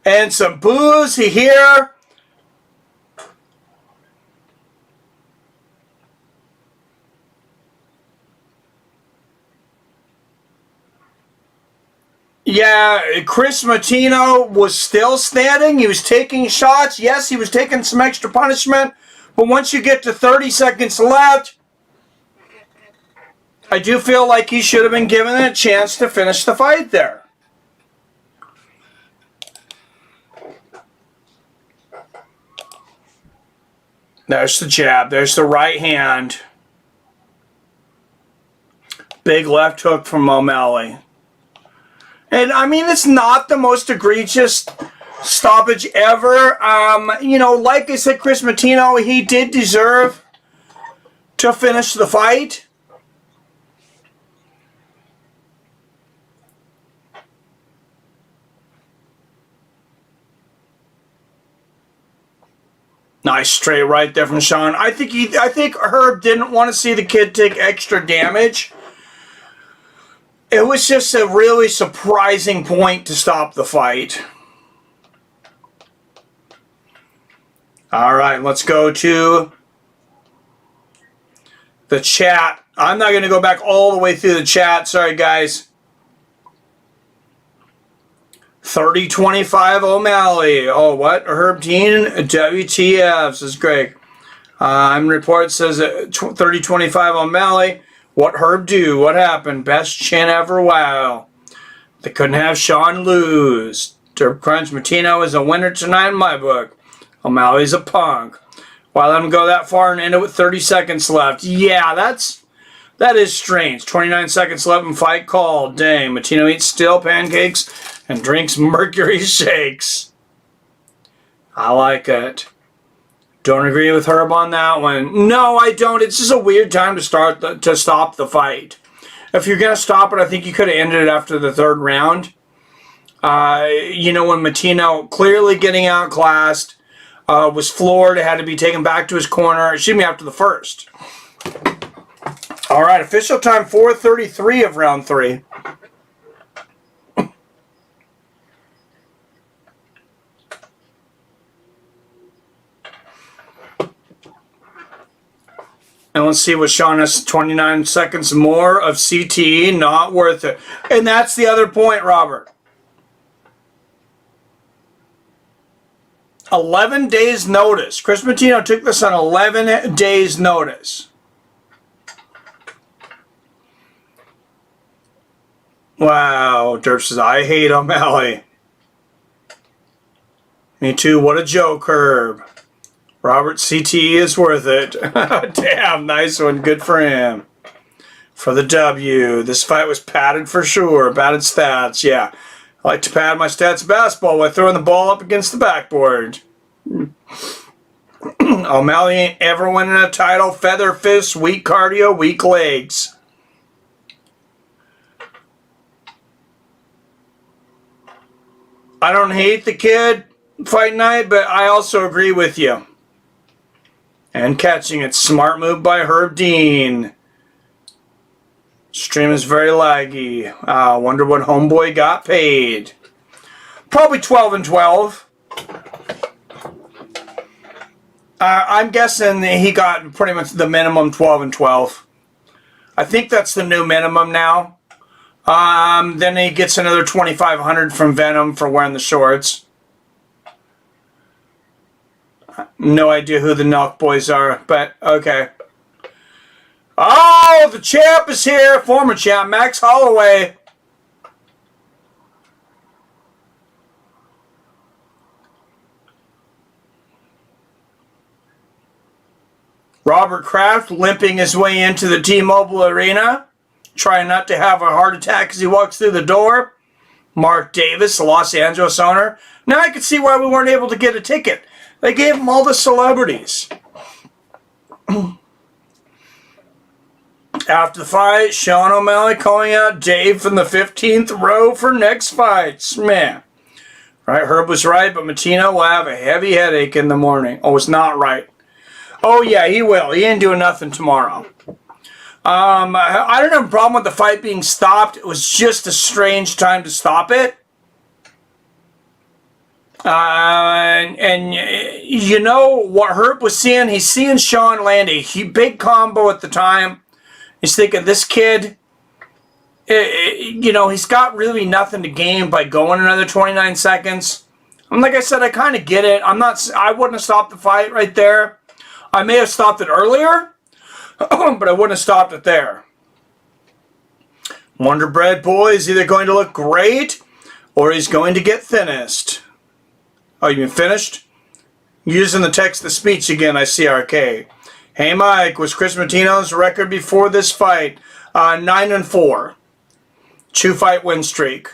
And some boos here. Yeah, Kris Moutinho was still standing. He was taking shots. Yes, he was taking some extra punishment. But once you get to 30 seconds left, I do feel like he should have been given a chance to finish the fight there. There's the jab. There's the right hand. Big left hook from O'Malley. And, I mean, it's not the most egregious stoppage ever. You know, like I said, Kris Moutinho, he did deserve to finish the fight. Nice straight right there from Sean. I think Herb didn't want to see the kid take extra damage. It was just a really surprising point to stop the fight. All right, let's go to the chat. I'm not going to go back all the way through the chat. Sorry, guys. 30-25 O'Malley. Oh, what? Herb Dean, WTF, says Greg. Report says 30-25 O'Malley. What Herb do? What happened? Best chin ever. Wow. They couldn't have Sean lose. Derp Crunch Moutinho is a winner tonight in my book. O'Malley's a punk. Why let him go that far and end it with 30 seconds left? Yeah, that is strange. 29 seconds left and fight call. Dang. Moutinho eats steel pancakes and drinks mercury shakes. I like it. Don't agree with Herb on that one. No, I don't. It's just a weird time to stop the fight. If you're going to stop it, I think you could have ended it after the third round. You know, when Moutinho, clearly getting outclassed, was floored, had to be taken back to his corner. Excuse me, after the first. All right, official time 4:33 of round 3. And let's see what Sean has. 29 seconds more of CTE, not worth it. And that's the other point, Robert. 11 days notice. Kris Moutinho took this on 11 days notice. Wow, Derp says, I hate O'Malley. Me too, what a joke, Herb. Robert, CTE is worth it. Damn, nice one. Good for him. For the W. This fight was padded for sure. Padded stats, yeah. I like to pad my stats in basketball by throwing the ball up against the backboard. O'Malley ain't ever winning a title. Feather fists, weak cardio, weak legs. I don't hate the kid fight night, but I also agree with you. And catching it. Smart move by Herb Dean. Stream is very laggy. Wonder what homeboy got paid. Probably 12-12. I'm guessing he got pretty much the minimum 12-12. I think that's the new minimum now. Then he gets another $2,500 from Venom for wearing the shorts. No idea who the Nelk boys are, but okay. Oh, the champ is here. Former champ, Max Holloway. Robert Kraft limping his way into the T-Mobile Arena, trying not to have a heart attack as he walks through the door. Mark Davis, the Los Angeles owner. Now I can see why we weren't able to get a ticket. They gave him all the celebrities. After the fight, Sean O'Malley calling out Dave from the 15th row for next fights. Man. Right, Herb was right, but Moutinho will have a heavy headache in the morning. Oh, it's not right. Oh, yeah, he will. He ain't doing nothing tomorrow. I don't have a problem with the fight being stopped. It was just a strange time to stop it. And you know what Herb was seeing? He's seeing Sean land a big combo at the time. He's thinking, this kid, you know, he's got really nothing to gain by going another 29 seconds. And like I said, I kind of get it. I wouldn't have stopped the fight right there. I may have stopped it earlier, but I wouldn't have stopped it there. Wonder Bread Boy is either going to look great or he's going to get thinnest. Oh, you mean finished? Using the text-to-speech again, I see RK. Hey, Mike, was Kris Moutinho's record before this fight 9-4. 2-fight win streak.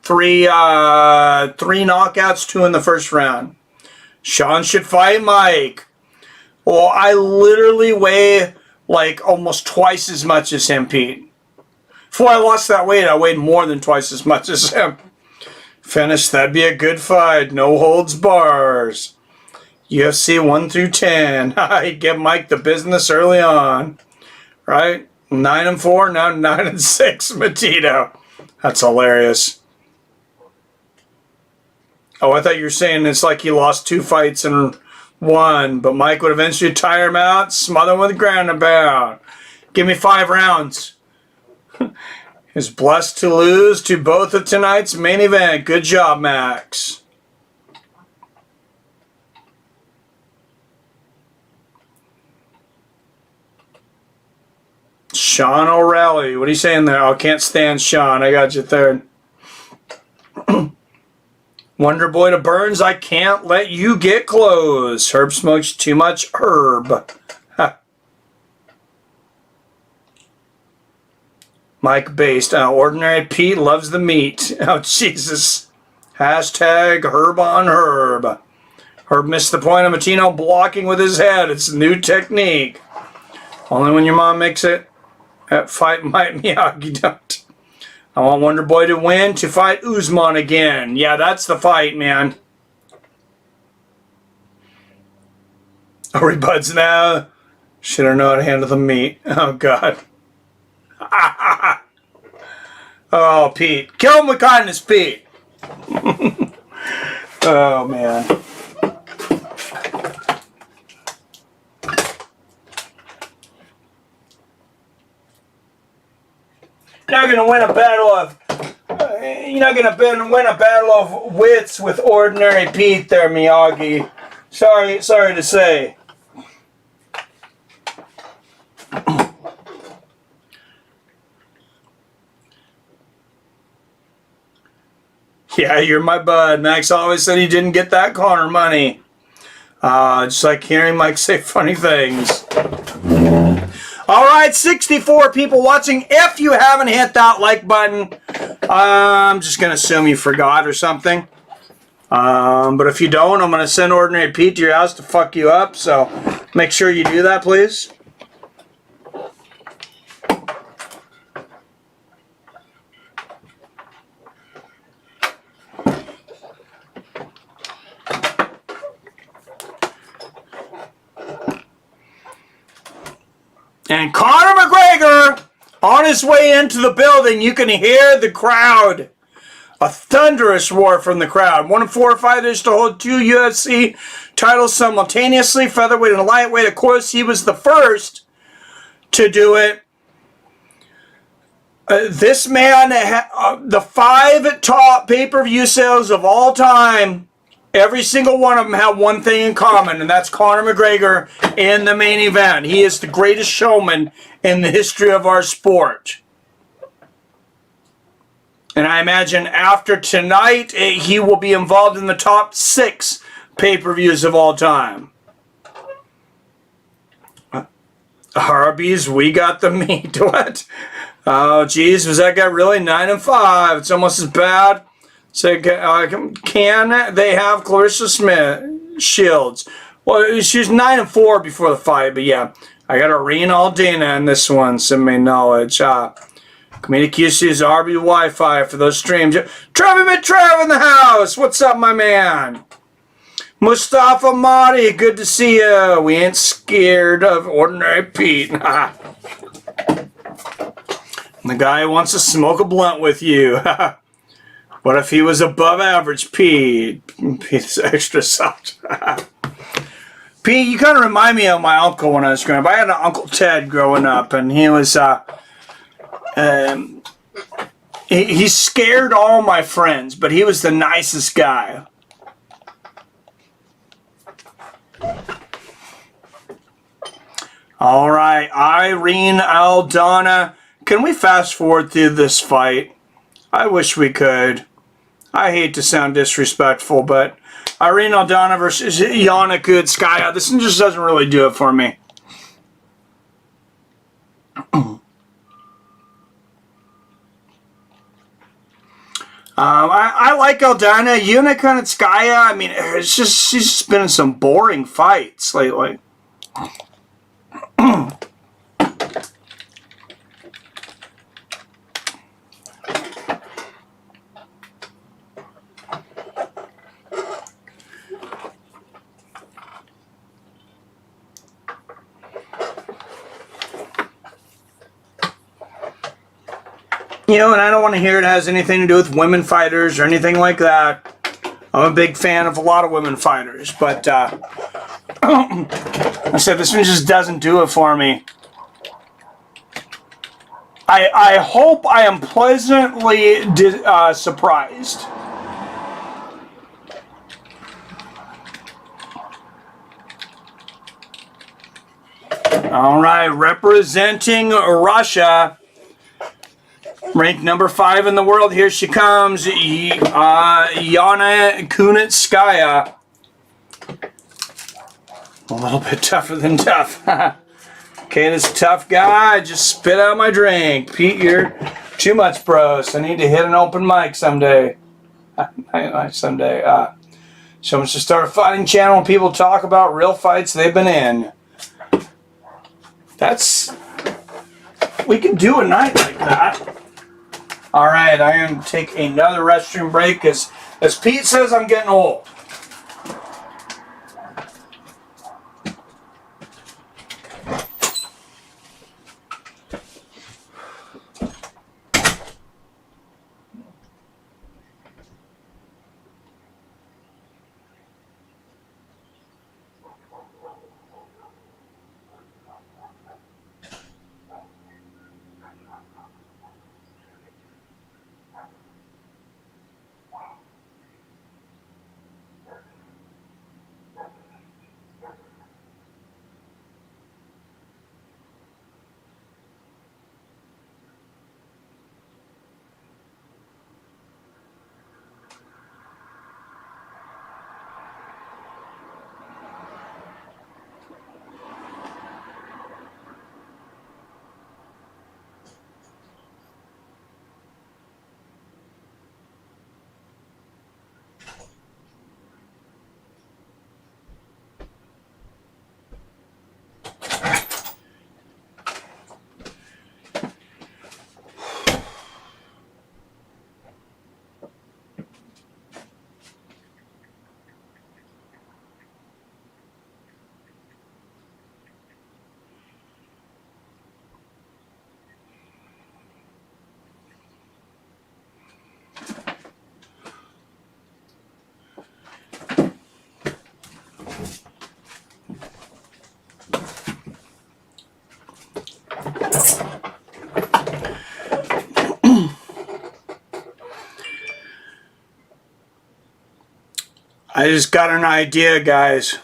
Three knockouts, 2 in the first round. Sean should fight Mike. Well, I literally weigh like almost twice as much as him, Pete. Before I lost that weight, I weighed more than twice as much as him. Finish, that'd be a good fight. No holds bars. UFC 1 through 10. I give Mike the business early on. Right? 9-4, now 9-6, Moutinho. That's hilarious. Oh, I thought you were saying it's like he lost 2 fights and won, but Mike would eventually tire him out, smother him with a ground and pound. Give me 5 rounds. Is blessed to lose to both of tonight's main event. Good job, Max. Sean O'Reilly. What are you saying there? Oh, can't stand Sean. I got you third. WonderBoy to Burns, I can't let you get close. Herb smokes too much herb. Mike Based. Ordinary Pete loves the meat. Oh, Jesus. Hashtag Herb on Herb. Herb missed the point of Moutinho blocking with his head. It's a new technique. Only when your mom makes it. Fight Mike Miyagi don't. I want WonderBoy to win to fight Usman again. Yeah, that's the fight, man. Are we buds now? Should I know how to handle the meat? Oh, God. Oh, Pete. Kill him with kindness, Pete. Oh, man. You're not going to win a battle of... You're not going to win a battle of wits with ordinary Pete there, Miyagi. Sorry to say. Yeah, you're my bud. Max always said he didn't get that Conor money. Just like hearing Mike say funny things. All right, 64 people watching. If you haven't hit that like button, I'm just going to assume you forgot or something. But if you don't, I'm going to send Ordinary Pete to your house to fuck you up. So make sure you do that, please. And Conor McGregor, on his way into the building, you can hear the crowd. A thunderous roar from the crowd. One of 4 fighters to hold 2 UFC titles simultaneously, featherweight and lightweight. Of course, he was the first to do it. This man, the 5 top pay-per-view sales of all time, Every single one of them have one thing in common, and that's Conor McGregor in the main event. He is the greatest showman in the history of our sport. And I imagine after tonight, he will be involved in the top 6 pay-per-views of all time. Arby's, we got the meat. What? Oh, geez, was that guy really 9-5? It's almost as bad. So, can they have Clarissa Smith Shields? Well, she was 9-4 before the fight, but yeah, I got Arena Aldana in this one. Some may knowledge. Comedic uses RB Wi-Fi for those streams. Travis McTrav in the house. What's up, my man? Mustafa Mahdi, good to see you. We ain't scared of ordinary Pete. The guy who wants to smoke a blunt with you. What if he was above average Pete? Pete's extra soft. Pete, you kind of remind me of my uncle when I was growing up. I had an Uncle Ted growing up, and he was... he scared all my friends, but he was the nicest guy. All right, Irene Aldana. Can we fast forward through this fight? I wish we could. I hate to sound disrespectful, but Irene Aldana versus Ilia Topuria. This one just doesn't really do it for me. I like Aldana. Kunitzkaya, I mean, it's just she's just been in some boring fights lately. You know, and I don't want to hear it has anything to do with women fighters or anything like that. I'm a big fan of a lot of women fighters, but I said this one just doesn't do it for me. I hope I am pleasantly surprised. All right, representing Russia. Ranked number 5 in the world. Here she comes, Yana Kunitzkaya. A little bit tougher than tough. Okay, this tough guy just spit out my drink. Pete, you're too much, bros. I need to hit an open mic someday. Someday. Someone should start a fighting channel and people talk about real fights they've been in. We could do a night like that. All right, I am going to take another restroom break as Pete says I'm getting old. I just got an idea, guys.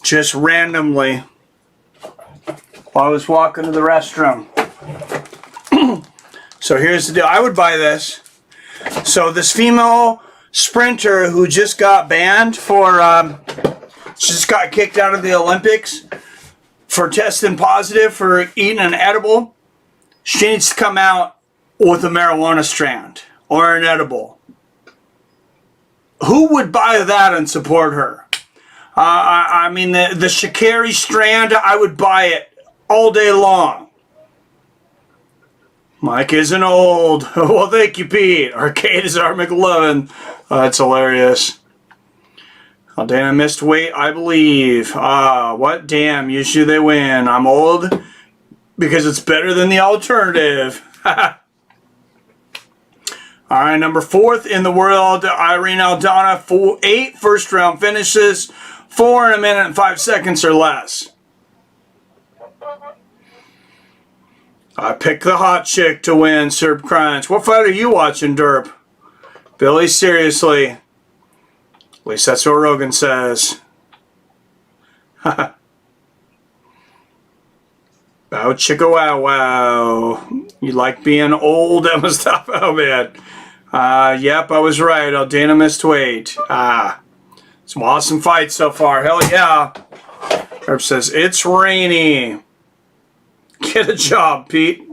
Just randomly. While I was walking to the restroom. So here's the deal. I would buy this. So this female sprinter who just got banned for, she just got kicked out of the Olympics for testing positive for eating an edible. She needs to come out with a marijuana strand or an edible. Who would buy that and support her? I mean, the Sha'Carri strand, I would buy it all day long. Mike isn't old. Well, thank you, Pete. Arcade is our McLovin. That's hilarious. Aldana missed weight, I believe. What? Damn, usually they win. I'm old because it's better than the alternative. All right, number 4th in the world, Irene Aldana, 8 first-round finishes, 4 in a minute and 5 seconds or less. I picked the hot chick to win, Serb Crunch. What fight are you watching, Derp? Billy, seriously. At least that's what Rogan says. Bow chicka wow wow. You like being old? That must stop. Oh, man. Yep, I was right. Aldana missed weight. Some awesome fights so far. Hell yeah. Herb says, it's rainy. Get a job, Pete.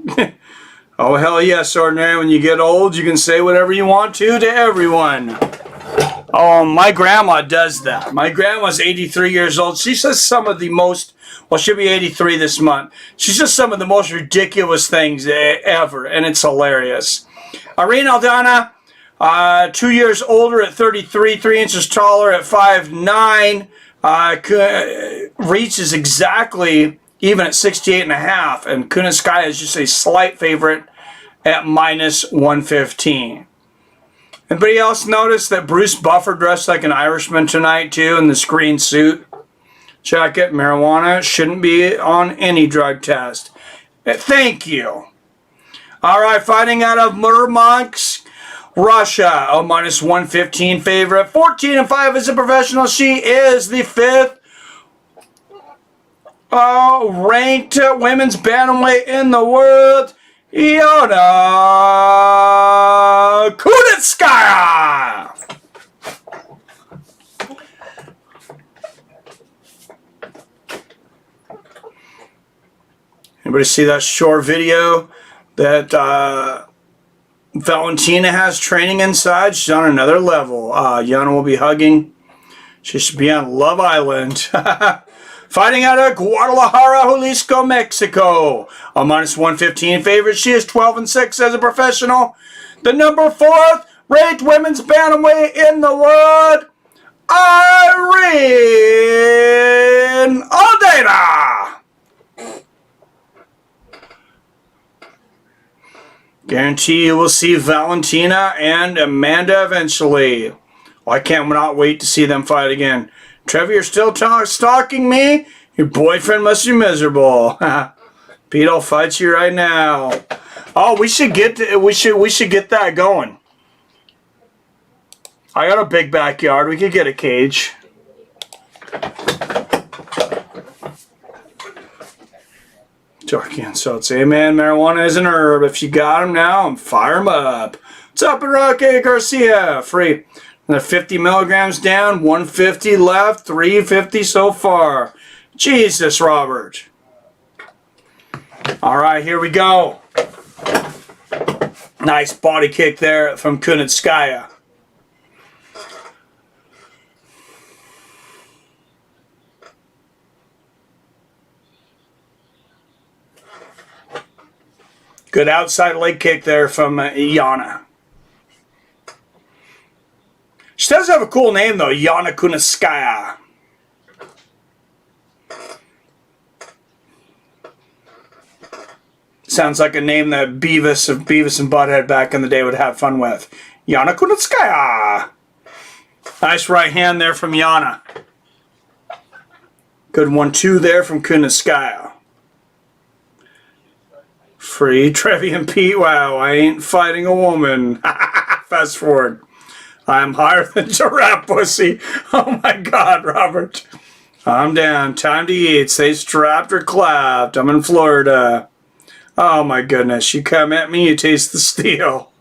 Oh, hell yes, Ordinary. When you get old, you can say whatever you want to everyone. Oh, my grandma does that. My grandma's 83 years old. She says some of the most, well, she'll be 83 this month. She says some of the most ridiculous things ever, and it's hilarious. Irene Aldana, 2 years older at 33, 3 inches taller at 5'9". Reach is exactly even at 68.5, and Kunitzkaya is just a slight favorite at -115. Anybody else notice that Bruce Buffer dressed like an Irishman tonight too in the green suit jacket? Marijuana shouldn't be on any drug test. Thank you. All right, fighting out of Murmansk, Russia, a -115 favorite. 14-5 as a professional. She is the 5th ranked women's bantamweight in the world, Ilia Kunitzkaya. Anybody see that short video that Valentina has training inside? She's on another level. Yana will be hugging. She should be on Love Island. Fighting out of Guadalajara, Jalisco, Mexico. A -115 favorite. She is 12-6 as a professional. The number 4th ranked women's bantamweight in the world, Irene Aldana. Guarantee you will see Valentina and Amanda eventually. Well, I can't not wait to see them fight again. Trevor, you're still stalking me? Your boyfriend must be miserable. Pete, I'll fight you right now. Oh, we should get that going. I got a big backyard. We could get a cage. Jorky insults. Hey man, marijuana is an herb. If you got him now, fire him up. What's up, Roque Garcia? Free. Another 50 milligrams down, 150 left, 350 so far. Jesus, Robert. All right, here we go. Nice body kick there from Kunitzkaya. Good outside leg kick there from Yana. She does have a cool name, though, Yana Kunitzkaya. Sounds like a name that Beavis and Butthead back in the day would have fun with. Yana Kunitzkaya. Nice right hand there from Yana. Good 1-2 there from Kunitzkaya. Free Trevi and Pete. Wow, I ain't fighting a woman. Fast forward. I'm higher than giraffe pussy. Oh my God, Robert. I'm down. Time to eat. Stay strapped or clapped. I'm in Florida. Oh my goodness. You come at me, you taste the steel.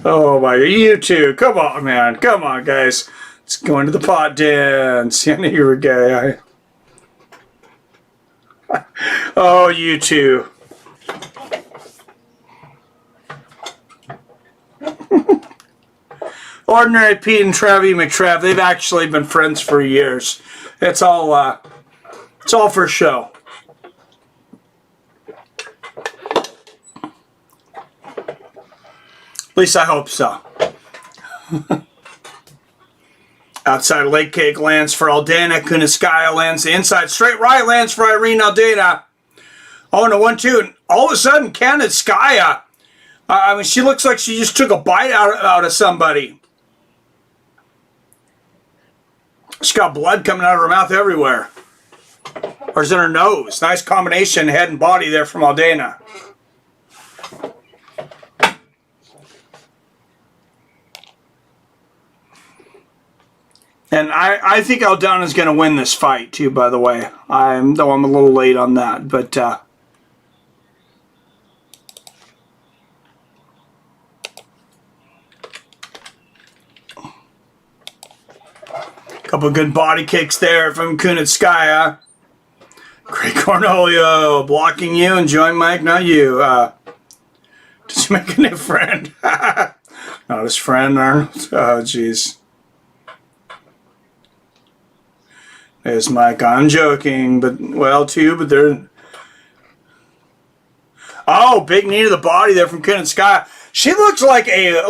Oh my, you too. Come on, man. Come on, guys. Let's go into the pot dance. I knew you were gay. Oh, you too. Ordinary Pete and Travie McTrav, they've actually been friends for years. It's all for show. At least I hope so. Outside leg kick lands for Aldana. Kunitzkaya lands the inside. Straight right lands for Irene Aldana. Oh, and a 1-2. And all of a sudden, Kunitzkaya, I mean, she looks like she just took a bite out of somebody. She's got blood coming out of her mouth everywhere. Or is it her nose? Nice combination, head and body there from Aldana. And I think Aldana's going to win this fight, too, by the way. Though I'm a little late on that, but... couple good body kicks there from Kunitzkaya. Great Cornelio blocking you, enjoying Mike, not you. Just make a new friend. Not his friend, Arnold. Oh, jeez. There's Mike. I'm joking, but well, too. But they're. Oh, big knee to the body there from Kunitzkaya. She looks like a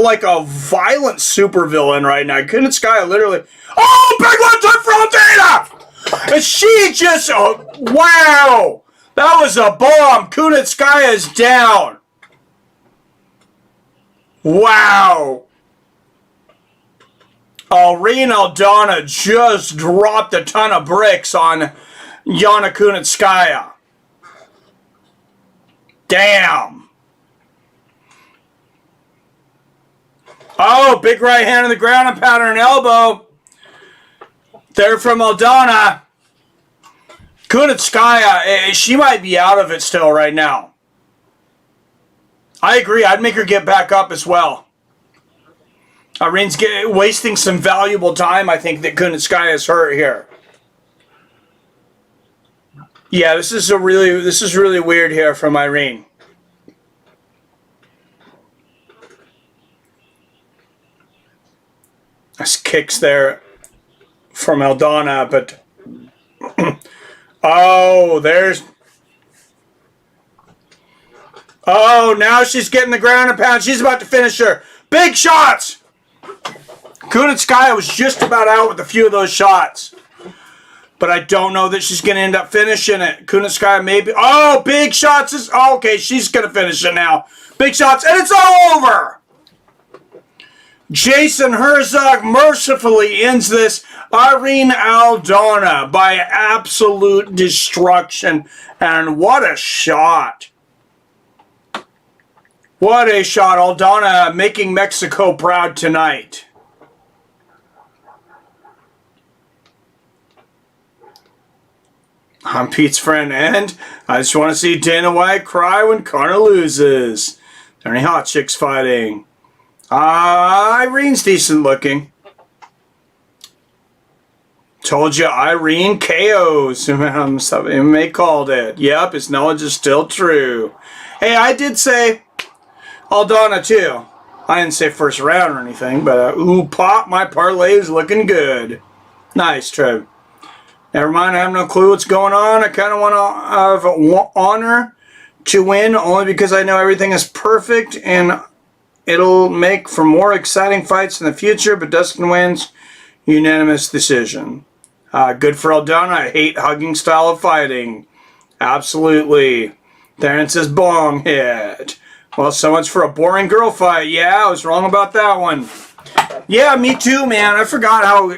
violent supervillain right now. Kunitzkaya literally. Oh, big one from Aldana! And she just. Oh, wow! That was a bomb. Kunitzkaya's down. Wow. Irene Aldana just dropped a ton of bricks on Yana Kunitzkaya. Damn. Oh, big right hand on the ground and pattern and elbow. There from Aldana. Kunitzkaya, she might be out of it still right now. I agree. I'd make her get back up as well. Irene's wasting some valuable time. I think that Kunitzkaya is hurt here. Yeah, this is really weird here from Irene. Nice kicks there from Aldana, but oh, there's. Oh, now she's getting the ground and pound. She's about to finish her. Big shots. Kunitzkaya was just about out with a few of those shots. But I don't know that she's going to end up finishing it. Kunitzkaya maybe. Oh, big shots. Oh, okay, she's going to finish it now. Big shots, and it's all over. Jason Herzog mercifully ends this. Irene Aldana by absolute destruction. And what a shot. What a shot. Aldana making Mexico proud tonight. I'm Pete's friend, and I just want to see Dana White cry when Conor loses. There any hot chicks fighting? Irene's decent looking. Told you, Irene KOs. MMA called it. Yep, his knowledge is still true. Hey, I did say Aldana too. I didn't say first round or anything, but ooh, pop, my parlay is looking good. Nice, Trev. Never mind, I have no clue what's going on. I kind of want to have honor to win only because I know everything is perfect and it'll make for more exciting fights in the future, but Dustin wins. Unanimous decision. Good for Aldana. I hate hugging style of fighting. Absolutely. Theron says bong hit. Well, so much for a boring girl fight. Yeah, I was wrong about that one. Yeah, me too, man. I forgot how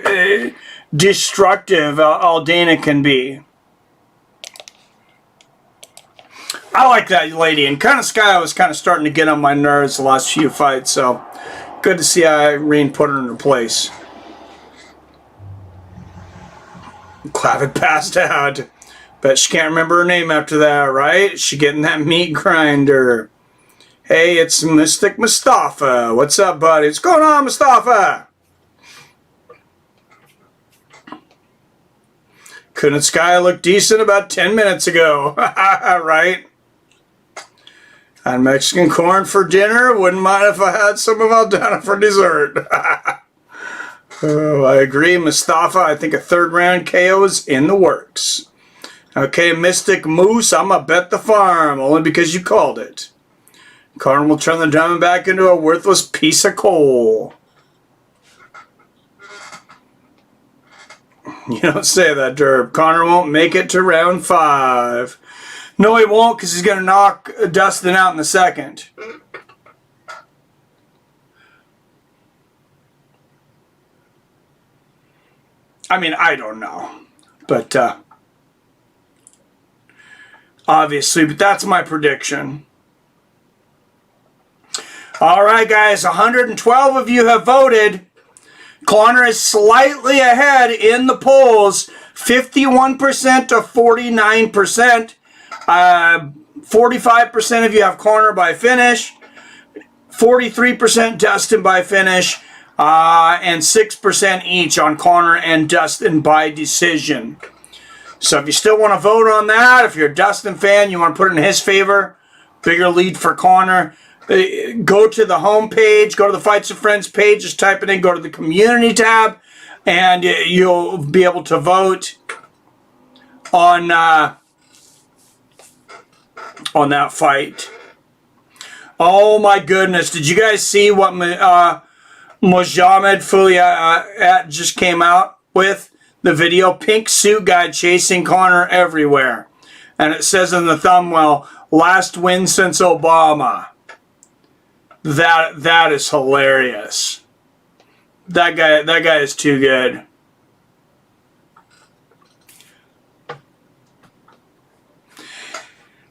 destructive Aldana can be. I like that lady, and Kunitzkaya was kind of starting to get on my nerves the last few fights, so Good to see Irene put her in her place. Clavic passed out. Bet she can't remember her name after that, right? She getting that meat grinder. Hey, it's Mystic Mustafa. What's up, buddy? What's going on, Mustafa? Kunitzkaya looked decent about 10 minutes ago. Right? And Mexican corn for dinner. Wouldn't mind if I had some of Aldana for dessert. Oh, I agree, Mustafa. I think a 3rd round KO is in the works. Okay, Mystic Moose, I'm going to bet the farm, only because you called it. Conor will turn the Diamondback into a worthless piece of coal. You don't say that, Derb. Conor won't make it to round 5. No, he won't, because he's going to knock Dustin out in the 2nd. I mean, I don't know. But, obviously, but that's my prediction. All right, guys, 112 of you have voted. Conor is slightly ahead in the polls, 51% to 49%. 45% of you have Conor by finish, 43% Dustin by finish, and 6% each on Conor and Dustin by decision. So if you still want to vote on that, if you're a Dustin fan, you want to put it in his favor, bigger lead for Conor, go to the home page, go to the Fights with Friends page, just type it in, go to the community tab, and you'll be able to vote on that fight. Oh my goodness, did you guys see what Mohamed Fuliat just came out with? The video, pink suit guy chasing Conor everywhere. And it says in the thumbnail, last win since Obama. That is hilarious. That guy is too good.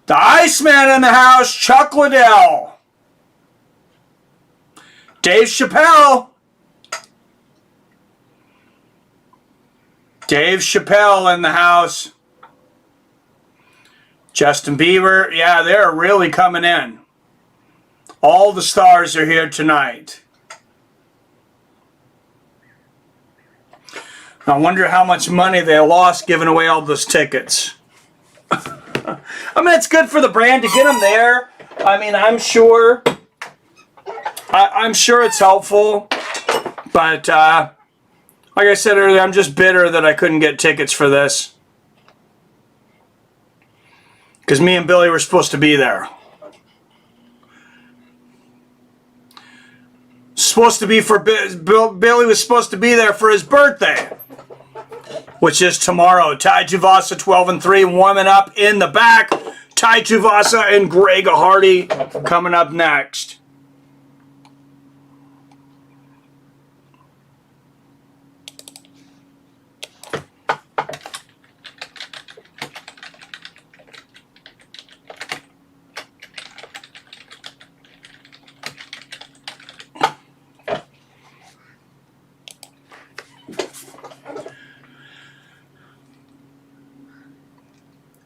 The Iceman in the house, Chuck Liddell. Dave Chappelle. Dave Chappelle in the house. Justin Bieber. Yeah, they're really coming in. All the stars are here tonight. I wonder how much money they lost giving away all those tickets. I mean, it's good for the brand to get them there. I mean, I'm sure it's helpful. But, like I said earlier, I'm just bitter that I couldn't get tickets for this. Because me and Billy were supposed to be there. Supposed to be for Billy was supposed to be there for his birthday, which is tomorrow. Tai Tuivasa 12-3 warming up in the back. Tai Tuivasa and Greg Hardy coming up next.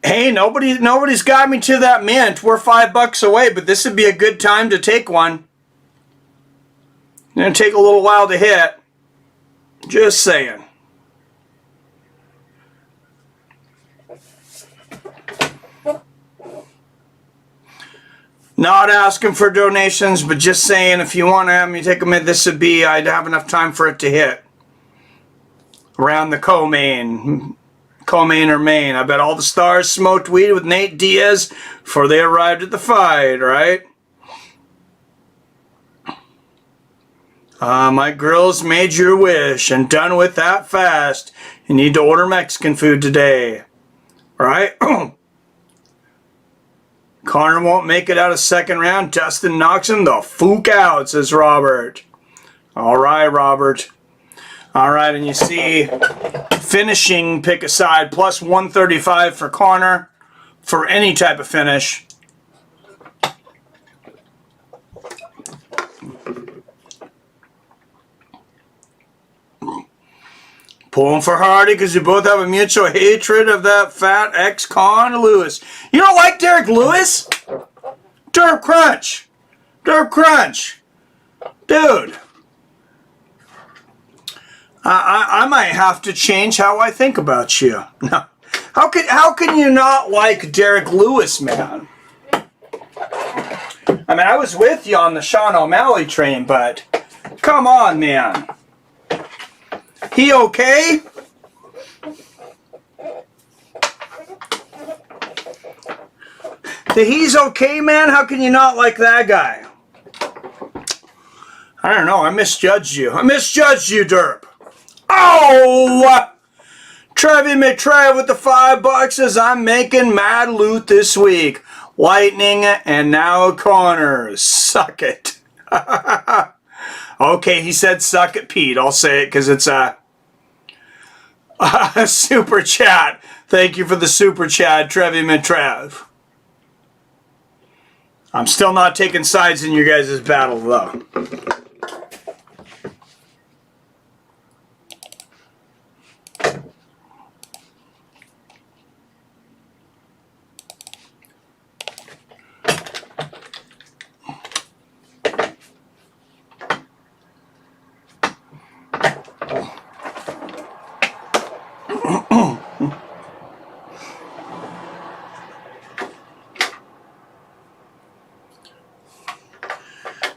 Hey, nobody's got me to that mint. We're $5 away, but this would be a good time to take one. It's going to take a little while to hit. Just saying. Not asking for donations, but just saying if you want to have me take a mint, this would be, I'd have enough time for it to hit. Around the co-main or main. I bet all the stars smoked weed with Nate Diaz before they arrived at the fight, right? My girls made your wish and done with that fast. You need to order Mexican food today, right? Conor won't make it out of second round. Dustin knocks him the fuck out, says Robert. All right, Robert. All right, and you see finishing pick aside, plus 135 for Conor for any type of finish. Pulling for Hardy because you both have a mutual hatred of that fat ex-con Lewis. You don't like Derek Lewis? Derp Crunch. Derp Crunch. Dude. I might have to change how I think about you. No. How can you not like Derek Lewis, man? I mean, I was with you on the Sean O'Malley train, but come on, man. He okay? He's okay, man? How can you not like that guy? I don't know. I misjudged you. I misjudged you, Derp. Oh! Trevi McTrev with the $5 says, I'm making mad loot this week. Lightning and now Conor. Suck it. Okay, he said suck it, Pete. I'll say it because it's a super chat. Thank you for the super chat, Trevi McTrev. I'm still not taking sides in your guys' battle, though.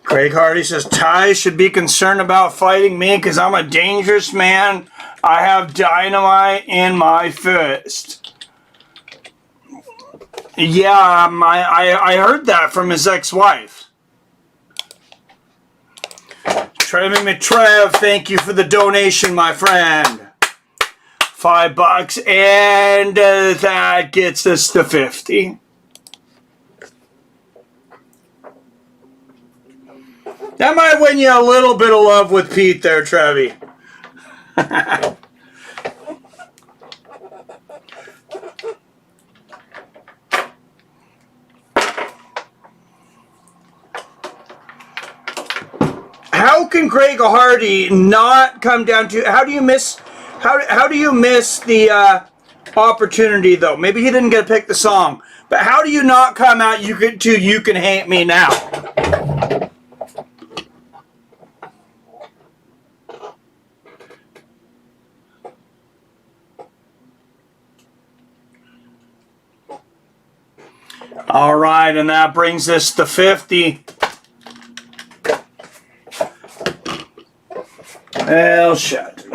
Greg Hardy says, Ty should be concerned about fighting me because I'm a dangerous man. I have dynamite in my fist. Yeah, I heard that from his ex-wife. Trevi McTrev, thank you for the donation, my friend. $5, and that gets us to 50. That might win you a little bit of love with Pete there, Trevi. How can Greg Hardy not come down to? How do you miss? How do you miss the opportunity though? Maybe he didn't get to pick the song, but how do you not come out? You can hate me now. All right, and that brings us to 50. Well, shit.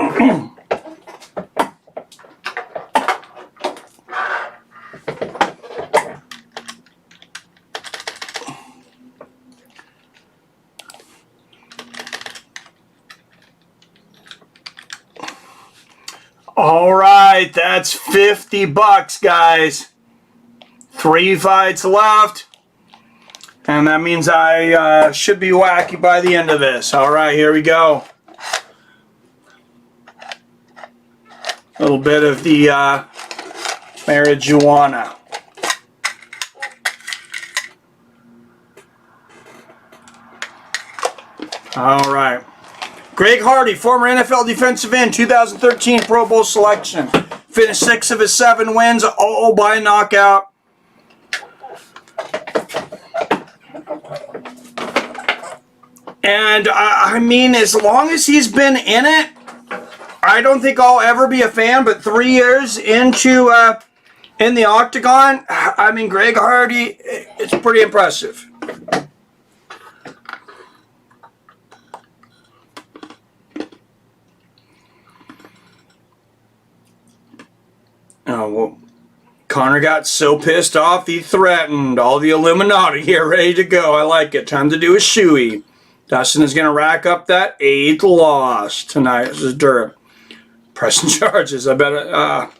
All right, that's $50, guys. 3 fights left. And that means I should be wacky by the end of this. All right, here we go. A little bit of the marijuana. All right. Greg Hardy, former NFL defensive end, 2013 Pro Bowl selection. Finished 6 of his 7 wins, all by knockout. And I mean, as long as he's been in it, I don't think I'll ever be a fan, but 3 years into in the octagon, I mean, Greg Hardy, it's pretty impressive. Oh, well, Conor got so pissed off, he threatened all the Illuminati here, ready to go. I like it. Time to do a shoey. Dustin is going to rack up that 8th loss tonight. This is Durham. Pressing charges. I bet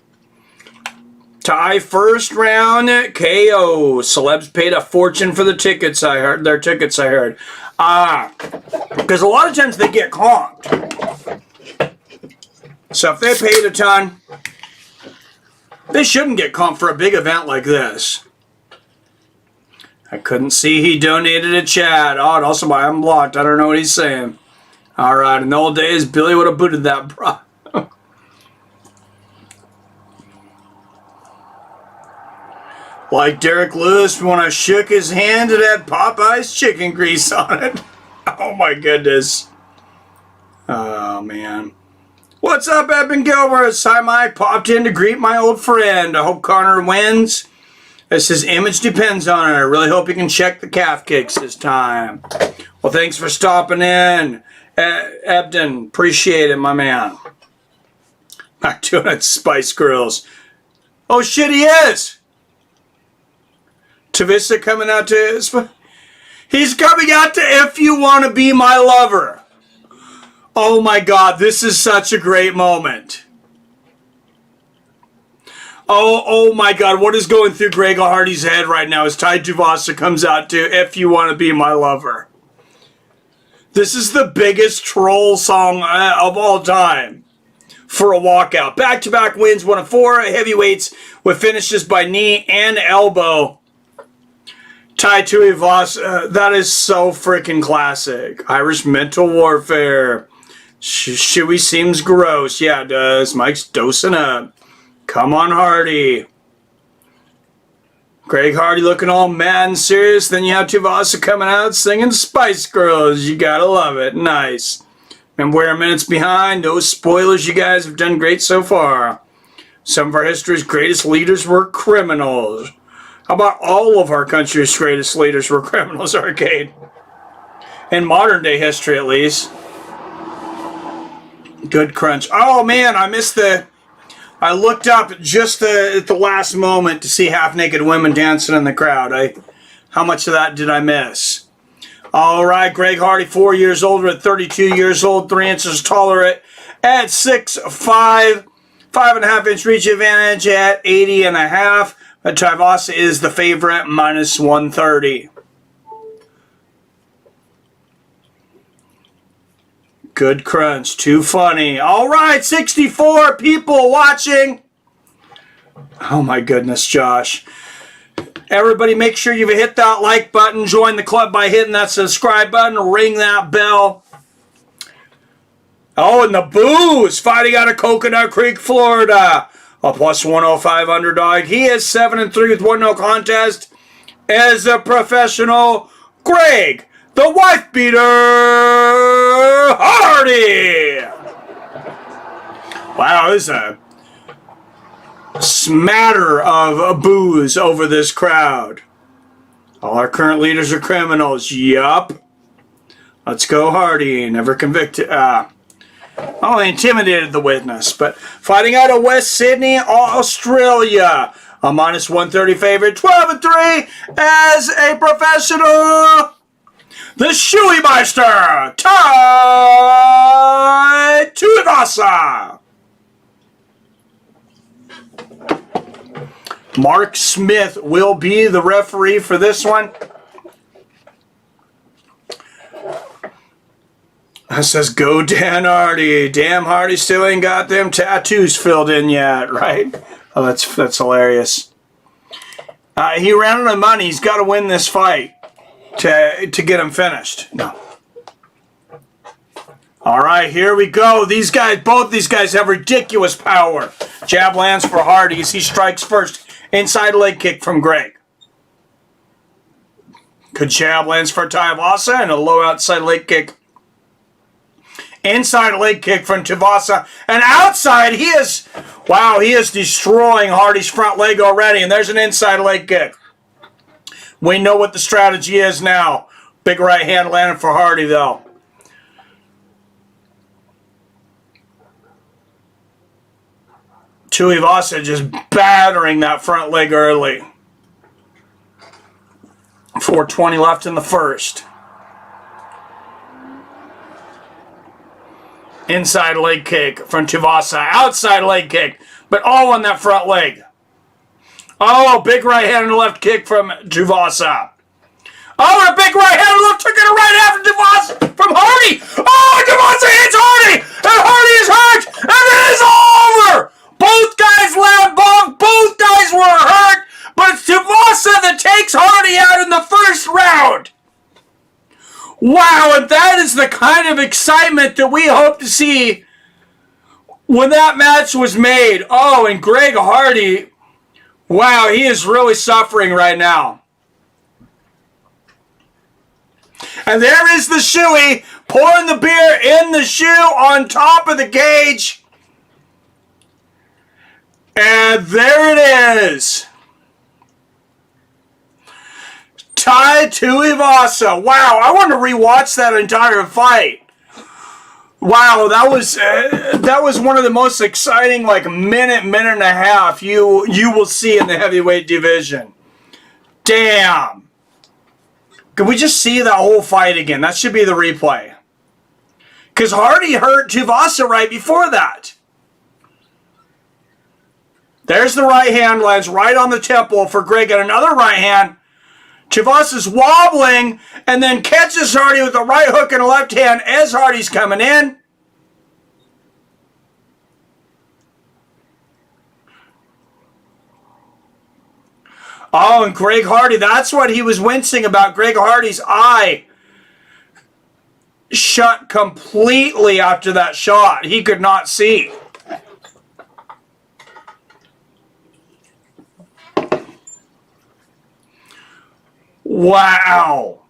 tie first round KO. Celebs paid a fortune for the tickets, I heard. Their tickets, I heard. Because a lot of times they get comped. So if they paid a ton, they shouldn't get comped for a big event like this. I couldn't see he donated a chat. Oh, and also why I'm blocked. I don't know what he's saying. All right, in the old days, Billy would have booted that bro. Like Derek Lewis when I shook his hand, it had Popeye's chicken grease on it. Oh my goodness. Oh man. What's up, Evan Gilbert? Hi, Mike. Popped in to greet my old friend. I hope Conor wins. As his image depends on it. I really hope he can check the calf kicks this time. Well, thanks for stopping in, Ebden. Appreciate it, my man. Not doing it, Spice Girls. Oh shit, he is. Tuivasa coming out to... He's coming out to If You Want to Be My Lover. Oh my God, this is such a great moment. Oh my God, what is going through Gregor Hardy's head right now as Tai Tuivasa comes out to If You Want to Be My Lover. This is the biggest troll song of all time for a walkout. Back-to-back wins, 1 of 4 heavyweights with finishes by knee and elbow. Tai Tuivasa, that is so freaking classic. Irish mental warfare. Shuey seems gross. Yeah, it does. Mike's dosing up. Come on, Hardy. Greg Hardy looking all mad and serious. Then you have Tuivasa coming out singing Spice Girls. You gotta love it. Nice. And we're minutes behind. No spoilers. You guys have done great so far. Some of our history's greatest leaders were criminals. How about all of our country's greatest leaders were criminals, Arcade? In modern day history, at least. Good crunch. Oh, man, I missed the... I looked up just at the last moment to see half-naked women dancing in the crowd. How much of that did I miss? All right, Greg Hardy, 4 years older at 32 years old, 3 inches taller at 6'5", 5.5-inch reach advantage at 80.5. But Tuivasa is the favorite, minus 130. Good crunch. Too funny. All right, 64 people watching. Oh, my goodness, Josh. Everybody, make sure you hit that like button. Join the club by hitting that subscribe button. Ring that bell. Oh, and the Booze fighting out of Coconut Creek, Florida. A plus 105 underdog. He is 7-3 with 1-0 contest as a professional. Greg, the wife beater, Hardy. Wow, there's a smatter of booze over this crowd. All our current leaders are criminals. Yup. Let's go, Hardy. Never convicted. Only intimidated the witness. But fighting out of West Sydney, Australia. A minus 130 favorite. 12-3 as a professional. The Shoeymeister, Tai Tuivasa. Mark Smith will be the referee for this one. It says, go Dan Hardy. Damn, Hardy still ain't got them tattoos filled in yet, right? Oh, that's hilarious. He ran out of money. He's got to win this fight to get him finished. No. All right, here we go. These guys, both these guys have ridiculous power. Jab lands for Hardy as he strikes first. Inside leg kick from Greg. Good jab lands for Tuivasa and a low outside leg kick. Inside leg kick from Tuivasa. And outside, he is destroying Hardy's front leg already. And there's an inside leg kick. We know what the strategy is now. Big right hand landed for Hardy, though. Tuivasa just battering that front leg early. 4:20 left in the first. Inside leg kick from Tuivasa. Outside leg kick, but all on that front leg. Oh, big right hand and left kick from Tuivasa. Oh, and a big right hand and left kick and a right hand from Tuivasa from Hardy. Oh, Tuivasa hits Hardy, and Hardy is hurt, and it is over. Both guys left, both guys were hurt, but it's Tuivasa that takes Hardy out in the first round. Wow, and that is the kind of excitement that we hope to see when that match was made. Oh, and Greg Hardy Wow, he is really suffering right now. And there is the shoey, pouring the beer in the shoe on top of the cage. And there it is. Tai Tuivasa. Wow, I want to rewatch that entire fight. Wow, that was one of the most exciting minute and a half you will see in the heavyweight division. Damn. Could we just see that whole fight again? That should be the replay. Because Hardy hurt Tuivasa right before that. There's the right hand, lands right on the temple for Greg, and another right hand. Tuivasa's wobbling and then catches Hardy with a right hook and a left hand as Hardy's coming in. Oh, and Greg Hardy, that's what he was wincing about. Greg Hardy's eye shut completely after that shot. He could not see. Wow.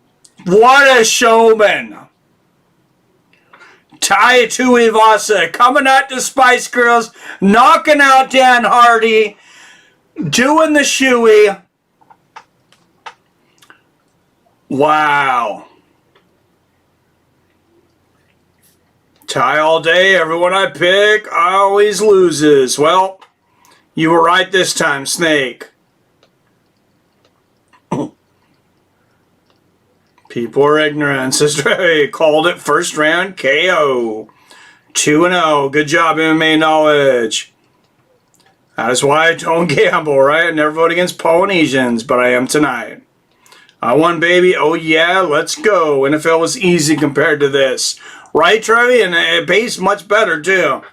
What a showman. Tai Tuivasa coming out to Spice Girls, knocking out Dan Hardy, doing the shoey. Wow. Tai all day, everyone I pick always loses. Well, you were right this time, Snake. People are ignorant. Sister called it first round KO. 2-0. Good job, MMA knowledge. That is why I don't gamble, right? I never vote against Polynesians, but I am tonight. I won, baby. Oh, yeah, let's go. NFL was easy compared to this. Right, Trevi? And it pays much better, too.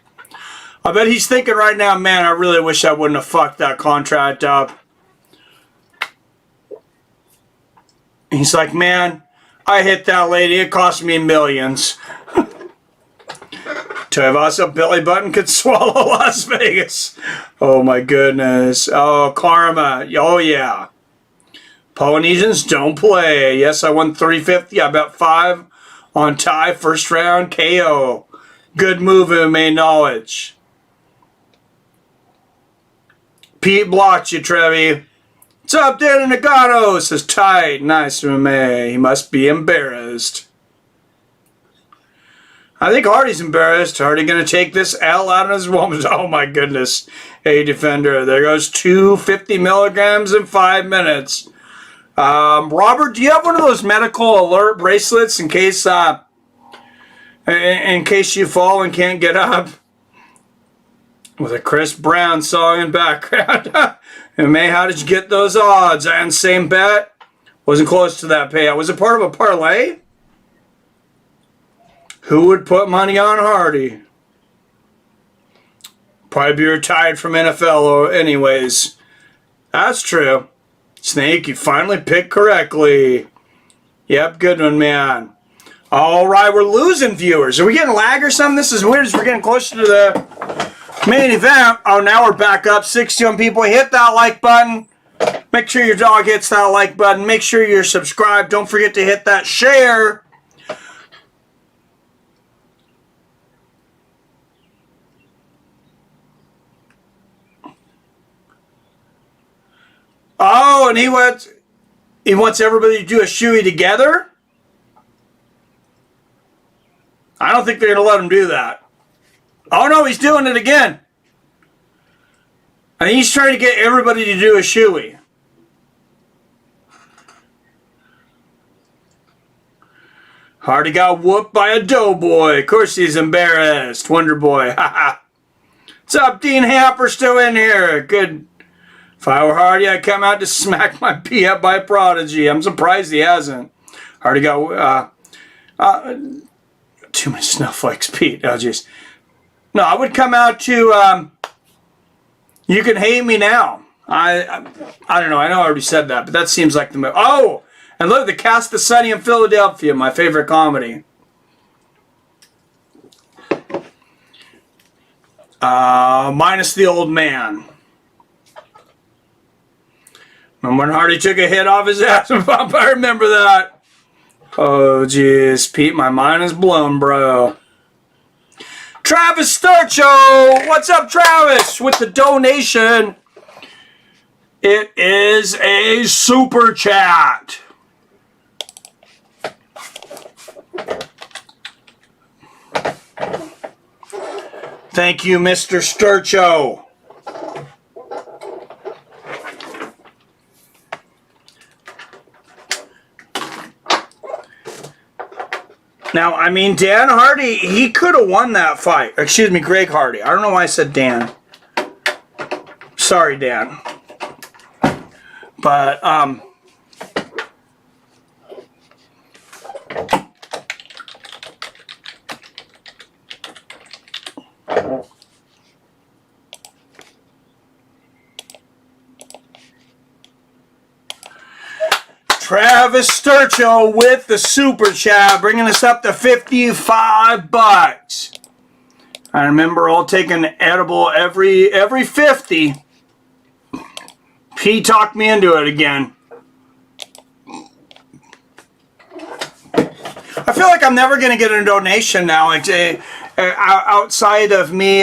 I bet he's thinking right now, man, I really wish I wouldn't have fucked that contract up. He's like, man, I hit that lady. It cost me millions. Tuivasa belly button could swallow Las Vegas. Oh, my goodness. Oh, karma. Oh, yeah. Polynesians don't play. Yes, I won $350. I bet 5 on Tai. First round KO. Good move, MMA knowledge. Pete blocked you, Trevi. What's up, Danny Nagano? Says tight. Nice, MMA. He must be embarrassed. I think Hardy's embarrassed. Hardy going to take this L out of his woman. Oh, my goodness. A defender. There goes 250 milligrams in 5 minutes. Robert, do you have one of those medical alert bracelets in case you fall and can't get up? With a Chris Brown song in background. And May, how did you get those odds? And same bet? Wasn't close to that payout. Was it part of a parlay? Who would put money on Hardy? Probably be retired from NFL or anyways. That's true. Snake, you finally picked correctly. Yep, good one, man. All right, we're losing viewers. Are we getting lag or something? This is weird as we're getting closer to the main event. Oh, now we're back up. 61 people. Hit that like button. Make sure your dog hits that like button. Make sure you're subscribed. Don't forget to hit that share. Oh, and he wants everybody to do a shoey together? I don't think they're going to let him do that. Oh, no, he's doing it again. I think he's trying to get everybody to do a shoey. Hardy got whooped by a doughboy. Of course he's embarrassed. WonderBoy. What's up, Dean Hamper? Still in here. Good. If I were Hardy, I'd come out to smack my pee up by Prodigy. I'm surprised he hasn't. Hardy got too many snowflakes, Pete. Oh, jeez. No, I would come out to You Can Hate Me Now. I don't know. I know I already said that, but that seems like the move. Oh, and look, the Cast of Sunny in Philadelphia, my favorite comedy. Minus the old man. And when Hardy took a hit off his ass bump, I remember that. Oh, jeez. Pete, my mind is blown, bro. Travis Sturcho! What's up, Travis? With the donation. It is a super chat. Thank you, Mr. Sturcho. Now, I mean, Dan Hardy, he could have won that fight. Excuse me, Greg Hardy. I don't know why I said Dan. Sorry, Dan. But, Travis Sturcho with the super chat, bringing us up to 55 bucks. I remember all taking edible every 50. He talked me into it again. I feel like I'm never going to get a donation now, like, outside of me,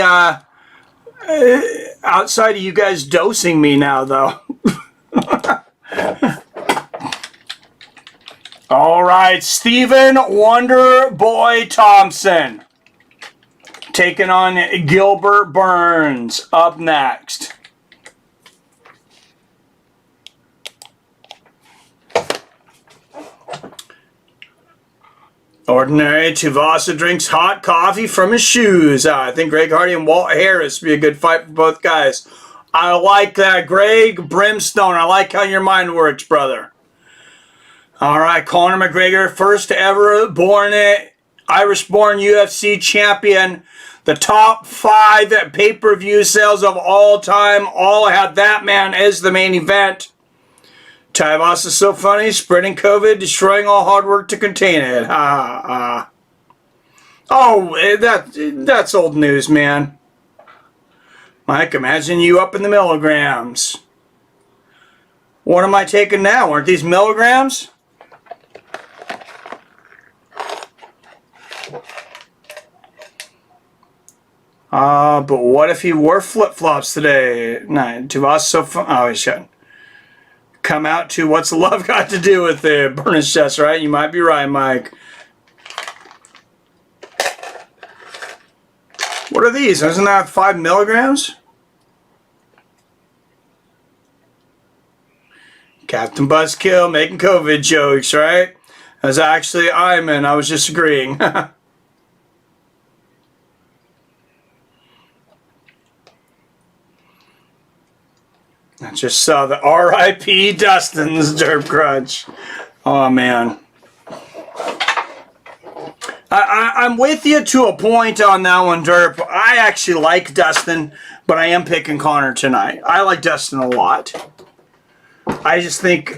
outside of you guys dosing me now, though. All right, Stephen WonderBoy Thompson taking on Gilbert Burns up next. Ordinary Tuivasa drinks hot coffee from his shoes. I think Greg Hardy and Walt Harris would be a good fight for both guys. I like that, Greg Brimstone. I like how your mind works, brother. All right, Conor Mcgregor, first ever Irish-born UFC champion. The top 5 pay-per-view sales of all time. All had that man as the main event. Tuivasa is so funny, spreading COVID, destroying all hard work to contain it. Oh, that's old news, man. Mike, imagine you up in the milligrams. What am I taking now? Aren't these milligrams? But what if he wore flip-flops today? No, Tuivasa so fun. Oh, he should. Come out to what's love got to do with it? Burn his chest, right? You might be right, Mike. What are these? Isn't that 5 milligrams? Captain Buzzkill making COVID jokes, right? That was actually Iman. I was just agreeing. I just saw the R.I.P. Dustin's Derp Crunch. Oh, man. I'm with you to a point on that one, Derp. I actually like Dustin, but I am picking Conor tonight. I like Dustin a lot. I just think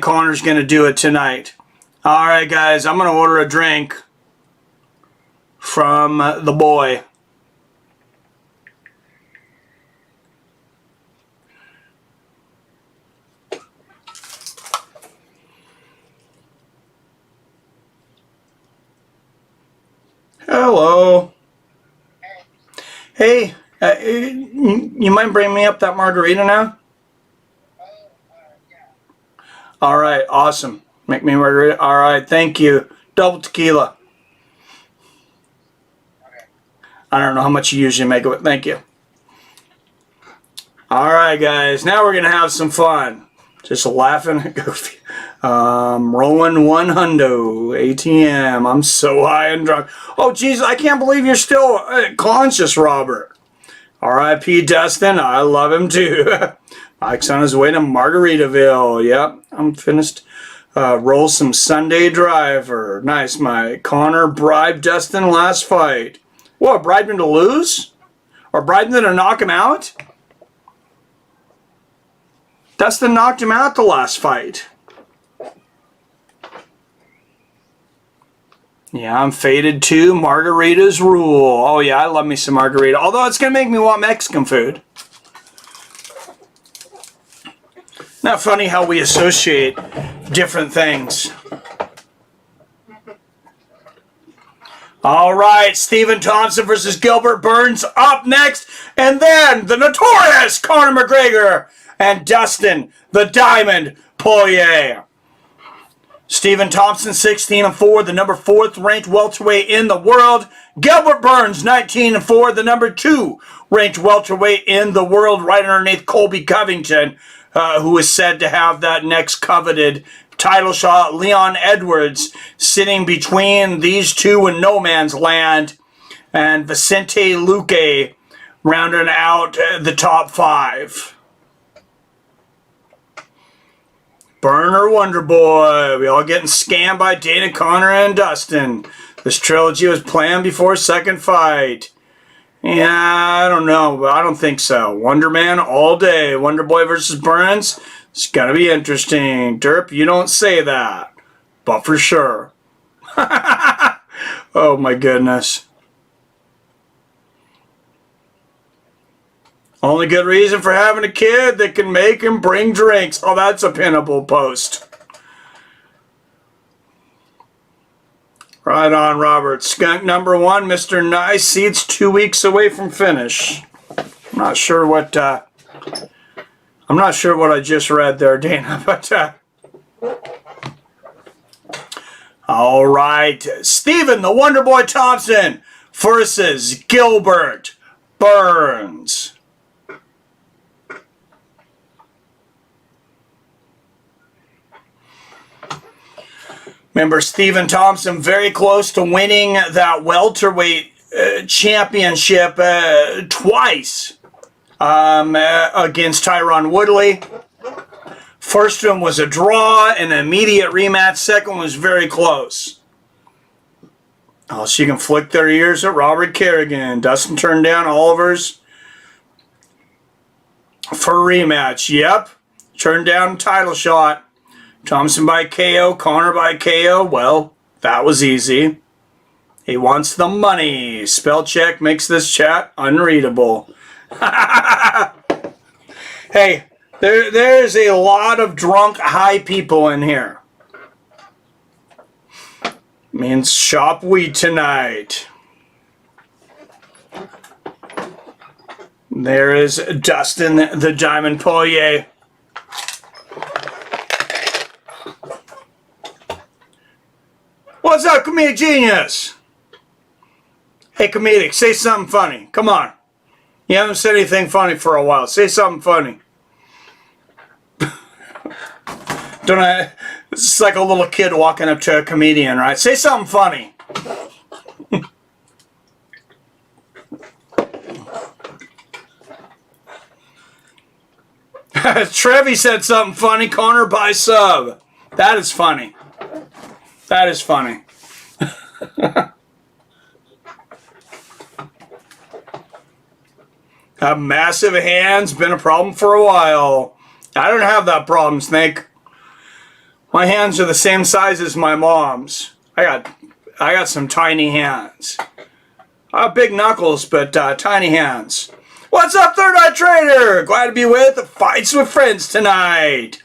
Conor's going to do it tonight. All right, guys. I'm going to order a drink from the boy. Hello. Hey, you mind bringing me up that margarita now? All right, awesome. Make me a margarita. All right, thank you. Double tequila. I don't know how much you usually make it, but thank you. All right, guys. Now we're going to have some fun. Just laughing and goofy. Rolling 100 ATM. I'm so high and drunk. Oh, geez, I can't believe you're still conscious, Robert. R.I.P. Dustin. I love him too. Mike's on his way to Margaritaville. Yep, I'm finished. Roll some Sunday driver. Nice, Mike. Conor bribed Dustin last fight. What, bribed him to lose? Or bribed him to knock him out? Dustin knocked him out the last fight. Yeah, I'm faded too. Margaritas rule. Oh yeah, I love me some margarita. Although it's going to make me want Mexican food. Not funny how we associate different things. All right, Stephen Thompson versus Gilbert Burns up next. And then the notorious Conor McGregor and Dustin, the Diamond Poirier. Stephen Thompson, 16-4, the number 4th ranked welterweight in the world. Gilbert Burns, 19-4, the number 2 ranked welterweight in the world, right underneath Colby Covington, who is said to have that next coveted title shot. Leon Edwards sitting between these two in no man's land. And Vicente Luque rounding out the top 5. Burner WonderBoy. We all getting scammed by Dana, Conor, and Dustin. This trilogy was planned before second fight. Yeah, I don't know, but I don't think so. Wonder Man all day. WonderBoy versus Burns. It's going to be interesting. Derp, you don't say that. But for sure. Oh my goodness. Only good reason for having a kid that can make and bring drinks. Oh, that's a pinnable post. Right on, Robert. Skunk number 1, Mr. Nice, seats 2 weeks away from finish. I'm not sure what I just read there, Dana, but all right. Stephen, the WonderBoy Thompson versus Gilbert Burns. Remember, Stephen Thompson very close to winning that welterweight championship twice against Tyron Woodley. First one was a draw, an immediate rematch. Second one was very close. Oh, so you can flick their ears at Robert Kerrigan. Dustin turned down Oliver's for rematch. Yep. Turned down title shot. Thompson by KO, Conor by KO. Well, that was easy. He wants the money. Spell check makes this chat unreadable. Hey, there's a lot of drunk, high people in here. Means shop weed tonight. There is Dustin, the Diamond Poirier. What's up, Comedic Genius? Hey, Comedic, say something funny. Come on. You haven't said anything funny for a while. Say something funny. Don't I? It's like a little kid walking up to a comedian, right? Say something funny. Trevi said something funny. Conor by sub. That is funny. That is funny. Have massive hands. Been a problem for a while. I don't have that problem, Snake. My hands are the same size as my mom's. I got some tiny hands. I have big knuckles, but tiny hands. What's up, Third Eye Trader? Glad to be with Fights with Friends tonight.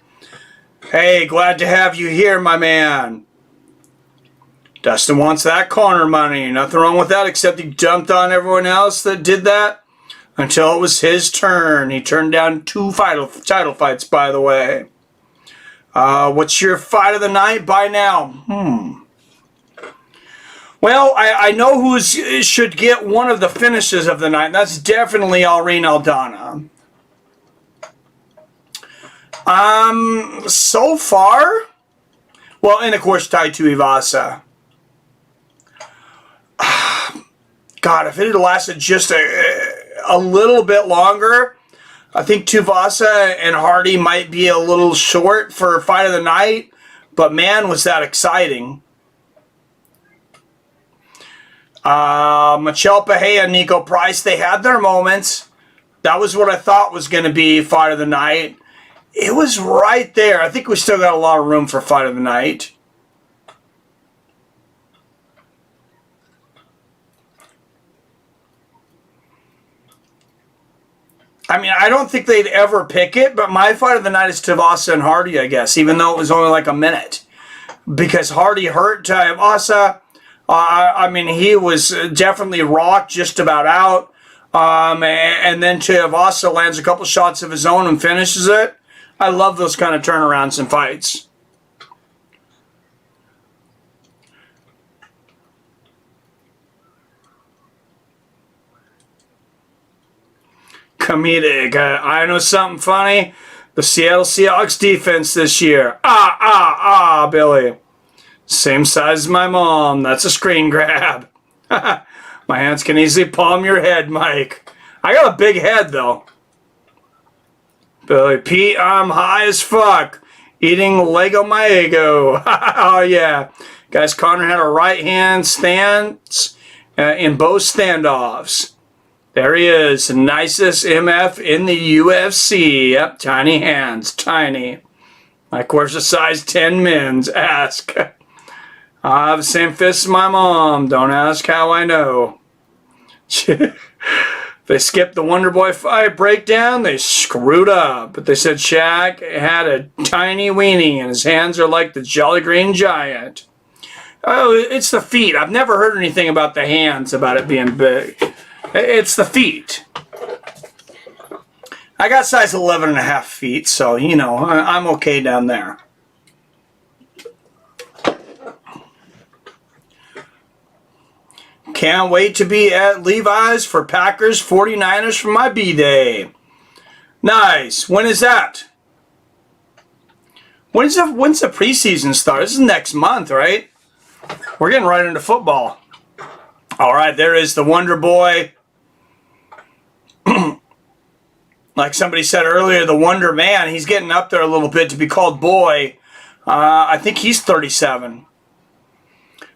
Hey, glad to have you here, my man. Dustin wants that Conor money. Nothing wrong with that, except he dumped on everyone else that did that until it was his turn. He turned down 2 title fights, by the way. What's your fight of the night by now? Well, I know who should get one of the finishes of the night. And that's definitely Aldana. So far, well, and of course Tai Tuivasa. God, if it had lasted just a little bit longer, I think Tuivasa and Hardy might be a little short for fight of the night, but man, was that exciting. Michel Pereira and Niko Price, they had their moments. That was what I thought was going to be fight of the night. It was right there. I think we still got a lot of room for fight of the night. I mean, I don't think they'd ever pick it, but my fight of the night is Tuivasa and Hardy, I guess, even though it was only like a minute. Because Hardy hurt Tuivasa. I mean, he was definitely rocked, just about out. And then Tuivasa lands a couple shots of his own and finishes it. I love those kind of turnarounds in fights. Comedic. I know something funny. The Seattle Seahawks defense this year. Billy. Same size as my mom. That's a screen grab. My hands can easily palm your head, Mike. I got a big head, though. Billy, Pete, I'm high as fuck. Eating Lego my ego. Oh, yeah. Guys, Conor had a right hand stance in both standoffs. There he is, nicest MF in the UFC. Yep, tiny hands, tiny. Like, where's the size 10 men's? Ask. I have the same fist as my mom. Don't ask how I know. They skipped the WonderBoy fight breakdown. They screwed up. But they said Shaq had a tiny weenie and his hands are like the Jolly Green Giant. Oh, it's the feet. I've never heard anything about the hands, about it being big. It's the feet. I got size 11 and a half feet, so, you know, I'm okay down there. Can't wait to be at Levi's for Packers 49ers for my B-Day. Nice. When is that? When's the preseason start? This is next month, right? We're getting right into football. All right, there is the Wonder Boy. Like somebody said earlier, the Wonder Man. He's getting up there a little bit to be called boy. I think he's 37.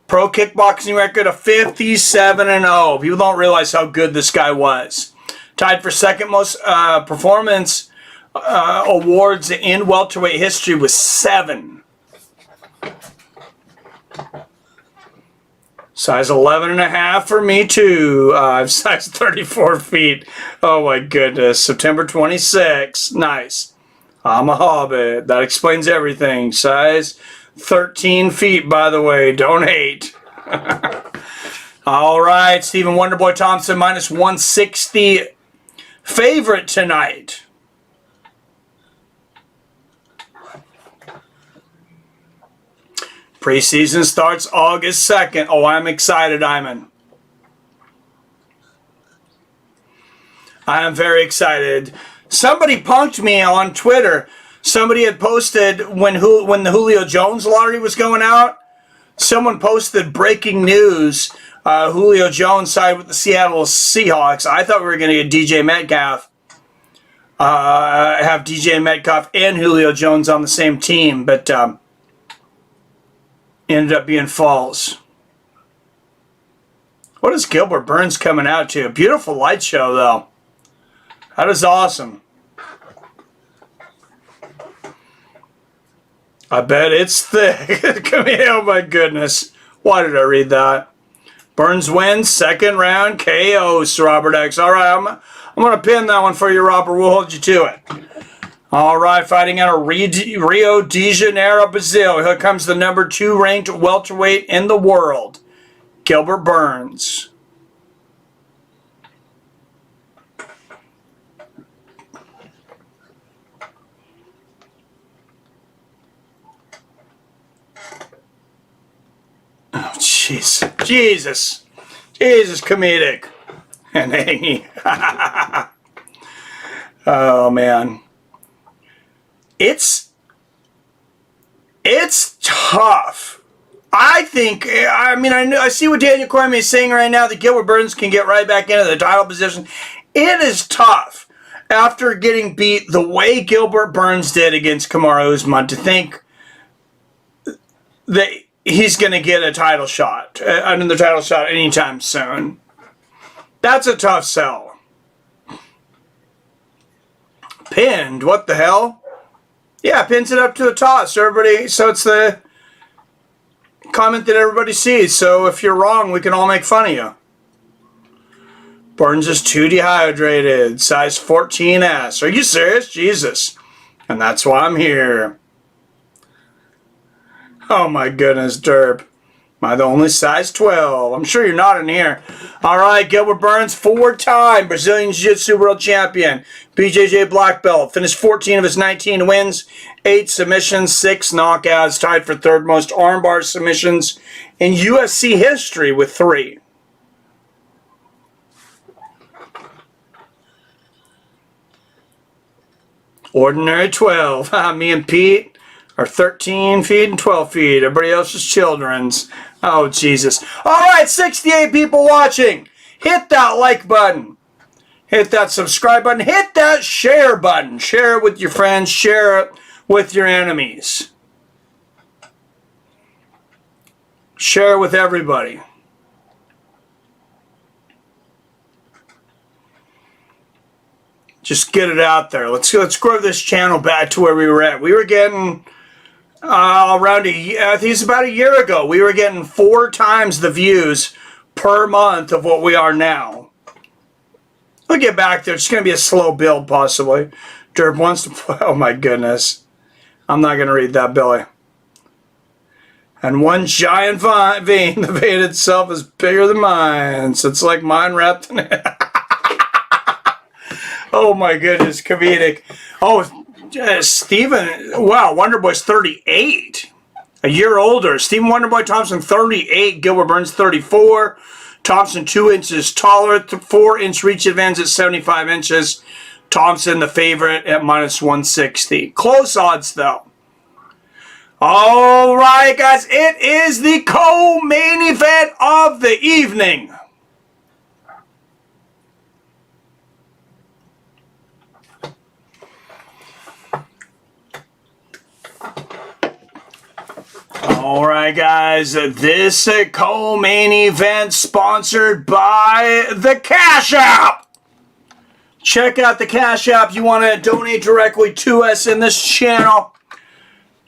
Pro kickboxing record of 57-0. People don't realize how good this guy was. Tied for second most performance awards in welterweight history with 7. Size 11 and a half for me too. I'm size 34 feet. Oh my goodness. September 26. Nice. I'm a hobbit. That explains everything. Size 13 feet, by the way. Don't hate. All right. Stephen Wonderboy Thompson minus 160. Favorite tonight. Preseason starts August 2nd. Oh, I'm excited, Iman. I am very excited. Somebody punked me on Twitter. Somebody had posted when the Julio Jones lottery was going out. Someone posted breaking news. Julio Jones signed with the Seattle Seahawks. I thought we were going to get DJ Metcalf. Have DJ Metcalf and Julio Jones on the same team, but ended up being false. What is Gilbert Burns coming out to? Beautiful light show, though. That is awesome. I bet it's thick. Oh my goodness. Why did I read that? Burns wins, second round KO, Robert X. All right, I'm going to pin that one for you, Robert. We'll hold you to it. All right, fighting out of Rio de Janeiro, Brazil. Here comes the number 2 ranked welterweight in the world, Gilbert Burns. Oh, jeez. Jesus, comedic. And hangy. Oh, man. It's tough. I think, I see what Daniel Cormier is saying right now, that Gilbert Burns can get right back into the title position. It is tough after getting beat the way Gilbert Burns did against Kamaru Usman to think that he's going to get a title shot, another title shot anytime soon. That's a tough sell. Pinned, what the hell? Yeah, pins it up to the top, so it's the comment that everybody sees. So if you're wrong, we can all make fun of you. Burns is too dehydrated. Size 14S. Are you serious? Jesus. And that's why I'm here. Oh my goodness, Derp. Am I the only size 12? I'm sure you're not in here. All right, Gilbert Burns, 4-time Brazilian Jiu-Jitsu World Champion. BJJ Black Belt. Finished 14 of his 19 wins. 8 submissions, 6 knockouts. Tied for third most armbar submissions in UFC history with 3. Ordinary 12. Me and Pete are 13 feet and 12 feet. Everybody else is children's. Oh, Jesus. All right, 68 people watching. Hit that like button. Hit that subscribe button. Hit that share button. Share it with your friends. Share it with your enemies. Share it with everybody. Just get it out there. Let's grow this channel back to where we were at. We were getting around I think it's about a year ago. We were getting 4 times the views per month of what we are now. We'll get back there. It's going to be a slow build, possibly. Derp wants to play. Oh my goodness. I'm not going to read that, Billy. And one giant vein, the vein itself is bigger than mine. So it's like mine wrapped in it. Oh my goodness, comedic. Oh, Stephen, wow, WonderBoy's 38. A year older. Stephen WonderBoy Thompson, 38. Gilbert Burns, 34. Thompson, 2 inches taller. 4-inch reach advantage at 75 inches. Thompson, the favorite, at minus 160. Close odds, though. All right, guys, it is the co-main event of the evening. All right, guys, this co-main event sponsored by the Cash App. Check out the Cash App. You want to donate directly to us in this channel.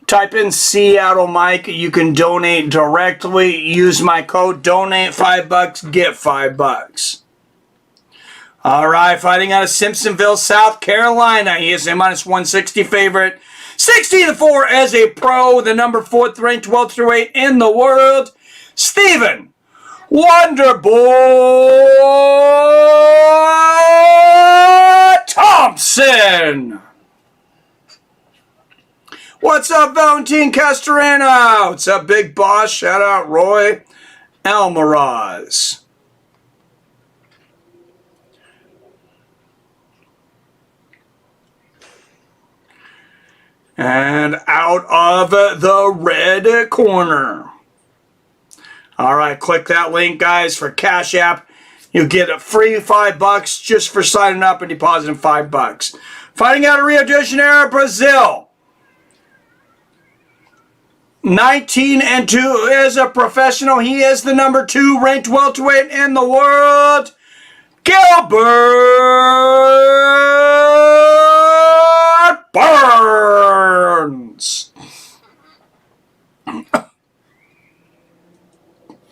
Type in Seattle Mike. You can donate directly. Use my code. Donate $5, get $5. All right, fighting out of Simpsonville, South Carolina. He is a minus 160 favorite. 16-4 as a pro, the number 4th ranked welterweight in the world, Stephen WonderBoy Thompson. What's up, Valentin Castorena? What's up, Big Boss? Shout out, Roy Almaraz. And out of the red corner. All right, click that link, guys, for Cash App. You get a free $5 just for signing up and depositing $5. Fighting out of Rio de Janeiro, Brazil. 19-2 as a professional. He is the number 2 ranked welterweight in the world, Gilbert Burns.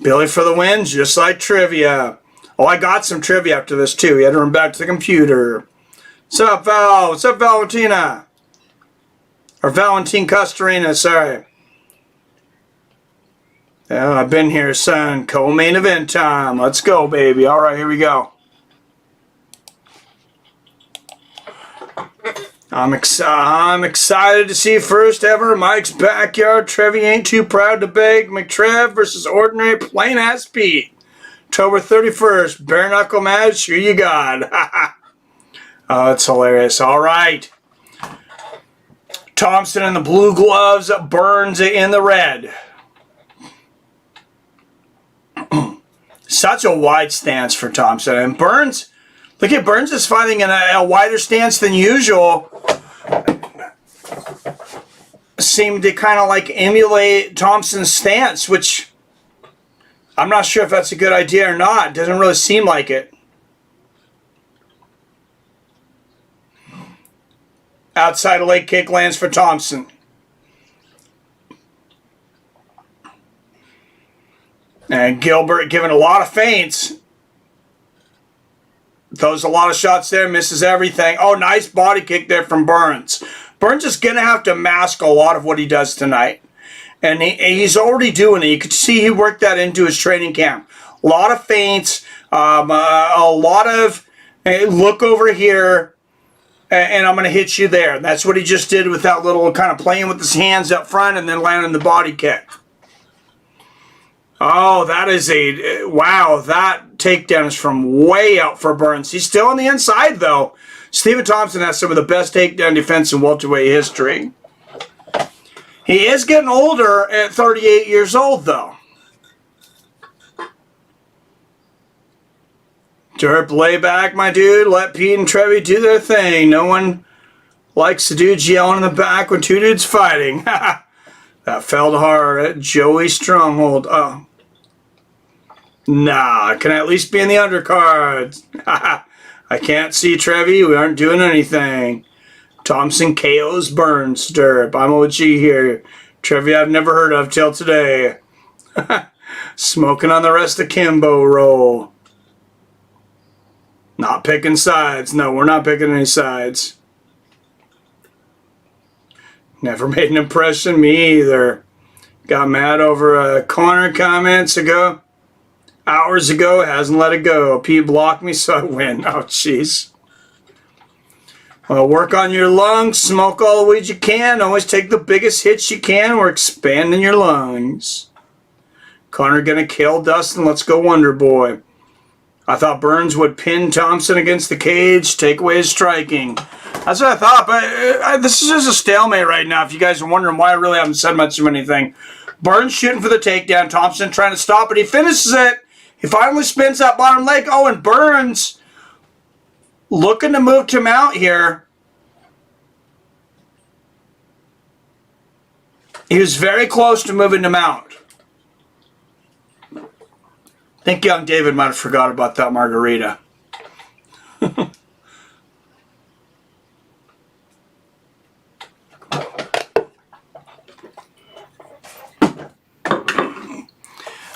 Billy for the win, just like trivia. Oh, I got some trivia after this too. We had to run back to the computer. What's up, Val? What's up, Valentina? Or Valentin Castorena, sorry. Yeah, I've been here, son. Co-main event time. Let's go, baby. All right, here we go. I'm excited to see first ever Mike's Backyard Trivia Ain't Too Proud to Beg. McTrev versus Ordinary Plain Ass Pete. October 31st. Bare knuckle match. Who you got? Oh, it's hilarious. All right. Thompson in the blue gloves. Burns in the red. Such a wide stance for Thompson. And Burns, look at Burns is fighting in a wider stance than usual. Seemed to kind of like emulate Thompson's stance, which I'm not sure if that's a good idea or not. Doesn't really seem like it. Outside leg kick lands for Thompson. And Gilbert giving a lot of feints. Throws a lot of shots there, misses everything. Oh, nice body kick there from Burns. Burns is going to have to mask a lot of what he does tonight. And he's already doing it. You could see he worked that into his training camp. A lot of feints, a lot of, hey, look over here, and I'm going to hit you there. That's what he just did with that little kind of playing with his hands up front and then landing the body kick. Oh, that is wow, that takedown is from way out for Burns. He's still on the inside, though. Stephen Thompson has some of the best takedown defense in welterweight history. He is getting older at 38 years old, though. Derp, lay back, my dude. Let Pete and Trevi do their thing. No one likes the dudes yelling in the back when two dudes fighting. That felt hard at Joey Stronghold. Oh. Nah, can I at least be in the undercard? I can't see Trevi. We aren't doing anything. Thompson KOs Burns. Derp. I'm OG here. Trevi I've never heard of till today. Smoking on the rest of Kimbo roll. Not picking sides. No, we're not picking any sides. Never made an impression. Me either. Got mad over a Conor comments ago. Hours ago. Hasn't let it go. Pete blocked me, so I win. Oh, jeez. Well, work on your lungs. Smoke all the weed you can. Always take the biggest hits you can. We're expanding your lungs. Conor gonna kill Dustin. Let's go, WonderBoy. I thought Burns would pin Thompson against the cage, take away his striking. That's what I thought, but this is just a stalemate right now. If you guys are wondering why I really haven't said much of anything. Burns shooting for the takedown. Thompson trying to stop it. He finishes it. He finally spins that bottom leg. Oh, and Burns looking to move to mount here. He was very close to moving to mount. I think young David might have forgot about that margarita.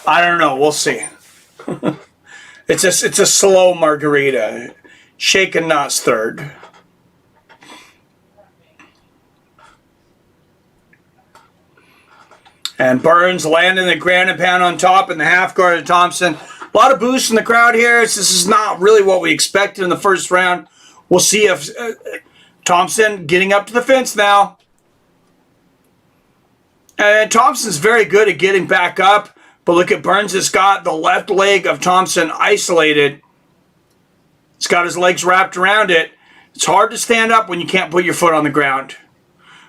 I don't know. We'll see. It's a slow margarita. Shaken, not stirred. And Burns landing the ground and pound on top in the half guard of Thompson. A lot of boost in the crowd here. This is not really what we expected in the first round. We'll see if Thompson getting up to the fence now. And Thompson's very good at getting back up. But look at Burns has got the left leg of Thompson isolated. He's got his legs wrapped around it. It's hard to stand up when you can't put your foot on the ground.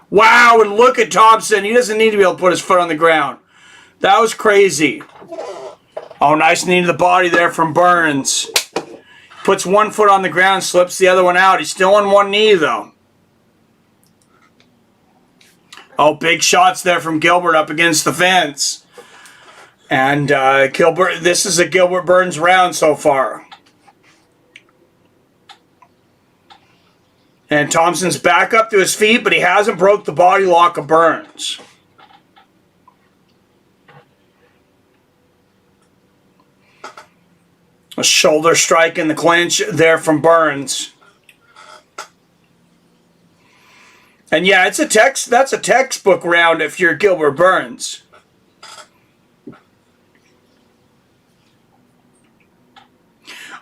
Wow, and look at Thompson. He doesn't need to be able to put his foot on the ground. That was crazy. Oh, nice knee to the body there from Burns. Puts one foot on the ground, slips the other one out. He's still on one knee, though. Oh, big shots there from Gilbert up against the fence. And Gilbert, this is a Gilbert Burns round so far. And Thompson's back up to his feet, but he hasn't broke the body lock of Burns. A shoulder strike in the clinch there from Burns. And yeah, that's a textbook round if you're Gilbert Burns.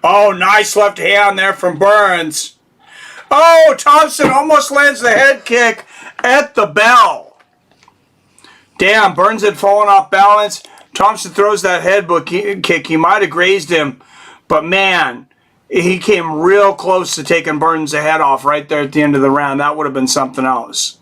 Oh, nice left hand there from Burns. Oh, Thompson almost lands the head kick at the bell. Damn, Burns had fallen off balance. Thompson throws that head kick. He might have grazed him. But man, he came real close to taking Burns' head off right there at the end of the round. That would have been something else.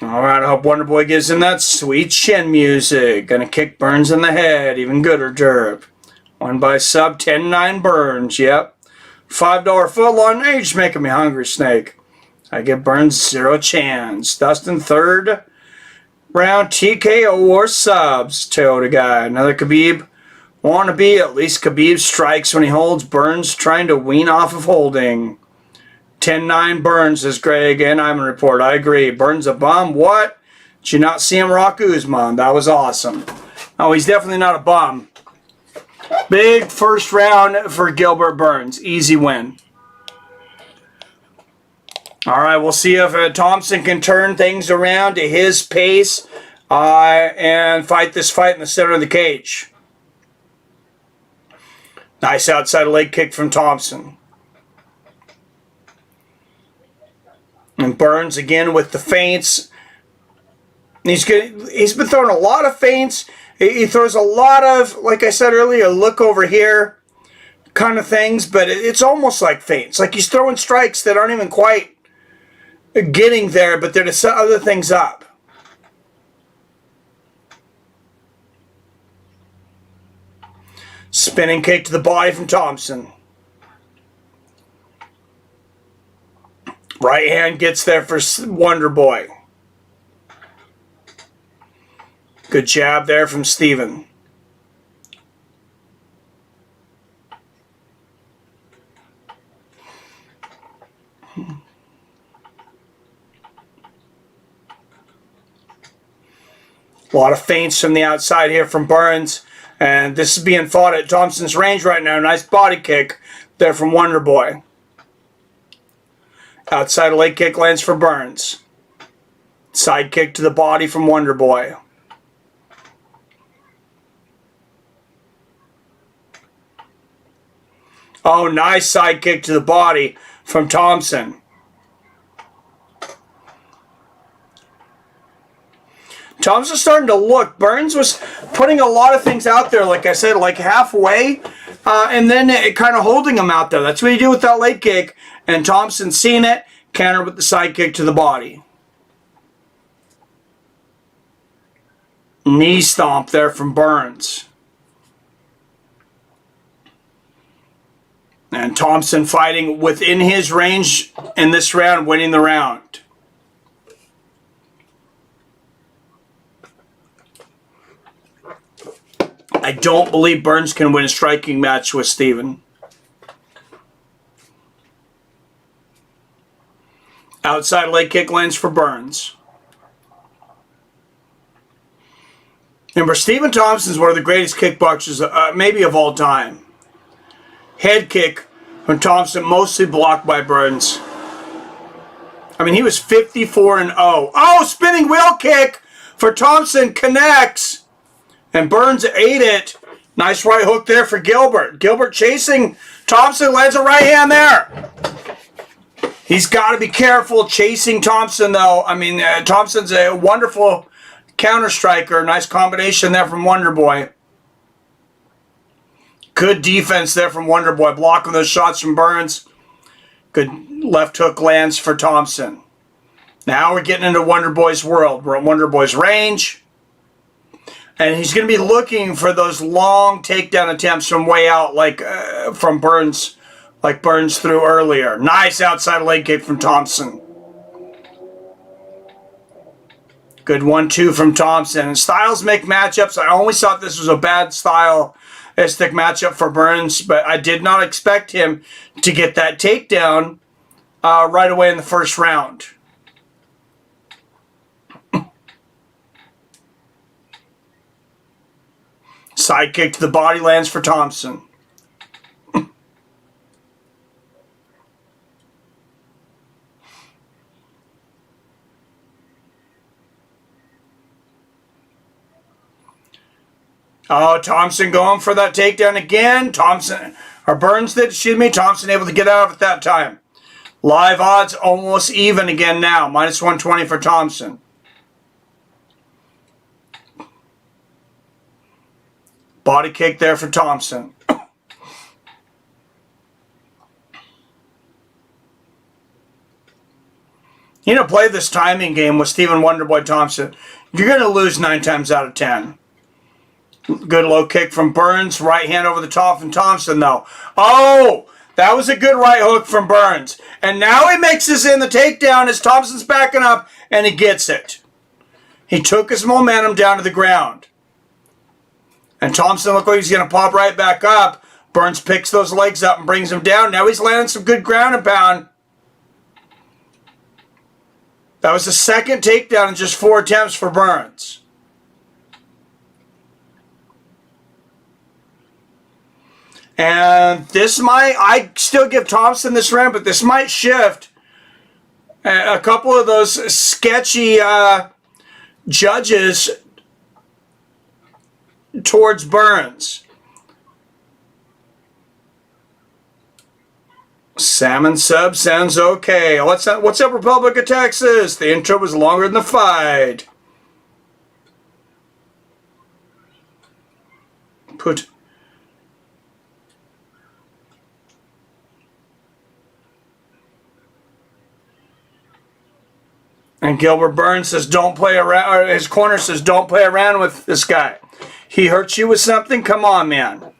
Alright, I hope WonderBoy gives him that sweet chin music. Gonna kick Burns in the head. Even gooder, Derp. Won by sub 10-9 Burns. Yep. $5 footlong. Age making me hungry, Snake. I give Burns 0 chance. Dustin, third round TKO or subs. Toyota guy. Another Khabib wannabe. At least Khabib strikes when he holds. Burns trying to wean off of holding. 10-9 Burns, says Greg, and I'm a report. I agree. Burns a bum. What? Did you not see him rock Usman? That was awesome. Oh, he's definitely not a bum. Big first round for Gilbert Burns. Easy win. All right, we'll see if Thompson can turn things around to his pace and fight this fight in the center of the cage. Nice outside leg kick from Thompson. And Burns again with the feints. He's been throwing a lot of feints. He throws a lot of, like I said earlier, look over here kind of things, but it's almost like feints. Like he's throwing strikes that aren't even quite getting there, but they're to set other things up. Spinning kick to the body from Thompson. Right hand gets there for WonderBoy. Good jab there from Steven. A lot of feints from the outside here from Burns. And this is being fought at Thompson's range right now. Nice body kick there from WonderBoy. Outside leg kick lands for Burns. Side kick to the body from WonderBoy. Oh, nice side kick to the body from Thompson. Thompson's starting to look. Burns was putting a lot of things out there, like I said, like halfway, and then it kind of holding him out there. That's what you do with that leg kick. And Thompson seen it, countered with the side kick to the body. Knee stomp there from Burns. And Thompson fighting within his range in this round, winning the round. I don't believe Burns can win a striking match with Steven. Outside leg kick lands for Burns. Remember, Stephen Thompson is one of the greatest kickboxers, maybe of all time. Head kick from Thompson, mostly blocked by Burns. I mean, he was 54-0. Oh, spinning wheel kick for Thompson, connects. And Burns ate it. Nice right hook there for Gilbert. Gilbert chasing Thompson, lands a right hand there. He's got to be careful chasing Thompson, though. I mean, Thompson's a wonderful counter striker. Nice combination there from WonderBoy. Good defense there from WonderBoy, blocking those shots from Burns. Good left hook lands for Thompson. Now we're getting into WonderBoy's world. We're at WonderBoy's range. And he's going to be looking for those long takedown attempts from way out, like from Burns, like Burns threw earlier. Nice outside leg kick from Thompson. Good 1-2 from Thompson. And styles make matchups. I always thought this was a bad stylistic matchup for Burns, but I did not expect him to get that takedown right away in the first round. Side kick to the body lands for Thompson. Oh, Thompson going for that takedown again. Burns did, Thompson able to get out of it that time. Live odds almost even again now. Minus 120 for Thompson. Body kick there for Thompson. You know, play this timing game with Stephen WonderBoy Thompson. You're going to lose 9 times out of 10. Good low kick from Burns. Right hand over the top from Thompson, though. Oh, that was a good right hook from Burns. And now he mixes in the takedown as Thompson's backing up, and he gets it. He took his momentum down to the ground. And Thompson looked like he's going to pop right back up. Burns picks those legs up and brings him down. Now he's landing some good ground and pound. That was the second takedown in just 4 attempts for Burns. And this might, I still give Thompson this round, but this might shift a couple of those sketchy judges towards Burns. Salmon sub sounds okay. What's up, Republic of Texas? The intro was longer than the fight. And Gilbert Burns says, don't play around, or his corner says, don't play around with this guy. He hurts you with something? Come on, man.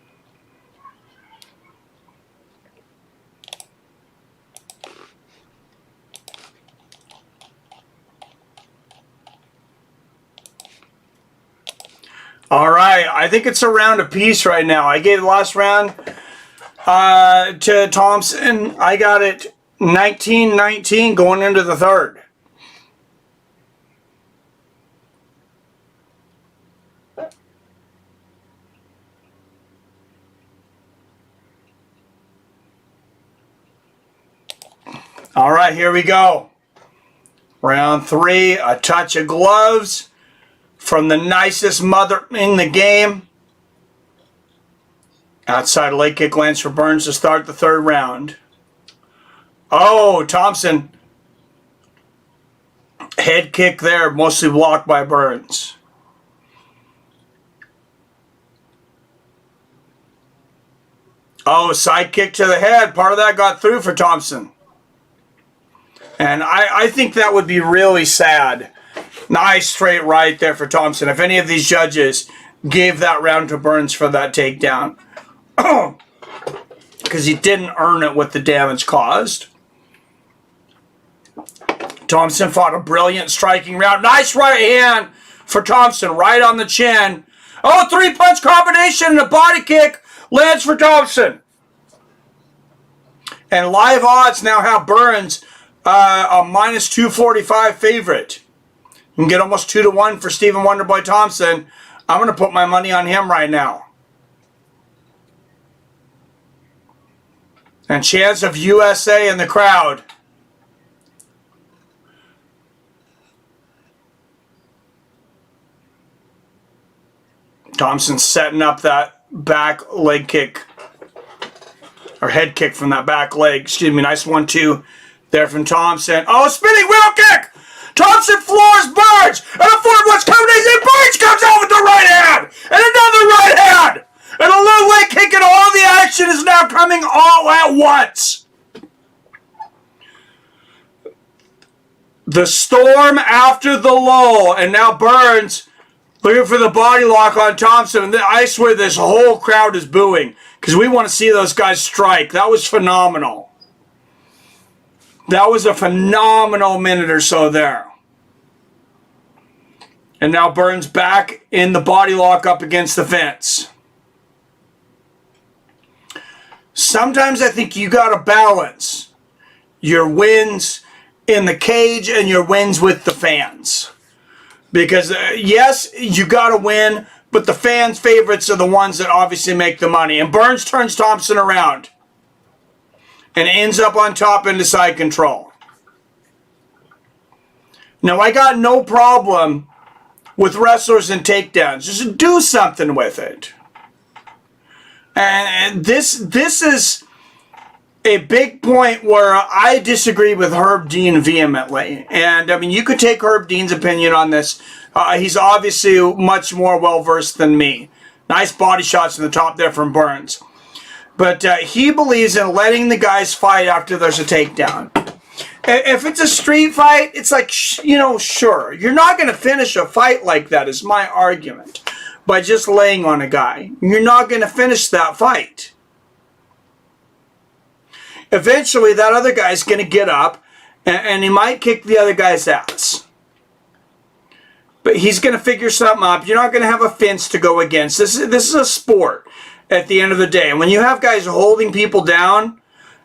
All right, I think it's a round apiece right now. I gave the last round to Thompson. I got it 19-19 going into the third. All right, here we go. Round 3, a touch of gloves from the nicest mother in the game. Outside leg kick lands for Burns to start the third round. Oh, Thompson. Head kick there, mostly blocked by Burns. Oh, side kick to the head. Part of that got through for Thompson. And I think that would be really sad. Nice straight right there for Thompson. If any of these judges gave that round to Burns for that takedown. Because he didn't earn it with the damage caused. Thompson fought a brilliant striking round. Nice right hand for Thompson. Right on the chin. Oh, 3-punch combination and a body kick lands for Thompson. And live odds now have Burns a minus 245 favorite. You can get almost 2-1 for Stephen WonderBoy Thompson. I'm going to put my money on him right now. And chance of USA in the crowd. Thompson setting up that back leg kick. Or head kick from that back leg. Excuse me, nice 1-2 there from Thompson. Oh, spinning wheel kick! Thompson floors Burns, and a forward combination. Burns comes out with the right hand, and another right hand, and a low leg kick, and all the action is now coming all at once. The storm after the lull, and now Burns looking for the body lock on Thompson, and I swear this whole crowd is booing because we want to see those guys strike. That was phenomenal. That was a phenomenal minute or so there. And now Burns back in the body lock up against the fence. Sometimes I think you got to balance your wins in the cage and your wins with the fans. Because, yes, you got to win, but the fans' favorites are the ones that obviously make the money. And Burns turns Thompson around and ends up on top into side control. Now, I got no problem with wrestlers and takedowns. Just do something with it. And this is a big point where I disagree with Herb Dean vehemently. And, I mean, you could take Herb Dean's opinion on this. He's obviously much more well-versed than me. Nice body shots in the top there from Burns. But he believes in letting the guys fight after there's a takedown. If it's a street fight, it's like, you know, sure. You're not going to finish a fight like that is my argument. By just laying on a guy. You're not going to finish that fight. Eventually, that other guy's going to get up and he might kick the other guy's ass. But he's going to figure something up. You're not going to have a fence to go against. This is a sport at the end of the day. And when you have guys holding people down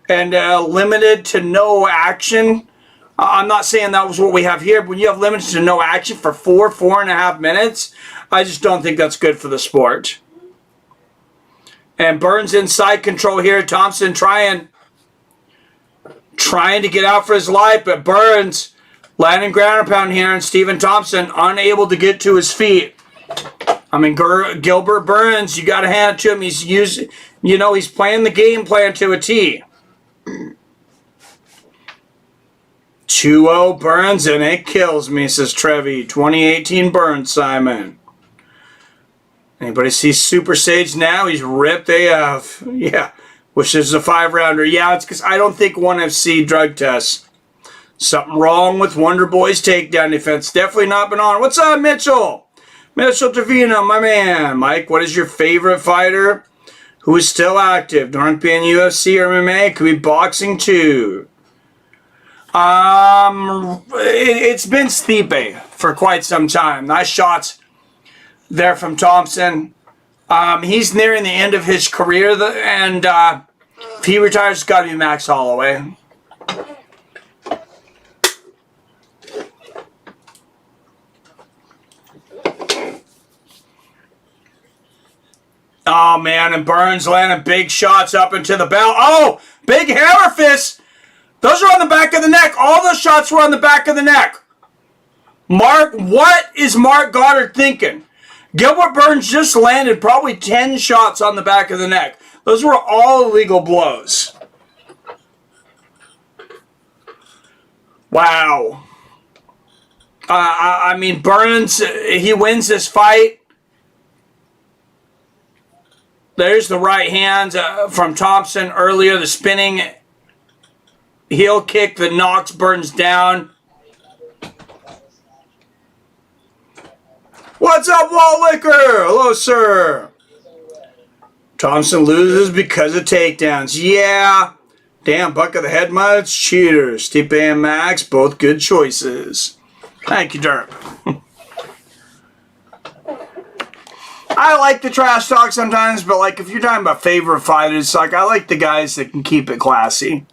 and limited to no action I'm not saying that was what we have here, but when you have limited to no action for 4.5 minutes, I just don't think that's good for the sport. And Burns inside control here. Thompson trying to get out for his life, but Burns landing ground and pound here, and Stephen Thompson unable to get to his feet. I mean, Gilbert Burns, you got to hand it to him. He's he's playing the game plan to a T. 2-0 Burns, and it kills me, says Trevi. 2018 Burns, Simon. Anybody see Super Sage now? He's ripped AF. Yeah, which is a 5-rounder. Yeah, it's because I don't think ONE FC drug tests. Something wrong with WonderBoy's takedown defense. Definitely not been on. What's up, Mitchell? Michel Pereira, my man. Mike, what is your favorite fighter who is still active? Don't be in UFC or MMA. Could be boxing too. It's been Stipe for quite some time. Nice shots there from Thompson. He's nearing the end of his career, and if he retires, it's got to be Max Holloway. Oh, man, and Burns landing big shots up into the bell. Oh, big hammer fist. Those are on the back of the neck. All those shots were on the back of the neck. Mark, what is Mark Goddard thinking? Gilbert Burns just landed probably 10 shots on the back of the neck. Those were all illegal blows. Wow. I mean, Burns, he wins this fight. There's the right hand from Thompson earlier, the spinning heel kick that knocks Burns down. What's up, Walt Liquor? Hello, sir. Thompson loses because of takedowns. Yeah. Damn, Buck of the Head Muds, cheaters. Stipe and Max, both good choices. Thank you, Derp. I like the trash talk sometimes, but like if you're talking about favorite fighters, like I like the guys that can keep it classy.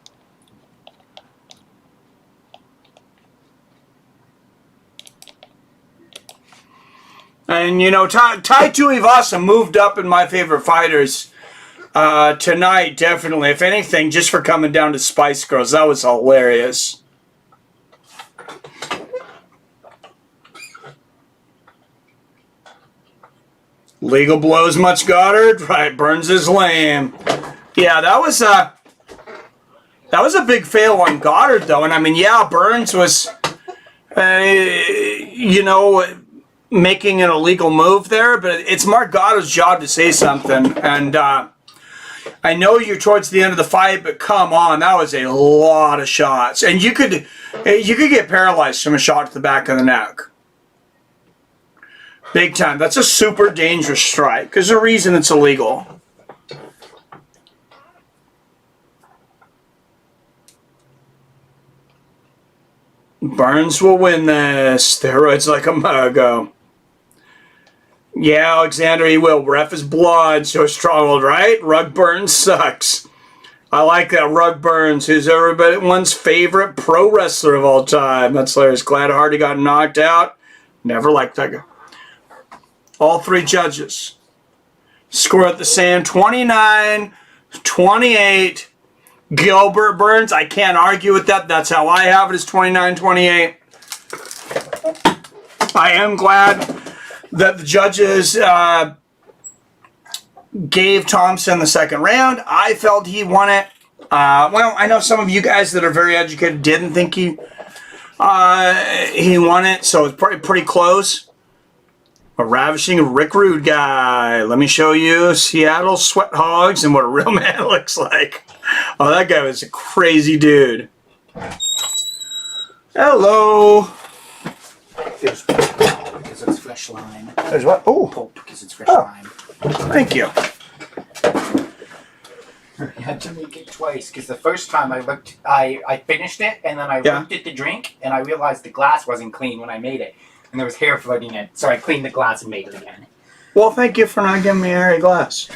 And you know, Tai Tuivasa moved up in my favorite fighters tonight, definitely. If anything, just for coming down to Spice Girls, that was hilarious. Legal blows much Goddard. Right, Burns is lame. Yeah, that was a big fail on Goddard, though. And I mean, yeah, Burns was, making an illegal move there, but it's Mark Goddard's job to say something. And I know you're towards the end of the fight, but come on, that was a lot of shots. And you could get paralyzed from a shot to the back of the neck. Big time. That's a super dangerous strike. There's a reason it's illegal. Burns will win this. Steroids like a Mogo. Yeah, Alexander, he will. Ref is blood, so struggled, right? Rug Burns sucks. I like that. Rug Burns, who's everyone's favorite pro wrestler of all time. That's hilarious. Glad Hardy got knocked out. Never liked that guy. All three judges score at the same 29-28. Gilbert Burns, I can't argue with that. That's how I have it, is 29-28. I am glad that the judges gave Thompson the second round. I felt he won it. Well, I know some of you guys that are very educated didn't think he won it, so it's pretty close. A ravishing Rick Rude guy. Let me show you Seattle Sweat Hogs and what a real man looks like. Oh, that guy was a crazy dude. Hello. There's pulp because it's fresh lime. There's what? Oh. Pulp because it's fresh lime. Thank you. You had to make it twice because the first time I finished it and then I looked at the drink and I realized the glass wasn't clean when I made it. And there was hair floating in it, so I cleaned the glass and made it again. Well, thank you for not giving me a hairy glass.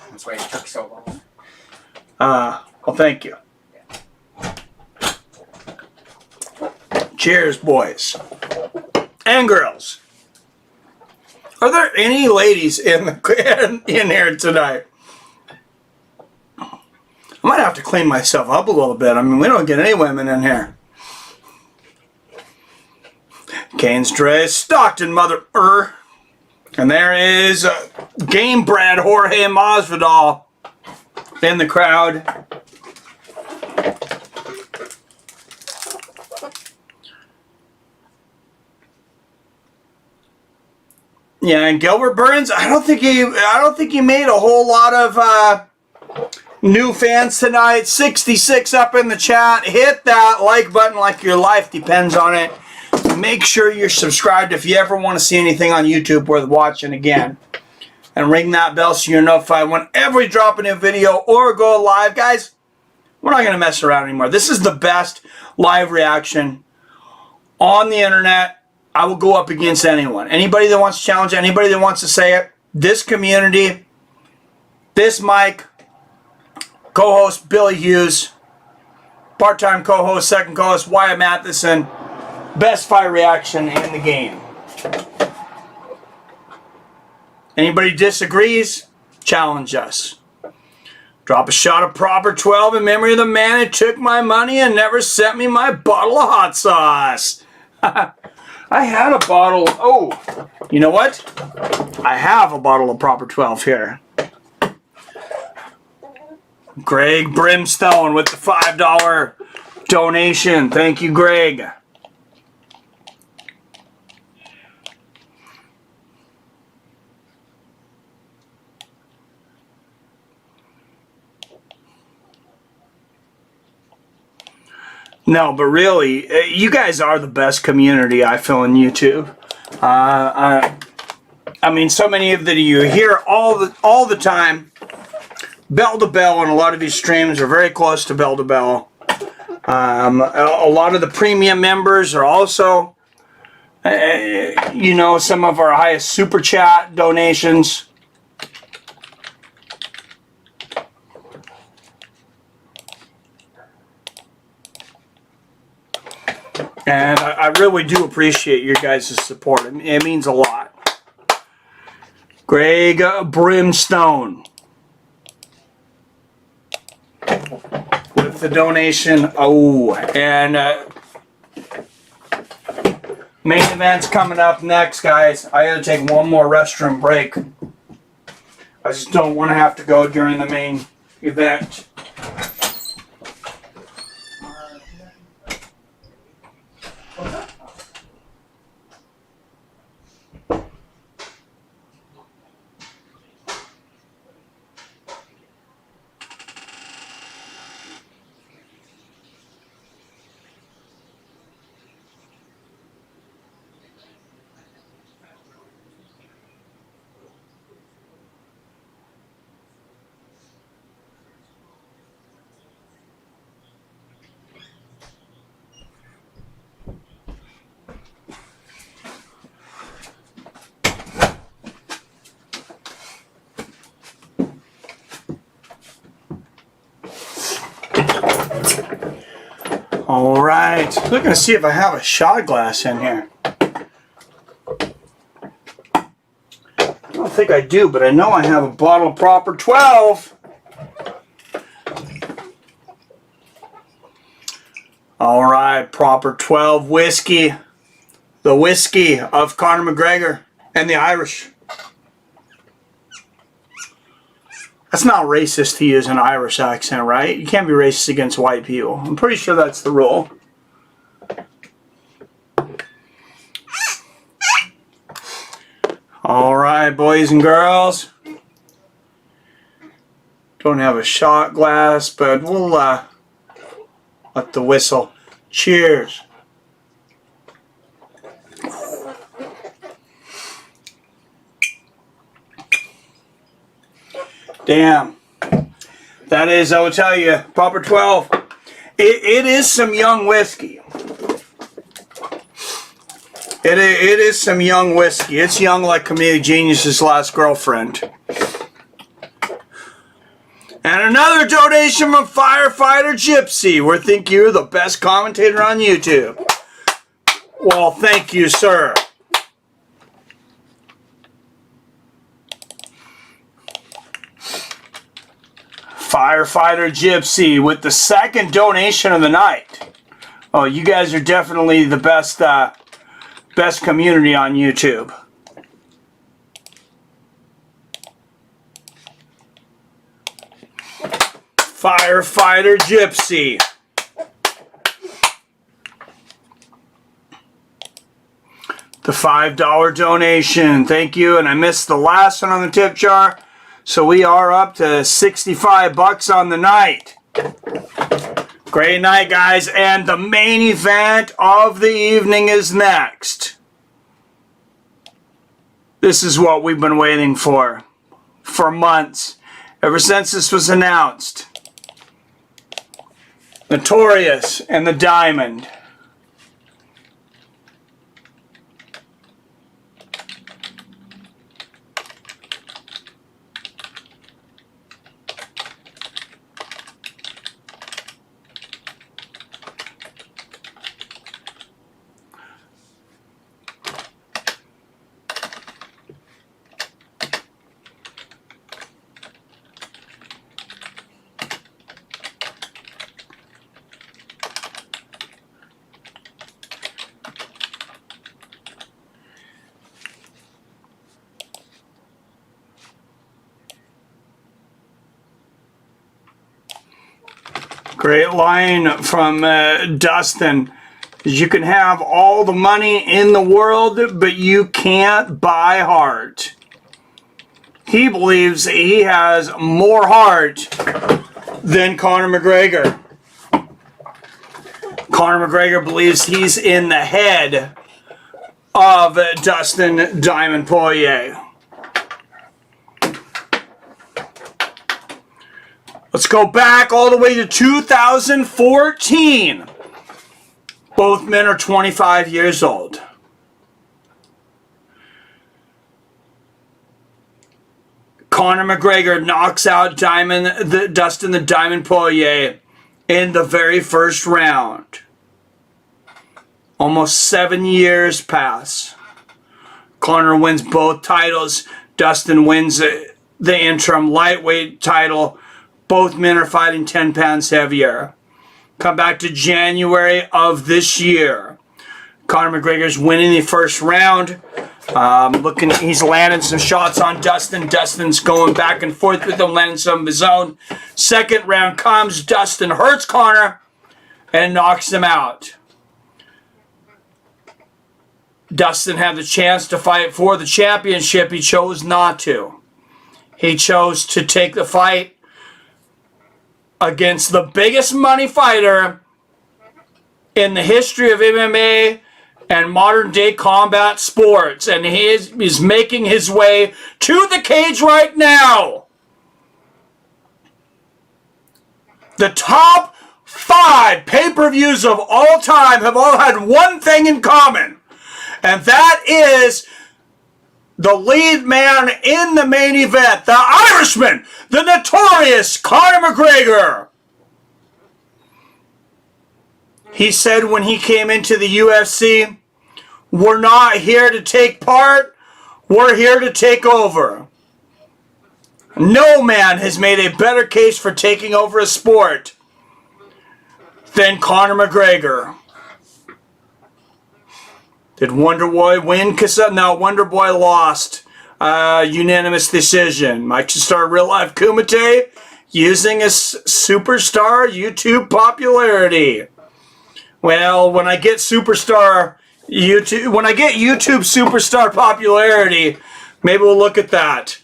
That's why it took so long. Well, thank you. Cheers, boys. And girls. Are there any ladies in here tonight? I might have to clean myself up a little bit. I mean, we don't get any women in here. Kane's Dre, Stockton, mother. And there is game bred Jorge Masvidal in the crowd. Yeah, and Gilbert Burns, I don't think he made a whole lot of new fans tonight. 66 up in the chat. Hit that like button like your life depends on it. Make sure you're subscribed if you ever want to see anything on YouTube worth watching again. And ring that bell so you're notified whenever we drop a new video or go live. Guys, we're not going to mess around anymore. This is the best live reaction on the internet. I will go up against anyone. Anybody that wants to challenge, anybody that wants to say it. This community, this Mike, co-host Billy Hughes, part-time co-host, second co-host Wyatt Matheson, best fight reaction in the game. Anybody disagrees, challenge us. Drop a shot of proper 12 in memory of the man who took my money and never sent me my bottle of hot sauce. I had a bottle. Oh, you know what? I have a bottle of proper 12 here. Greg Brimstone with the $5 donation. Thank you, Greg. No, but really, you guys are the best community, I feel, on YouTube. I mean, so many of you hear all the time. Bell to bell, and a lot of these streams are very close to bell to bell. A lot of the premium members are also, you know, some of our highest super chat donations. And I really do appreciate your guys' support. It means a lot. Greg Brimstone with the donation. Oh, and main event's coming up next, guys. I gotta take one more restroom break. I just don't want to have to go during the main event. All right, looking to see if I have a shot glass in here. I don't think I do, but I know I have a bottle of proper 12. All right, proper 12 whiskey. The whiskey of Conor McGregor and the Irish. That's not racist to use an Irish accent, right? You can't be racist against white people. I'm pretty sure that's the rule. All right, boys and girls. Don't have a shot glass, but we'll let the whistle. Cheers. Damn. That is, I will tell you, proper 12. It is some young whiskey. It is some young whiskey. It's young like Comedic Genius's last girlfriend. And another donation from Firefighter Gypsy. We think you're the best commentator on YouTube. Well, thank you, sir. Firefighter Gypsy with the second donation of the night. Oh, you guys are definitely the best community on YouTube. Firefighter Gypsy. The $5 donation. Thank you. And I missed the last one on the tip jar. So we are up to $65 on the night. Great night, guys. And the main event of the evening is next. This is what we've been waiting for months. Ever since this was announced. Notorious and the Diamond. Great line from Dustin. You can have all the money in the world, but you can't buy heart. He believes he has more heart than Conor McGregor. Conor McGregor believes he's in the head of Dustin Diamond Poirier. Let's go back all the way to 2014. Both men are 25 years old. Conor McGregor knocks out Dustin the Diamond Poirier in the very first round. Almost 7 years pass. Conor wins both titles. Dustin wins the interim lightweight title. Both men are fighting 10 pounds heavier. Come back to January of this year. Conor McGregor's winning the first round. He's landing some shots on Dustin. Dustin's going back and forth with him, landing some of his own. Second round comes. Dustin hurts Conor and knocks him out. Dustin had the chance to fight for the championship. He chose not to. He chose to take the fight against the biggest money fighter in the history of MMA and modern day combat sports. And he is making his way to the cage right now. The top 5 pay-per-views of all time have all had one thing in common. And that is the lead man in the main event, the Irishman, the notorious Conor McGregor. He said when he came into the UFC, we're not here to take part, we're here to take over. No man has made a better case for taking over a sport than Conor McGregor. Did WonderBoy win? No, WonderBoy lost. Unanimous decision. Mike should start real life Kumite using his superstar YouTube popularity. Well, when I get YouTube superstar popularity, maybe we'll look at that.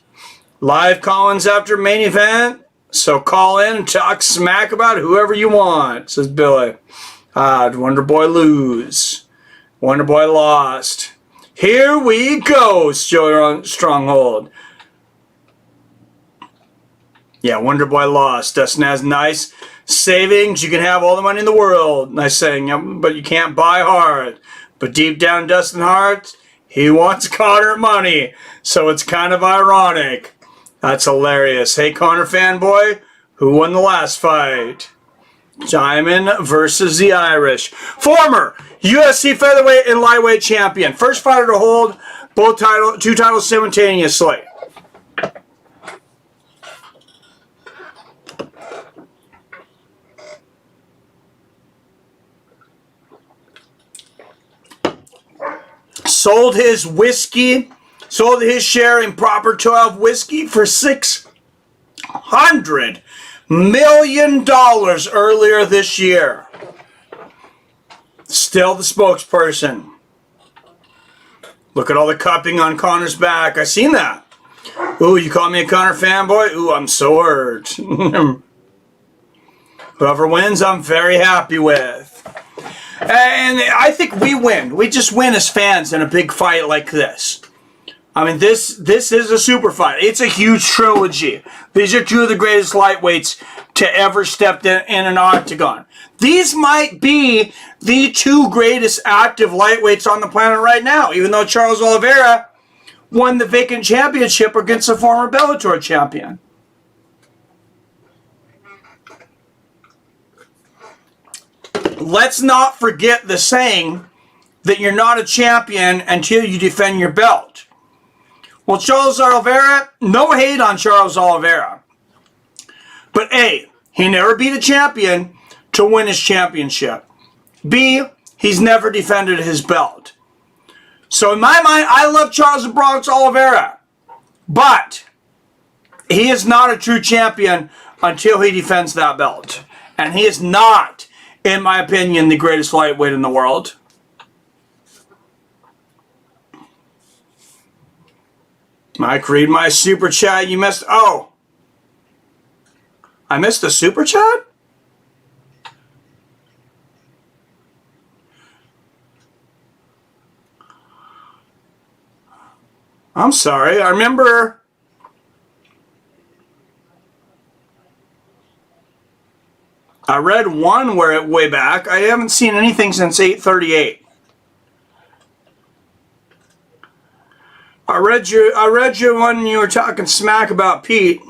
Live call-ins after main event. So call in and talk smack about whoever you want, says Billy. Did WonderBoy lose? WonderBoy lost. Here we go, Stronghold. Yeah, WonderBoy lost. Dustin has nice savings. You can have all the money in the world. Nice saying, but you can't buy heart. But deep down, Dustin Hart, he wants Conor money. So it's kind of ironic. That's hilarious. Hey, Conor fanboy, Who won the last fight? Diamond versus the Irish. Former UFC featherweight and lightweight champion. First fighter to hold two titles simultaneously. Sold his share in Proper 12 whiskey for $600 million earlier this year. Still the spokesperson. Look at all the cupping on Conor's back. I seen that. Ooh, you call me a Conor fanboy? Ooh, I'm so hurt. Whoever wins, I'm very happy with. And I think we win. We just win as fans in a big fight like this. I mean, this is a super fight. It's a huge trilogy. These are two of the greatest lightweights to ever step in an octagon. These might be the two greatest active lightweights on the planet right now, even though Charles Oliveira won the vacant championship against a former Bellator champion. Let's not forget the saying that you're not a champion until you defend your belt. Well, Charles Oliveira, no hate on Charles Oliveira. But A, he never beat a champion to win his championship. B, he's never defended his belt. So in my mind, I love Charles the Bronx Oliveira. But he is not a true champion until he defends that belt. And he is not, in my opinion, the greatest lightweight in the world. Mike, read my super chat. You missed. Oh, I missed the super chat? I'm sorry. I remember. I read one way back. I haven't seen anything since 8:38. I read you when you were talking smack about Pete.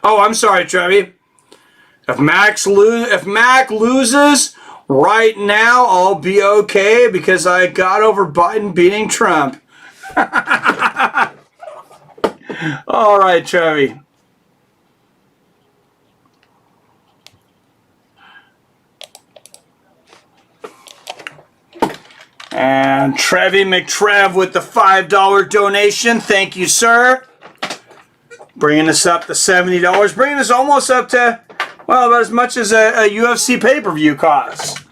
Oh, I'm sorry, Trevi. If Mac loses right now, I'll be okay because I got over Biden beating Trump. All right, Trevi. And Trevi McTrev with the $5 donation. Thank you, sir. Bringing us up to $70. Bringing us almost up to, well, about as much as a UFC pay-per-view costs.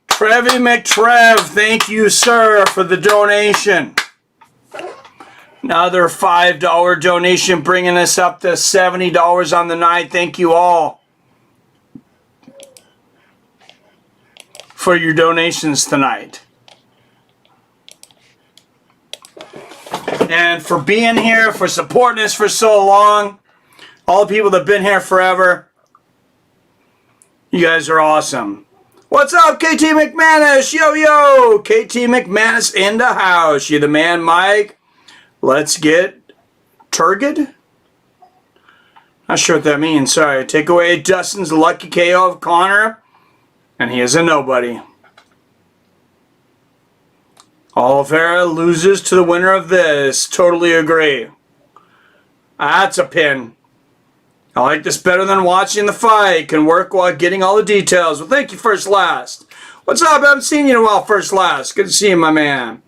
Trevi McTrev, thank you, sir, for the donation. Another $5 donation bringing us up to $70 on the night. Thank you all for your donations tonight. And for being here, for supporting us for so long. All the people that have been here forever. You guys are awesome. What's up, KT McManus? Yo, yo! KT McManus in the house. You the man, Mike. Let's get Turgid? Not sure what that means. Sorry. Take away Dustin's lucky KO of Conor. And he is a nobody. Oliveira loses to the winner of this. Totally agree. That's a pin. I like this better than watching the fight. Can work while getting all the details. Well, thank you, First Last. What's up? I haven't seen you in a while, First Last. Good to see you, my man.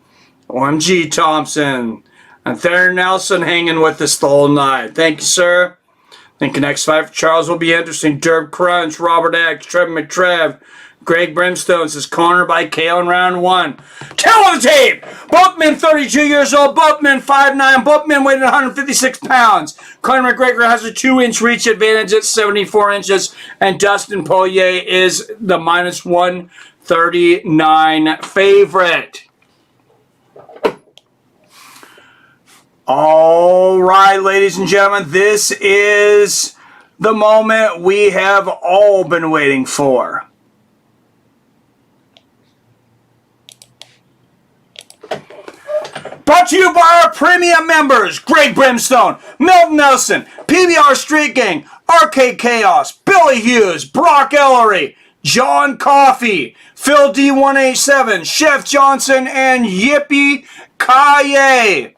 OMG Thompson. And Theron Nelson hanging with us the whole night. Thank you, sir. I think the next fight for Charles will be interesting. Derb Crunch, Robert X, Trev McTrev, Greg Brimstone says Conor by KO in round 1. Tell on the tape! Both men 32 years old, both men 5'9", both men weighing 156 pounds. Conor McGregor has a 2-inch reach advantage at 74 inches, and Dustin Poirier is the minus 1 139 favorite. All right, ladies and gentlemen, this is the moment we have all been waiting for. Brought to you by our premium members, Greg Brimstone, Milton Nelson, PBR Street Gang, Arcade Chaos, Billy Hughes, Brock Ellery, John Coffey, Phil D187, Chef Johnson, and Yippee Kaye.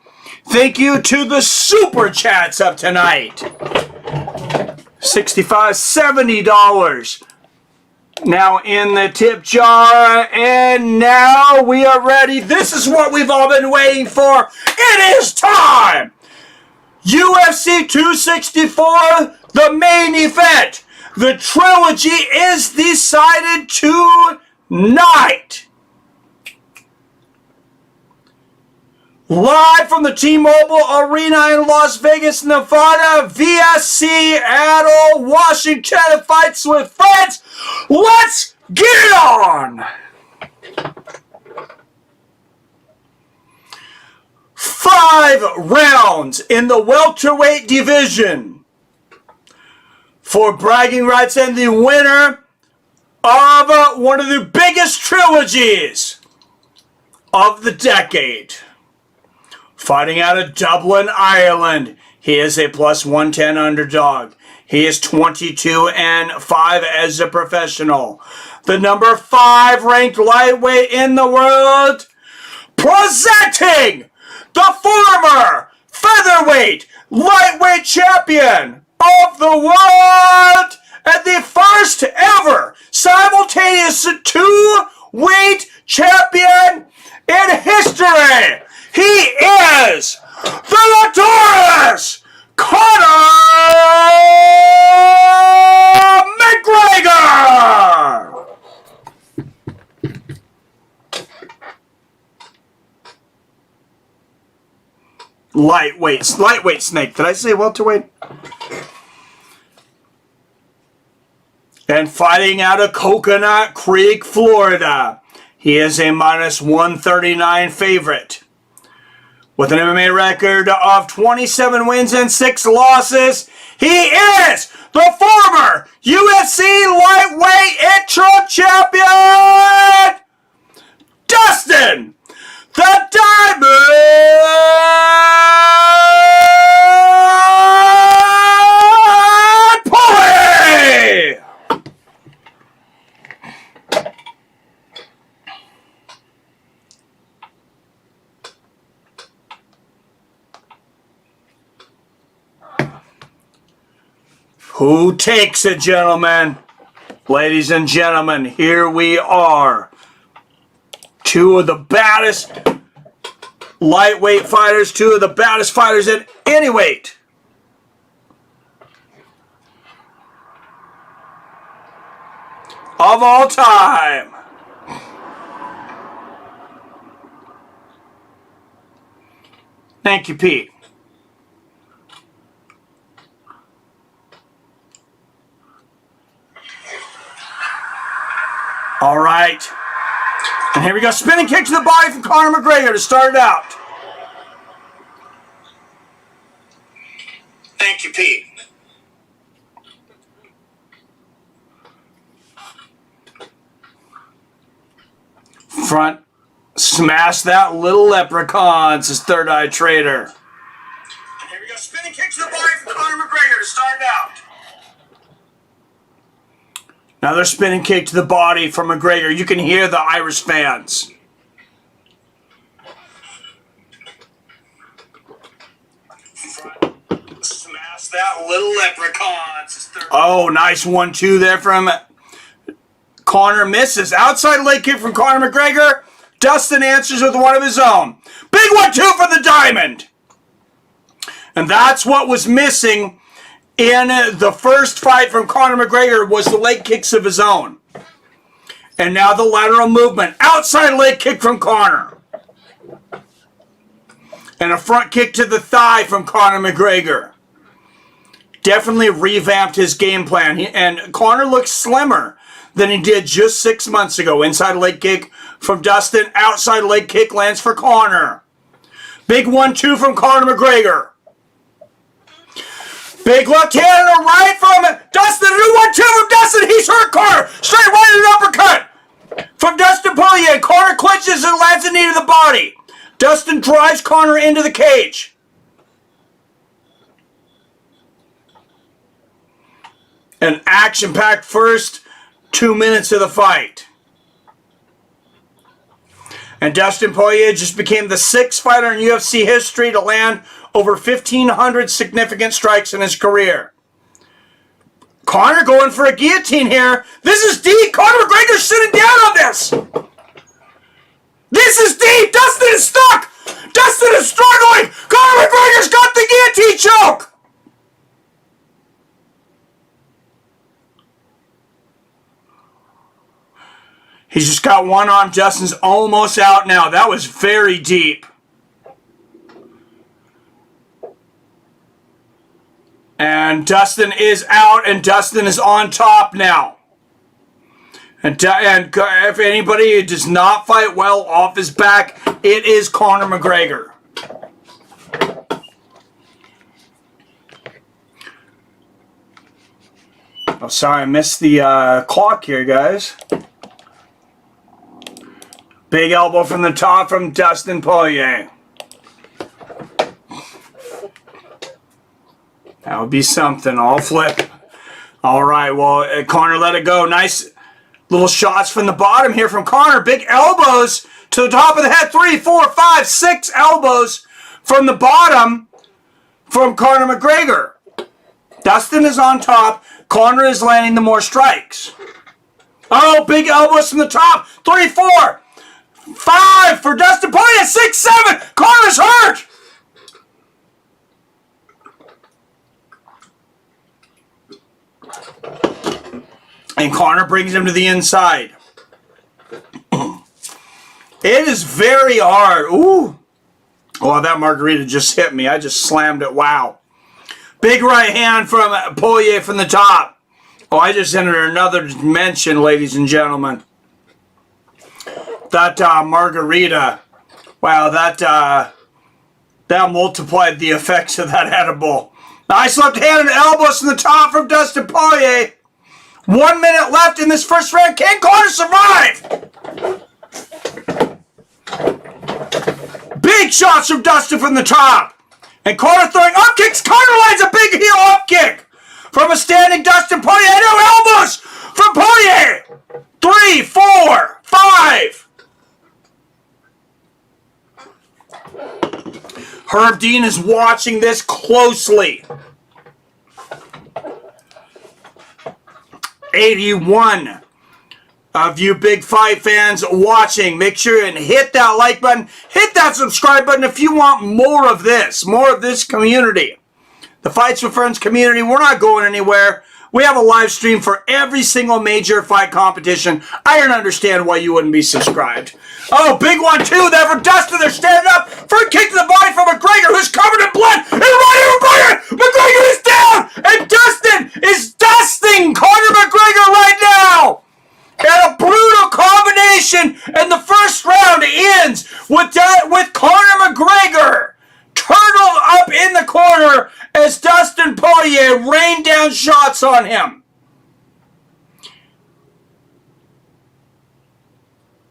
Thank you to the Super Chats up tonight. $65, $70 now in the tip jar, and now we are ready. This is what we've all been waiting for. It is time! UFC 264, the main event. The trilogy is decided tonight. Live from the T-Mobile Arena in Las Vegas, Nevada, via Seattle, Washington, Fights with Friends. Let's get it on! 5 rounds in the welterweight division for bragging rights and the winner of one of the biggest trilogies of the decade. Fighting out of Dublin, Ireland, he is a plus 110 underdog. He is 22-5 as a professional. The number 5 ranked lightweight in the world, presenting the former featherweight lightweight champion of the world and the first ever simultaneous 2-weight champion in history. He is the notorious Conor Mcgregor! Lightweight snake. Did I say welterweight? And fighting out of Coconut Creek, Florida, he is a minus 139 favorite. With an MMA record of 27 wins and 6 losses, he is the former UFC lightweight interim champion, Dustin, the Diamond Poirier! Who takes it, gentlemen? Ladies and gentlemen, here we are. 2 of the baddest lightweight fighters, 2 of the baddest fighters at any weight. Of all time. Thank you, Pete. All right. And here we go. Spinning kick to the body from Conor McGregor to start it out. Thank you, Pete. Front. Smash that little leprechaun, says Third Eye Trader. And here we go. Spinning kick to the body from Conor McGregor to start it out. Another spinning kick to the body from McGregor. You can hear the Irish fans. Smash that little leprechaun. Oh, nice 1-2 there from Conor. Misses. Outside leg kick from Conor McGregor. Dustin answers with one of his own. Big 1-2 for the Diamond. And that's what was missing in the first fight from Conor McGregor, was the leg kicks of his own. And now the lateral movement. Outside leg kick from Conor. And a front kick to the thigh from Conor McGregor. Definitely revamped his game plan. And Conor looks slimmer. than he did just 6 months ago. Inside leg kick from Dustin. Outside leg kick lands for Conor. Big 1-2 from Conor McGregor. Big left hand and a right from Dustin. A new 1-2 from Dustin. He's hurt Conor. Straight right and an uppercut from Dustin Poirier. Conor clinches and lands a knee to the body. Dustin drives Conor into the cage. An action-packed first 2 minutes of the fight. And Dustin Poirier just became the 6th fighter in UFC history to land over 1,500 significant strikes in his career. Conor going for a guillotine here. This is deep. Conor McGregor's sitting down on this. This is deep. Dustin is stuck. Dustin is struggling. Conor McGregor's got the guillotine choke. He's just got one arm. Dustin's almost out now. That was very deep. And Dustin is out, and Dustin is on top now. And if anybody does not fight well off his back, it is Conor McGregor. Oh, sorry, I missed the clock here, guys. Big elbow from the top from Dustin Poirier. That would be something. I'll flip. All right, well, Conor let it go. Nice little shots from the bottom here from Conor. Big elbows to the top of the head. 3, 4, 5, 6 elbows from the bottom from Conor McGregor. Dustin is on top. Conor is landing the more strikes. Oh, big elbows from the top. 3, 4, 5 for Dustin Poirier. 6, 7. Conor's hurt. And Conor brings him to the inside. It is very hard. Ooh. Oh, that margarita just hit me. I just slammed it. Wow. Big right hand from Poirier from the top. Oh, I just entered another dimension, ladies and gentlemen. That margarita. Wow, that multiplied the effects of that edible. Nice left hand and elbows from the top from Dustin Poirier. 1 minute left in this first round. Can Conor survive? Big shots from Dustin from the top. And Conor throwing up kicks. Conor lands a big heel up kick from a standing Dustin Poirier. No elbows from Poirier. 3, 4, 5. Herb Dean is watching this closely. 81 of you big fight fans watching. Make sure and hit that like button. Hit that subscribe button if you want more of this community. The Fights with Friends community, we're not going anywhere. We have a live stream for every single major fight competition. I don't understand why you wouldn't be subscribed. Oh, big 1-2 there for Dustin. They're standing up. Front kick to the body from McGregor, who's covered in blood. And right here, McGregor is down. And Dustin is dusting Conor McGregor right now. And a brutal combination. And the first round ends with Conor McGregor turtled up in the corner as Dustin Poirier rained down shots on him.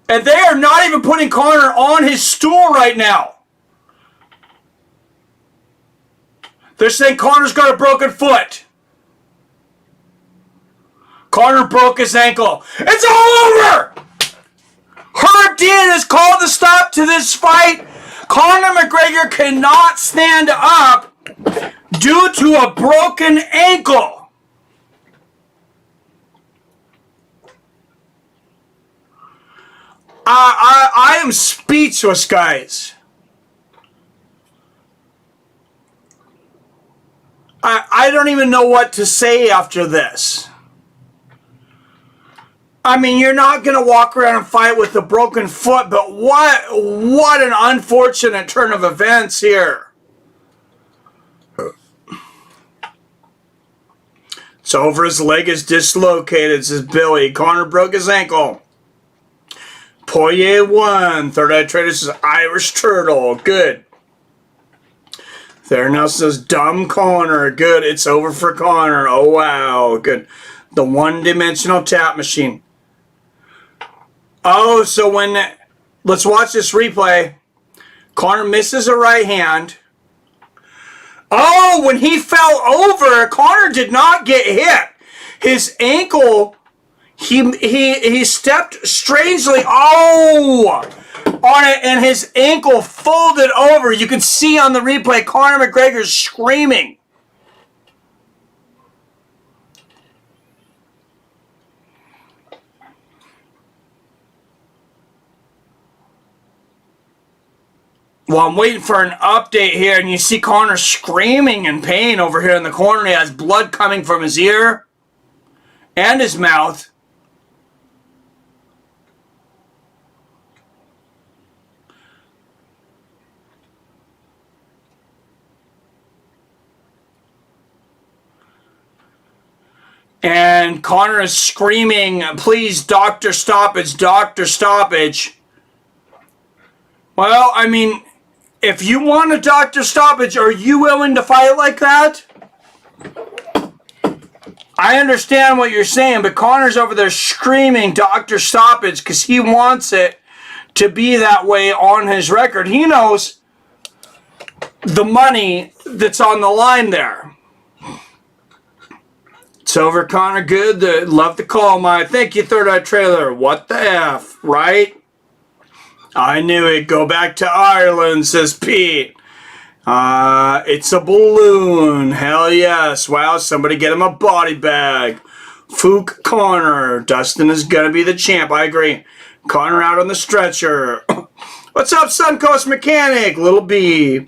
And they are not even putting Conor on his stool right now. They're saying Conor's got a broken foot. Conor broke his ankle. It's all over! Herb Dean has called the stop to this fight. Conor McGregor cannot stand up due to a broken ankle. I am speechless, guys. I don't even know what to say after this. I mean, you're not going to walk around and fight with a broken foot, but what an unfortunate turn of events here. It's over. His leg is dislocated, says Billy. Conor broke his ankle. Poirier won. Third Eye Trader says Irish Turtle. Good. There now says dumb Conor. Good. It's over for Conor. Oh, wow. Good. The one-dimensional tap machine. Oh, so when... Let's watch this replay. Conor misses a right hand. Oh, when he fell over, Conor did not get hit. His ankle, he stepped strangely, on it, and his ankle folded over. You can see on the replay, Conor McGregor screaming. Well, I'm waiting for an update here, and you see Conor screaming in pain over here in the corner. He has blood coming from his ear and his mouth. And Conor is screaming, please, doctor, stoppage, doctor, stoppage. Well, I mean... If you want a doctor stoppage, are you willing to fight like that? I understand what you're saying, but Conor's over there screaming doctor stoppage because he wants it to be that way on his record. He knows the money that's on the line there. It's over, Conor. Good. Love the call, Mike. Thank you, Third Eye Trailer. What the F, right? I knew it. Go back to Ireland, says Pete. It's a balloon. Hell yes. Wow, somebody get him a body bag. Fook Conor. Dustin is going to be the champ. I agree. Conor out on the stretcher. What's up, Suncoast Mechanic? Little B.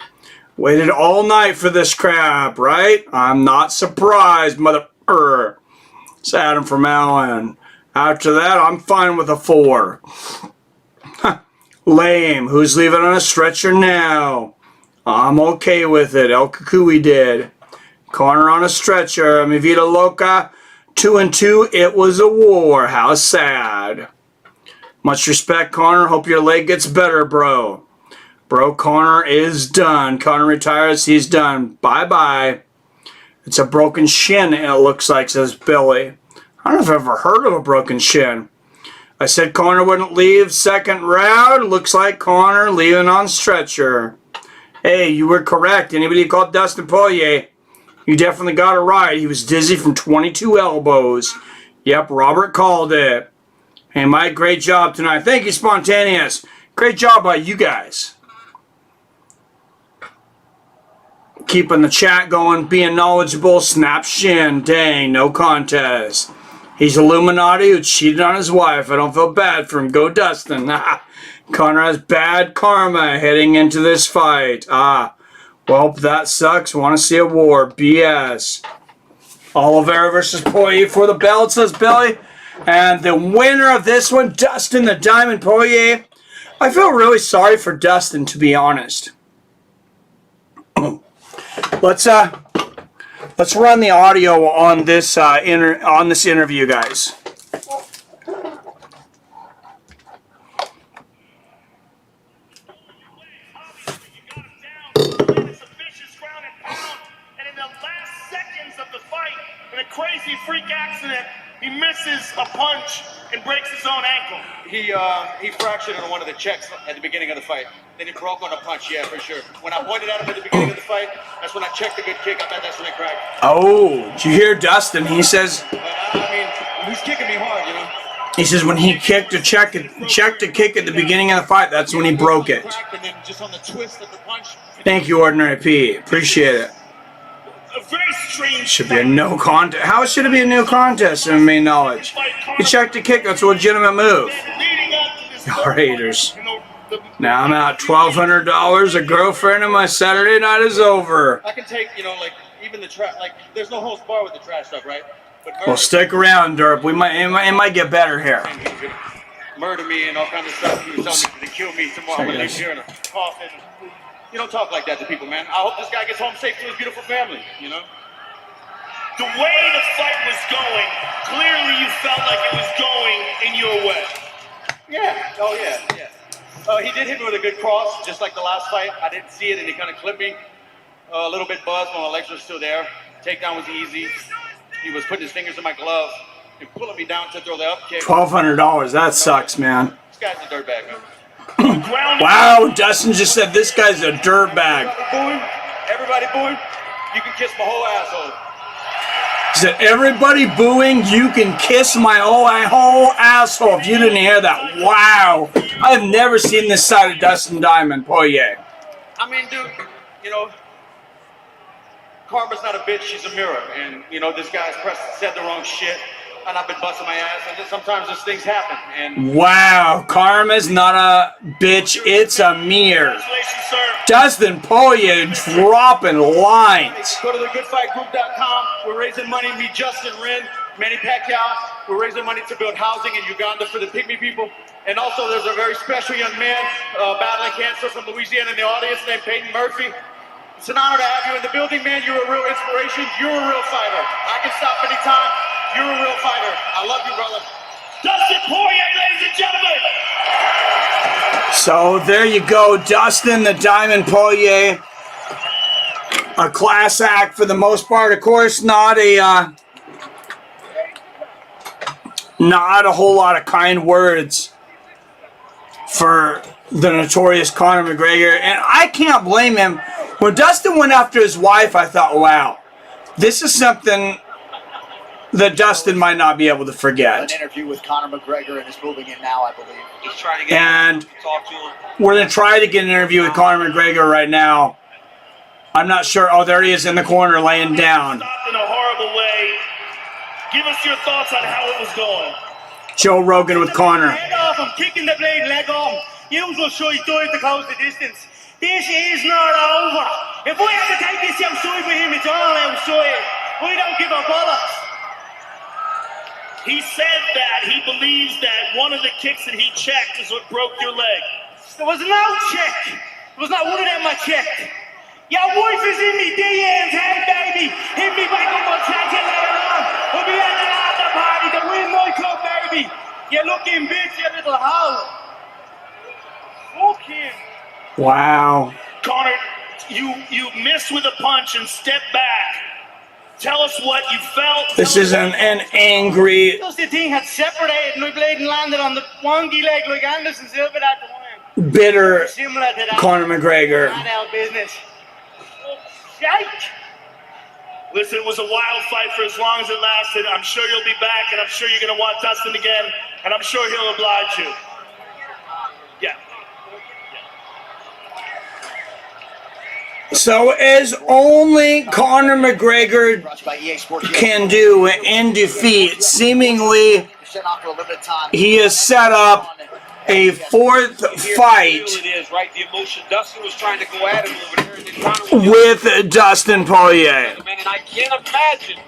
Waited all night for this crap, right? I'm not surprised, mother... It's Adam from Allen. After that, I'm fine with a 4. Lame. Who's leaving on a stretcher now? I'm okay with it. El Kukui did. Conor on a stretcher. Mi vida loca. 2-2. It was a war. How sad. Much respect, Conor. Hope your leg gets better, bro. Bro, Conor is done. Conor retires. He's done. Bye-bye. It's a broken shin, it looks like, says Billy. I don't know if I've ever heard of a broken shin. I said Conor wouldn't leave second round. Looks like Conor leaving on stretcher. Hey, you were correct. Anybody who called Dustin Poirier, you definitely got it right. He was dizzy from 22 elbows. Yep, Robert called it. Hey, Mike, great job tonight. Thank you, Spontaneous. Great job by you guys. Keeping the chat going, being knowledgeable. Snap shin. Dang, no contest. He's Illuminati who cheated on his wife. I don't feel bad for him. Go Dustin. Conor has bad karma heading into this fight. Well, that sucks. Want to see a war. BS. Oliveira versus Poirier for the belt, says Billy. And the winner of this one, Dustin the Diamond Poirier. I feel really sorry for Dustin, to be honest. Let's run the audio on this interview, guys. Crazy freak accident, he misses a punch and breaks his own ankle. He fractured on one of the checks at the beginning of the fight. Then he broke on a punch, yeah, for sure. When I pointed at him at the beginning of the fight, that's when I checked a good kick. I thought that's when it cracked. Oh, did you hear Dustin? He says... I mean, he's kicking me hard, you know? He says when he checked a kick at the beginning of the fight, that's when he broke it. And then just on the twist of the punch... Thank you, Ordinary P. Appreciate it. A very strange... Should be a no contest. How should it be a no contest in main knowledge? He checked a kick. That's a legitimate move. Y'all haters. Now I'm out $1,200. A girlfriend and my Saturday night is over. I can take, you know, like, even the trash... Like, there's no holds bar with the trash stuff, right? But well, stick around, Derp. It might get better here. Murder me and all kinds of stuff. He was telling me to kill me tomorrow. I'm going to be here in a coffin. You don't talk like that to people, man. I hope this guy gets home safe to his beautiful family, you know? the way the fight was going, clearly you felt like it was going in your way. Yeah. Oh, yeah. He did hit me with a good cross, just like the last fight. I didn't see it, and he kind of clipped me. A little bit buzzed, but my legs were still there. Takedown was easy. He was putting his fingers in my glove and pulling me down to throw the up kick. $1,200. That sucks, man. This guy's a dirtbag, man. Wow, Dustin just said this guy's a dirtbag. Everybody booing. You can kiss my whole asshole. He said, everybody booing, you can kiss my whole asshole. If you didn't hear that, wow. I've never seen this side of Dustin Diamond Poirier. I mean, dude, you know, karma's not a bitch, she's a mirror. And, you know, this guy's said the wrong shit, and I've been busting my ass, and sometimes these things happen. And wow, karma's not a bitch, it's a mirror. Dustin Poirier dropping lines. Go to thegoodfightgroup.com. We're raising money. Me, Justin, Rin, Manny Pacquiao. We're raising money to build housing in Uganda for the pygmy people. And also, there's a very special young man battling cancer from Louisiana in the audience named Peyton Murphy. It's an honor to have you in the building, man. You're a real inspiration. You're a real fighter. I can stop anytime. You're a real fighter. I love you, brother. Dustin Poirier, ladies and gentlemen. So there you go, Dustin the Diamond Poirier. A class act for the most part. Of course, not a whole lot of kind words for the notorious Conor McGregor. And I can't blame him. When Dustin went after his wife, I thought, wow, this is something that Dustin might not be able to forget. An interview with Conor McGregor and is moving in now, I believe. He's trying to get And talk to him. we're going to try to get an interview with Conor McGregor right now. I'm not sure. Oh, there he is in the corner laying down. Stopped in a horrible way. Give us your thoughts on how it was going. Joe Rogan with Conor. Head off, I'm kicking the blade leg off. You will show you do it to close the distance. This is not over. If we have to take this outside for him, it's all outside. We don't give a bollocks. He said that he believes that one of the kicks that he checked is what broke your leg. There was no check. There was not one of them I checked. Your wife is in me DMs, hey baby. Hit me back up on chat later on. We'll be at the after party to win my club, baby. You looking bitch, you little hoe. Fuck him. Wow. Conor, you missed with a punch and stepped back. Tell us what you felt. This is an angry, Just the thing had separated and my blade landed on the wonky leg like Anderson Silva at the time. bitter Similar to that. Conor McGregor. Not our business. Shite. Listen, it was a wild fight for as long as it lasted. I'm sure you'll be back, and I'm sure you're going to want Dustin again, and I'm sure he'll oblige you. Yeah. So as only Conor McGregor can do in defeat, seemingly he has set up a fourth fight It is, right? The emotion. Dustin was trying to go at him over there, and then Conor was with Dustin Poirier. man, and I can't imagine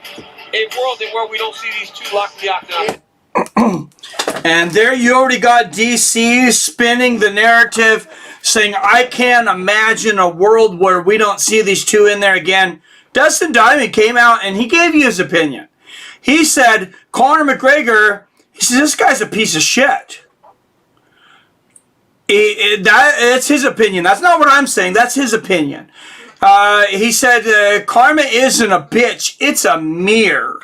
a world in where we don't see these two locked in the octagon. And there you already got DC spinning the narrative, saying, I can't imagine a world where we don't see these two in there again. Dustin Diamond came out and he gave you his opinion. He said, Conor McGregor, he says, this guy's a piece of shit. That's his opinion. That's not what I'm saying. That's his opinion. He said, karma isn't a bitch. It's a mirror.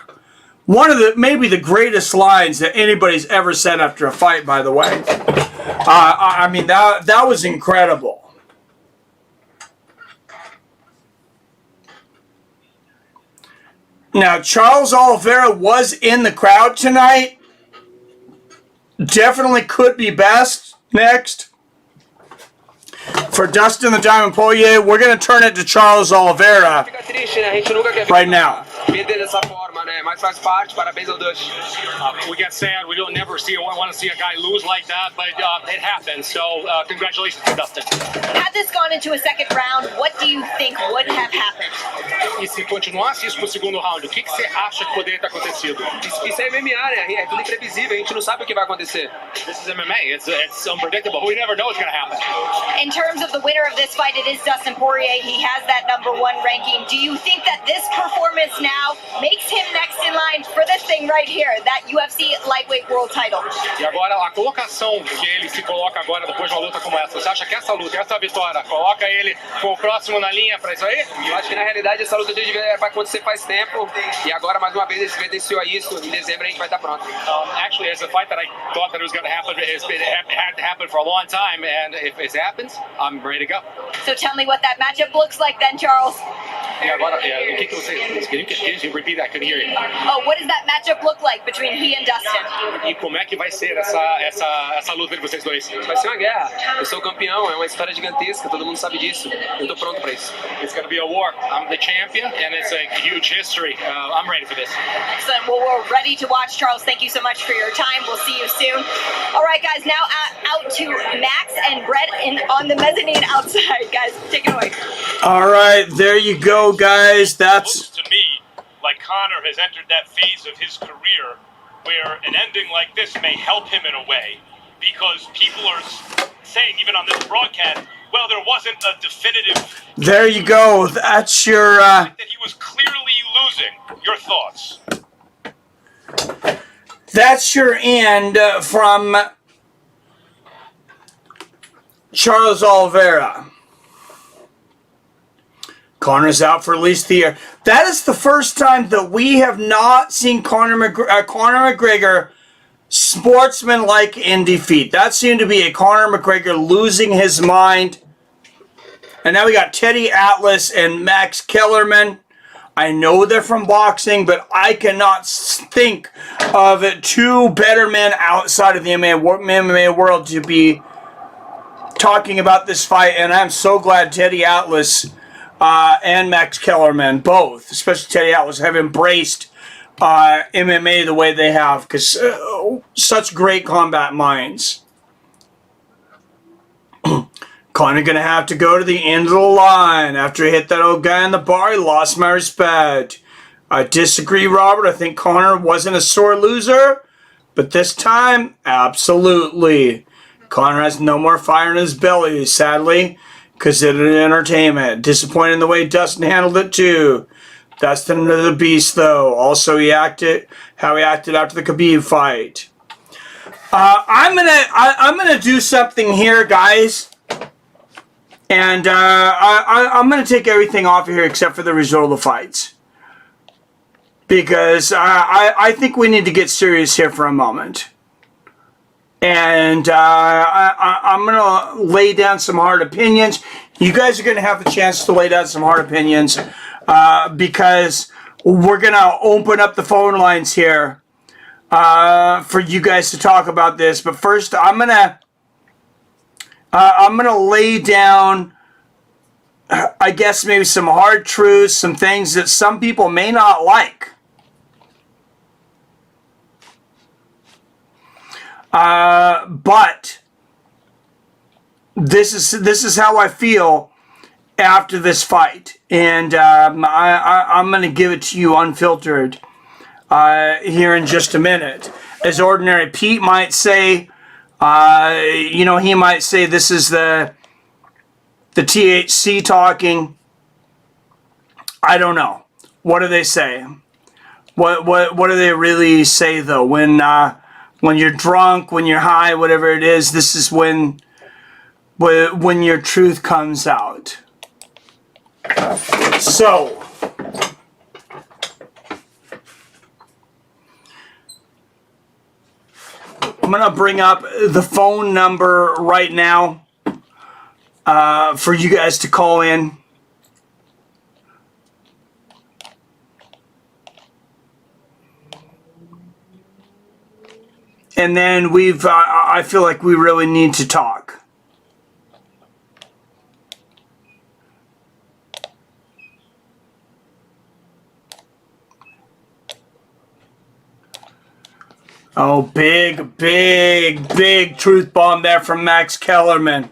One of the, maybe the greatest lines that anybody's ever said after a fight, by the way. I mean, that was incredible. Now, Charles Oliveira was in the crowd tonight. Definitely could be best. Next. For Dustin the Diamond Poirier, we're going to turn it to Charles Oliveira right now. We get sad. We don't never want to see a guy lose like that, but it happens. So congratulations to Dustin. Had this gone into a second round, what do you think would have happened? E se continuasse isso pro segundo round, o que você acha que poderia ter acontecido? Isso é MMA, né? É tudo imprevisível. A gente não sabe o que vai acontecer. This is MMA. It's unpredictable. We never know what's going to happen. In terms of the winner of this fight, it is Dustin Poirier. He has that #1 ranking. Do you think that this performance now now makes him next in line for this thing right here, that UFC lightweight world title. E agora, a colocação que ele se coloca agora depois de uma luta como essa, você acha que essa luta, essa vitória, coloca ele com o próximo na linha pra isso aí? Eu acho que na realidade essa luta vai acontecer faz tempo e agora mais uma vez ele se evidenciou isso. Em dezembro a gente vai estar pronto. Actually, it's a fight that I thought that it was going to happen. It had to happen for a long time, and if it happens, I'm ready to go. So tell me what that matchup looks like then, Charles. E agora, o que você... Can you repeat that? I couldn't hear you. Oh, what does that matchup look like between he and Dustin? E como é que vai ser essa luta de vocês dois? Vai ser uma guerra. Eu sou o campeão, é uma história gigantesca, todo mundo sabe disso. Eu tô pronto pra isso. It's going to be a war. I'm the champion, and it's a huge history. I'm ready for this. Excellent. Well, we're ready to watch, Charles. Thank you so much for your time. We'll see you soon. All right, guys, now out to Max and Brett on the mezzanine outside. Guys, take it away. All right, there you go, guys. That's... Looks to me like Conor has entered that phase of his career where an ending like this may help him in a way, because people are saying, even on this broadcast, well, there wasn't a definitive... There you go. That's your... That he was clearly losing. Your thoughts? That's your end from Charles Oliveira. Conor's out for at least the year. That is the first time that we have not seen Conor McGregor sportsmanlike in defeat. That seemed to be a Conor McGregor losing his mind. And now we got Teddy Atlas and Max Kellerman. I know they're from boxing, but I cannot think of two better men outside of the MMA world to be talking about this fight. And I'm so glad Teddy Atlas and Max Kellerman, both, especially Teddy Atlas, have embraced MMA the way they have, because such great combat minds. Conor gonna have to go to the end of the line after he hit that old guy in the bar. He lost my respect. I disagree, Robert. I think Conor wasn't a sore loser, but this time, absolutely. Conor has no more fire in his belly, sadly, because it is entertainment. Disappointed in the way Dustin handled it too. Dustin the beast, though. Also, how he acted after the Khabib fight. I'm gonna do something here, guys. And I'm going to take everything off of here except for the result of the fights. Because I think we need to get serious here for a moment. And I'm going to lay down some hard opinions. You guys are going to have the chance to lay down some hard opinions. Because we're going to open up the phone lines here for you guys to talk about this. But first, I'm going to lay down, I guess, maybe some hard truths, some things that some people may not like. But this is how I feel after this fight, and I'm going to give it to you unfiltered here in just a minute. As Ordinary Pete might say, he might say this is the THC talking. I don't know. What do they say? What do they really say though? When you're drunk, when you're high, whatever it is, this is when your truth comes out. So, I'm going to bring up the phone number right now for you guys to call in. And then I feel like we really need to talk. Oh, big truth bomb there from Max Kellerman,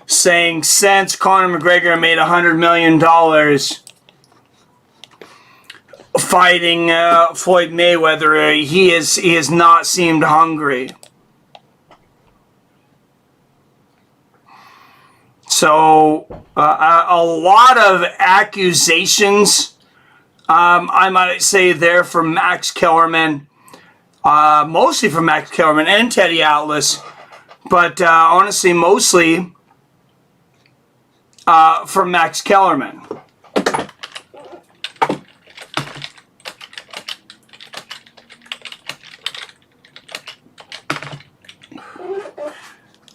saying since Conor McGregor made $100 million fighting Floyd Mayweather, he has not seemed hungry. So a lot of accusations I might say there for Max Kellerman. Mostly for Max Kellerman and Teddy Atlas. But honestly, mostly for Max Kellerman.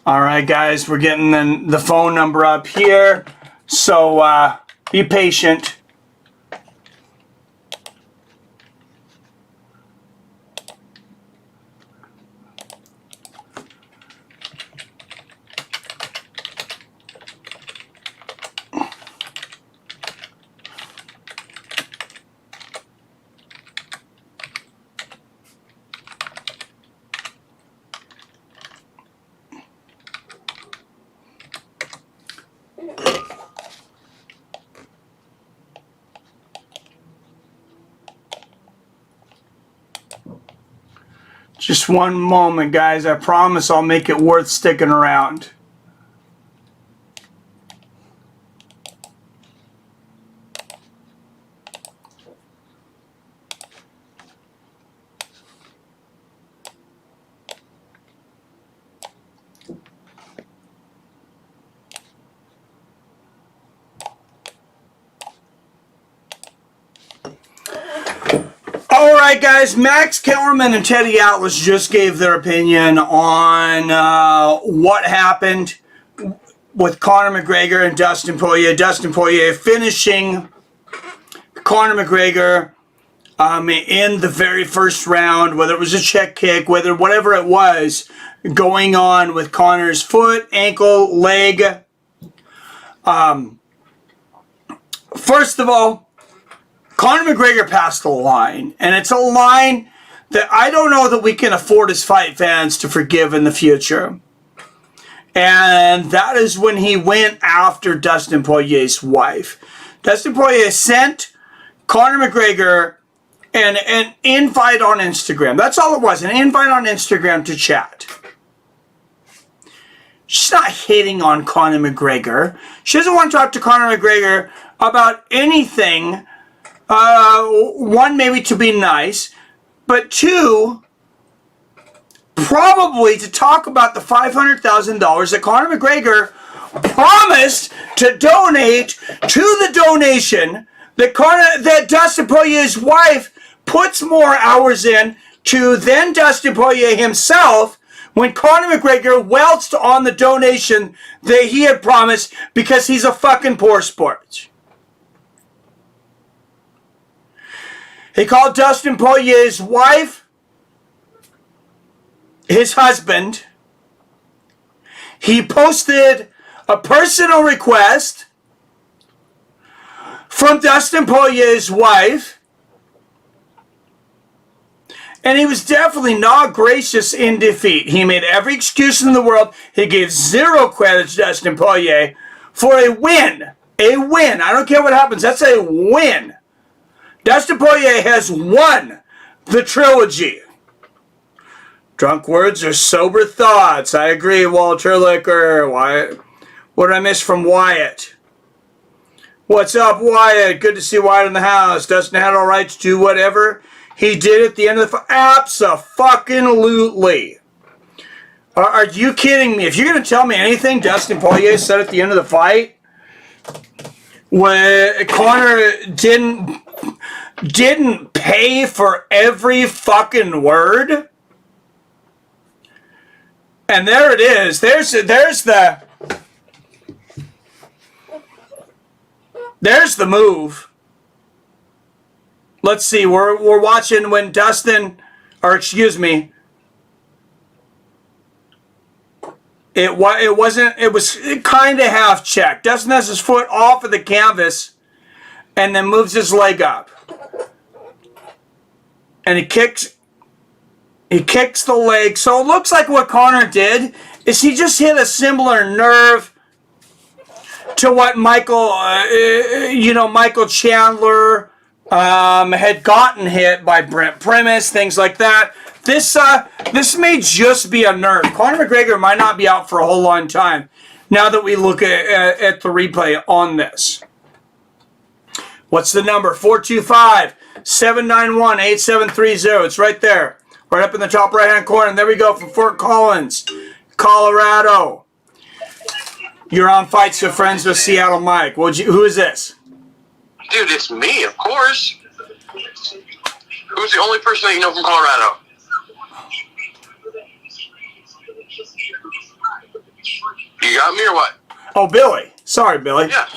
All right, guys, we're getting the phone number up here, so be patient. Just one moment, guys. I promise I'll make it worth sticking around. All right, guys, Max Kellerman and Teddy Atlas just gave their opinion on what happened with Conor McGregor and Dustin Poirier. Dustin Poirier finishing Conor McGregor in the very first round, whether it was a check kick, whatever it was going on with Conor's foot, ankle, leg. First of all, Conor McGregor passed the line, and it's a line that I don't know that we can afford as fight fans to forgive in the future. And that is when he went after Dustin Poirier's wife. Dustin Poirier sent Conor McGregor an invite on Instagram. That's all it was, an invite on Instagram to chat. She's not hitting on Conor McGregor. She doesn't want to talk to Conor McGregor about anything. One, maybe to be nice, but two, probably to talk about the $500,000 that Conor McGregor promised to donate to the donation that Dustin Poirier's wife puts more hours in to than Dustin Poirier himself when Conor McGregor welched on the donation that he had promised because he's a fucking poor sport. He called Dustin Poirier's wife his husband. He posted a personal request from Dustin Poirier's wife. And he was definitely not gracious in defeat. He made every excuse in the world. He gave zero credit to Dustin Poirier for a win. A win. I don't care what happens. That's a win. Dustin Poirier has won the trilogy. Drunk words are sober thoughts. I agree, Walter Liquor. What did I miss from Wyatt? What's up, Wyatt? Good to see Wyatt in the house. Dustin had all right to do whatever he did at the end of the fight. Abso-fucking-lutely. Are you kidding me? If you're going to tell me anything Dustin Poirier said at the end of the fight, when Conor didn't pay for every fucking word. And there it is. There's the move. Let's see. We're watching when Dustin, or excuse me, it was kind of half checked. Dustin has his foot off of the canvas and then moves his leg up. And he kicks the leg. So it looks like what Conor did is he just hit a similar nerve to what Michael Chandler had gotten hit by Brent Primus, things like that. This may just be a nerve. Conor McGregor might not be out for a whole long time now that we look at the replay on this. What's the number? 425-791-8730. It's right there. Right up in the top right-hand corner. And there we go from Fort Collins, Colorado. You're on Fights with Friends with Seattle Mike. Who is this? Dude, it's me, of course. Who's the only person that you know from Colorado? You got me or what? Oh, Billy. Sorry, Billy. Yeah.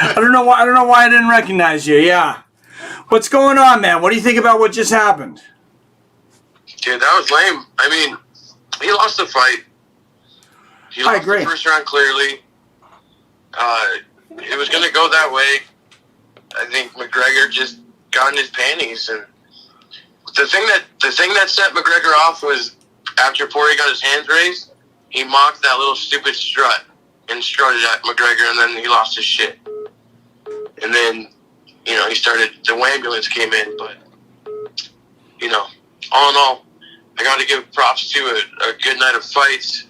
I don't know why I didn't recognize you. Yeah. What's going on, man? What do you think about what just happened? Dude, that was lame. I mean, he lost the fight. He lost the first round clearly. It was going to go that way. I think McGregor just got in his panties, and the thing that set McGregor off was after Poirier got his hands raised, he mocked that little stupid strut and strutted at McGregor, and then he lost his shit. And then, the ambulance came in, but, all in all, I got to give props to a good night of fights.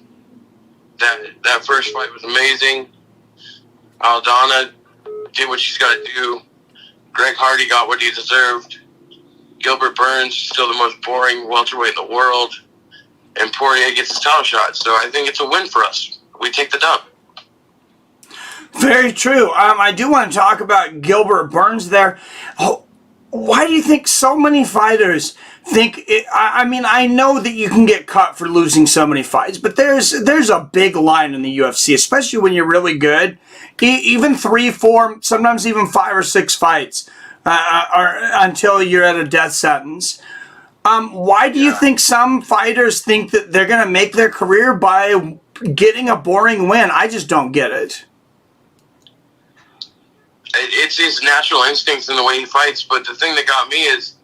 That first fight was amazing. Aldana did what she's got to do. Greg Hardy got what he deserved. Gilbert Burns, still the most boring welterweight in the world. And Poirier gets his title shot. So I think it's a win for us. We take the dub. Very true. I do want to talk about Gilbert Burns there. Why do you think so many fighters think it? I mean, I know that you can get cut for losing so many fights, but there's a big line in the UFC, especially when you're really good. Even 3, 4, sometimes even 5 or 6 fights until you're at a death sentence. Why do you think some fighters think that they're going to make their career by getting a boring win? I just don't get it. It's his natural instincts in the way he fights, but the thing that got me is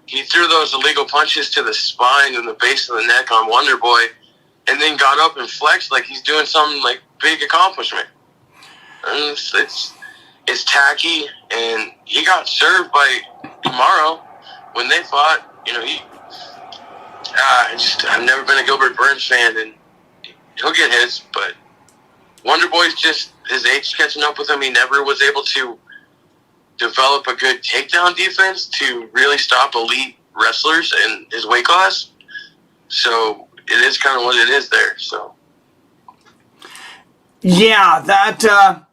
he threw those illegal punches to the spine and the base of the neck on WonderBoy, and then got up and flexed like he's doing some big accomplishment. And it's tacky, and he got served by Kamaru when they fought. I've never been a Gilbert Burns fan, and he'll get his, but WonderBoy's just, his age catching up with him. He never was able to develop a good takedown defense to really stop elite wrestlers in his weight class. So it is kind of what it is there. So yeah, that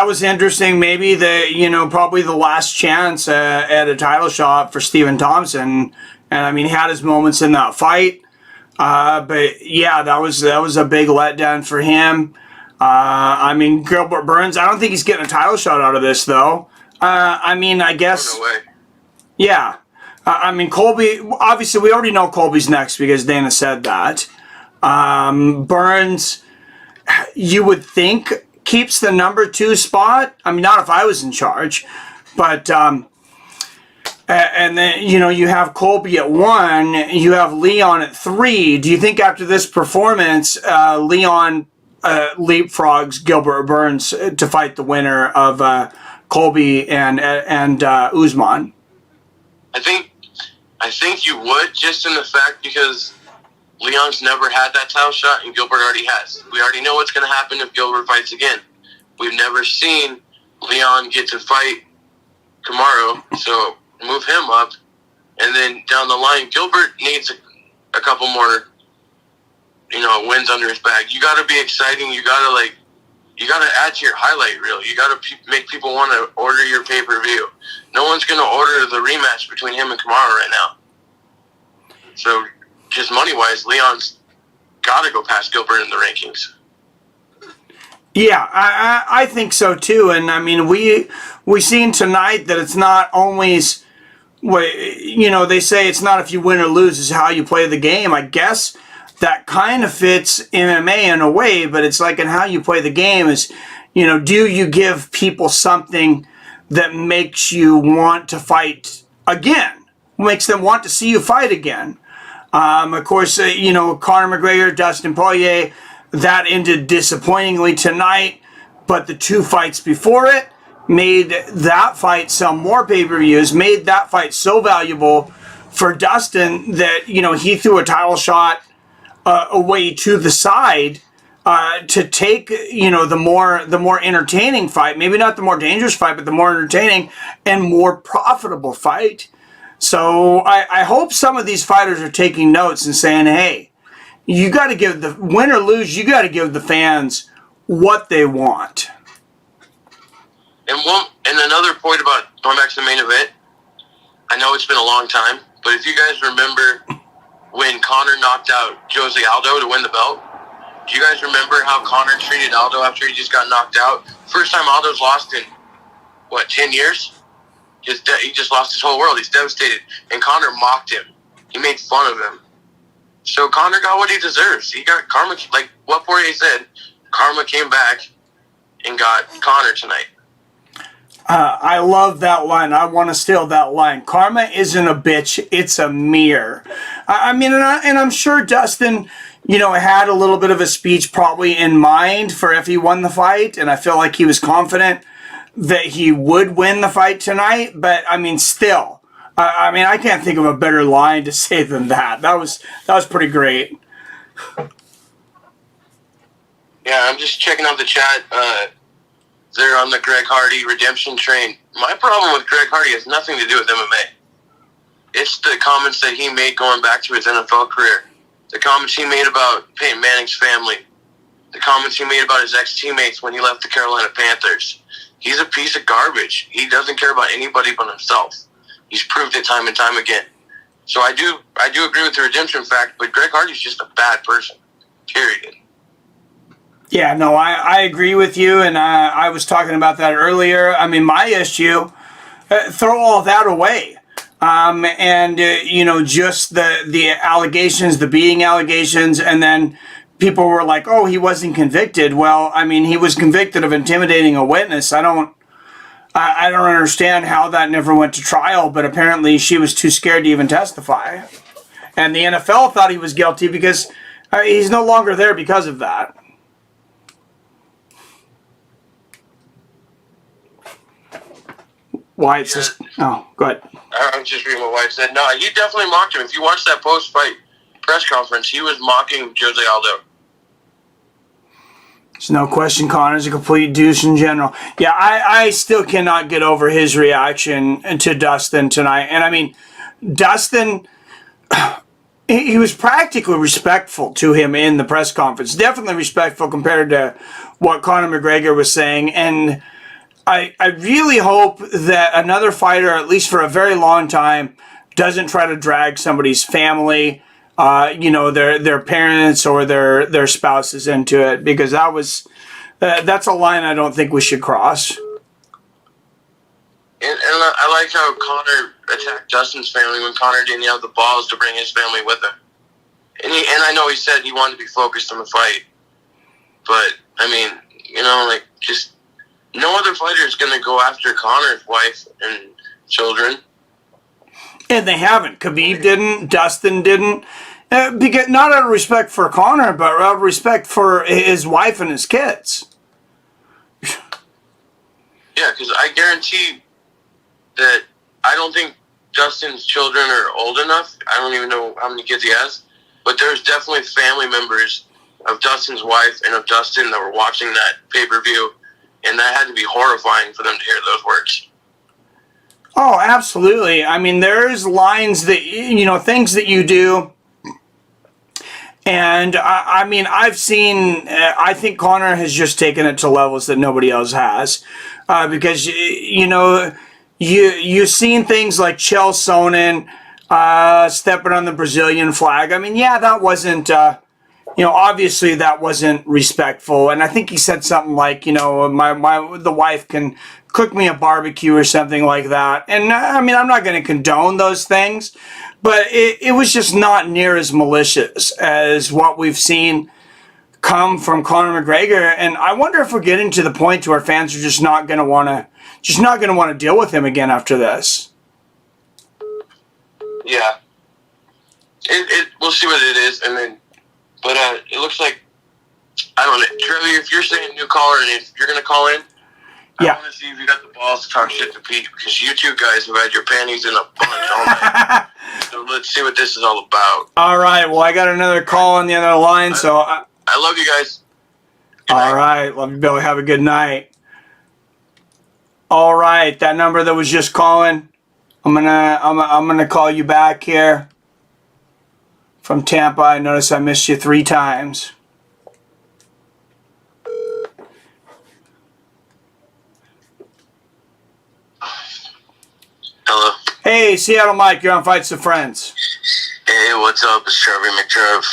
was interesting. Maybe probably the last chance at a title shot for Stephen Thompson. And I mean, he had his moments in that fight. But yeah, that was a big letdown for him. I mean, Gilbert Burns, I don't think he's getting a title shot out of this, though. I guess. No way. Yeah. Colby, obviously, we already know Colby's next because Dana said that. Burns, you would think, keeps the number 2 spot. I mean, not if I was in charge. But, and then, you have Colby at 1. You have Leon at 3. Do you think after this performance, Leon leapfrogs Gilbert Burns to fight the winner of Colby and Usman? I think you would, just in the fact because Leon's never had that title shot and Gilbert already has. We already know what's going to happen if Gilbert fights again. We've never seen Leon get to fight Kamaru, so move him up, and then down the line, Gilbert needs a couple more wins under his bag. You got to be exciting. You got to add to your highlight reel. You got to make people want to order your pay-per-view. No one's going to order the rematch between him and Kamaru right now. So, just money-wise, Leon's got to go past Gilbert in the rankings. Yeah, I think so too. And I mean, we seen tonight that it's not always, they say it's not if you win or lose, it's how you play the game. I guess that kind of fits MMA in a way, but it's like in how you play the game is, do you give people something that makes you want to fight again, makes them want to see you fight again. Of course, Conor McGregor, Dustin Poirier, that ended disappointingly tonight, but the 2 fights before it made that fight sell more pay-per-views, made that fight so valuable for Dustin that, he threw a title shot away to the side to take, you know, the more entertaining fight, maybe not the more dangerous fight, but the more entertaining and more profitable fight. So I hope some of these fighters are taking notes and saying, hey, you got to give the win or lose, you got to give the fans what they want. And another point about going back to the main event, I know it's been a long time, but if you guys remember when Conor knocked out Jose Aldo to win the belt, do you guys remember how Conor treated Aldo after he just got knocked out? First time Aldo's lost in, 10 years? He just lost his whole world. He's devastated. And Conor mocked him. He made fun of him. So Conor got what he deserves. He got karma, like what Poirier said, karma came back and got Conor tonight. I love that line. I want to steal that line. Karma isn't a bitch, it's a mirror. I mean, and I'm sure Dustin, you know, had a little bit of a speech probably in mind for if he won the fight, and I feel like he was confident that he would win the fight tonight, but I mean, still, I mean, I can't think of a better line to say than that. That was pretty great. Yeah, I'm just checking out the chat. They're on the Greg Hardy redemption train. My problem with Greg Hardy has nothing to do with MMA. It's the comments that he made going back to his NFL career. The comments he made about Peyton Manning's family. The comments he made about his ex-teammates when he left the Carolina Panthers. He's a piece of garbage. He doesn't care about anybody but himself. He's proved it time and time again. So I do agree with the redemption fact, but Greg Hardy's just a bad person. Period. Yeah, no, I agree with you, and I was talking about that earlier. I mean, my issue, throw all that away. You know, just the allegations, the beating allegations, and then people were like, oh, he wasn't convicted. Well, I mean, he was convicted of intimidating a witness. I don't understand how that never went to trial, but apparently she was too scared to even testify. And the NFL thought he was guilty because he's no longer there because of that. Wyatt says, oh, go ahead. I'm just reading what Wyatt said. No, he definitely mocked him. If you watch that post-fight press conference, he was mocking Jose Aldo. There's no question Conor's a complete douche in general. Yeah, I still cannot get over his reaction to Dustin tonight. And I mean, Dustin, he was practically respectful to him in the press conference. Definitely respectful compared to what Conor McGregor was saying. And I really hope that another fighter, at least for a very long time, doesn't try to drag somebody's family, you know, their parents or their spouses into it, because that's a line I don't think we should cross. And I like how Conor attacked Dustin's family when Conor didn't have the balls to bring his family with him. And I know he said he wanted to be focused on the fight, but I mean, you know, like, just no other fighter is going to go after Conor's wife and children. And they haven't. Khabib didn't. Dustin didn't. Because, not out of respect for Conor, but out of respect for his wife and his kids. Yeah, because I guarantee that I don't think Dustin's children are old enough. I don't even know how many kids he has. But there's definitely family members of Dustin's wife and of Dustin that were watching that pay-per-view. And that had to be horrifying for them to hear those words. Oh, absolutely. I mean, there's lines that, you know, things that you do. And, I mean, I've seen, I think Conor has just taken it to levels that nobody else has. Because, you know, you've seen things like Chael Sonnen stepping on the Brazilian flag. I mean, yeah, that wasn't... you know, obviously that wasn't respectful, and I think he said something like, you know, the wife can cook me a barbecue or something like that. And I mean, I'm not going to condone those things, but it was just not near as malicious as what we've seen come from Conor McGregor. And I wonder if we're getting to the point where fans are just not going to want to deal with him again after this. Yeah, we'll see what it is, and then. But it looks like, I don't know, Trevi, if you're saying new caller and if you're going to call in, yeah. I want to see if you got the balls to talk shit to Pete, because you two guys have had your panties in a bunch all night. So let's see what this is all about. All right, well, I got another call on the other line, so... I love you guys. All right. Love you, Billy. Have a good night. All right. That number that was just calling, I'm gonna call you back here from Tampa. I noticed I missed you 3 times. Hello. Hey, Seattle Mike, you're on Fights with Friends. Hey, what's up? It's Trevi McTrev.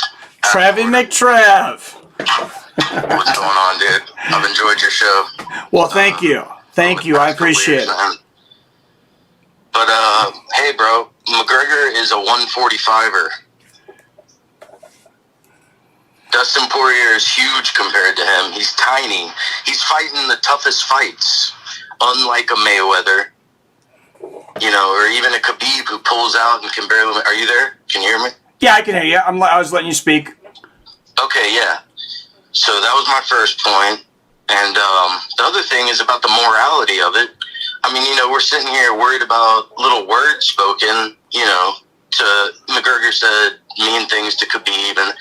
Trevi McTrev. What's going on, dude? I've enjoyed your show. Well, thank you. Thank you. I appreciate it. Man. But, hey, bro, McGregor is a 145er. Dustin Poirier is huge compared to him. He's tiny. He's fighting the toughest fights, unlike a Mayweather. You know, or even a Khabib who pulls out and can barely... Are you there? Can you hear me? Yeah, I can hear you. I was letting you speak. Okay, yeah. So that was my first point. And the other thing is about the morality of it. I mean, you know, we're sitting here worried about little words spoken, you know, to McGregor said mean things to Khabib. And,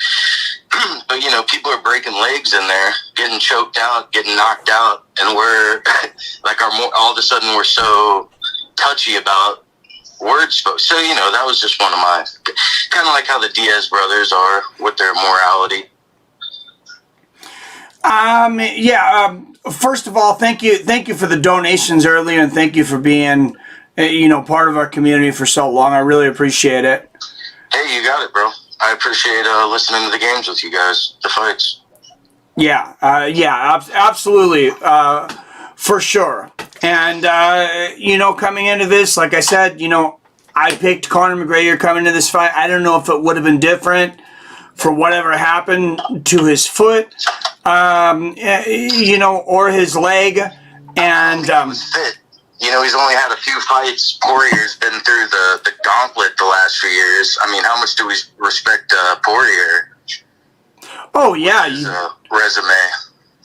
but, you know, people are breaking legs in there, getting choked out, getting knocked out. And we're, like, all of a sudden we're so touchy about words spoken. So, you know, that was just one of my, kind of like how the Diaz brothers are with their morality. First of all, thank you for the donations earlier, and thank you for being, you know, part of our community for so long. I really appreciate it. Hey, you got it, bro. I appreciate listening to the games with you guys, the fights. Yeah, absolutely, for sure. And you know, coming into this, like I said, you know, I picked Conor McGregor coming into this fight. I don't know if it would have been different for whatever happened to his foot. You know, or his leg, and he was fit. You know, he's only had a few fights. Poirier's been through the gauntlet the last few years. I mean, how much do we respect Poirier? Oh yeah, his resume.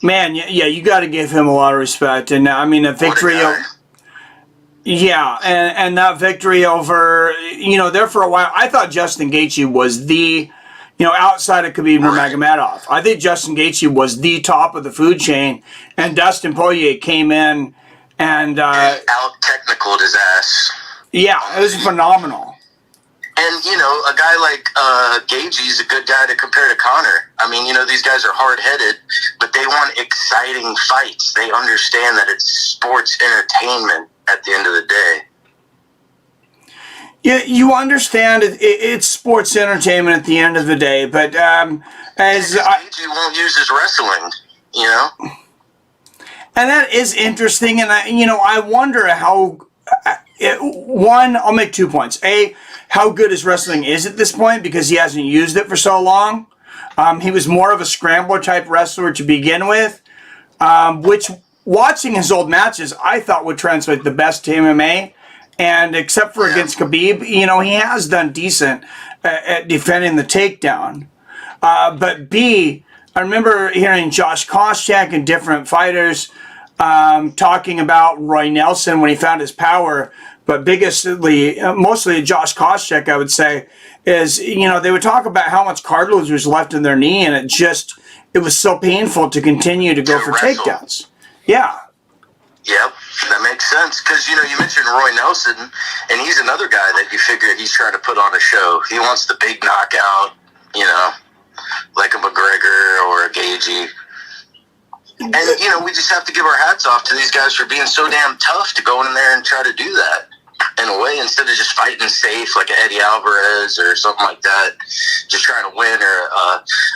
Man, yeah, you got to give him a lot of respect, and I mean a victory. Yeah, and that victory over, you know, there for a while. I thought Justin Gaethje was the, you know, outside of Khabib Nurmagomedov, I think Justin Gaethje was the top of the food chain, and Dustin Poirier came in and out-technicaled his ass. Yeah, it was phenomenal. And, you know, a guy like Gaethje's a good guy to compare to Conor. I mean, you know, these guys are hard-headed, but they want exciting fights. They understand that it's sports entertainment at the end of the day. Yeah, you understand it's sports entertainment at the end of the day, but Gaethje won't use his wrestling, you know? And that is interesting, and I wonder how. One, I'll make 2 points. A, how good his wrestling is at this point because he hasn't used it for so long. He was more of a scrambler type wrestler to begin with, which watching his old matches I thought would translate the best to MMA. And except for against Khabib, you know, he has done decent at defending the takedown. But B, I remember hearing Josh Koscheck and different fighters talking about Roy Nelson when he found his power. But mostly Josh Koscheck, I would say, is, you know, they would talk about how much cartilage was left in their knee, and it was so painful to continue to go for takedowns. Yeah. Yep, that makes sense. Because, you know, you mentioned Roy Nelson, and he's another guy that you figure he's trying to put on a show. He wants the big knockout, you know, like a McGregor or a Gaethje. And, you know, we just have to give our hats off to these guys for being so damn tough to go in there and try to do that in a way, instead of just fighting safe like Eddie Alvarez or something like that, just trying to win, or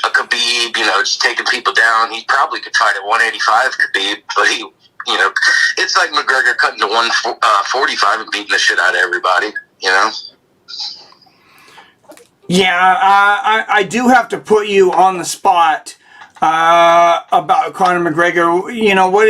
a Khabib, you know, just taking people down. He probably could fight at 185, Khabib, but he, you know, it's like McGregor cutting to 145 and beating the shit out of everybody, you know? Yeah, I do have to put you on the spot about Conor McGregor. You know what?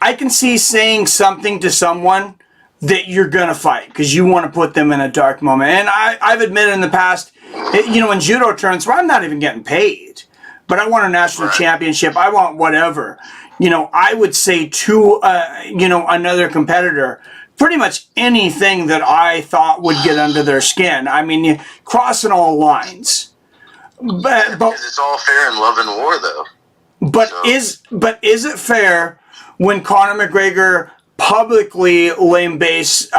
I can see saying something to someone that you're gonna fight because you want to put them in a dark moment. And I've admitted in the past, you know, in judo tournaments where I'm not even getting paid, but I want a national championship. I want whatever. You know, I would say to you know, another competitor pretty much anything that I thought would get under their skin. I mean, crossing all lines. But because it's all fair in love and war, though. But is it fair when Conor McGregor publicly lame-base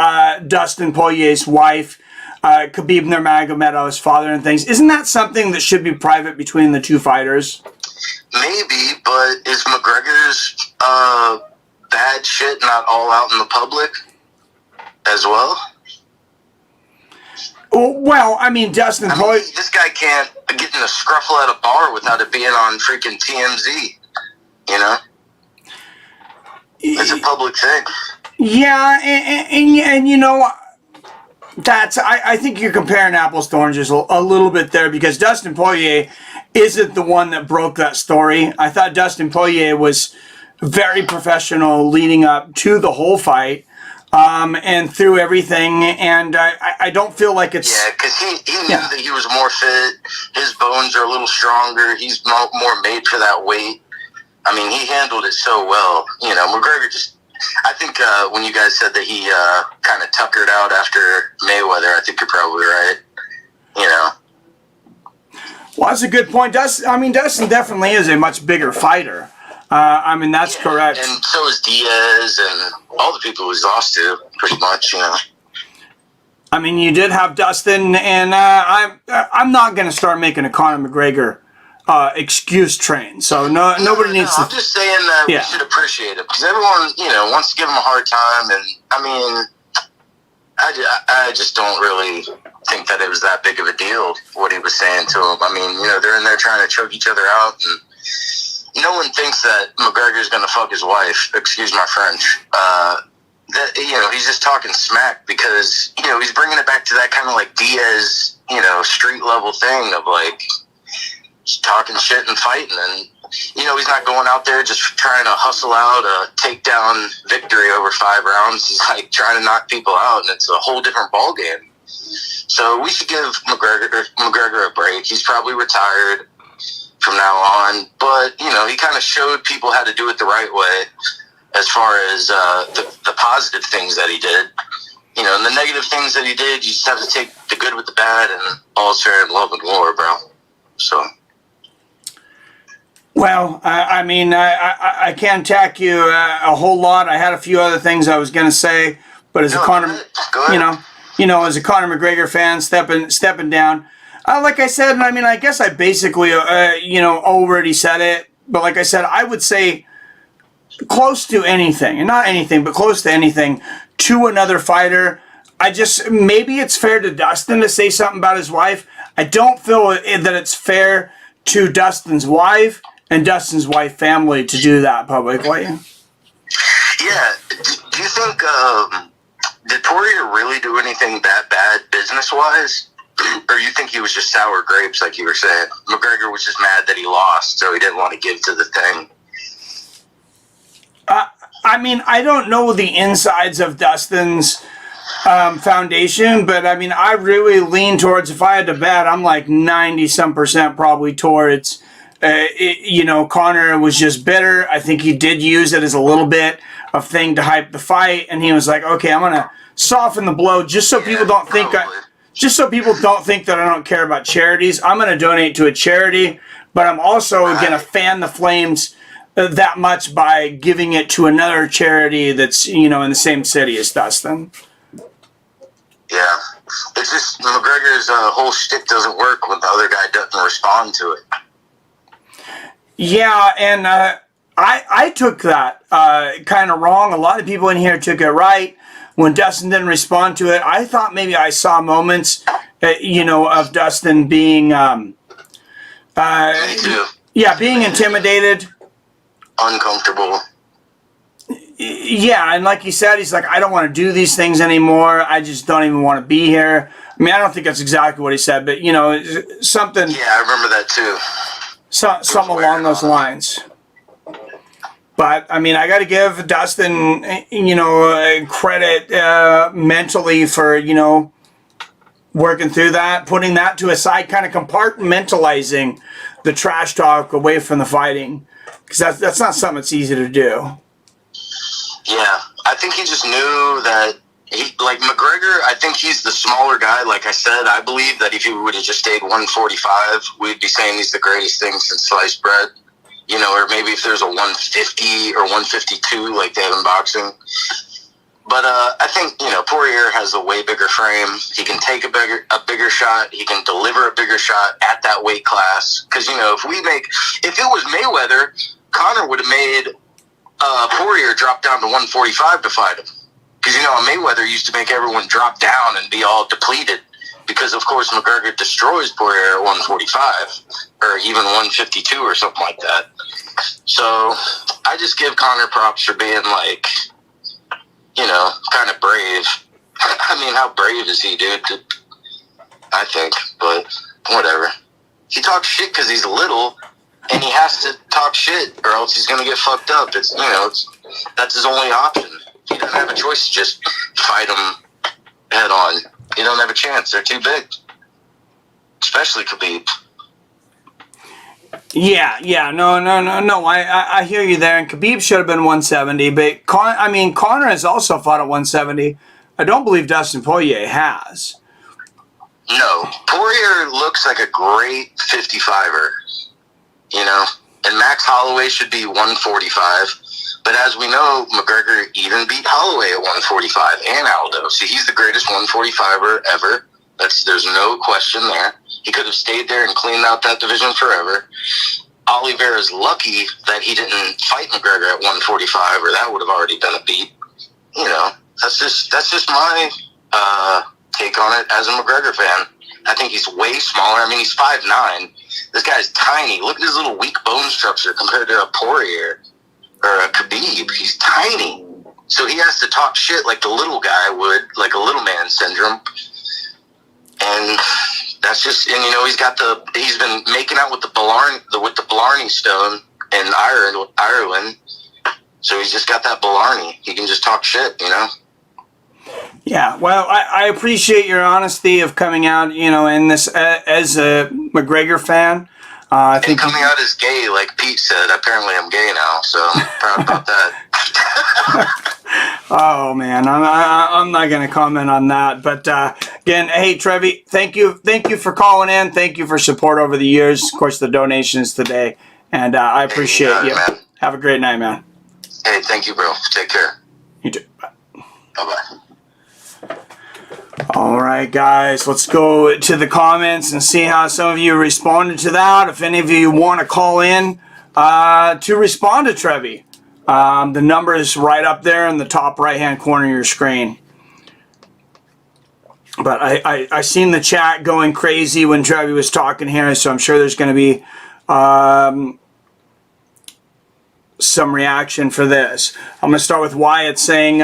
Dustin Poirier's wife, Khabib Nurmagomedov's father and things? Isn't that something that should be private between the two fighters? Maybe, but is McGregor's bad shit not all out in the public as well? Well, I mean, Dustin Poirier... This guy can't get in a scruffle at a bar without it being on freaking TMZ, you know? It's a public thing. Yeah, and you know, I think you're comparing apples to oranges a little bit there, because Dustin Poirier isn't the one that broke that story. I thought Dustin Poirier was very professional leading up to the whole fight. And through everything, and I don't feel like it's... Yeah, because he knew that he was more fit, his bones are a little stronger, he's more made for that weight. I mean, he handled it so well. You know, McGregor just... I think when you guys said that he kind of tuckered out after Mayweather, I think you're probably right. You know? Well, that's a good point. Dustin definitely is a much bigger fighter. I mean, that's correct. And so is Diaz and all the people he's lost to, pretty much, you know. I mean, you did have Dustin, and I'm not going to start making a Conor McGregor excuse train. So nobody needs to... I'm just saying that we should appreciate it, because everyone, you know, wants to give him a hard time, and I mean, I just don't really think that it was that big of a deal, what he was saying to him. I mean, you know, they're in there trying to choke each other out, and no one thinks that McGregor's going to fuck his wife, excuse my French. That, you know, he's just talking smack because, you know, he's bringing it back to that kind of like Diaz, you know, street level thing of like just talking shit and fighting. And, you know, he's not going out there just trying to hustle out a takedown victory over 5 rounds. He's like trying to knock people out, and it's a whole different ballgame. So we should give McGregor a break. He's probably retired from now on, but you know, he kind of showed people how to do it the right way as far as the positive things that he did. You know, and the negative things that he did, you just have to take the good with the bad, and all's fair in love and war, bro. So, well, I mean, I can't attack you a whole lot. I had a few other things I was going to say, but as a Conor, as a Conor McGregor fan, stepping down. Like I said, I mean, I guess I basically, already said it. But like I said, I would say close to anything, and not anything, but close to anything, to another fighter. Maybe it's fair to Dustin to say something about his wife. I don't feel that it's fair to Dustin's wife and Dustin's wife family to do that publicly. Yeah. Do you think, did Poirier really do anything that bad business-wise? Or you think he was just sour grapes, like you were saying? McGregor was just mad that he lost, so he didn't want to give to the thing. I mean, I don't know the insides of Dustin's foundation, but I mean, I really lean towards, if I had to bet, I'm like 90-some% probably towards, Conor was just bitter. I think he did use it as a little bit of thing to hype the fight, and he was like, okay, I'm going to soften the blow just so people don't think that I don't care about charities. I'm going to donate to a charity, but I'm also going to fan the flames that much by giving it to another charity that's, in the same city as Dustin. Yeah. It's just McGregor's whole shtick doesn't work when the other guy doesn't respond to it. Yeah, and I took that kind of wrong. A lot of people in here took it right. When Dustin didn't respond to it, I thought maybe I saw moments, of Dustin being, Me too. being intimidated. Uncomfortable. Yeah, and like he said, he's like, I don't want to do these things anymore. I just don't even want to be here. I mean, I don't think that's exactly what he said, but, something. Yeah, I remember that too. Something along those lines. But, I mean, I got to give Dustin, credit mentally for, working through that, putting that to a side, kind of compartmentalizing the trash talk away from the fighting. Because that's not something that's easy to do. Yeah, I think he just knew that, like McGregor, I think he's the smaller guy. Like I said, I believe that if he would have just stayed 145, we'd be saying he's the greatest thing since sliced bread. you know, or maybe if there's a 150 or 152 like they have in boxing. But I think, you know, Poirier has a way bigger frame. He can take a bigger shot. He can deliver a bigger shot at that weight class. Because, you know, if it was Mayweather, Conor would have made Poirier drop down to 145 to fight him. Because, you know, Mayweather used to make everyone drop down and be all depleted. Because, of course, McGregor destroys Poirier at 145 or even 152 or something like that. So I just give Conor props for being, like, you know, kind of brave. I mean, how brave is he, dude? I think, but whatever. He talks shit because he's little, and he has to talk shit, or else he's gonna get fucked up. It's, you know, that's his only option. He doesn't have a choice to just fight him head on. You don't have a chance. They're too big, especially Khabib. Yeah, no. I hear you there. And Khabib should have been 170, but Conor has also fought at 170. I don't believe Dustin Poirier has. No, Poirier looks like a great 55er, you know, and Max Holloway should be 145. But as we know, McGregor even beat Holloway at 145 and Aldo. So he's the greatest 145er ever. There's no question there. He could have stayed there and cleaned out that division forever. Oliveira's lucky that he didn't fight McGregor at 145, or that would have already been a beat. You know, that's just my take on it as a McGregor fan. I think he's way smaller. I mean, he's 5'9". This guy's tiny. Look at his little weak bone structure compared to a Poirier or a Khabib. He's tiny. So he has to talk shit like the little guy would, like a little man syndrome. And that's just, and you know, he's been making out with the Blarney stone in Ireland. So he's just got that Blarney. He can just talk shit, you know? Yeah, well, I appreciate your honesty of coming out, you know, in this as a McGregor fan. I think coming out as gay, like Pete said. Apparently, I'm gay now, so I'm proud about that. Oh man, I'm not going to comment on that. But again, hey Trevi, thank you for calling in. Thank you for support over the years. Of course, the donations today, and I appreciate you. Man. Have a great night, man. Hey, thank you, bro. Take care. You too. Bye. Bye-bye. All right, guys, let's go to the comments and see how some of you responded to that. If any of you want to call in to respond to Trevi, the number is right up there in the top right-hand corner of your screen. But I seen the chat going crazy when Trevi was talking here, so I'm sure there's going to be some reaction for this. I'm going to start with Wyatt saying...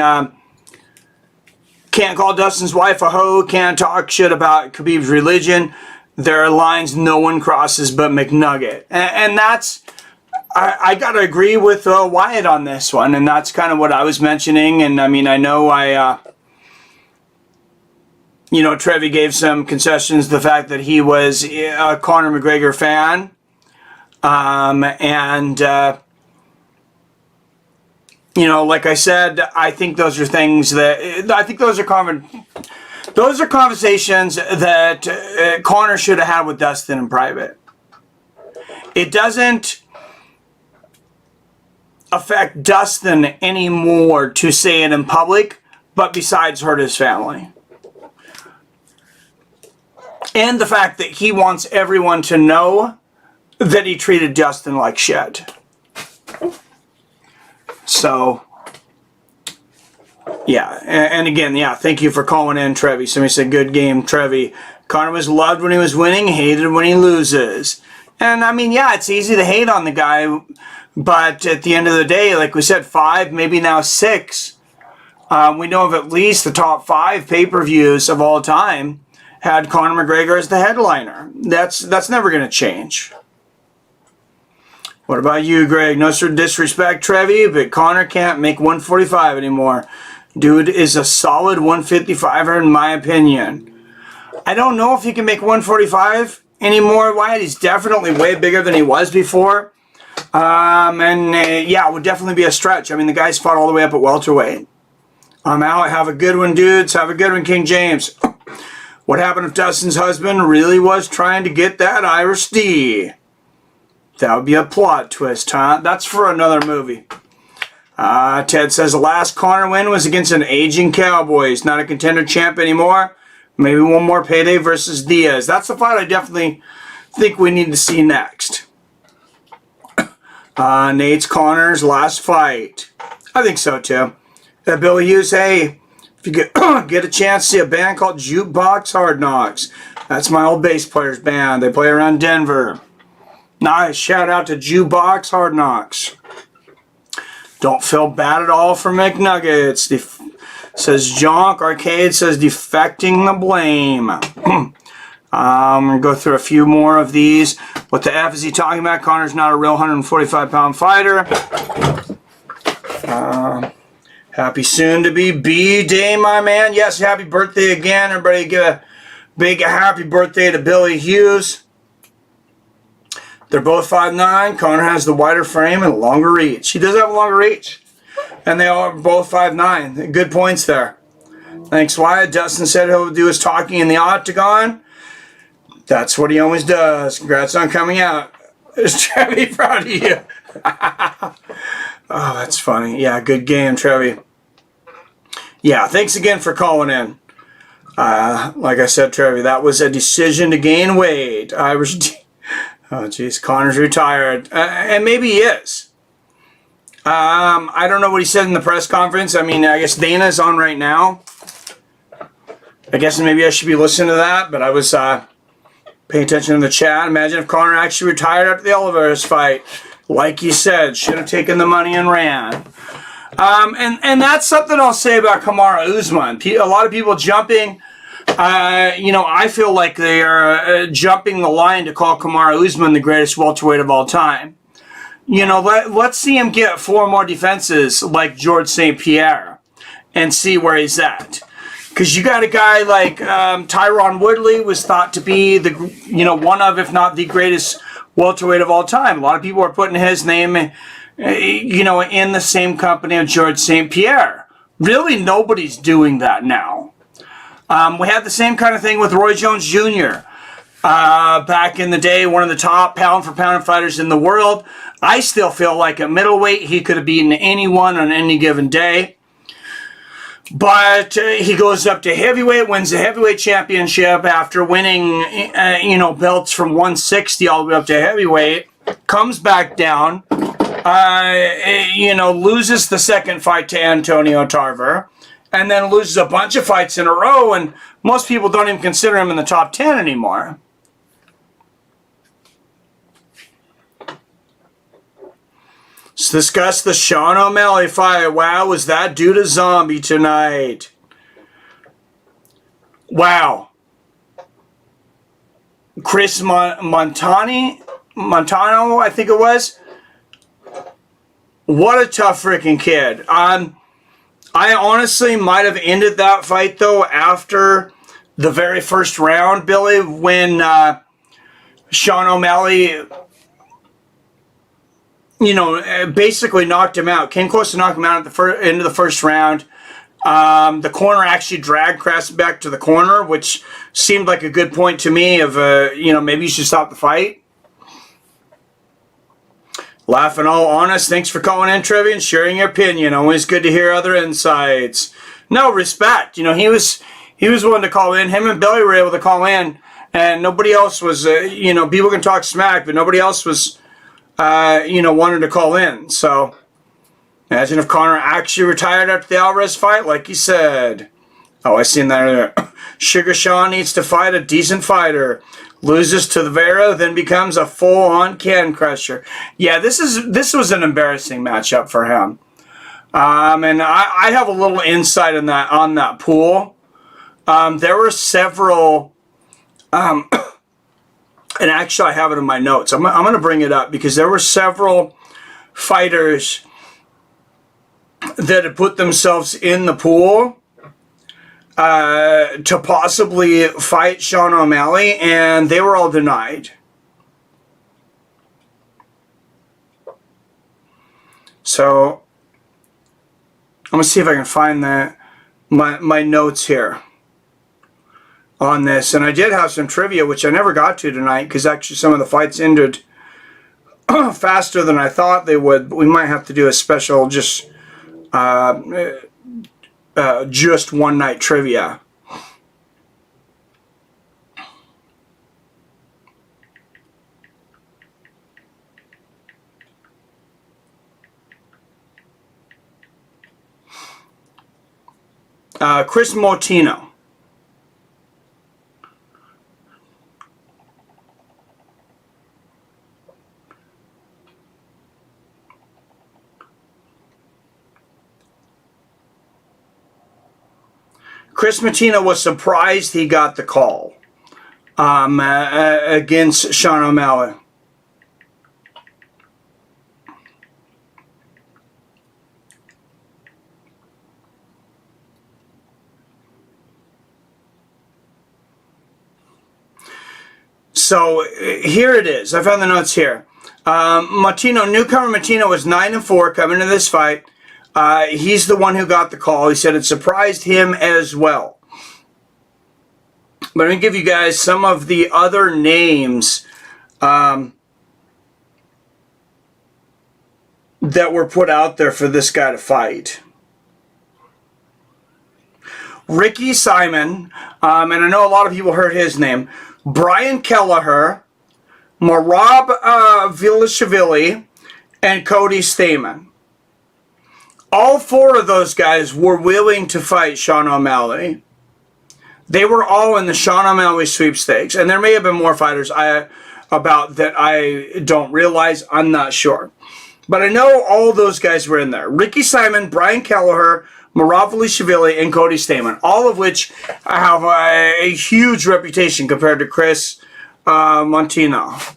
can't call Dustin's wife a hoe, can't talk shit about Khabib's religion. There are lines no one crosses but McNugget. And that's, I got to agree with Wyatt on this one, and that's kind of what I was mentioning. And I mean, I know you know, Trevi gave some concessions to the fact that he was a Conor McGregor fan. You know, like I said, I think those are things that those are conversations that Conor should have had with Dustin in private. It doesn't affect Dustin anymore to say it in public, but besides hurt his family. And the fact that he wants everyone to know that he treated Dustin like shit. So, yeah, and again, yeah, thank you for calling in, Trevi. Somebody said, good game, Trevi. Conor was loved when he was winning, hated when he loses. And, I mean, yeah, it's easy to hate on the guy, but at the end of the day, like we said, 5, maybe now 6, we know of at least the top 5 pay-per-views of all time had Conor McGregor as the headliner. That's never going to change. What about you, Greg? No disrespect, Trevi, but Conor can't make 145 anymore. Dude is a solid 155er in my opinion. I don't know if he can make 145 anymore, Wyatt. He's definitely way bigger than he was before. Yeah, it would definitely be a stretch. I mean, the guy's fought all the way up at welterweight. I'm out. Have a good one, dudes. Have a good one, King James. What happened if Dustin's husband really was trying to get that Irish D? That would be a plot twist, huh? That's for another movie. Ted says the last Conor win was against an aging cowboy. He's not a contender champ anymore. Maybe one more payday versus Diaz. That's the fight I definitely think we need to see next. Nate's Conor's last fight. I think so too. That Billy Hughes, hey, if you get a chance to see a band called Jukebox Hard Knocks. That's my old bass player's band. They play around Denver. Nice. Shout out to Jukebox Hard Knocks. Don't feel bad at all for McNuggets. Says Jonk. Arcade says defecting the blame. I'm going to go through a few more of these. What the F is he talking about? Conor's not a real 145-pound fighter. Happy soon to be B-Day, my man. Yes, happy birthday again. Everybody give a big happy birthday to Billy Hughes. They're both 5'9". Conor has the wider frame and longer reach. He does have a longer reach. And they are both 5'9". Good points there. Thanks, Wyatt. Dustin said he'll do his talking in the octagon. That's what he always does. Congrats on coming out. Trevi, proud of you. Oh, that's funny. Yeah, good game, Trevi. Yeah, thanks again for calling in. Like I said, Trevi, that was a decision to gain weight. Oh, geez, Conor's retired. And maybe he is. I don't know what he said in the press conference. I mean, I guess Dana's on right now. I guess maybe I should be listening to that, but I was paying attention to the chat. Imagine if Conor actually retired after the Oliveira fight. Like you said, should have taken the money and ran. And that's something I'll say about Kamaru Usman. A lot of people jumping... I feel like they are jumping the line to call Kamaru Usman the greatest welterweight of all time. Let's see him get 4 more defenses like George St. Pierre and see where he's at. Because you got a guy like Tyron Woodley was thought to be the one of, if not the greatest welterweight of all time. A lot of people are putting his name, in the same company of George St. Pierre. Really, nobody's doing that now. We had the same kind of thing with Roy Jones Jr. Back in the day, one of the top pound-for-pound fighters in the world. I still feel like at middleweight, he could have beaten anyone on any given day. But he goes up to heavyweight, wins the heavyweight championship after winning, belts from 160 all the way up to heavyweight. Comes back down, loses the second fight to Antonio Tarver. And then loses a bunch of fights in a row, and most people don't even consider him in the top 10 anymore. Let's discuss the Sean O'Malley fight. Wow, was that dude a zombie tonight? Wow. Kris Moutinho, I think it was. What a tough freaking kid. I honestly might have ended that fight, though, after the very first round, Billy, when Sean O'Malley, basically knocked him out. Came close to knocking him out at the end of the first round. The corner actually dragged Kras back to the corner, which seemed like a good point to me of, maybe you should stop the fight. Laugh and all honest, thanks for calling in, Trevi, and sharing your opinion. Always good to hear other insights. No, respect. He was willing to call in. Him and Billy were able to call in, and nobody else was, people can talk smack, but nobody else was, wanted to call in. So, imagine if Conor actually retired after the Alvarez fight, like he said. Oh, I seen that earlier. Sugar Sean needs to fight a decent fighter. Loses to the Vera, then becomes a full-on can crusher. Yeah, this was an embarrassing matchup for him. And I have a little insight on that pool. There were several, and actually I have it in my notes. I'm going to bring it up because there were several fighters that had put themselves in the pool to possibly fight Sean O'Malley, and they were all denied. So, I'm going to see if I can find my notes here on this. And I did have some trivia, which I never got to tonight, because actually some of the fights ended faster than I thought they would. But we might have to do a special just one night trivia. Kris Moutinho. Kris Moutinho was surprised he got the call against Sean O'Malley. So here it is. I found the notes here. Newcomer Moutinho was 9-4 coming to this fight. He's the one who got the call. He said it surprised him as well. But let me give you guys some of the other names that were put out there for this guy to fight. Ricky Simon, and I know a lot of people heard his name. Brian Kelleher, Merab Vilashvili, and Cody Stamann. All four of those guys were willing to fight Sean O'Malley. They were all in the Sean O'Malley sweepstakes. And there may have been more fighters about that I don't realize. I'm not sure. But I know all those guys were in there. Ricky Simon, Brian Kelleher, Merab Vilashvili, and Cody Stamann. All of which have a huge reputation compared to Kris Moutinho.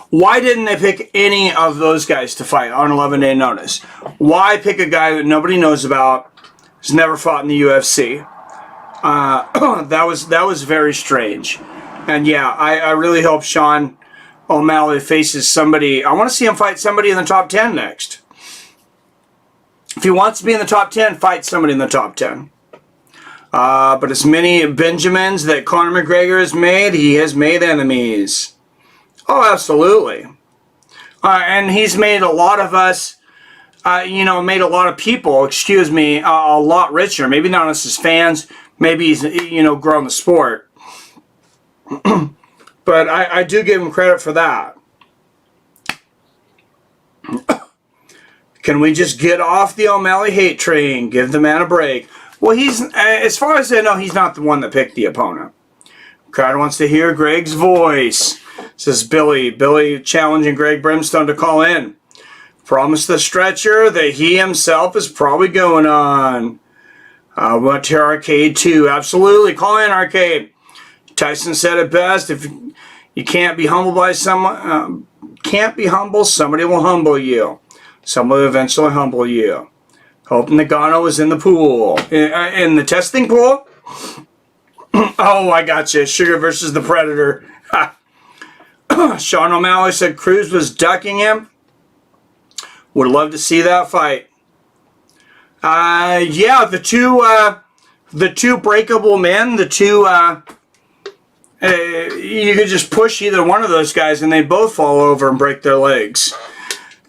Why didn't they pick any of those guys to fight on 11-day notice? Why pick a guy that nobody knows about, has never fought in the UFC? That was very strange. And yeah, I really hope Sean O'Malley faces somebody. I want to see him fight somebody in the top 10 next. If he wants to be in the top 10, fight somebody in the top 10. But as many Benjamins that Conor McGregor has made, he has made enemies. Oh, absolutely. And he's made a lot of us, made a lot of people, a lot richer. Maybe not us as fans. Maybe he's, grown the sport. But I do give him credit for that. Can we just get off the O'Malley hate train? Give the man a break. Well, he's, as far as I know, he's not the one that picked the opponent. Crowd wants to hear Greg's voice. Says Billy challenging Greg Brimstone to call in. Promised the stretcher that he himself is probably going on. Went to Arcade too. Absolutely. Call in, Arcade. Tyson said it best. If you can't be humbled by someone, somebody will humble you. Someone will eventually humble you. Hoping Nagano was in the pool. In the testing pool? Oh, I gotcha. Sugar versus the Predator. Sean O'Malley said Cruz was ducking him. Would love to see that fight. Yeah, the two breakable men, you could just push either one of those guys and they'd both fall over and break their legs.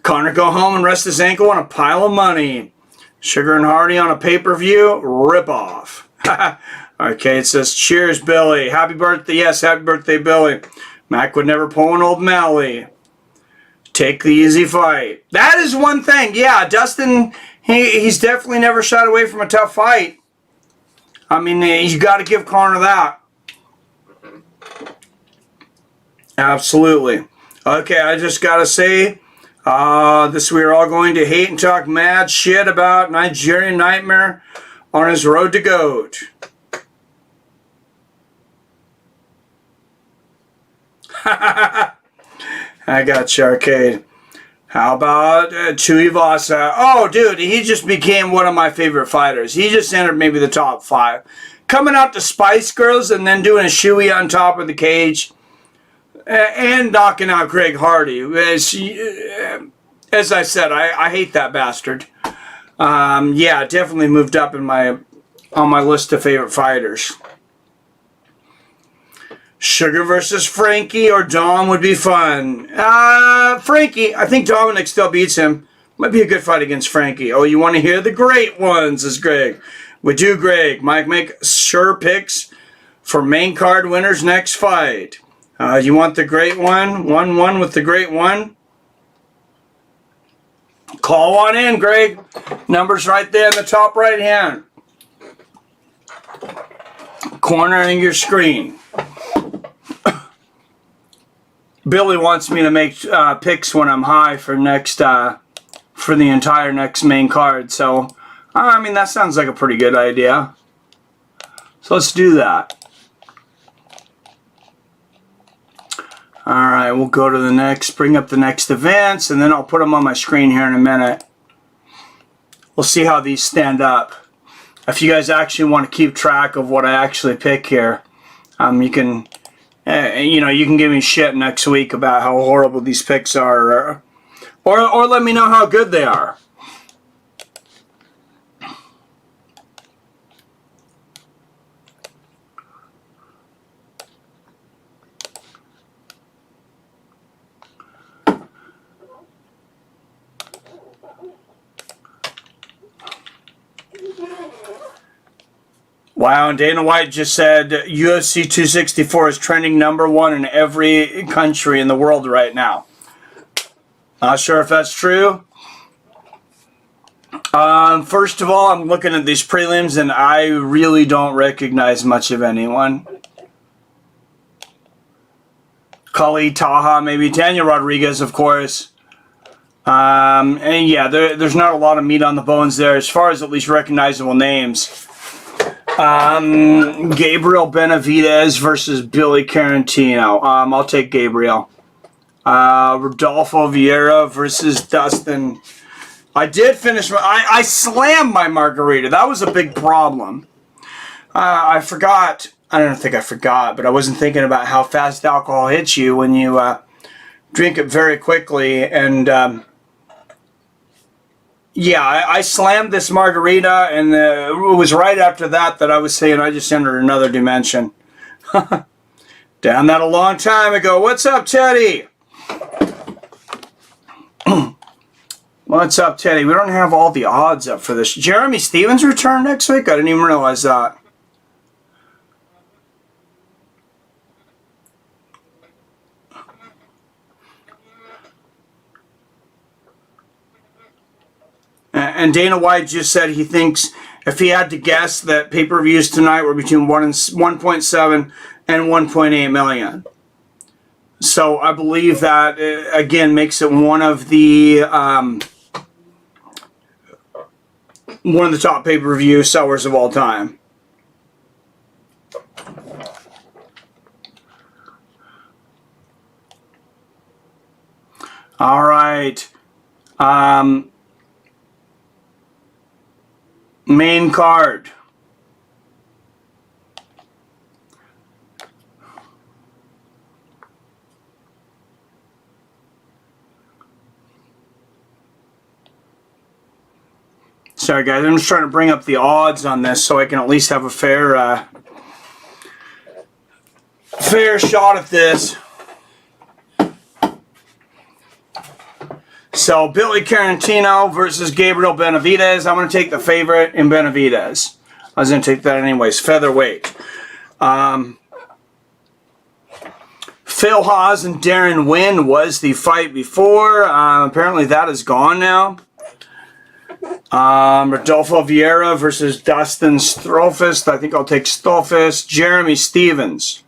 Conor go home and rest his ankle on a pile of money. Sugar and Hardy on a pay-per-view? Rip off. Okay, it says, cheers, Billy. Happy birthday. Yes, happy birthday, Billy. Mac would never pull an old Malley. Take the easy fight. That is one thing. Yeah, Dustin, he's definitely never shied away from a tough fight. I mean, you got to give Conor that. Absolutely. Okay, I just got to say, we're all going to hate and talk mad shit about Nigerian Nightmare on his road to GOAT. I got you, Arcade. How about Tuivasa? Oh, dude, he just became one of my favorite fighters. He just entered maybe the top 5. Coming out to Spice Girls and then doing a shoey on top of the cage. And knocking out Greg Hardy. As I said, I hate that bastard. Yeah, definitely moved up on my list of favorite fighters. Sugar versus Frankie or Dom would be fun. Frankie. I think Dominic still beats him. Might be a good fight against Frankie. Oh, you want to hear the great ones, is Greg. We do, Greg. Mike, make sure picks for main card winners next fight. You want the great one? 1-1 with the great one? Call on in, Greg. Number's right there in the top right hand corner of your screen. Billy wants me to make picks when I'm high for next for the entire next main card. So, I mean, that sounds like a pretty good idea. So let's do that. Alright, we'll go to the next, bring up the next events, and then I'll put them on my screen here in a minute. We'll see how these stand up. If you guys actually want to keep track of what I actually pick here, you can, you know, you can give me shit next week about how horrible these picks are, or let me know how good they are. Wow, and Dana White just said UFC 264 is trending #1 in every country in the world right now. Not sure if that's true. First of all, I'm looking at these prelims and I really don't recognize much of anyone. Kali Taha, maybe Daniel Rodriguez, of course. And yeah, there's not a lot of meat on the bones there as far as at least recognizable names. Gabriel Benavidez versus Billy Carantino. I'll take Gabriel. Rodolfo Vieira versus Dustin. I did finish I slammed my margarita. That was a big problem. I forgot. I don't think I forgot, but I wasn't thinking about how fast alcohol hits you when you drink it very quickly. And yeah, I slammed this margarita, and it was right after that I was saying I just entered another dimension. Damn, that a long time ago. What's up, Teddy? What's up, Teddy? We don't have all the odds up for this. Jeremy Stevens return next week? I didn't even realize that. And Dana White just said he thinks, if he had to guess, that pay-per-views tonight were between 1.7 and 1.8 million. So I believe that, again, makes it one of the top pay-per-view sellers of all time. All right. Main card. Sorry guys, I'm just trying to bring up the odds on this so I can at least have a fair shot at this. So, Billy Carantino versus Gabriel Benavidez. I'm going to take the favorite in Benavidez. I was going to take that anyways. Featherweight. Phil Haas and Darren Wynn was the fight before. Apparently that is gone now. Rodolfo Vieira versus Dustin Stolfus. I think I'll take Stolfus. Jeremy Stevens.